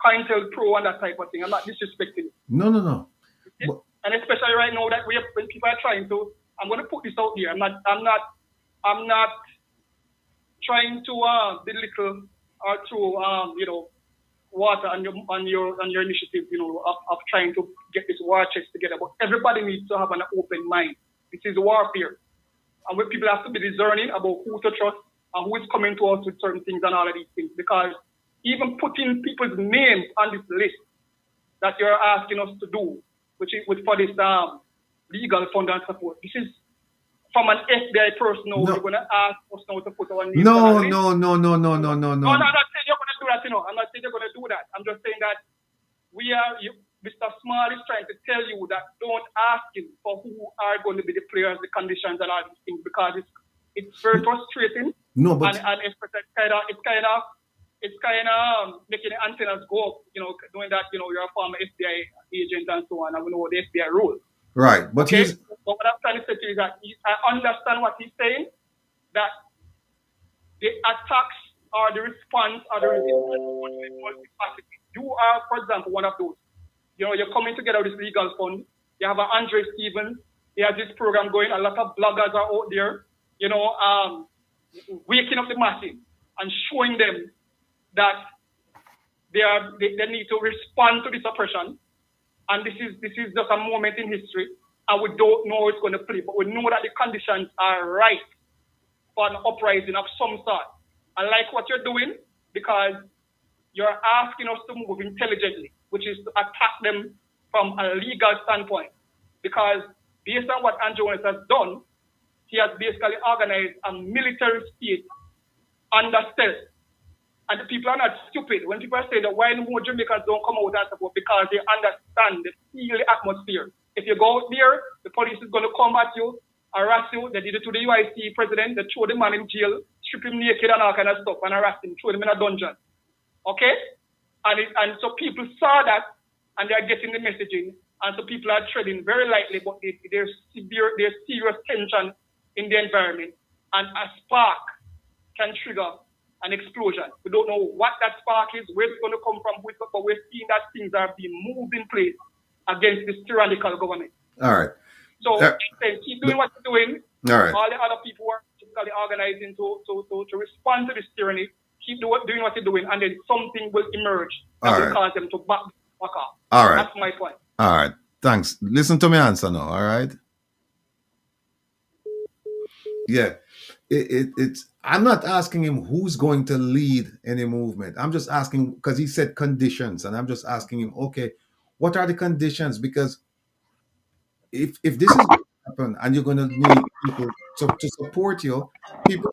COINTELPRO and that type of thing. I'm not disrespecting it. No. Okay? And especially right now that when people are trying to, I'm going to put this out here. I'm not trying to belittle or throw water on your initiative, of trying to get this war chest together. But everybody needs to have an open mind. This is warfare. And where people have to be discerning about who to trust and who is coming to us with certain things and all of these things. Because even putting people's names on this list that you're asking us to do, which is for this legal fund and support, this is from an FBI person. No. You're going to ask us now to put our names on the list. No. No, I'm not saying you're going to do that, I'm not saying you're going to do that. I'm just saying that Mr. Small is trying to tell you that don't ask him for who are going to be the players, the conditions, and all these things, because it's very frustrating. No, but and it's kind of making the antennas go up, knowing that you're a former FBI agent and so on, and we know the FBI rules. Right, but okay. But what I'm trying to say to you is that I understand what he's saying, that the attacks or the response or the resistance capacity. You are, for example, one of those. You're coming together with this legal fund. You have Andre Stevens. He has this program going. A lot of bloggers are out there, waking up the masses and showing them that they need to respond to this oppression. And this is just a moment in history, and we don't know how it's going to play, but we know that the conditions are right for an uprising of some sort. I like what you're doing, because you're asking us to move intelligently, which is to attack them from a legal standpoint. Because based on what Andrew has done, he has basically organized a military state under stealth. And the people are not stupid. When people say that why more Jamaicans don't come out and support, because they understand, they feel the atmosphere. If you go out there, the police is going to come at you, harass you. They did it to the UIC president. They threw the man in jail, strip him naked and all kind of stuff, and harass him, throw him in a dungeon. Okay? And so people saw that, and they are getting the messaging. And so people are treading very lightly, but there's serious tension in the environment. And a spark can trigger an explosion. We don't know what that spark is, where it's going to come from, but we're seeing that things are being moved in place against this tyrannical government. All right. So keep doing what you're doing. All right. All the other people are physically organizing to respond to this tyranny. Keep doing what you're doing, and then something will emerge that will cause them to back off. All right. That's my point. All right. Thanks. Listen to me answer now. All right. Yeah. It's. I'm not asking him who's going to lead any movement. I'm just asking, because he said conditions, and I'm just asking him, okay, what are the conditions? Because if this is going to happen and you're going to need people to support you, people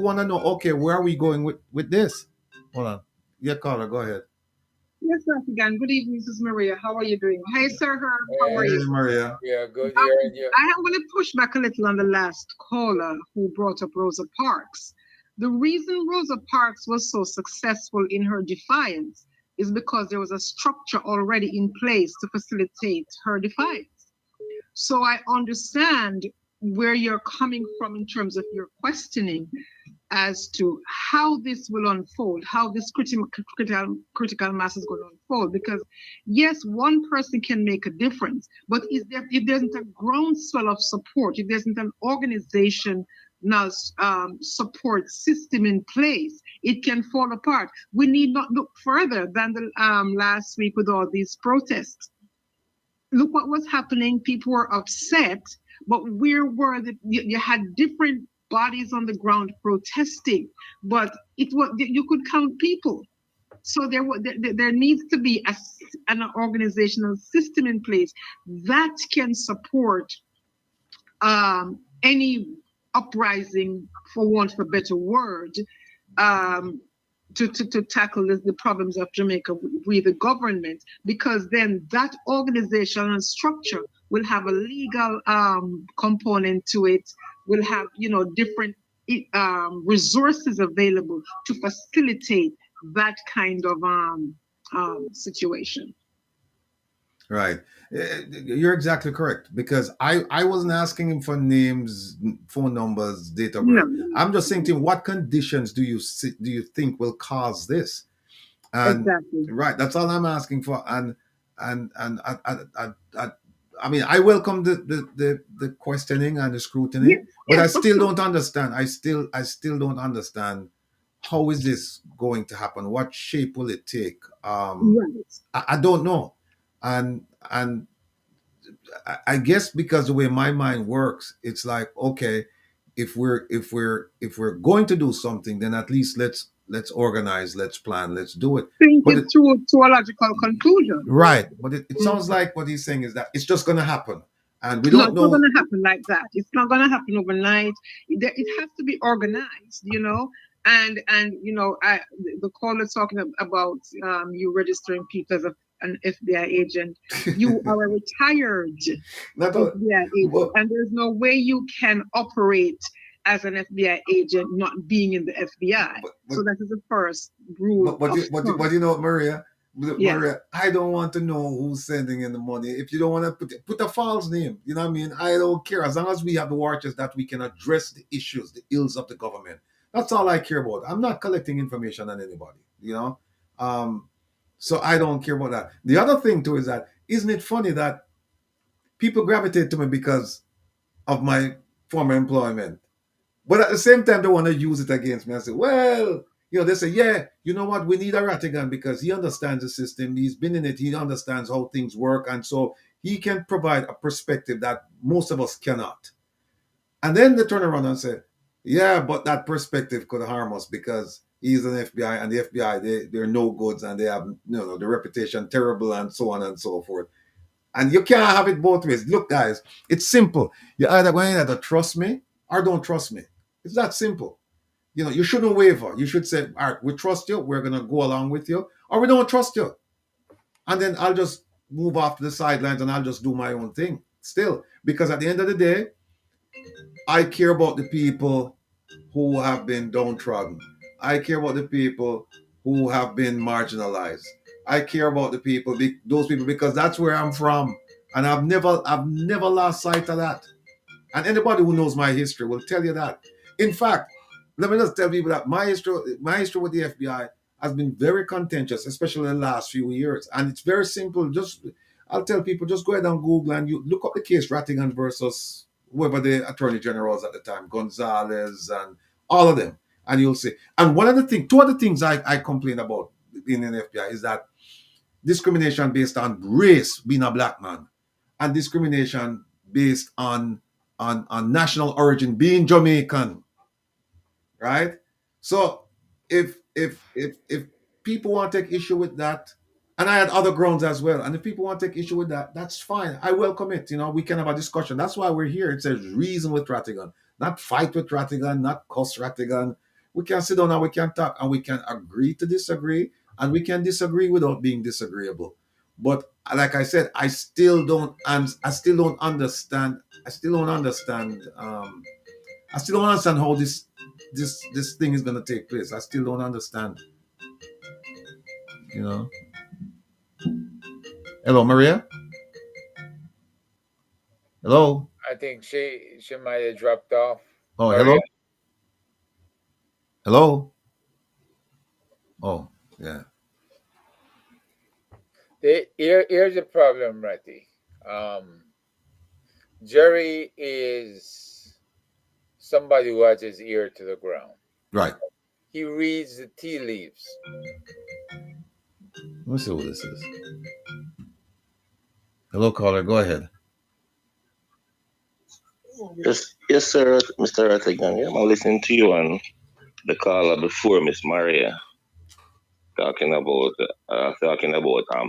want to know, okay, where are we going with this? Hold on. Yeah, caller, go ahead. Yes, Rattigan. Good evening, this is Maria. How are you doing? Hey, Sir Herb. How are you? Hey, Maria. Yeah, good hearing you. I am going to push back a little on the last caller who brought up Rosa Parks. The reason Rosa Parks was so successful in her defiance is because there was a structure already in place to facilitate her defiance. So I understand where you're coming from in terms of your questioning as to how this will unfold, how this critical mass is going to unfold. Because yes, one person can make a difference, but if there isn't a groundswell of support, if there isn't an organizational support system in place, it can fall apart. We need not look further than the last week with all these protests. Look what was happening. People were upset, but where were you had different bodies on the ground protesting, but you could count people. So there needs to be an organizational system in place that can support any uprising, for want of a better word, to tackle the problems of Jamaica with the government, because then that organizational structure will have a legal component to it, will have different resources available to facilitate that kind of situation. Right. You're exactly correct, because I wasn't asking him for names, phone numbers, date of birth. No. I'm just saying to him, what conditions do you think will cause this? And exactly. Right. That's all I'm asking for. And I mean, I welcome the questioning and the scrutiny, but I still don't understand. I still don't understand, how is this going to happen? What shape will it take? I don't know. And I guess because the way my mind works, it's like, okay, if we're going to do something, then at least let's organize, let's plan, let's do it. Think it through to a logical conclusion. Right. But it sounds like what he's saying is that it's just going to happen. And we don't know. It's not going to happen like that. It's not going to happen overnight. It has to be organized, And the caller talking about you registering people an FBI agent. You are a retired FBI agent, and there's no way you can operate as an FBI agent not being in the FBI. So that is the first rule. But you know, Maria, Yes. Maria, I don't want to know who's sending in the money. If you don't want to put a false name, you know what I mean? I don't care. As long as we have the watches that we can address the issues, the ills of the government. That's all I care about. I'm not collecting information on anybody, you know? So I don't care about that. The other thing too is that, isn't it funny that people gravitate to me because of my former employment? But at the same time, they want to use it against me. I say, well, you know, they say, yeah, you know what? We need a Rattigan because he understands the system. He's been in it. He understands how things work. And so he can provide a perspective that most of us cannot. And then they turn around and say, yeah, but that perspective could harm us because he's an FBI and the FBI, they're no goods and they have, you know, the reputation terrible and so on and so forth. And you can't have it both ways. Look, guys, it's simple. You're either going to trust me or don't trust me. It's that simple. You know, you shouldn't waver. You should say, all right, we trust you. We're going to go along with you. Or we don't trust you. And then I'll just move off to the sidelines and I'll just do my own thing still. Because at the end of the day, I care about the people who have been downtrodden. I care about the people who have been marginalized. I care about the people, those people, because that's where I'm from. And I've never lost sight of that. And anybody who knows my history will tell you that. In fact, let me just tell people that my history with the FBI has been very contentious, especially in the last few years. And it's very simple. I'll tell people, just go ahead and Google and you look up the case Rattigan versus whoever the attorney general was at the time, Gonzalez and all of them. And you'll see. And two other things I complain about in the FBI is that discrimination based on race, being a black man, and discrimination based on national origin, being Jamaican, right? So if people want to take issue with that, and I had other grounds as well, and if people want to take issue with that, that's fine. I welcome it. You know, we can have a discussion. That's why we're here. It says reason with Rattigan, not fight with Rattigan, not cuss Rattigan. We can sit down and we can talk and we can agree to disagree, and we can disagree without being disagreeable. But like I said, I still don't understand how this thing is going to take place. I still don't understand. You know. Hello, Maria. Hello. I think she might have dropped off. Oh, Maria. hello. Hello. Oh, yeah. Here's the problem, Ratty. Jerry is somebody who has his ear to the ground. Right. He reads the tea leaves. Let me see what this is. Hello, caller. Go ahead. Yes, sir, Mr. Rattigan. Yeah, I'm listening to you on the caller before, Miss Maria, talking about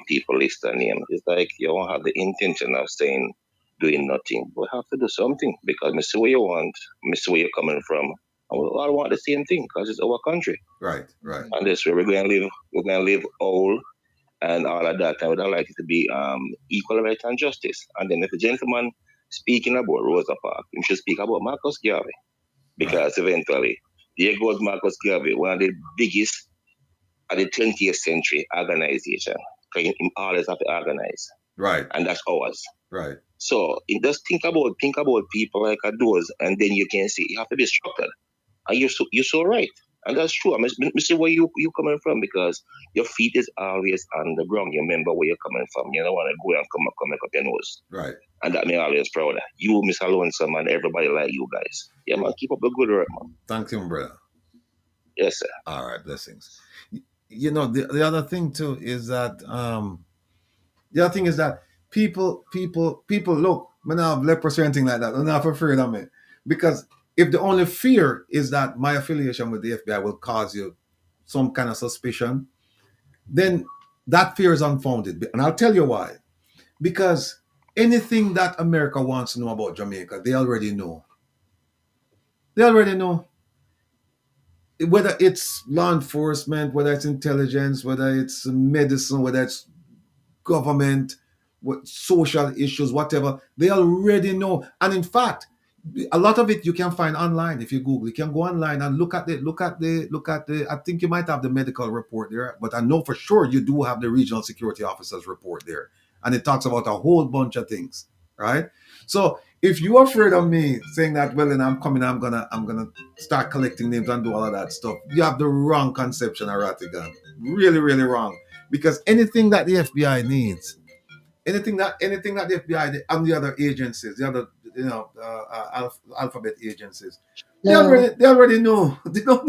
people list and names. It's like you don't have the intention of doing nothing, but have to do something because I see where you want, I see where you're coming from. And we all want the same thing because it's our country. Right. And this way we're gonna live all and all of that. I would like it to be equal rights and justice. And then if a gentleman speaking about Rosa Parks, we should speak about Marcus Garvey. Because eventually, there goes Marcus Garvey, one of the biggest of the 20th century organization. Because him always have to organize. Right. And that's ours. Right. So just think about people like those, and then you can see you have to be structured. And you're so right. And that's true. I see where you coming from because your feet is always on the ground. You remember where you're coming from. You don't want to go and come up your nose. Right. And that me always proud of. You, Mr. Lonesome, and everybody like you guys. Yeah, man, keep up the good work, man. Thank you, brother. Yes, sir. All right, blessings. You know, the other thing too is that people look, when I have leprosy or anything like that, I'm not afraid of me. Because if the only fear is that my affiliation with the FBI will cause you some kind of suspicion, then that fear is unfounded. And I'll tell you why. Because anything that America wants to know about Jamaica, they already know. They already know. Whether it's law enforcement, whether it's intelligence, whether it's medicine, whether it's government, what social issues, whatever. They already know. And in fact, a lot of it you can find online if you Google. You can go online and look at the. I think you might have the medical report there, but I know for sure you do have the regional security officers report there, and it talks about a whole bunch of things, right? So if you're afraid of me saying that, well, then I'm coming, I'm gonna start collecting names and do all of that stuff, you have the wrong conception of Rattigan. Really, really wrong. Because anything that the FBI needs, anything that the FBI and the other agencies, the other alphabet agencies, they already know. They don't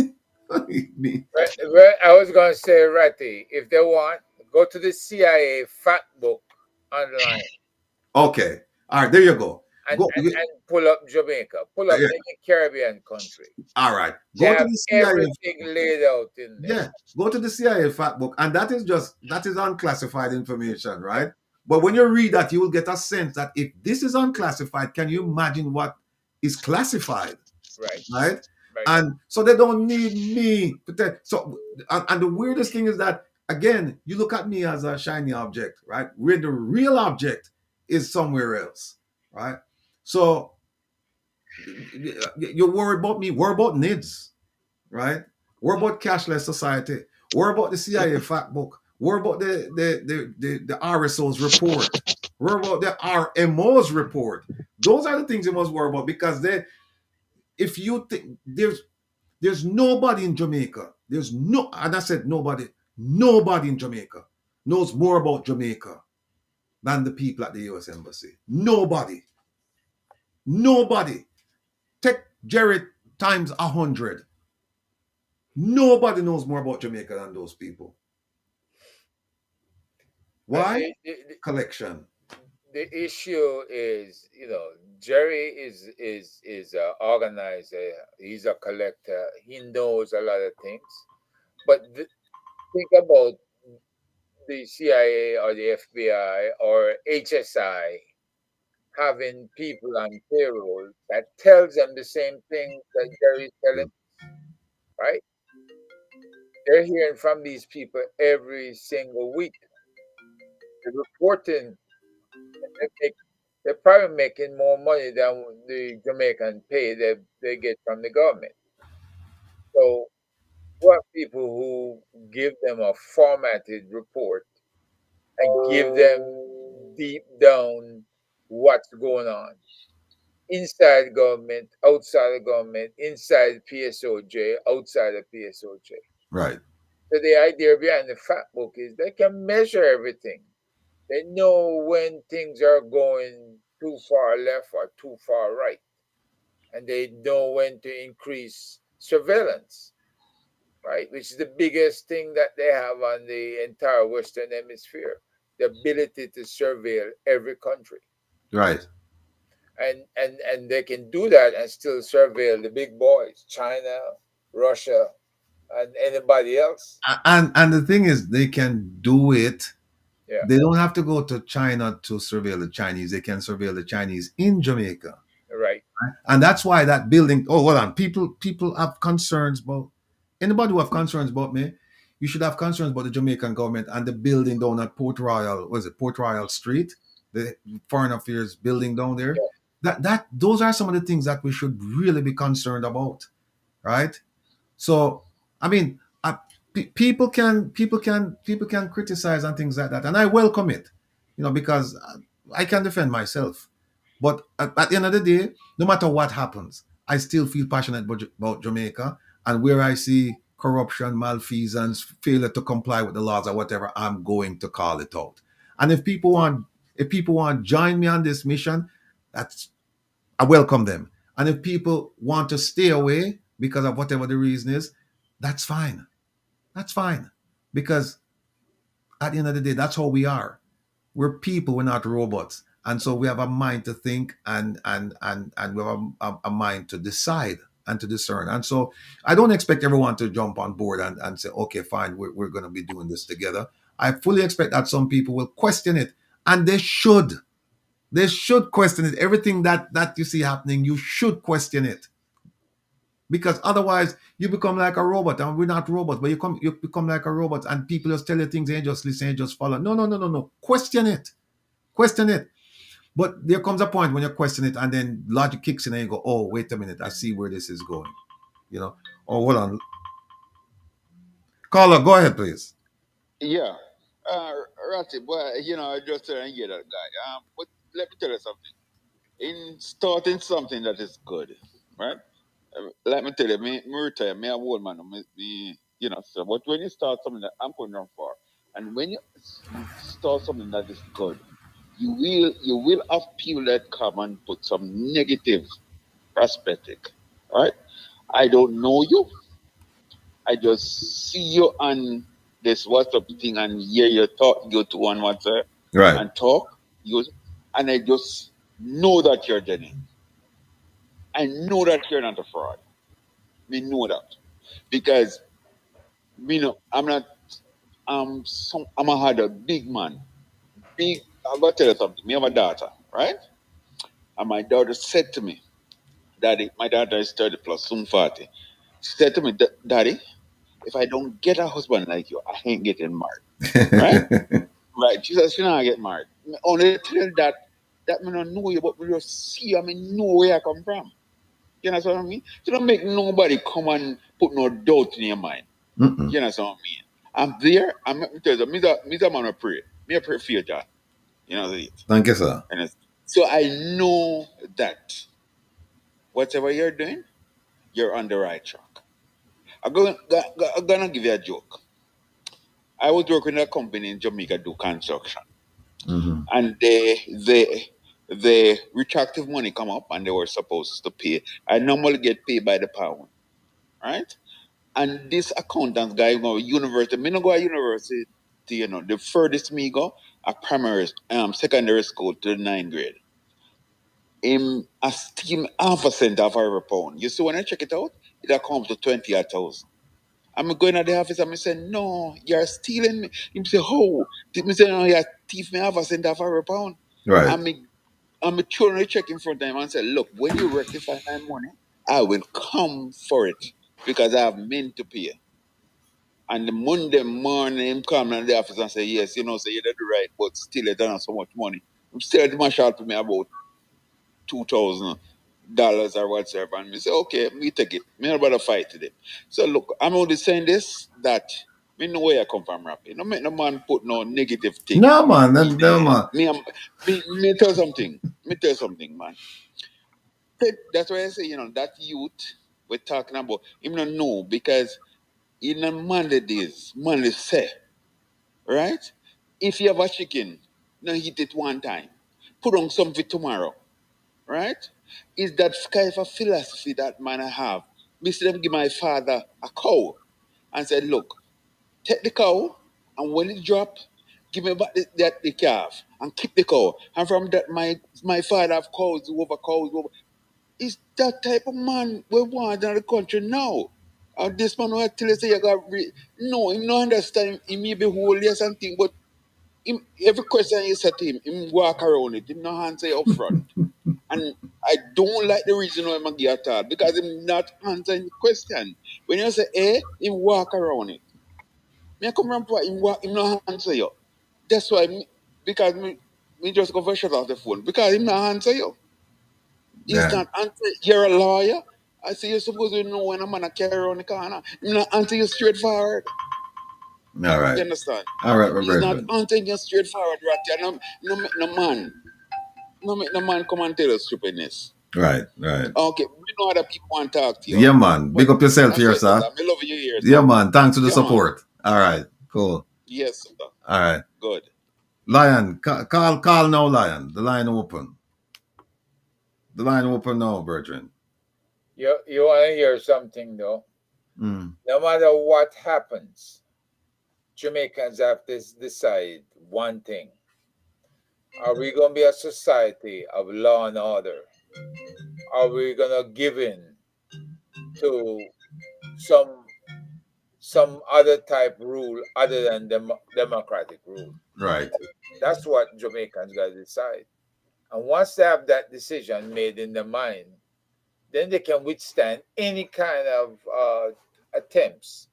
need me. Well, I was going to say, Ratty, if they want, go to the CIA fact book online Okay. All right. There you go. and, Go. and, and pull up Jamaica, pull up Yeah. any Caribbean country. All right. They Go to have the CIA. everything laid out in there. Yeah. Go to the CIA fact book, and that is unclassified information, right? But when you read that, you will get a sense that if this is unclassified, can you imagine what is classified? Right. Right? And so they don't need me. So, and the weirdest thing is that, again, you look at me as a shiny object, right? Where the real object is somewhere else, right? So you worry about me, worry about NIDS, right? Worry about cashless society, worry about the CIA fact book, worry about the RSO's report, worry about the RMO's report. Those are the things you must worry about, because if you think there's nobody in Jamaica, and I said nobody in Jamaica knows more about Jamaica than the people at the US Embassy. Nobody. Take Jerry times 100. Nobody knows more about Jamaica than those people. Why? Collection. The issue is, Jerry is a organizer. He's a collector. He knows a lot of things. But think about the CIA or the FBI or HSI having people on payroll that tells them the same thing that Jerry's telling, right? They're hearing from these people every single week. The reporting, they're probably making more money than the Jamaican pay they get from the government. So, what people who give them a formatted report and give them deep down what's going on inside government, outside the government, inside PSOJ, outside of PSOJ. Right. So the idea behind the fact book is they can measure everything. They know when things are going too far left or too far right. And they know when to increase surveillance, right? Which is the biggest thing that they have on the entire Western Hemisphere, the ability to surveil every country. Right. And they can do that and still surveil the big boys, China, Russia, and anybody else. And the thing is, they can do it. Yeah. They don't have to go to China to surveil the Chinese. They can surveil the Chinese in Jamaica. Right. And that's why that building. Oh, hold on. People have concerns about. Anybody who have concerns about me, you should have concerns about the Jamaican government and the building down at Port Royal. Was it Port Royal Street? The Foreign Affairs building down there. Yeah. Those are some of the things that we should really be concerned about, right? So, I mean, people can criticize and things like that, and I welcome it, because I can defend myself. But at the end of the day, no matter what happens, I still feel passionate about Jamaica, and where I see corruption, malfeasance, failure to comply with the laws or whatever, I'm going to call it out. And if people want to join me on this mission, I welcome them. And if people want to stay away because of whatever the reason is, that's fine. That's fine. Because at the end of the day, that's how we are. We're people, we're not robots. And so we have a mind to think and we have a mind to decide and to discern. And so I don't expect everyone to jump on board and say, okay, fine, we're going to be doing this together. I fully expect that some people will question it, and they should. They should question it. Everything that you see happening, you should question it. Because otherwise you become like a robot, and we're not robots, but you become like a robot, and people just tell you things and you just listen and just follow. No. Question it. But there comes a point when you question it and then logic kicks in and you go, oh, wait a minute, I see where this is going. Oh, hold on. Caller, go ahead, please. Yeah. Ratty, boy, I just trying to get that guy. But let me tell you something. In starting something that is good, right? Let me tell you, me retire, me a old man, so but when you start something that I'm putting on for, and when you start something that is good, you will have people that come and put some negative perspective, right? I don't know you. I just see you on this WhatsApp thing and hear you talk, go to one WhatsApp Right. and talk, and I just know that you're genuine. I know that you're not a fraud. We know that because I'm not. I'm a big man. Big. I'm gonna tell you something. Me have a daughter, right? And my daughter said to me, "Daddy, my daughter is 30 plus, soon 40." She said to me, "Daddy, if I don't get a husband like you, I ain't getting married." Right? Right. She said she not get married. Me only tell her that me don't know you, but me just see. I mean, know where I come from. You know what I mean? You don't make nobody come and put no doubt in your mind. Mm-mm. You know what I mean? I'm there. I'm tell you, me a man of pray. Me a pray for you, John. You know that. Thank you, sir. And so I know that whatever you're doing, you're on the right track. I'm gonna give you a joke. I was working in a company in Jamaica do construction, and the retractive money come up, and they were supposed to pay. I normally get paid by the pound, right? And this accountant guy go university. Me no go to university. The furthest me go a primary, secondary school to the 9th grade. Him a steam half % of every pound. You see when I check it out, it comes to 20,000. I'm going at the office and I say, no, you're stealing me. Him say, how? Me say, no, you're thief me half % of every pound. Right. I'm throwing a check in front of him and say, look, when you rectify my money, I will come for it because I have meant to pay. And the Monday morning, him come in the office and say, yes, say you did the right, but still you don't have so much money. I'm still at my shop to me about $2,000 or whatsoever. And me say, okay, me take it. Me not about to fight today. So look, I'm only saying this, that me know where I come from, Rappy. No make no man put no negative thing. No, man. No, man. Me tell something. Me tell something, man. That's why I say, that youth we're talking about, him not know because in the Monday days, Monday say, right? If you have a chicken, now eat it one time. Put on something tomorrow, right? Is that kind of a philosophy that man I have? Me see them give my father a cow and said, look, take the cow and when it drop, give me back the calf and keep the cow. And from that, my father have cows over. Is that type of man we want in the country now? And this man will tell you say you got no, him no understand. He may be holy or something, but every question you say to him walk around it. Him no answer you up front. And I don't like the reason why I'm get at all because him not answering the question. When you say A, him walk around it. Me come from point, him no answer you. That's why because me just go for shut off the phone because him not answer you. He's not answer. You're a lawyer. I say you're supposed to know when a man a carry around the corner. Him not answer you straightforward. All right. You understand? All right, He's not Roberto. answering you straightforward, right? No man. No make no man come and tell us stupidness. Right. Okay, we know other people want to talk to you. Yeah, man. Big up yourself That's here, what it is. sir. I love you here, Yeah, sir. man. Thanks for the Yeah, man. support. All right. Cool. Yes, sir. All right. Good. Lion, call now, Lion. The line open. The line open now, brethren. You want to hear something, though? No matter what happens, Jamaicans have to decide one thing. Are we going to be a society of law and order? Are we going to give in to some other type rule other than democratic rule? Right. That's what Jamaicans got to decide. And once they have that decision made in their mind, then they can withstand any kind of attempts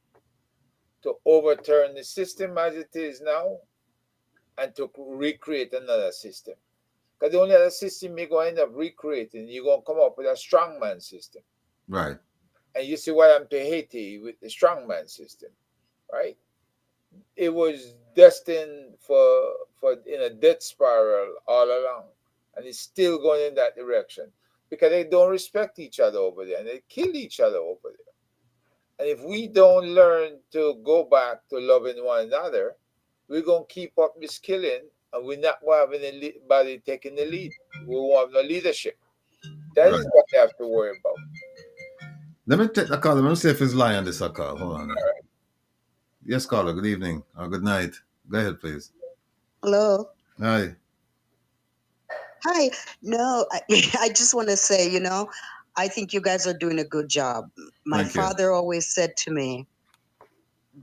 to overturn the system as it is now and to recreate another system. Because the only other system you're going to end up recreating, you're going to come up with a strongman system. Right. And you see what happened to Haiti with the strongman system, right? It was destined for in a death spiral all along, and it's still going in that direction because they don't respect each other over there, and they kill each other over there. And if we don't learn to go back to loving one another, we're gonna keep up this killing, and we're not gonna have anybody taking the lead. We won't have no leadership. That is what they have to worry about. Let me take the call. Let me see if his line on this call. Hold on. Yes, caller. Good evening or good night. Go ahead, please. Hello. Hi. Hi. No, I just want to say, I think you guys are doing a good job. My Thank you. father always said to me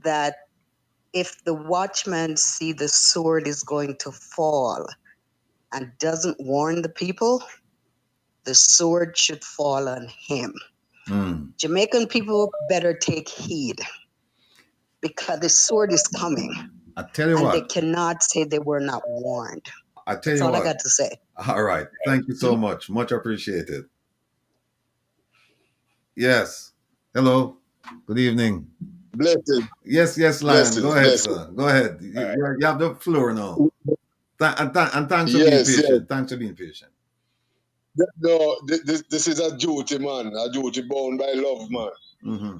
that if the watchman see the sword is going to fall and doesn't warn the people, the sword should fall on him. Mm. Jamaican people better take heed because the sword is coming. I tell you and they what. cannot say they were not warned. I tell That's you all what. I got to say. All right. Thank you so much. Much appreciated. Yes. Hello. Good evening. Blessed. Yes, Lion. Blessed. Go ahead, Blessed. sir. Go ahead. You have the floor now. And thanks for being Yes, patient. yes. Thanks for being patient. No, this is a duty, man. A duty bound by love, man. Mm-hmm.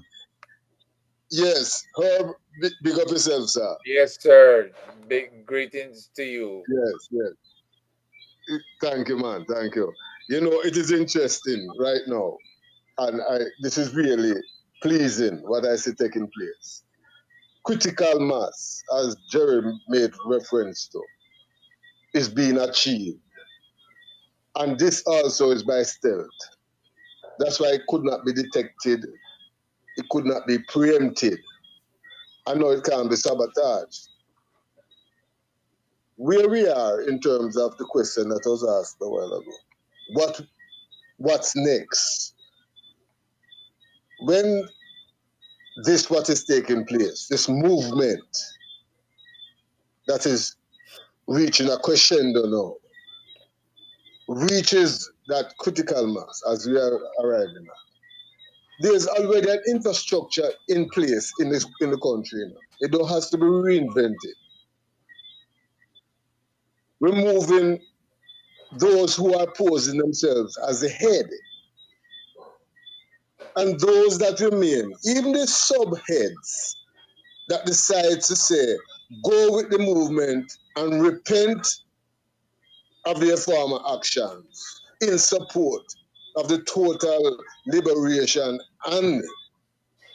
Yes. Herb, big up yourself, sir. Yes, sir. Big greetings to you. Yes. Thank you, man. Thank you. You know, it is interesting right now. And this is really pleasing what I see taking place. Critical mass, as Jerry made reference to, is being achieved. And this also is by stealth. That's why it could not be detected. It could not be preempted. I know it can't be sabotaged. Where we are in terms of the question that was asked a while ago, what's next? When what is taking place, this movement that is reaching a crescendo now, reaches that critical mass as we are arriving at. There's already an infrastructure in place in the country now. It don't have to be reinvented. Removing those who are posing themselves as the head, and those that remain, even the subheads that decide to say, go with the movement and repent of their former actions in support of the total liberation and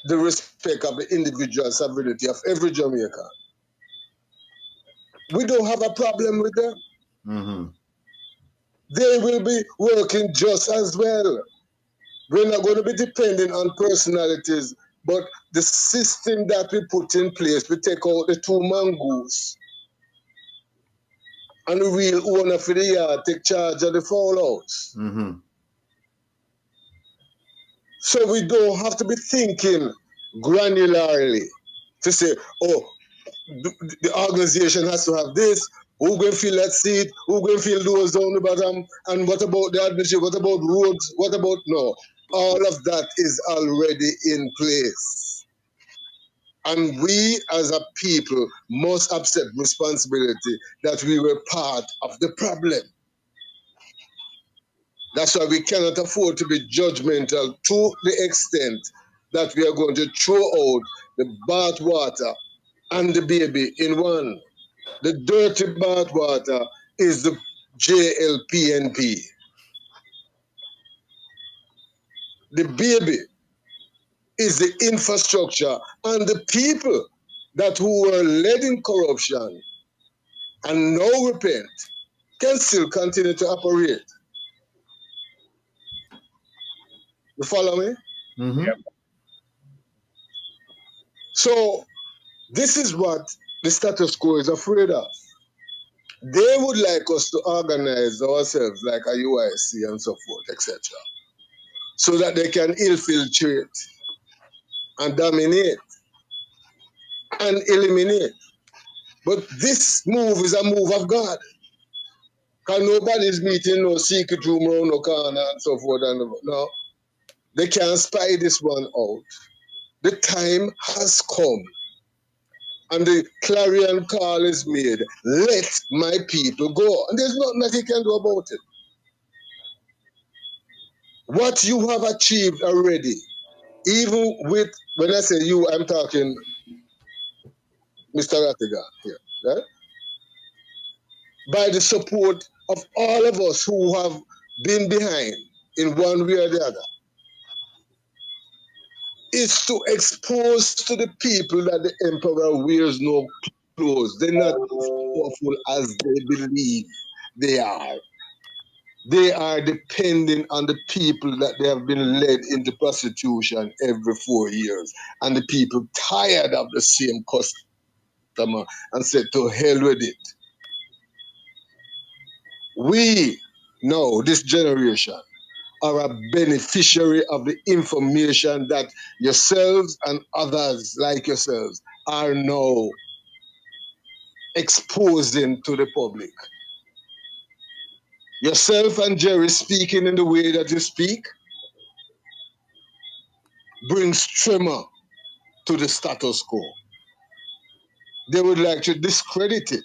the respect of the individual sovereignty of every Jamaican. We don't have a problem with them. Mm-hmm. They will be working just as well. We're not going to be depending on personalities, but the system that we put in place, we take out the two mongoose, and the real owner for the yard take charge of the fallouts. Mm-hmm. So we don't have to be thinking granularly to say, oh, the organization has to have this, who going to fill that seat, who going to fill those down the bottom, and what about the administration, what about roads, what about, no. All of that is already in place. And we as a people must accept responsibility that we were part of the problem. That's why we cannot afford to be judgmental to the extent that we are going to throw out the bath water and the baby in one. The dirty bath water is the JLPNP. The baby is the infrastructure and the people that who were led in corruption and now repent can still continue to operate. You follow me? Mm-hmm. Yep. So this is what the status quo is afraid of. They would like us to organize ourselves like a UIC and so forth, etc. so that they can infiltrate and dominate and eliminate. But this move is a move of God. Because nobody's meeting no secret room around no corner and so forth. And no, they can't spy this one out. The time has come. And the clarion call is made. Let my people go. And there's nothing that he can do about it. What you have achieved already, even with, when I say you, I'm talking Mr. Rattigan here, right? By the support of all of us who have been behind in one way or the other, is to expose to the people that the emperor wears no clothes. They're not as powerful as they believe they are. They are depending on the people that they have been led into prostitution every 4 years. And the people tired of the same customer and said, to hell with it. We know, this generation, are a beneficiary of the information that yourselves and others like yourselves are now exposing to the public. Yourself and Jerry speaking in the way that you speak brings tremor to the status quo. They would like to discredit it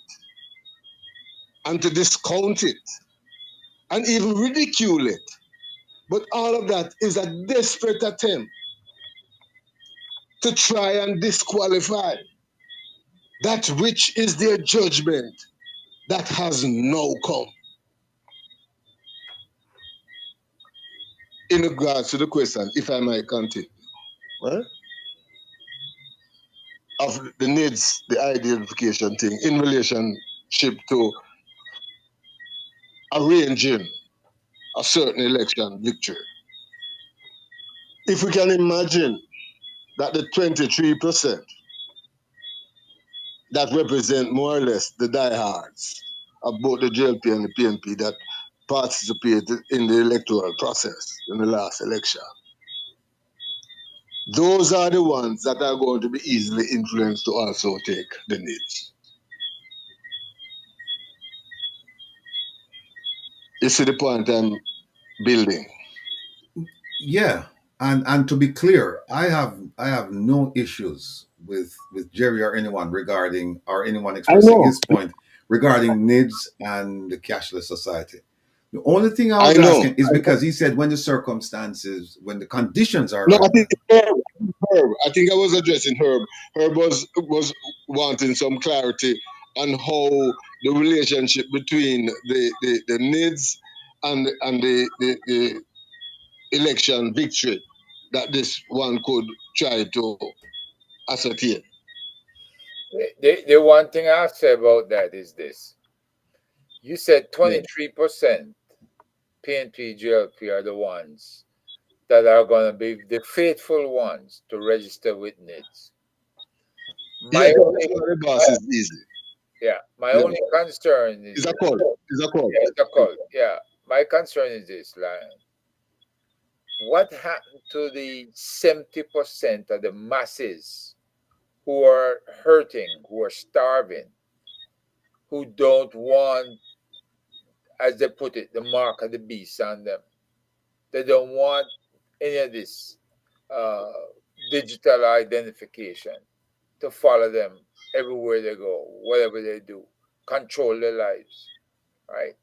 and to discount it and even ridicule it. But all of that is a desperate attempt to try and disqualify that which is their judgment that has now come. In regards to the question, if I might continue, right? Of the needs, the identification thing in relationship to arranging a certain election victory. If we can imagine that the 23% that represent more or less the diehards of both the JLP and the PNP that participated in the electoral process in the last election, those are the ones that are going to be easily influenced to also take the needs. You see the point I'm building? Yeah, and to be clear, I have no issues with Jerry or anyone regarding, or anyone I expressing know, his point regarding NIDS and the cashless society. The only thing I I was know. asking is because he said when the circumstances, when the conditions are No, I right. think Herb. I think I was addressing Herb. Herb was wanting some clarity on how the relationship between the needs and the election victory that this one could try to ascertain. The one thing I'll say about that is this. You said 23% PNP, GLP are the ones that are going to be the faithful ones to register with NIDS. Yeah, the boss is easy. My only concern is It's a call. It's a call. Yeah, it's a call. Yeah, my concern is this: like, what happened to the 70% of the masses who are hurting, who are starving, who don't want, as they put it, the mark of the beast on them? They don't want any of this uh, digital identification to follow them everywhere they go, whatever they do, control their lives, right?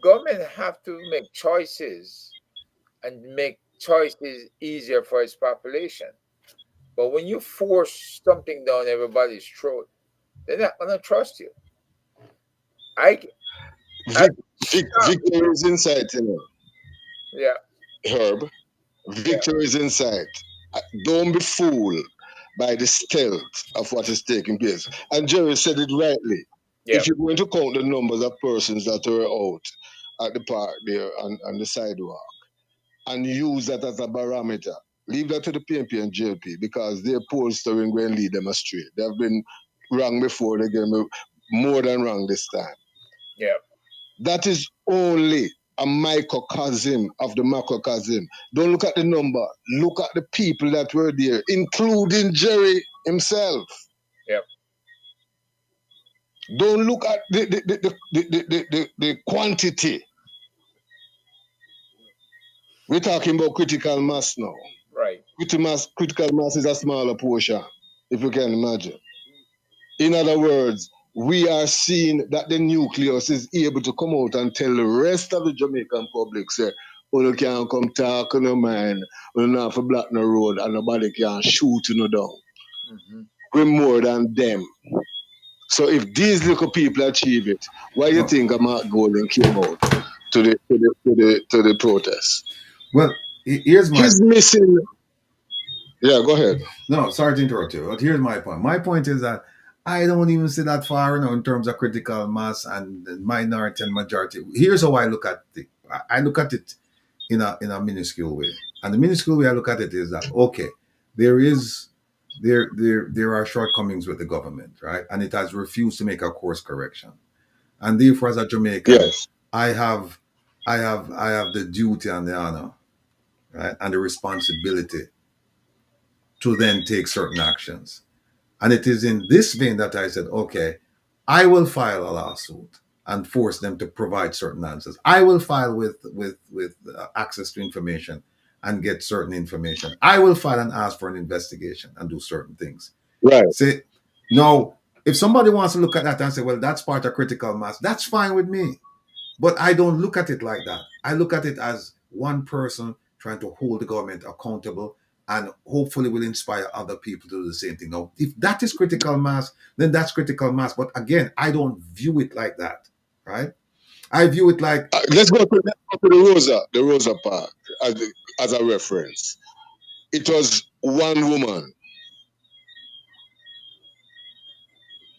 Government have to make choices and make choices easier for its population. But when you force something down everybody's throat, they're not gonna trust you. Victory is in sight, you know. Yeah. Herb, victory is in sight. Don't be fooled by the stealth of what is taking place. And Jerry said it rightly. If you're going to count the numbers of persons that were out at the park there on the sidewalk and use that as a barometer, leave that to the PNP and JLP because their pollstering going to lead them astray. They've been wrong before, they're going to be more than wrong this time. Yeah. That is only a microcosm of the macrocosm. Don't look at the number. Look at the people that were there, including Jerry himself. Yep. Don't look at the quantity. We're talking about critical mass now. Right. Critical mass is a smaller portion, if you can imagine. In other words, we are seeing that the nucleus is able to come out and tell the rest of the Jamaican public, say, you can't come talk on your mind, you not for block no road, and nobody can shoot you down. Mm-hmm. We're more than them. So if these little people achieve it, why do you think Mark Golden came out to the protest? Well, here's my... He's missing... Yeah, go ahead. No, sorry to interrupt you, but here's my point. My point is that I don't even see that far now in terms of critical mass and minority and majority. Here's how I look at it. I look at it in a minuscule way. And the minuscule way I look at it is that, okay, there are shortcomings with the government, right? And it has refused to make a course correction. And therefore, as a Jamaican, yes, I have the duty and the honor, right, and the responsibility to then take certain actions. And it is in this vein that I said, okay, I will file a lawsuit and force them to provide certain answers. I will file with access to information and get certain information. I will file and ask for an investigation and do certain things. Right. See, now, if somebody wants to look at that and say, well, that's part of critical mass, that's fine with me. But I don't look at it like that. I look at it as one person trying to hold the government accountable and hopefully will inspire other people to do the same thing. Now, if that is critical mass, then that's critical mass. But again, I don't view it like that, right? I view it like... Let's go to the Rosa Park as a reference. It was one woman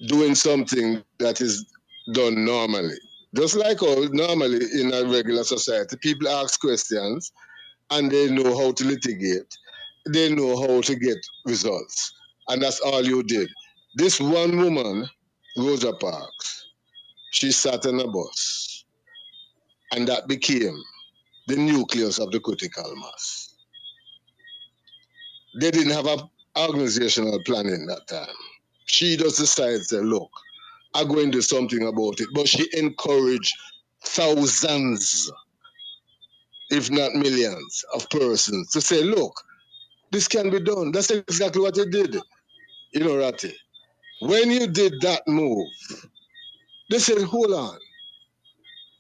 doing something that is done normally. Just like how normally in a regular society, people ask questions and they know how to litigate. They know how to get results. And that's all you did. This one woman, Rosa Parks, she sat on a bus. And that became the nucleus of the critical mass. They didn't have an organizational planning that time. She just decided to say, look, I'm going to do something about it. But she encouraged thousands, if not millions, of persons to say, look, this can be done. That's exactly what you did. You know, Ratty. When you did that move, they said, hold on.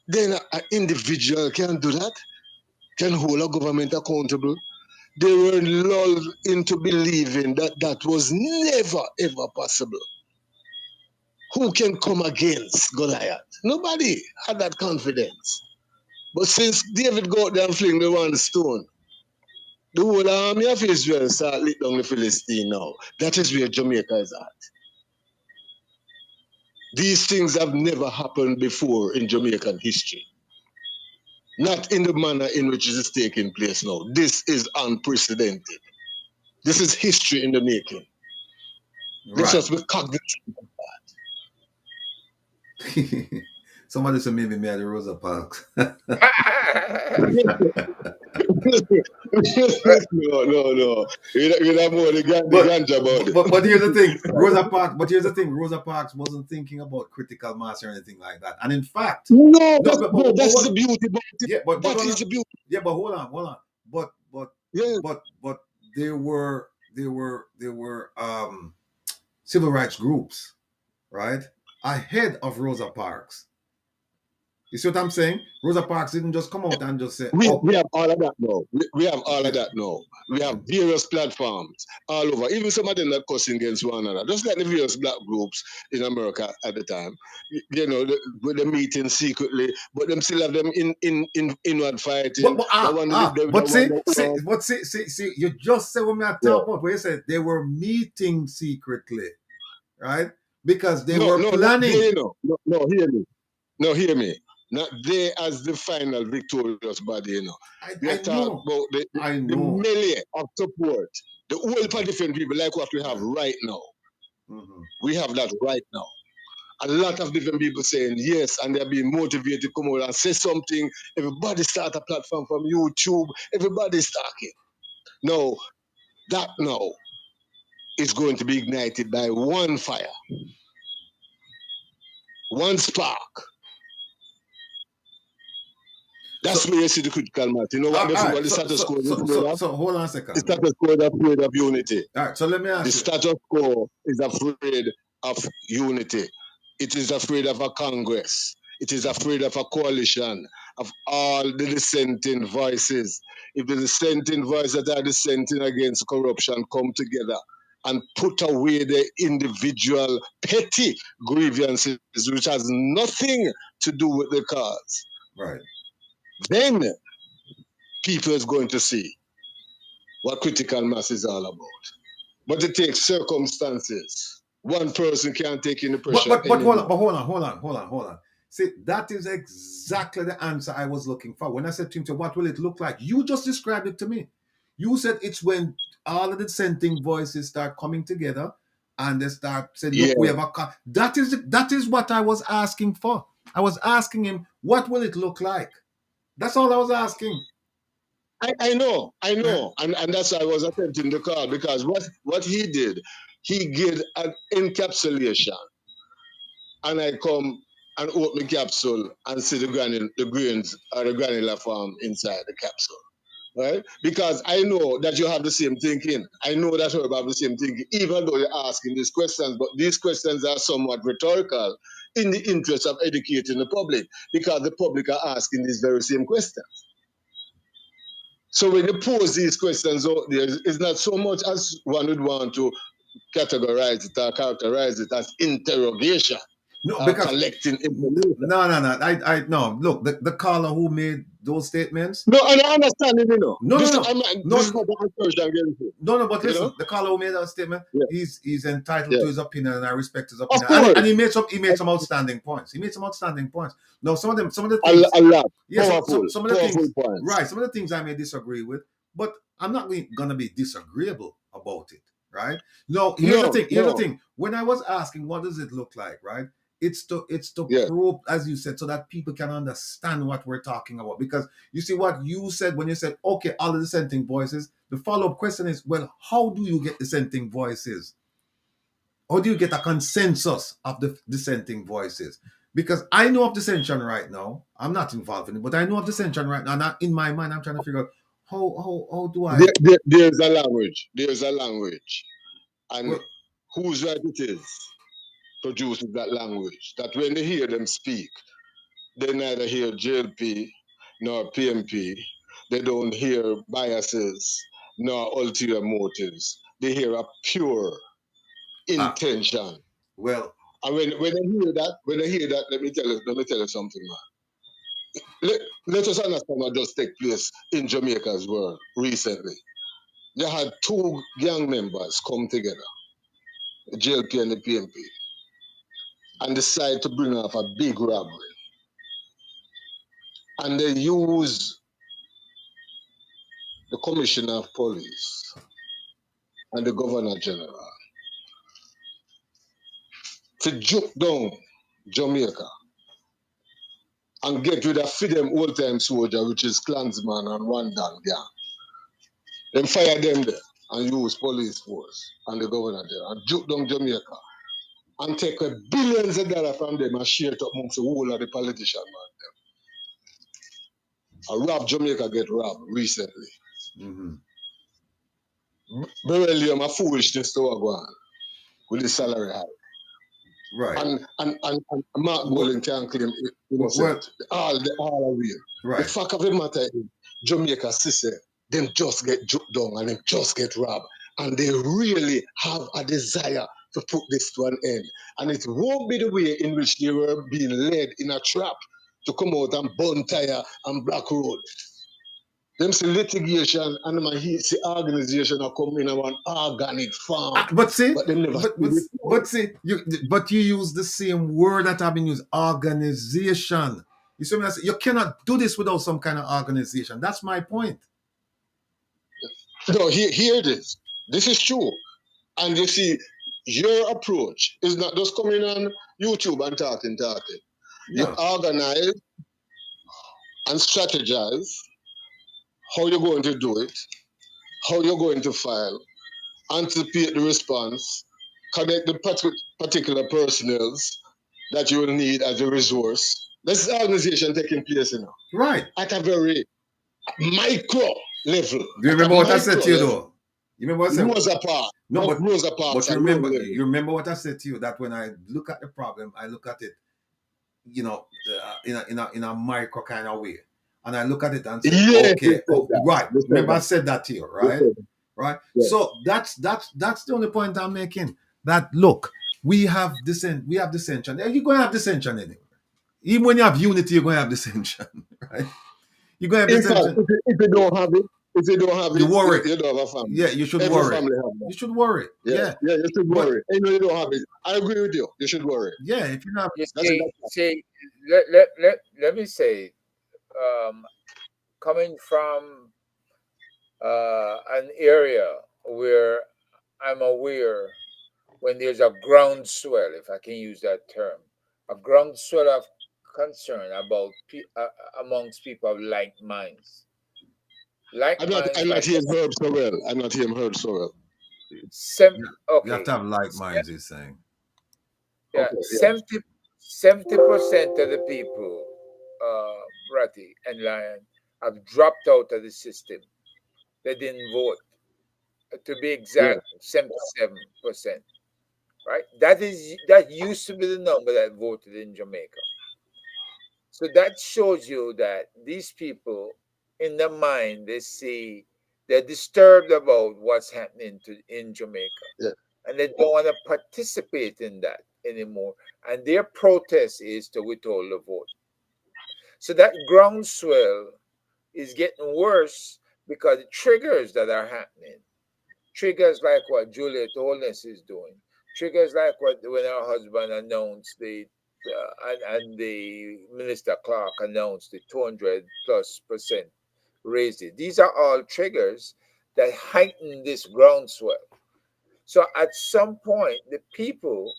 Then an individual can do that, can hold a government accountable. They were lulled into believing that that was never, ever possible. Who can come against Goliath? Nobody had that confidence. But since David go out there and fling the one stone, the whole army of Israel start lit down the Philistine now. That is where Jamaica is at. These things have never happened before in Jamaican history. Not in the manner in which it is taking place now. This is unprecedented. This is history in the making. Let's just be cognizant of that. Somebody said maybe me at the Rosa Parks. No. You have more the ganja about it. But here's the thing, Rosa Parks. But here's the thing, Rosa Parks wasn't thinking about critical mass or anything like that. And in fact, that's the beauty. Yeah, but that is the beauty. Yeah, but hold on. But there were civil rights groups, right, ahead of Rosa Parks. You see what I'm saying? Rosa Parks didn't just come out and just say, we have all of that now. We have all of that now. We have various platforms all over. Even some of them that cussing against one another. Just like the various black groups in America at the time. You know, with them meeting secretly, but them still have them in inward fighting. See, you just said what me I talk about, where you said they were meeting secretly, right? Because they were planning. No, hear me. Not they as the final victorious body, you know. We talk about the million of support. The whole for different people like what we have right now. Mm-hmm. We have that right now. A lot of different people saying yes, and they're being motivated to come out and say something. Everybody start a platform from YouTube. Everybody's talking. No, that now is going to be ignited by one fire, one spark. That's where you see the critical mass. You know what, what the status quo is afraid of? So hold on a second. The status quo is afraid of unity. All right, so let me ask you. The status quo is afraid of unity. It is afraid of a Congress. It is afraid of a coalition of all the dissenting voices. If the dissenting voices that are dissenting against corruption come together and put away the individual petty grievances, which has nothing to do with the cause, right, then people is going to see what critical mass is all about. But it takes circumstances. One person can't take in the pressure anymore. Hold on. See, that is exactly the answer I was looking for. When I said to him, what will it look like? You just described it to me. You said it's when all of the dissenting voices start coming together and they start saying, look, we have a... That is what I was asking for. I was asking him, what will it look like? That's all I was asking. I know. And that's why I was attempting the call, because what he did, he gave an encapsulation. And I come and open the capsule and see the grains or the granular form inside the capsule. Right? Because I know that you have the same thinking. I know that you have the same thinking, even though you're asking these questions. But these questions are somewhat rhetorical in the interest of educating the public, because the public are asking these very same questions. So when you pose these questions out there, it's not so much as one would want to categorize it or characterize it as interrogation. No, because collecting information. No. Look, the caller who made those statements. No, and I understand it, you know. No. This is not the encourage I'm getting to. No, but listen, know? the caller who made that statement, he's entitled to his opinion, and I respect his Of opinion. course. And he made some outstanding points. No, some of the things, a lot. yes, Powerful, some of the things, points. right? Some of the things I may disagree with, but I'm not gonna be disagreeable about it, right? No, here's the thing. When I was asking, what does it look like, right? It's to probe, as you said, so that people can understand what we're talking about. Because you see what you said when you said, okay, all the dissenting voices, the follow-up question is, well, how do you get dissenting voices? How do you get a consensus of the dissenting voices? Because I know of dissension right now. I'm not involved in it, but I know of dissension right now. And in my mind, I'm trying to figure out how do I... There's a language. And whose right it is produces that language, that when they hear them speak, they neither hear JLP nor PMP. They don't hear biases nor ulterior motives. They hear a pure intention. Well, and when they hear that, let me tell you something, man. Let us understand what just take place in Jamaica as well recently. They had two gang members come together, the JLP and the PMP, and decide to bring off a big robbery. And they use the Commissioner of Police and the Governor General to juke down Jamaica and get rid of them old-time soldier, which is Klansman and one damn gang. Then fire them there and use police force and the Governor General and juke down Jamaica and take billions of dollars from them and share it up amongst the whole of the politician, man. A Jamaica get robbed recently. Mm-hmm. Beryllium, a foolishness to go on with the salary hike. Right. And Mark Bolin can claim innocent. All are real. Right. The fact of the matter is, Jamaica sister, them just get juked down and them just get robbed. And they really have a desire to put this to an end. And it won't be the way in which they were being led in a trap to come out and burn tire and block road. Them see litigation and my see organization are coming in an organic farm. But see, but them never you use the same word that I've been using, organization. You see what I say? You cannot do this without some kind of organization. That's my point. No, here it is. This is true. And you see, your approach is not just coming on YouTube and talking. You No. organize and strategize how you're going to do it, how you're going to file, anticipate the response, connect the particular personnel that you will need as a resource. This is organization taking place now. Right. At a very micro level. Do you remember what I said to you though? You remember what I said? Rosa Parks. No, but Rosa Parks. you remember what I said to you, that when I look at the problem, I look at it, you know, in a micro kind of way, and I look at it and say, Yes, okay, right. Remember I that. said that to you, right? Right. Yes. So that's the only point I'm making. That look, we have dissension. You're going to have dissension anyway. Even when you have unity, you're going to have dissension, right? You're going to have In fact, dissension. if you don't have it, You worry. you don't have a family. Yeah, you should Every worry. family have that. You should worry. Yeah. Yeah, you should But- worry. You don't have it. I agree with you. You should worry. Yeah, if you have. Let me say, coming from an area where I'm aware when there's a groundswell, if I can use that term, a groundswell of concern about amongst people of like minds. I'm not hearing heard so well. I'm not hearing heard so well. You have to have like minds, he's saying. Yeah, Okay, 70% of the people, Ratty and Lion, have dropped out of the system. They didn't vote. To be exact, 77%. Right? That used to be the number that voted in Jamaica. So that shows you that these people, in their mind, they're disturbed about what's happening in Jamaica. Yeah. And they don't want to participate in that anymore. And their protest is to withhold the vote. So that groundswell is getting worse because the triggers that are happening, triggers like what Juliet Holness is doing, triggers like when her husband announced and the Minister Clark announced the 200+% raises. These are all triggers that heighten this groundswell. So at some point, the people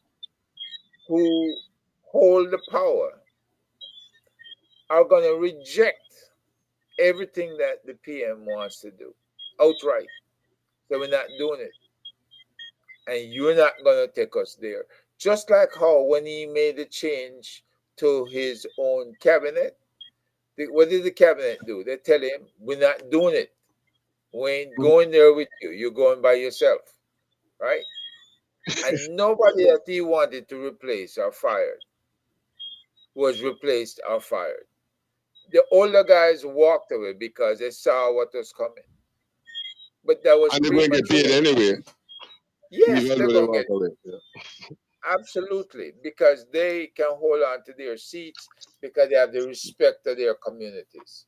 who hold the power are going to reject everything that the PM wants to do outright. So we're not doing it. And you're not going to take us there. Just like how when he made the change to his own cabinet, what did the cabinet do? They tell him, we're not doing it. We ain't going there with you. You're going by yourself. Right? And nobody that he wanted to replace or fired was replaced or fired. The older guys walked away because they saw what was coming. But that was and they're going to get paid anyway. Yes, Even they're though they going to walk get away. Yeah. absolutely, because they can hold on to their seats because they have the respect of their communities.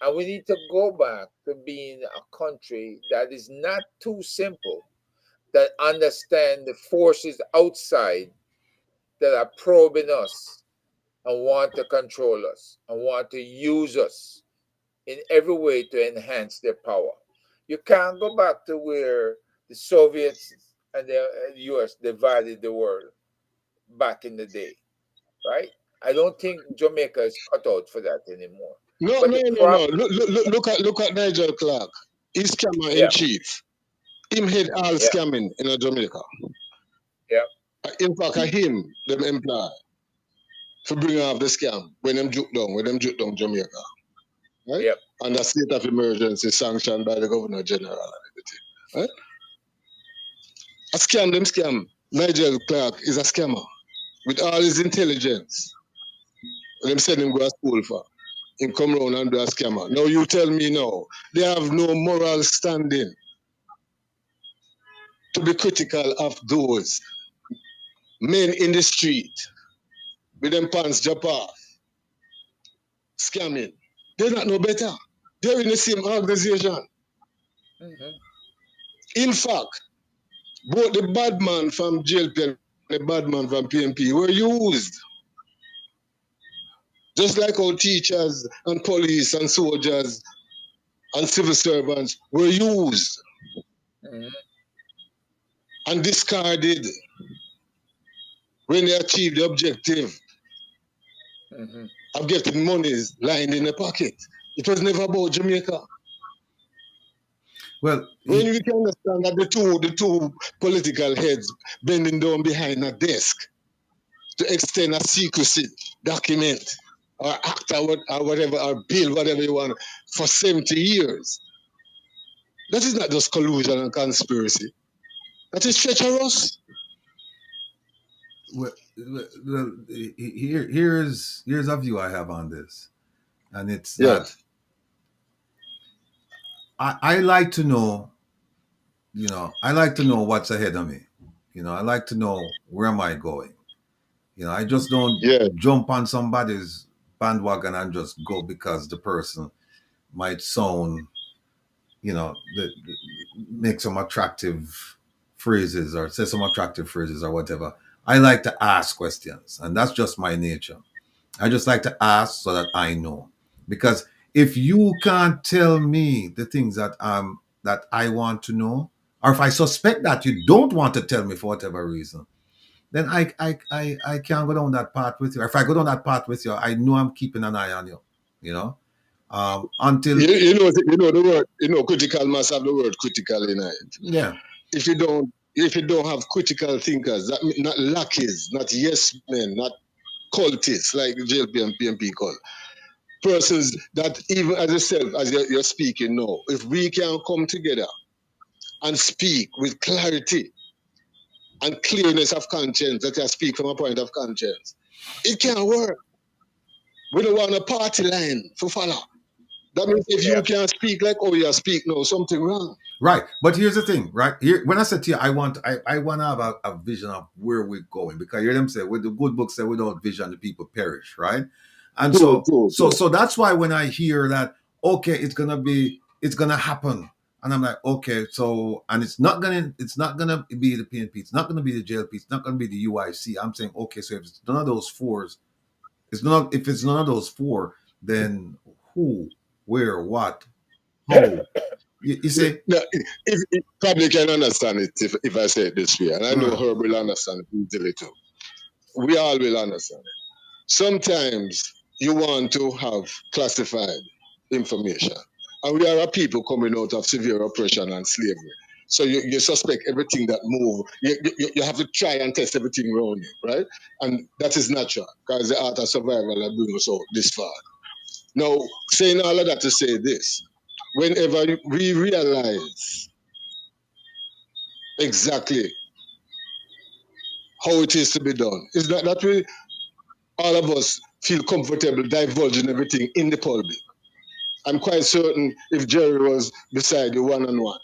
And we need to go back to being a country that is not too simple, that understand the forces outside that are probing us and want to control us and want to use us in every way to enhance their power. You can't go back to where the Soviets and the US divided the world back in the day, right? I don't think Jamaica is cut out for that anymore. No. Look at Nigel Clark. He's scammer in chief. Him head all scamming in Jamaica. Yeah. In fact, him, them employ to bring off the scam when them juke down Jamaica. Right? Yep. And the state of emergency sanctioned by the Governor General and everything. Right? A scam. Nigel Clark is a scammer. With all his intelligence. Them send him go to school for. Him come around and do a scammer. Now you tell me now, they have no moral standing to be critical of those men in the street with them pants jump off, scamming. They're not no better. They're in the same organization. Mm-hmm. In fact, both the bad man from JLP and the bad man from PNP were used. Just like our teachers and police and soldiers and civil servants were used. Mm-hmm. and discarded when they achieve the objective of getting monies lying in the pocket. It was never about Jamaica. Well, when we can understand that the two political heads bending down behind a desk to extend a secrecy document or act or whatever, or bill, whatever you want, for 70 years. That is not just collusion and conspiracy. That is treacherous. Well, here's a view I have on this, and it's that I like to know, I like to know what's ahead of me. I like to know where am I going. I just don't jump on somebody's bandwagon and just go because the person might sound, make some attractive phrases or say some attractive phrases or whatever. I like to ask questions, and that's just my nature. I just like to ask so that I know. Because if you can't tell me the things that I want to know, or if I suspect that you don't want to tell me for whatever reason, then I can't go down that path with you. Or if I go down that path with you, I know I'm keeping an eye on you. Until you know the word, critical must have the word critical in it. Yeah. If you don't have critical thinkers, that mean not lackeys, not yes men, not cultists like JLP and PMP call. Persons that even as yourself, as you're speaking now, if we can come together and speak with clarity and clearness of conscience, that I speak from a point of conscience, it can work. We don't want a party line for follow. That means if you can speak like you speak now, something wrong. Right. But here's the thing, right? Here, when I said to you, I want to have a vision of where we're going, because you hear them say, with the good book say, without vision, the people perish, right? And so that's why when I hear that, okay, it's gonna happen, and I'm like, okay, so, and it's not gonna be the PNP, it's not gonna be the JLP, it's not gonna be the UIC. I'm saying, okay, so if it's none of those fours, if it's none of those four, then who, where, what, how? You see? No, if probably can understand it if I say it this way, and I know Herb will understand it easily too. We all will understand it. Sometimes you want to have classified information, and we are a people coming out of severe oppression and slavery. So you suspect everything that move. You have to try and test everything around you, right? And that is natural, because the art of survival has bring us out this far. Now, saying all of that to say this, whenever we realize exactly how it is to be done, it's not that we, all of us, feel comfortable divulging everything in the public. I'm quite certain if Jerry was beside you one-on-one,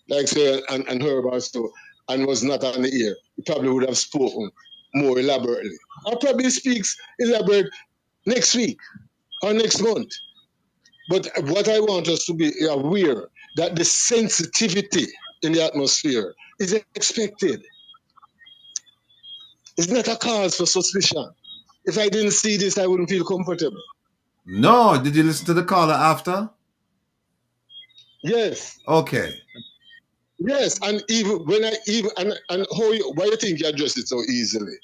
like say, and Herb also, and was not on the air, he probably would have spoken more elaborately. Or probably speaks elaborate next week or next month. But what I want us to be aware that the sensitivity in the atmosphere is expected. It's not a cause for suspicion. If I didn't see this, I wouldn't feel comfortable. No, did you listen to the caller after? Yes. Okay. Yes, and even when I even and why you think you address it so easily?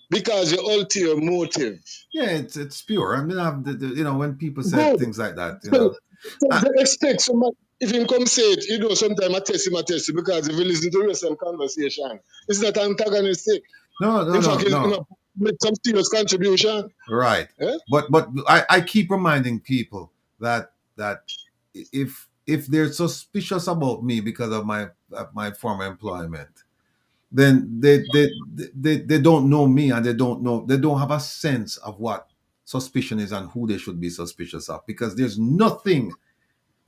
Because your ulterior motive. Yeah, it's pure. I mean, when people say things like that, So they expect somebody, if him come say it, sometimes I test him, because if you listen to the rest of the conversation, it's not antagonistic. No. In fact, make some serious contribution. Right. Eh? But I keep reminding people that if they're suspicious about me because of my former employment, then they don't know me, and they don't have a sense of what suspicion is and who they should be suspicious of, because there's nothing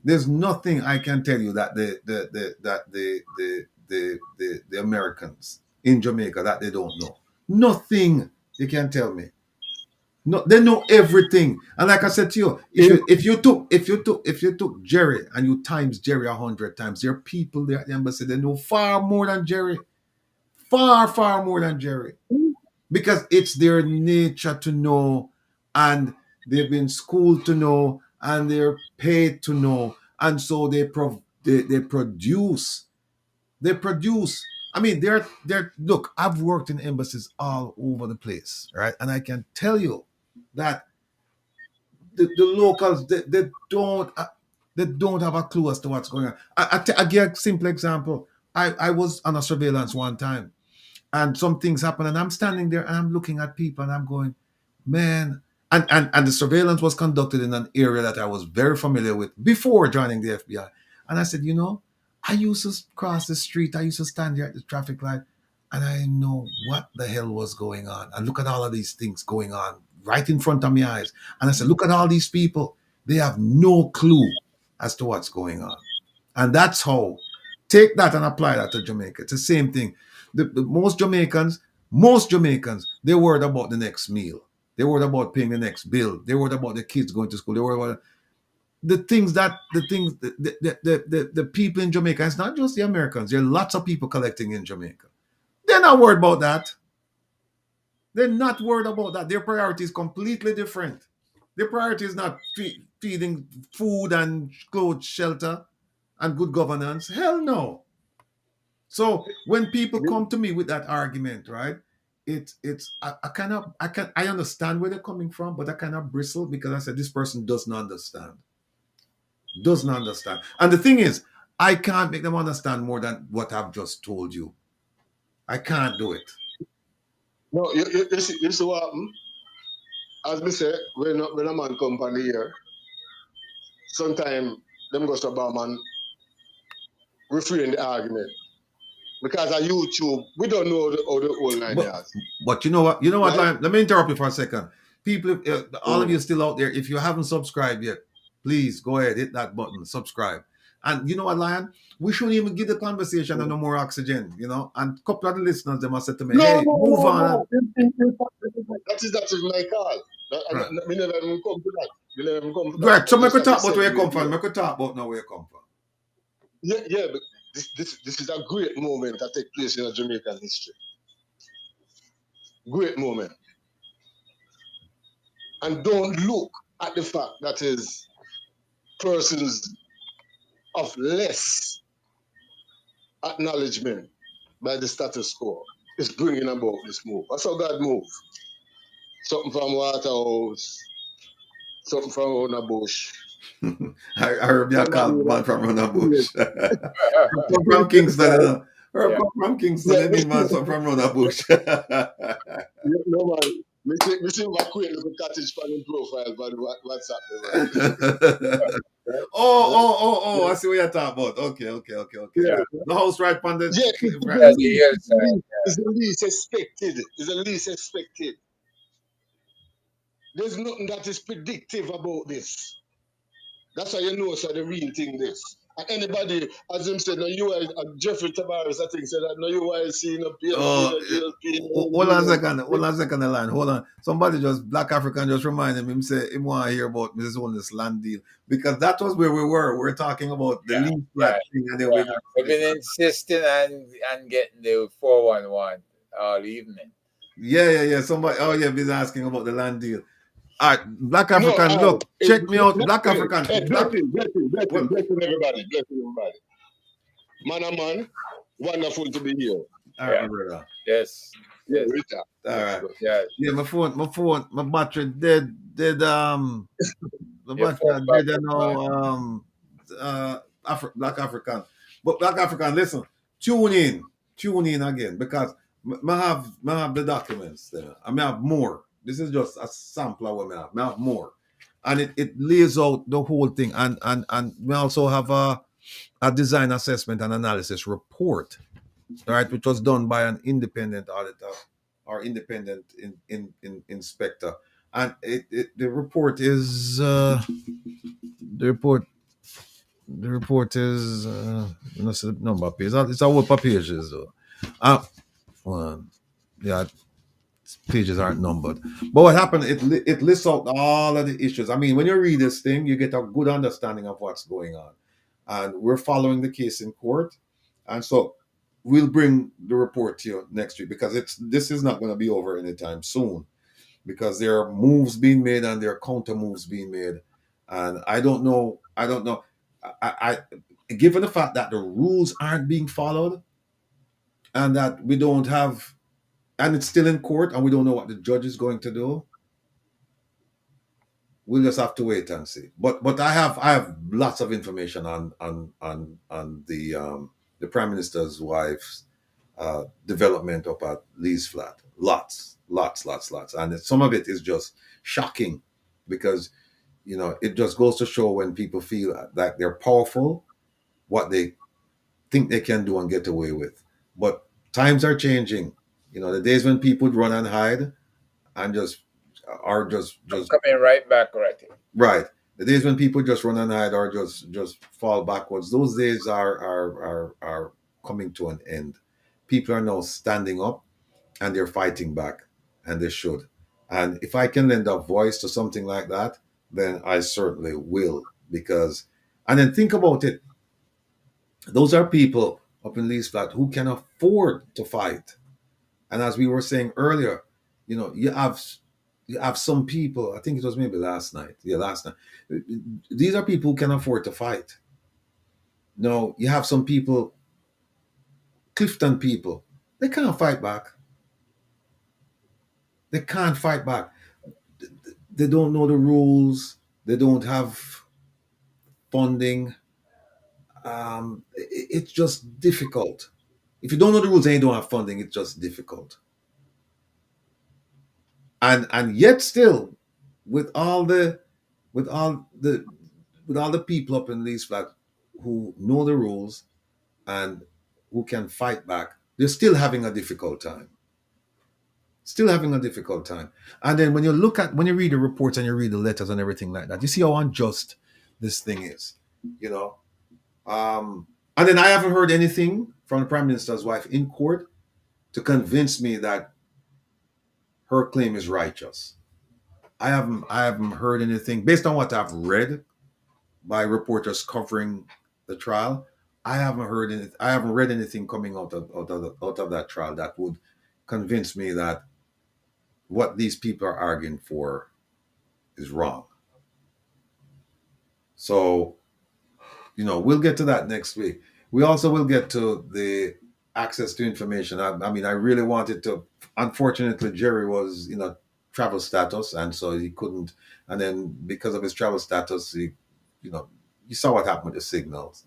I can tell you that the Americans in Jamaica that they don't know. Nothing they can tell me. No, they know everything. And like I said to you, if you took Jerry and you times Jerry 100 times, there are people there at the embassy, they know far more than Jerry. Far more than Jerry. Because it's their nature to know, and they've been schooled to know, and they're paid to know. And so they produce They produce. I mean, they're look, I've worked in embassies all over the place, right? And I can tell you that the locals they don't have a clue as to what's going on. I give a simple example. I was on a surveillance one time, and some things happen, and I'm standing there and I'm looking at people and I'm going, man. And the surveillance was conducted in an area that I was very familiar with before joining the FBI. And I said, I used to cross the street, I used to stand here at the traffic light, and I know what the hell was going on. And look at all of these things going on right in front of my eyes. And I said, look at all these people. They have no clue as to what's going on. And that's how, take that and apply that to Jamaica. It's the same thing. The most Jamaicans, they're worried about the next meal. They're worried about paying the next bill. They're worried about the kids going to school. They're worried about the people in Jamaica. It's not just the Americans. There are lots of people collecting in Jamaica. They're not worried about that. They're not worried about that. Their priority is completely different. Their priority is not feeding food and clothes, shelter, and good governance. Hell no. So when people come to me with that argument, right? I understand where they're coming from, but I kind of bristle because I said this person doesn't understand. Doesn't understand. And the thing is, I can't make them understand more than what I've just told you. I can't do it. No, you see what happened? As me say, when a man come from the year, sometimes them go to bar man refrain the argument. Because on YouTube, we don't know how the whole 9 yards. But you know what? Right? Lion? Let me interrupt you for a second. People, all of you still out there, if you haven't subscribed yet, please go ahead, hit that button, subscribe. And you know what, Lion? We shouldn't even give the conversation no more oxygen, And a couple of the listeners, they must say to me, hey, move on. That is my call. Right. We never even come to that. We never even come to that. Right, so I could talk about where you come from. I could talk about now where you come from. Yeah, but this is a great moment that take place in Jamaican history. Great moment. And don't look at the fact that is persons of less acknowledgement by the status quo is bringing about this move. That's how God moves. Something from Waterhouse, something from Rona Bush. I heard you call man from Rona Bush. From Kingston, from Kingston, man from Rona Bush. No man. Me see my queen little cottage fan profile, but WhatsApp. Oh, I see what you're talking about. Okay. Yeah. The house right on the... It's the least expected. It's the least expected. There's nothing that is predictive about this. That's how you know it's the real thing, this. And anybody, as him said, no, you are Jeffrey Tavares, I think, said that, no, you are seeing a PLP. Hold on a second, the line. Hold on. Somebody Black African just reminded him, say, he want to hear about Mrs. Holness land deal. Because that was where we were. We're talking about the lease flat thing. And then we've been insisting on getting the 411 all evening. Yeah. Somebody, been asking about the land deal. All right, Black African, look, check me out. Black African. Blessing, everybody. Man, wonderful to be here. All right, my brother. Yes. Yeah, all right. Yeah, my phone, my battery dead. The battery dead now. Black African. But Black African, listen, tune in again because I have the documents there. I may have more. This is just a sample of what I have more. And it lays out the whole thing. And we also have a design assessment and analysis report, right, which was done by an independent auditor or independent inspector. And the report is the report is number of pages. It's a whole pages though. Pages aren't numbered. But what happened, it lists out all of the issues. I mean, when you read this thing, you get a good understanding of what's going on. And we're following the case in court. And so we'll bring the report to you next week because this is not going to be over anytime soon because there are moves being made and there are counter moves being made. And I don't know. I given the fact that the rules aren't being followed, and that we don't have, and it's still in court, and we don't know what the judge is going to do, we'll just have to wait and see. But I have lots of information on the Prime Minister's wife's development up at Lee's flat. Lots, and some of it is just shocking, because it just goes to show when people feel that they're powerful, what they think they can do and get away with. But times are changing. The days when people would run and hide and just are just Coming right back, right. The days when people just run and hide or just fall backwards, those days are coming to an end. People are now standing up and they're fighting back, and they should. And if I can lend a voice to something like that, then I certainly will. And then think about it. Those are people up in Lee's flat who can afford to fight. And as we were saying earlier, you have some people, I think it was maybe last night. Yeah, last night. These are people who can afford to fight. No, you have some people, Clifton people, they can't fight back. They can't fight back. They don't know the rules. They don't have funding. It's just difficult. If you don't know the rules and you don't have funding, it's just difficult. And yet still, with all the people up in these flats who know the rules and who can fight back, they're still having a difficult time. Still having a difficult time. And then when you read the reports and you read the letters and everything like that, you see how unjust this thing is. And then I haven't heard anything from the Prime Minister's wife in court to convince me that her claim is righteous. I haven't heard anything based on what I've read by reporters covering the trial. I haven't read anything coming out of that trial that would convince me that what these people are arguing for is wrong. So, we'll get to that next week. We also will get to the access to information. I mean, I really wanted to. Unfortunately, Jerry was in a travel status, and so he couldn't. And then because of his travel status, you saw what happened with the signals,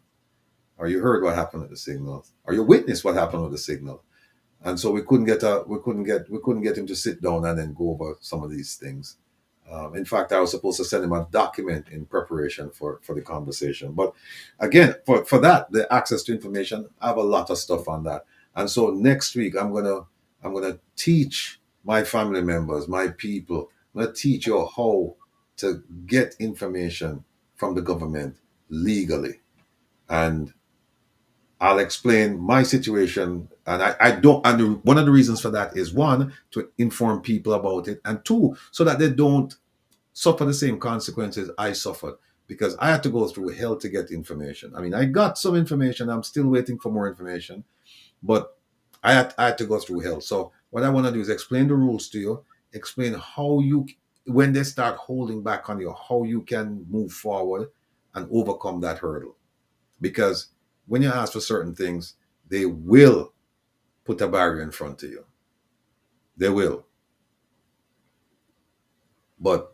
or you heard what happened with the signals, or you witnessed what happened with the signal. And so we couldn't get him to sit down and then go over some of these things. In fact, I was supposed to send him a document in preparation for the conversation. But again, for that, the access to information, I have a lot of stuff on that. And so next week, I'm gonna teach my family members, my people, I'm gonna teach you how to get information from the government legally. And I'll explain my situation, and I don't. And one of the reasons for that is, one, to inform people about it, and two, so that they don't suffer the same consequences I suffered, because I had to go through hell to get information. I mean, I got some information. I'm still waiting for more information, but I had to go through hell. So what I want to do is explain the rules to you, explain how you, when they start holding back on you, how you can move forward and overcome that hurdle. Because when you ask for certain things, they will put a barrier in front of you. They will. But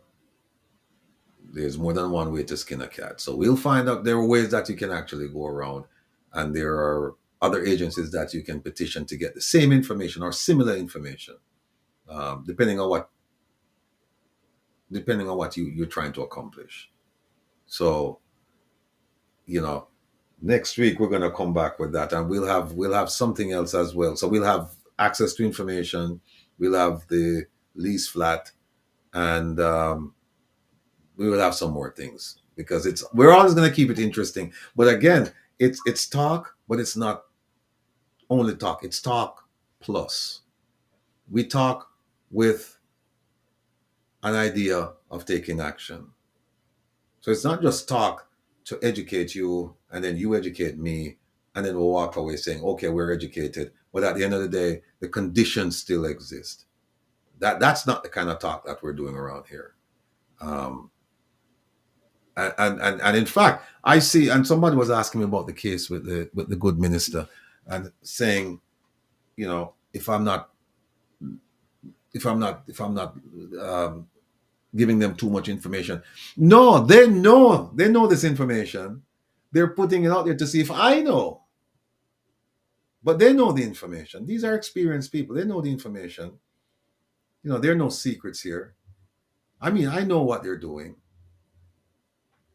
there's more than one way to skin a cat. So we'll find out there are ways that you can actually go around. And there are other agencies that you can petition to get the same information or similar information, depending on what you're trying to accomplish. So, next week we're going to come back with that, and we'll have something else as well. So we'll have access to information, we'll have the lease flat, and we will have some more things, because we're always going to keep it interesting. But again, it's talk, but it's not only talk. It's talk plus. We talk with an idea of taking action. So it's not just talk to educate you, and then you educate me, and then we'll walk away saying, okay, we're educated. But at the end of the day, the conditions still exist. That's not the kind of talk that we're doing around here. And in fact, I see, and somebody was asking me about the case with the good minister, and saying, if I'm not giving them too much information. No, they know this information. They're putting it out there to see if I know. But they know the information. These are experienced people. They know the information. There are no secrets here. I mean, I know what they're doing,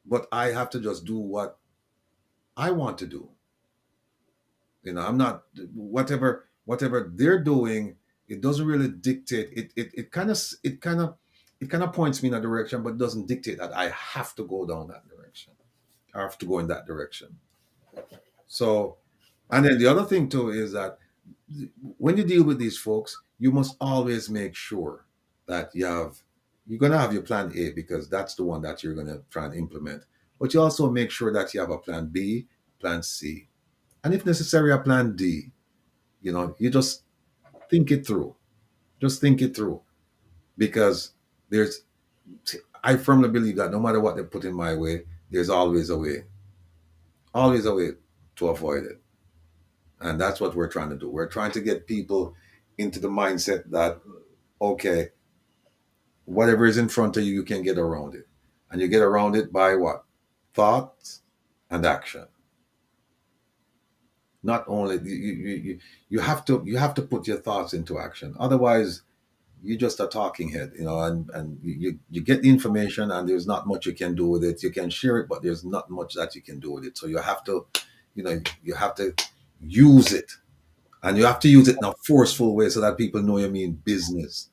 but I have to just do what I want to do. I'm not whatever they're doing. It doesn't really dictate. It kind of points me in a direction, but doesn't dictate that I have to go down that direction. I have to go in that direction. So, and then the other thing too is that when you deal with these folks, you must always make sure that you're gonna have your plan A, because that's the one that you're gonna try and implement. But you also make sure that you have a plan B, plan C, and if necessary, a plan D. You just think it through. Just think it through, because I firmly believe that no matter what they put in my way, there's always a way to avoid it. And that's what we're trying to do. We're trying to get people into the mindset that, okay, whatever is in front of you, you can get around it. And you get around it by what? Thought and action. Not only you have to put your thoughts into action. Otherwise, you're just a talking head, and you get the information and there's not much you can do with it. You can share it, but there's not much that you can do with it. So you have to use it, and you have to use it in a forceful way so that people know you mean business.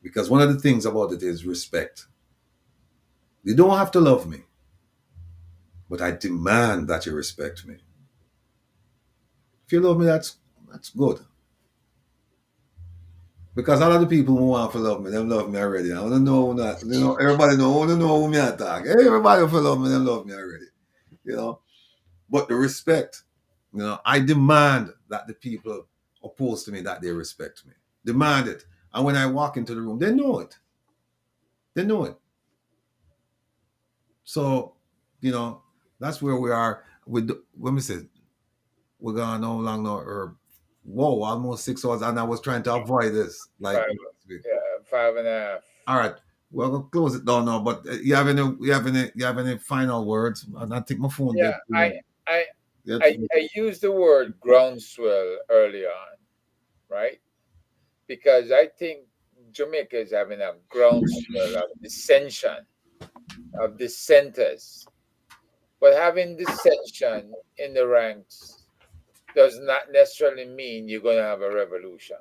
Because one of the things about it is respect. You don't have to love me, but I demand that you respect me. If you love me, that's good. Because a lot of the people who want to love me, them love me already. I want to know that, everybody know, I want to know who me attack. Hey, everybody who love me, them love me already. But the respect, I demand that the people opposed to me, that they respect me. Demand it. And when I walk into the room, they know it. They know it. So, that's where we are with, when we say, we're going no long now, or whoa, almost 6 hours, and I was trying to avoid this. Like, 5.5. all right, well, we'll close it down now. But you have any final words? And I think my phone. Yeah, I used the word groundswell early on, right? Because I think Jamaica is having a groundswell of dissension, of dissenters. But having dissension in the ranks does not necessarily mean you're going to have a revolution.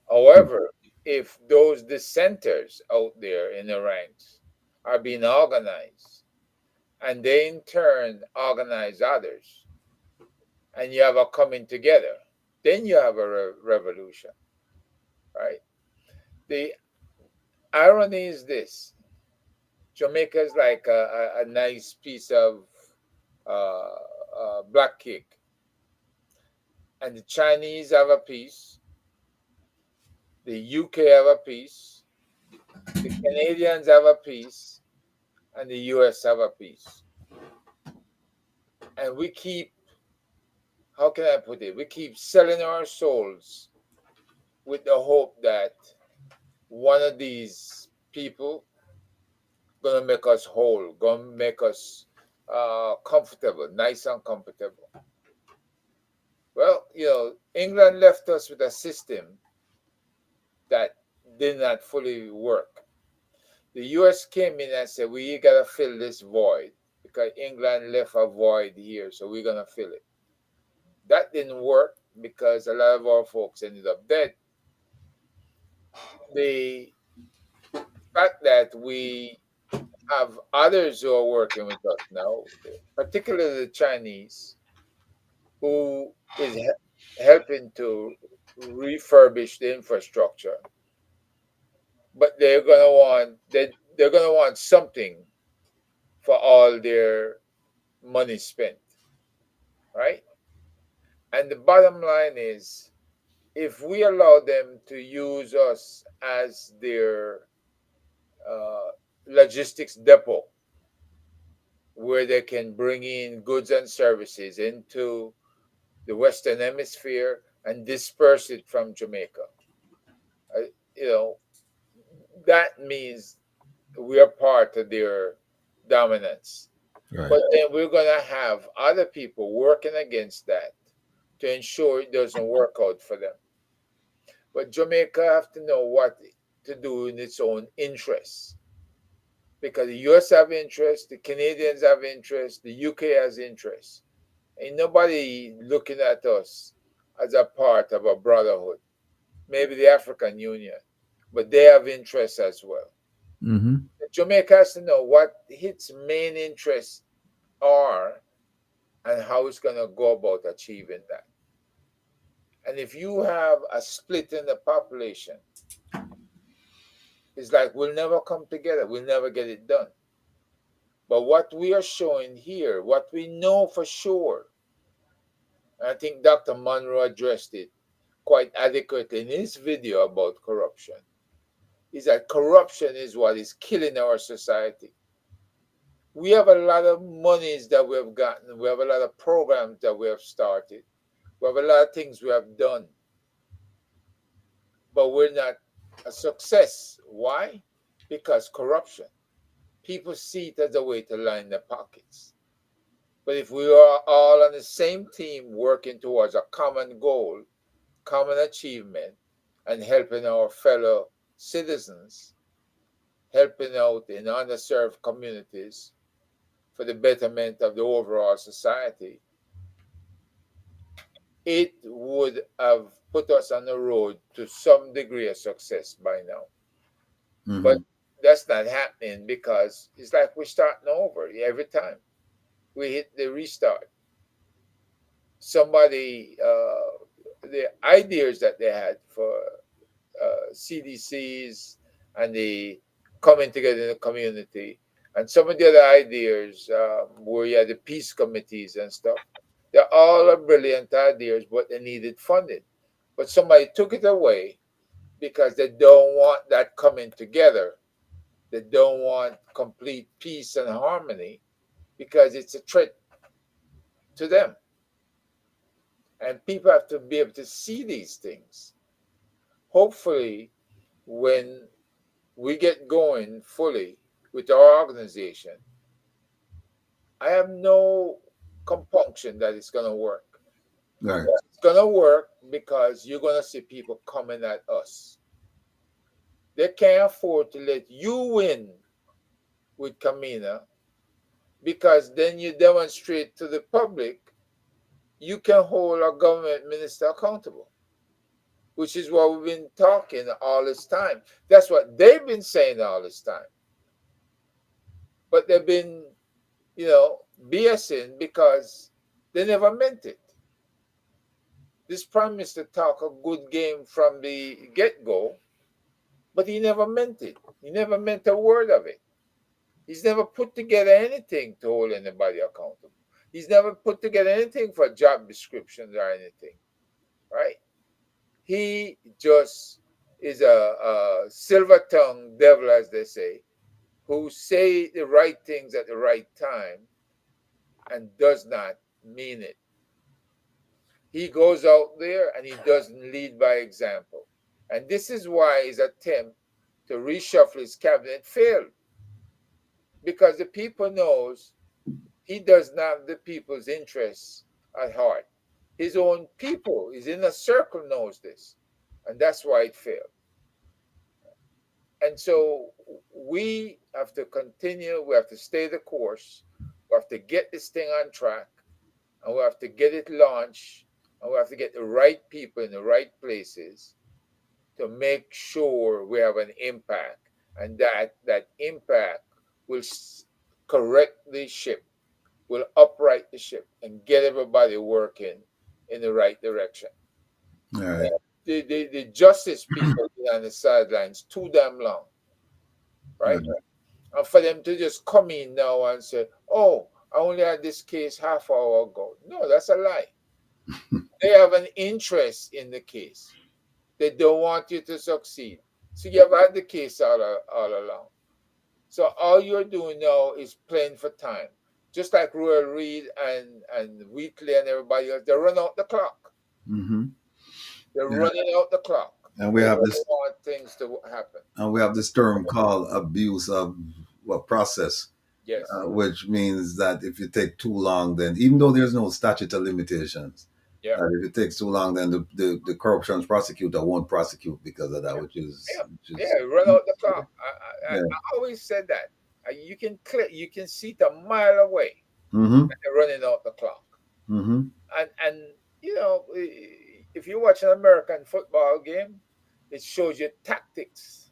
However, if those dissenters out there in the ranks are being organized, and they in turn organize others, and you have a coming together, then you have a revolution, right? The irony is this: Jamaica is like a nice piece of black cake, and the Chinese have a piece, the UK have a piece, the Canadians have a piece, and the US have a piece. And we keep, how can I put it? We keep selling our souls with the hope that one of these people gonna make us whole, gonna make us comfortable, nice and comfortable. Well, England left us with a system that did not fully work. The US came in and said, we gotta fill this void because England left a void here, so we're gonna fill it. That didn't work because a lot of our folks ended up dead. The fact that we have others who are working with us now, particularly the Chinese, who is helping to refurbish the infrastructure, but they're gonna want something for all their money spent, right? And the bottom line is, if we allow them to use us as their logistics depot, where they can bring in goods and services into the Western Hemisphere and disperse it from Jamaica. You know, that means we are part of their dominance. Right. But then we're going to have other people working against that to ensure it doesn't work out for them. But Jamaica have to know what to do in its own interests. Because the US have interest, the Canadians have interest, the UK has interest. Ain't nobody looking at us as a part of a brotherhood. Maybe the African Union, but they have interests as well. Mm-hmm. Jamaica has to know what its main interests are and how it's going to go about achieving that. And if you have a split in the population, it's like we'll never come together, we'll never get it done. But what we are showing here, what we know for sure, I think Dr. Monroe addressed it quite adequately in his video about corruption, is that corruption is what is killing our society. We have a lot of monies that we have gotten, we have a lot of programs that we have started, we have a lot of things we have done, but we're not a success. Why? Because corruption. People see it as a way to line their pockets. But if we are all on the same team working towards a common goal, common achievement, and helping our fellow citizens, helping out in underserved communities for the betterment of the overall society, it would have put us on the road to some degree of success by now. Mm-hmm. But that's not happening because it's like we're starting over every time we hit the restart. Somebody, the ideas that they had for CDCs and the coming together in the community, and some of the other ideas where you had the peace committees and stuff, they're all brilliant ideas, but they needed funding. But somebody took it away because they don't want that coming together. They don't want complete peace and harmony because it's a threat to them. And people have to be able to see these things. Hopefully, when we get going fully with our organization, I have no compunction that it's going to work. Right. It's going to work because you're going to see people coming at us. They can't afford to let you win with Kamina because then you demonstrate to the public you can hold a government minister accountable, which is what we've been talking all this time. That's what they've been saying all this time. But they've been, BSing because they never meant it. This prime minister talked a good game from the get-go, but he never meant it. He never meant a word of it. He's never put together anything to hold anybody accountable. He's never put together anything for job descriptions or anything, right? He just is a silver-tongued devil, as they say, who say the right things at the right time and does not mean it. He goes out there and he doesn't lead by example. And this is why his attempt to reshuffle his cabinet failed. Because the people knows he does not have the people's interests at heart. His own people, his inner circle knows this. And that's why it failed. And so we have to continue, we have to stay the course, we have to get this thing on track, and we have to get it launched, and we have to get the right people in the right places to make sure we have an impact, and that impact will correct the ship, will upright the ship, and get everybody working in the right direction. All right. The justice people on the sidelines too damn long, right? And for them to just come in now and say, "Oh, I only had this case half hour ago." No, that's a lie. They have an interest in the case. They don't want you to succeed. So you have had the case all along. So all you're doing now is playing for time. Just like Royal Reed and Wheatley and everybody else, they run out the clock. Mm-hmm. They're Yeah. running out the clock. And we They have don't this, want things to happen. and we have this term called abuse of process, Yes. which means that if you take too long, then even though there's no statute of limitations, Yeah. if it takes too long, then the corruption prosecutor won't prosecute because of that, which is Run out the clock. I yeah. always said that. You can see it a mile away. Mm-hmm. And they're running out the clock. Mm-hmm. And you know, if you watch an American football game, it shows you tactics,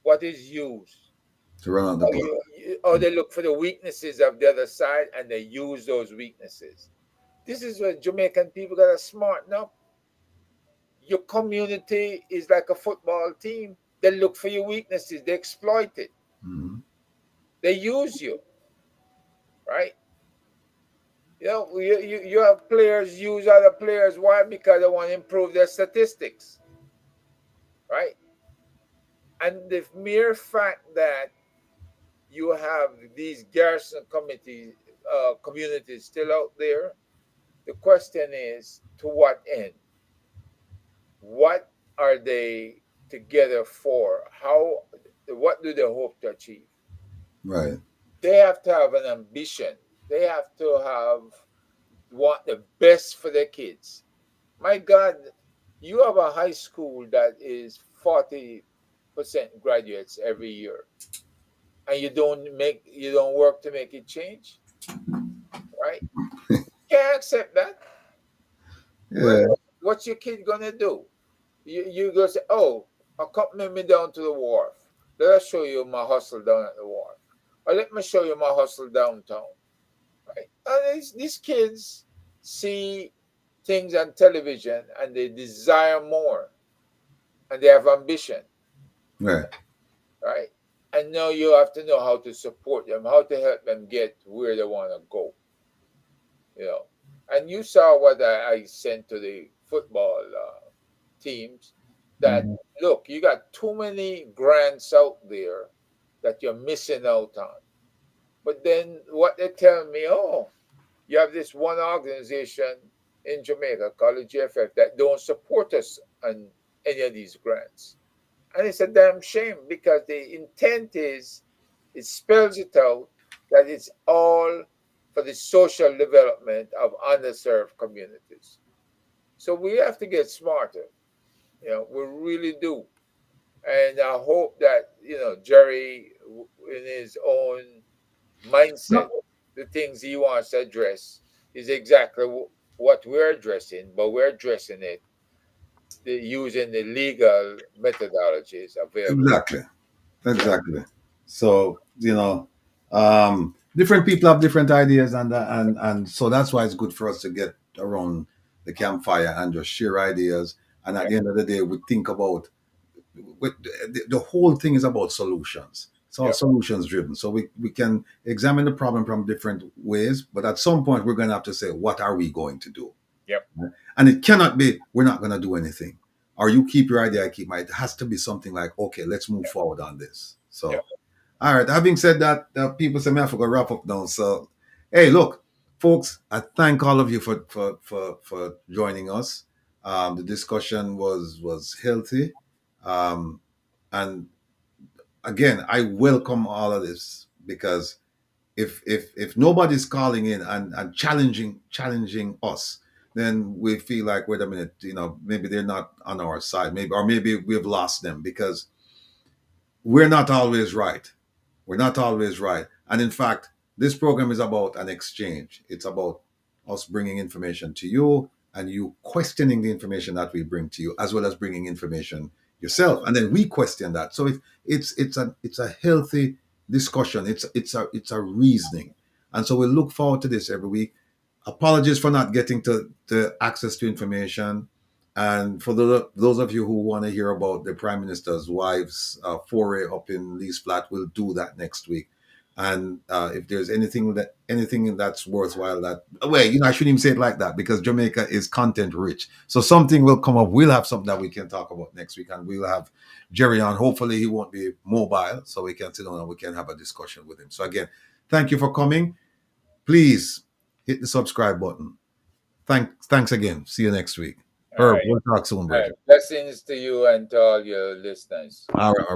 what is used. To run out the clock. Or they look for the weaknesses of the other side and they use those weaknesses. This is where Jamaican people got to smarten up. Your community is like a football team. They look for your weaknesses. They exploit it. Mm-hmm. They use you, right? You know, you have players use other players. Why? Because they want to improve their statistics, right? And the mere fact that you have these garrison communities still out there, the question is, to what end? What are they together for? What do they hope to achieve? Right. They have to have an ambition. They have to want the best for their kids. My God, you have a high school that is 40% graduates every year, and you don't work to make it change, right? Can't accept that. Yeah. What's your kid gonna do? You go say, "Oh, accompany me down to the wharf. Let us show you my hustle down at the wharf, or let me show you my hustle downtown." Right? And these kids see things on television and they desire more, and they have ambition. Right. Right? And now you have to know how to support them, how to help them get where they want to go. You know, and you saw what I sent to the football teams. That look, you got too many grants out there that you're missing out on. But then what they tell me, oh, you have this one organization in Jamaica called the GFF that don't support us on any of these grants. And it's a damn shame because the intent is, it spells it out that it's all for the social development of underserved communities. So we have to get smarter. You know, we really do. And I hope that, you know, Jerry, in his own mindset, the things he wants to address is exactly what we're addressing, but we're addressing it using the legal methodologies available. Exactly. So, you know, different people have different ideas, and so that's why it's good for us to get around the campfire and just share ideas. And at the end of the day, we think about the whole thing is about solutions. It's all solutions driven. So we can examine the problem from different ways, but at some point we're going to have to say, what are we going to do? Yep. And it cannot be, we're not going to do anything. Or you keep your idea, I keep mine. It has to be something like, okay, let's move forward on this. So, all right. Having said that, people say, man, I forgot to wrap up now. So, hey, look, folks, I thank all of you for joining us. The discussion was healthy. And again, I welcome all of this because if nobody's calling in and challenging us, then we feel like, wait a minute, you know, maybe they're not on our side, maybe we've lost them because we're not always right. We're not always right. And in fact, this program is about an exchange. It's about us bringing information to you and you questioning the information that we bring to you, as well as bringing information yourself. And then we question that. So it's a healthy discussion. It's a reasoning. And so we look forward to this every week. Apologies for not getting to access to information. And for those of you who want to hear about the Prime Minister's wife's foray up in Lee's Flat, we'll do that next week. And if there's anything that's worthwhile, I shouldn't even say it like that because Jamaica is content rich. So something will come up. We'll have something that we can talk about next week, and we'll have Jerry on. Hopefully, he won't be mobile, so we can sit down and we can have a discussion with him. So again, thank you for coming. Please hit the subscribe button. Thanks again. See you next week. Herb, we'll talk soon, All brother. right. Blessings to you and to all your listeners. All right,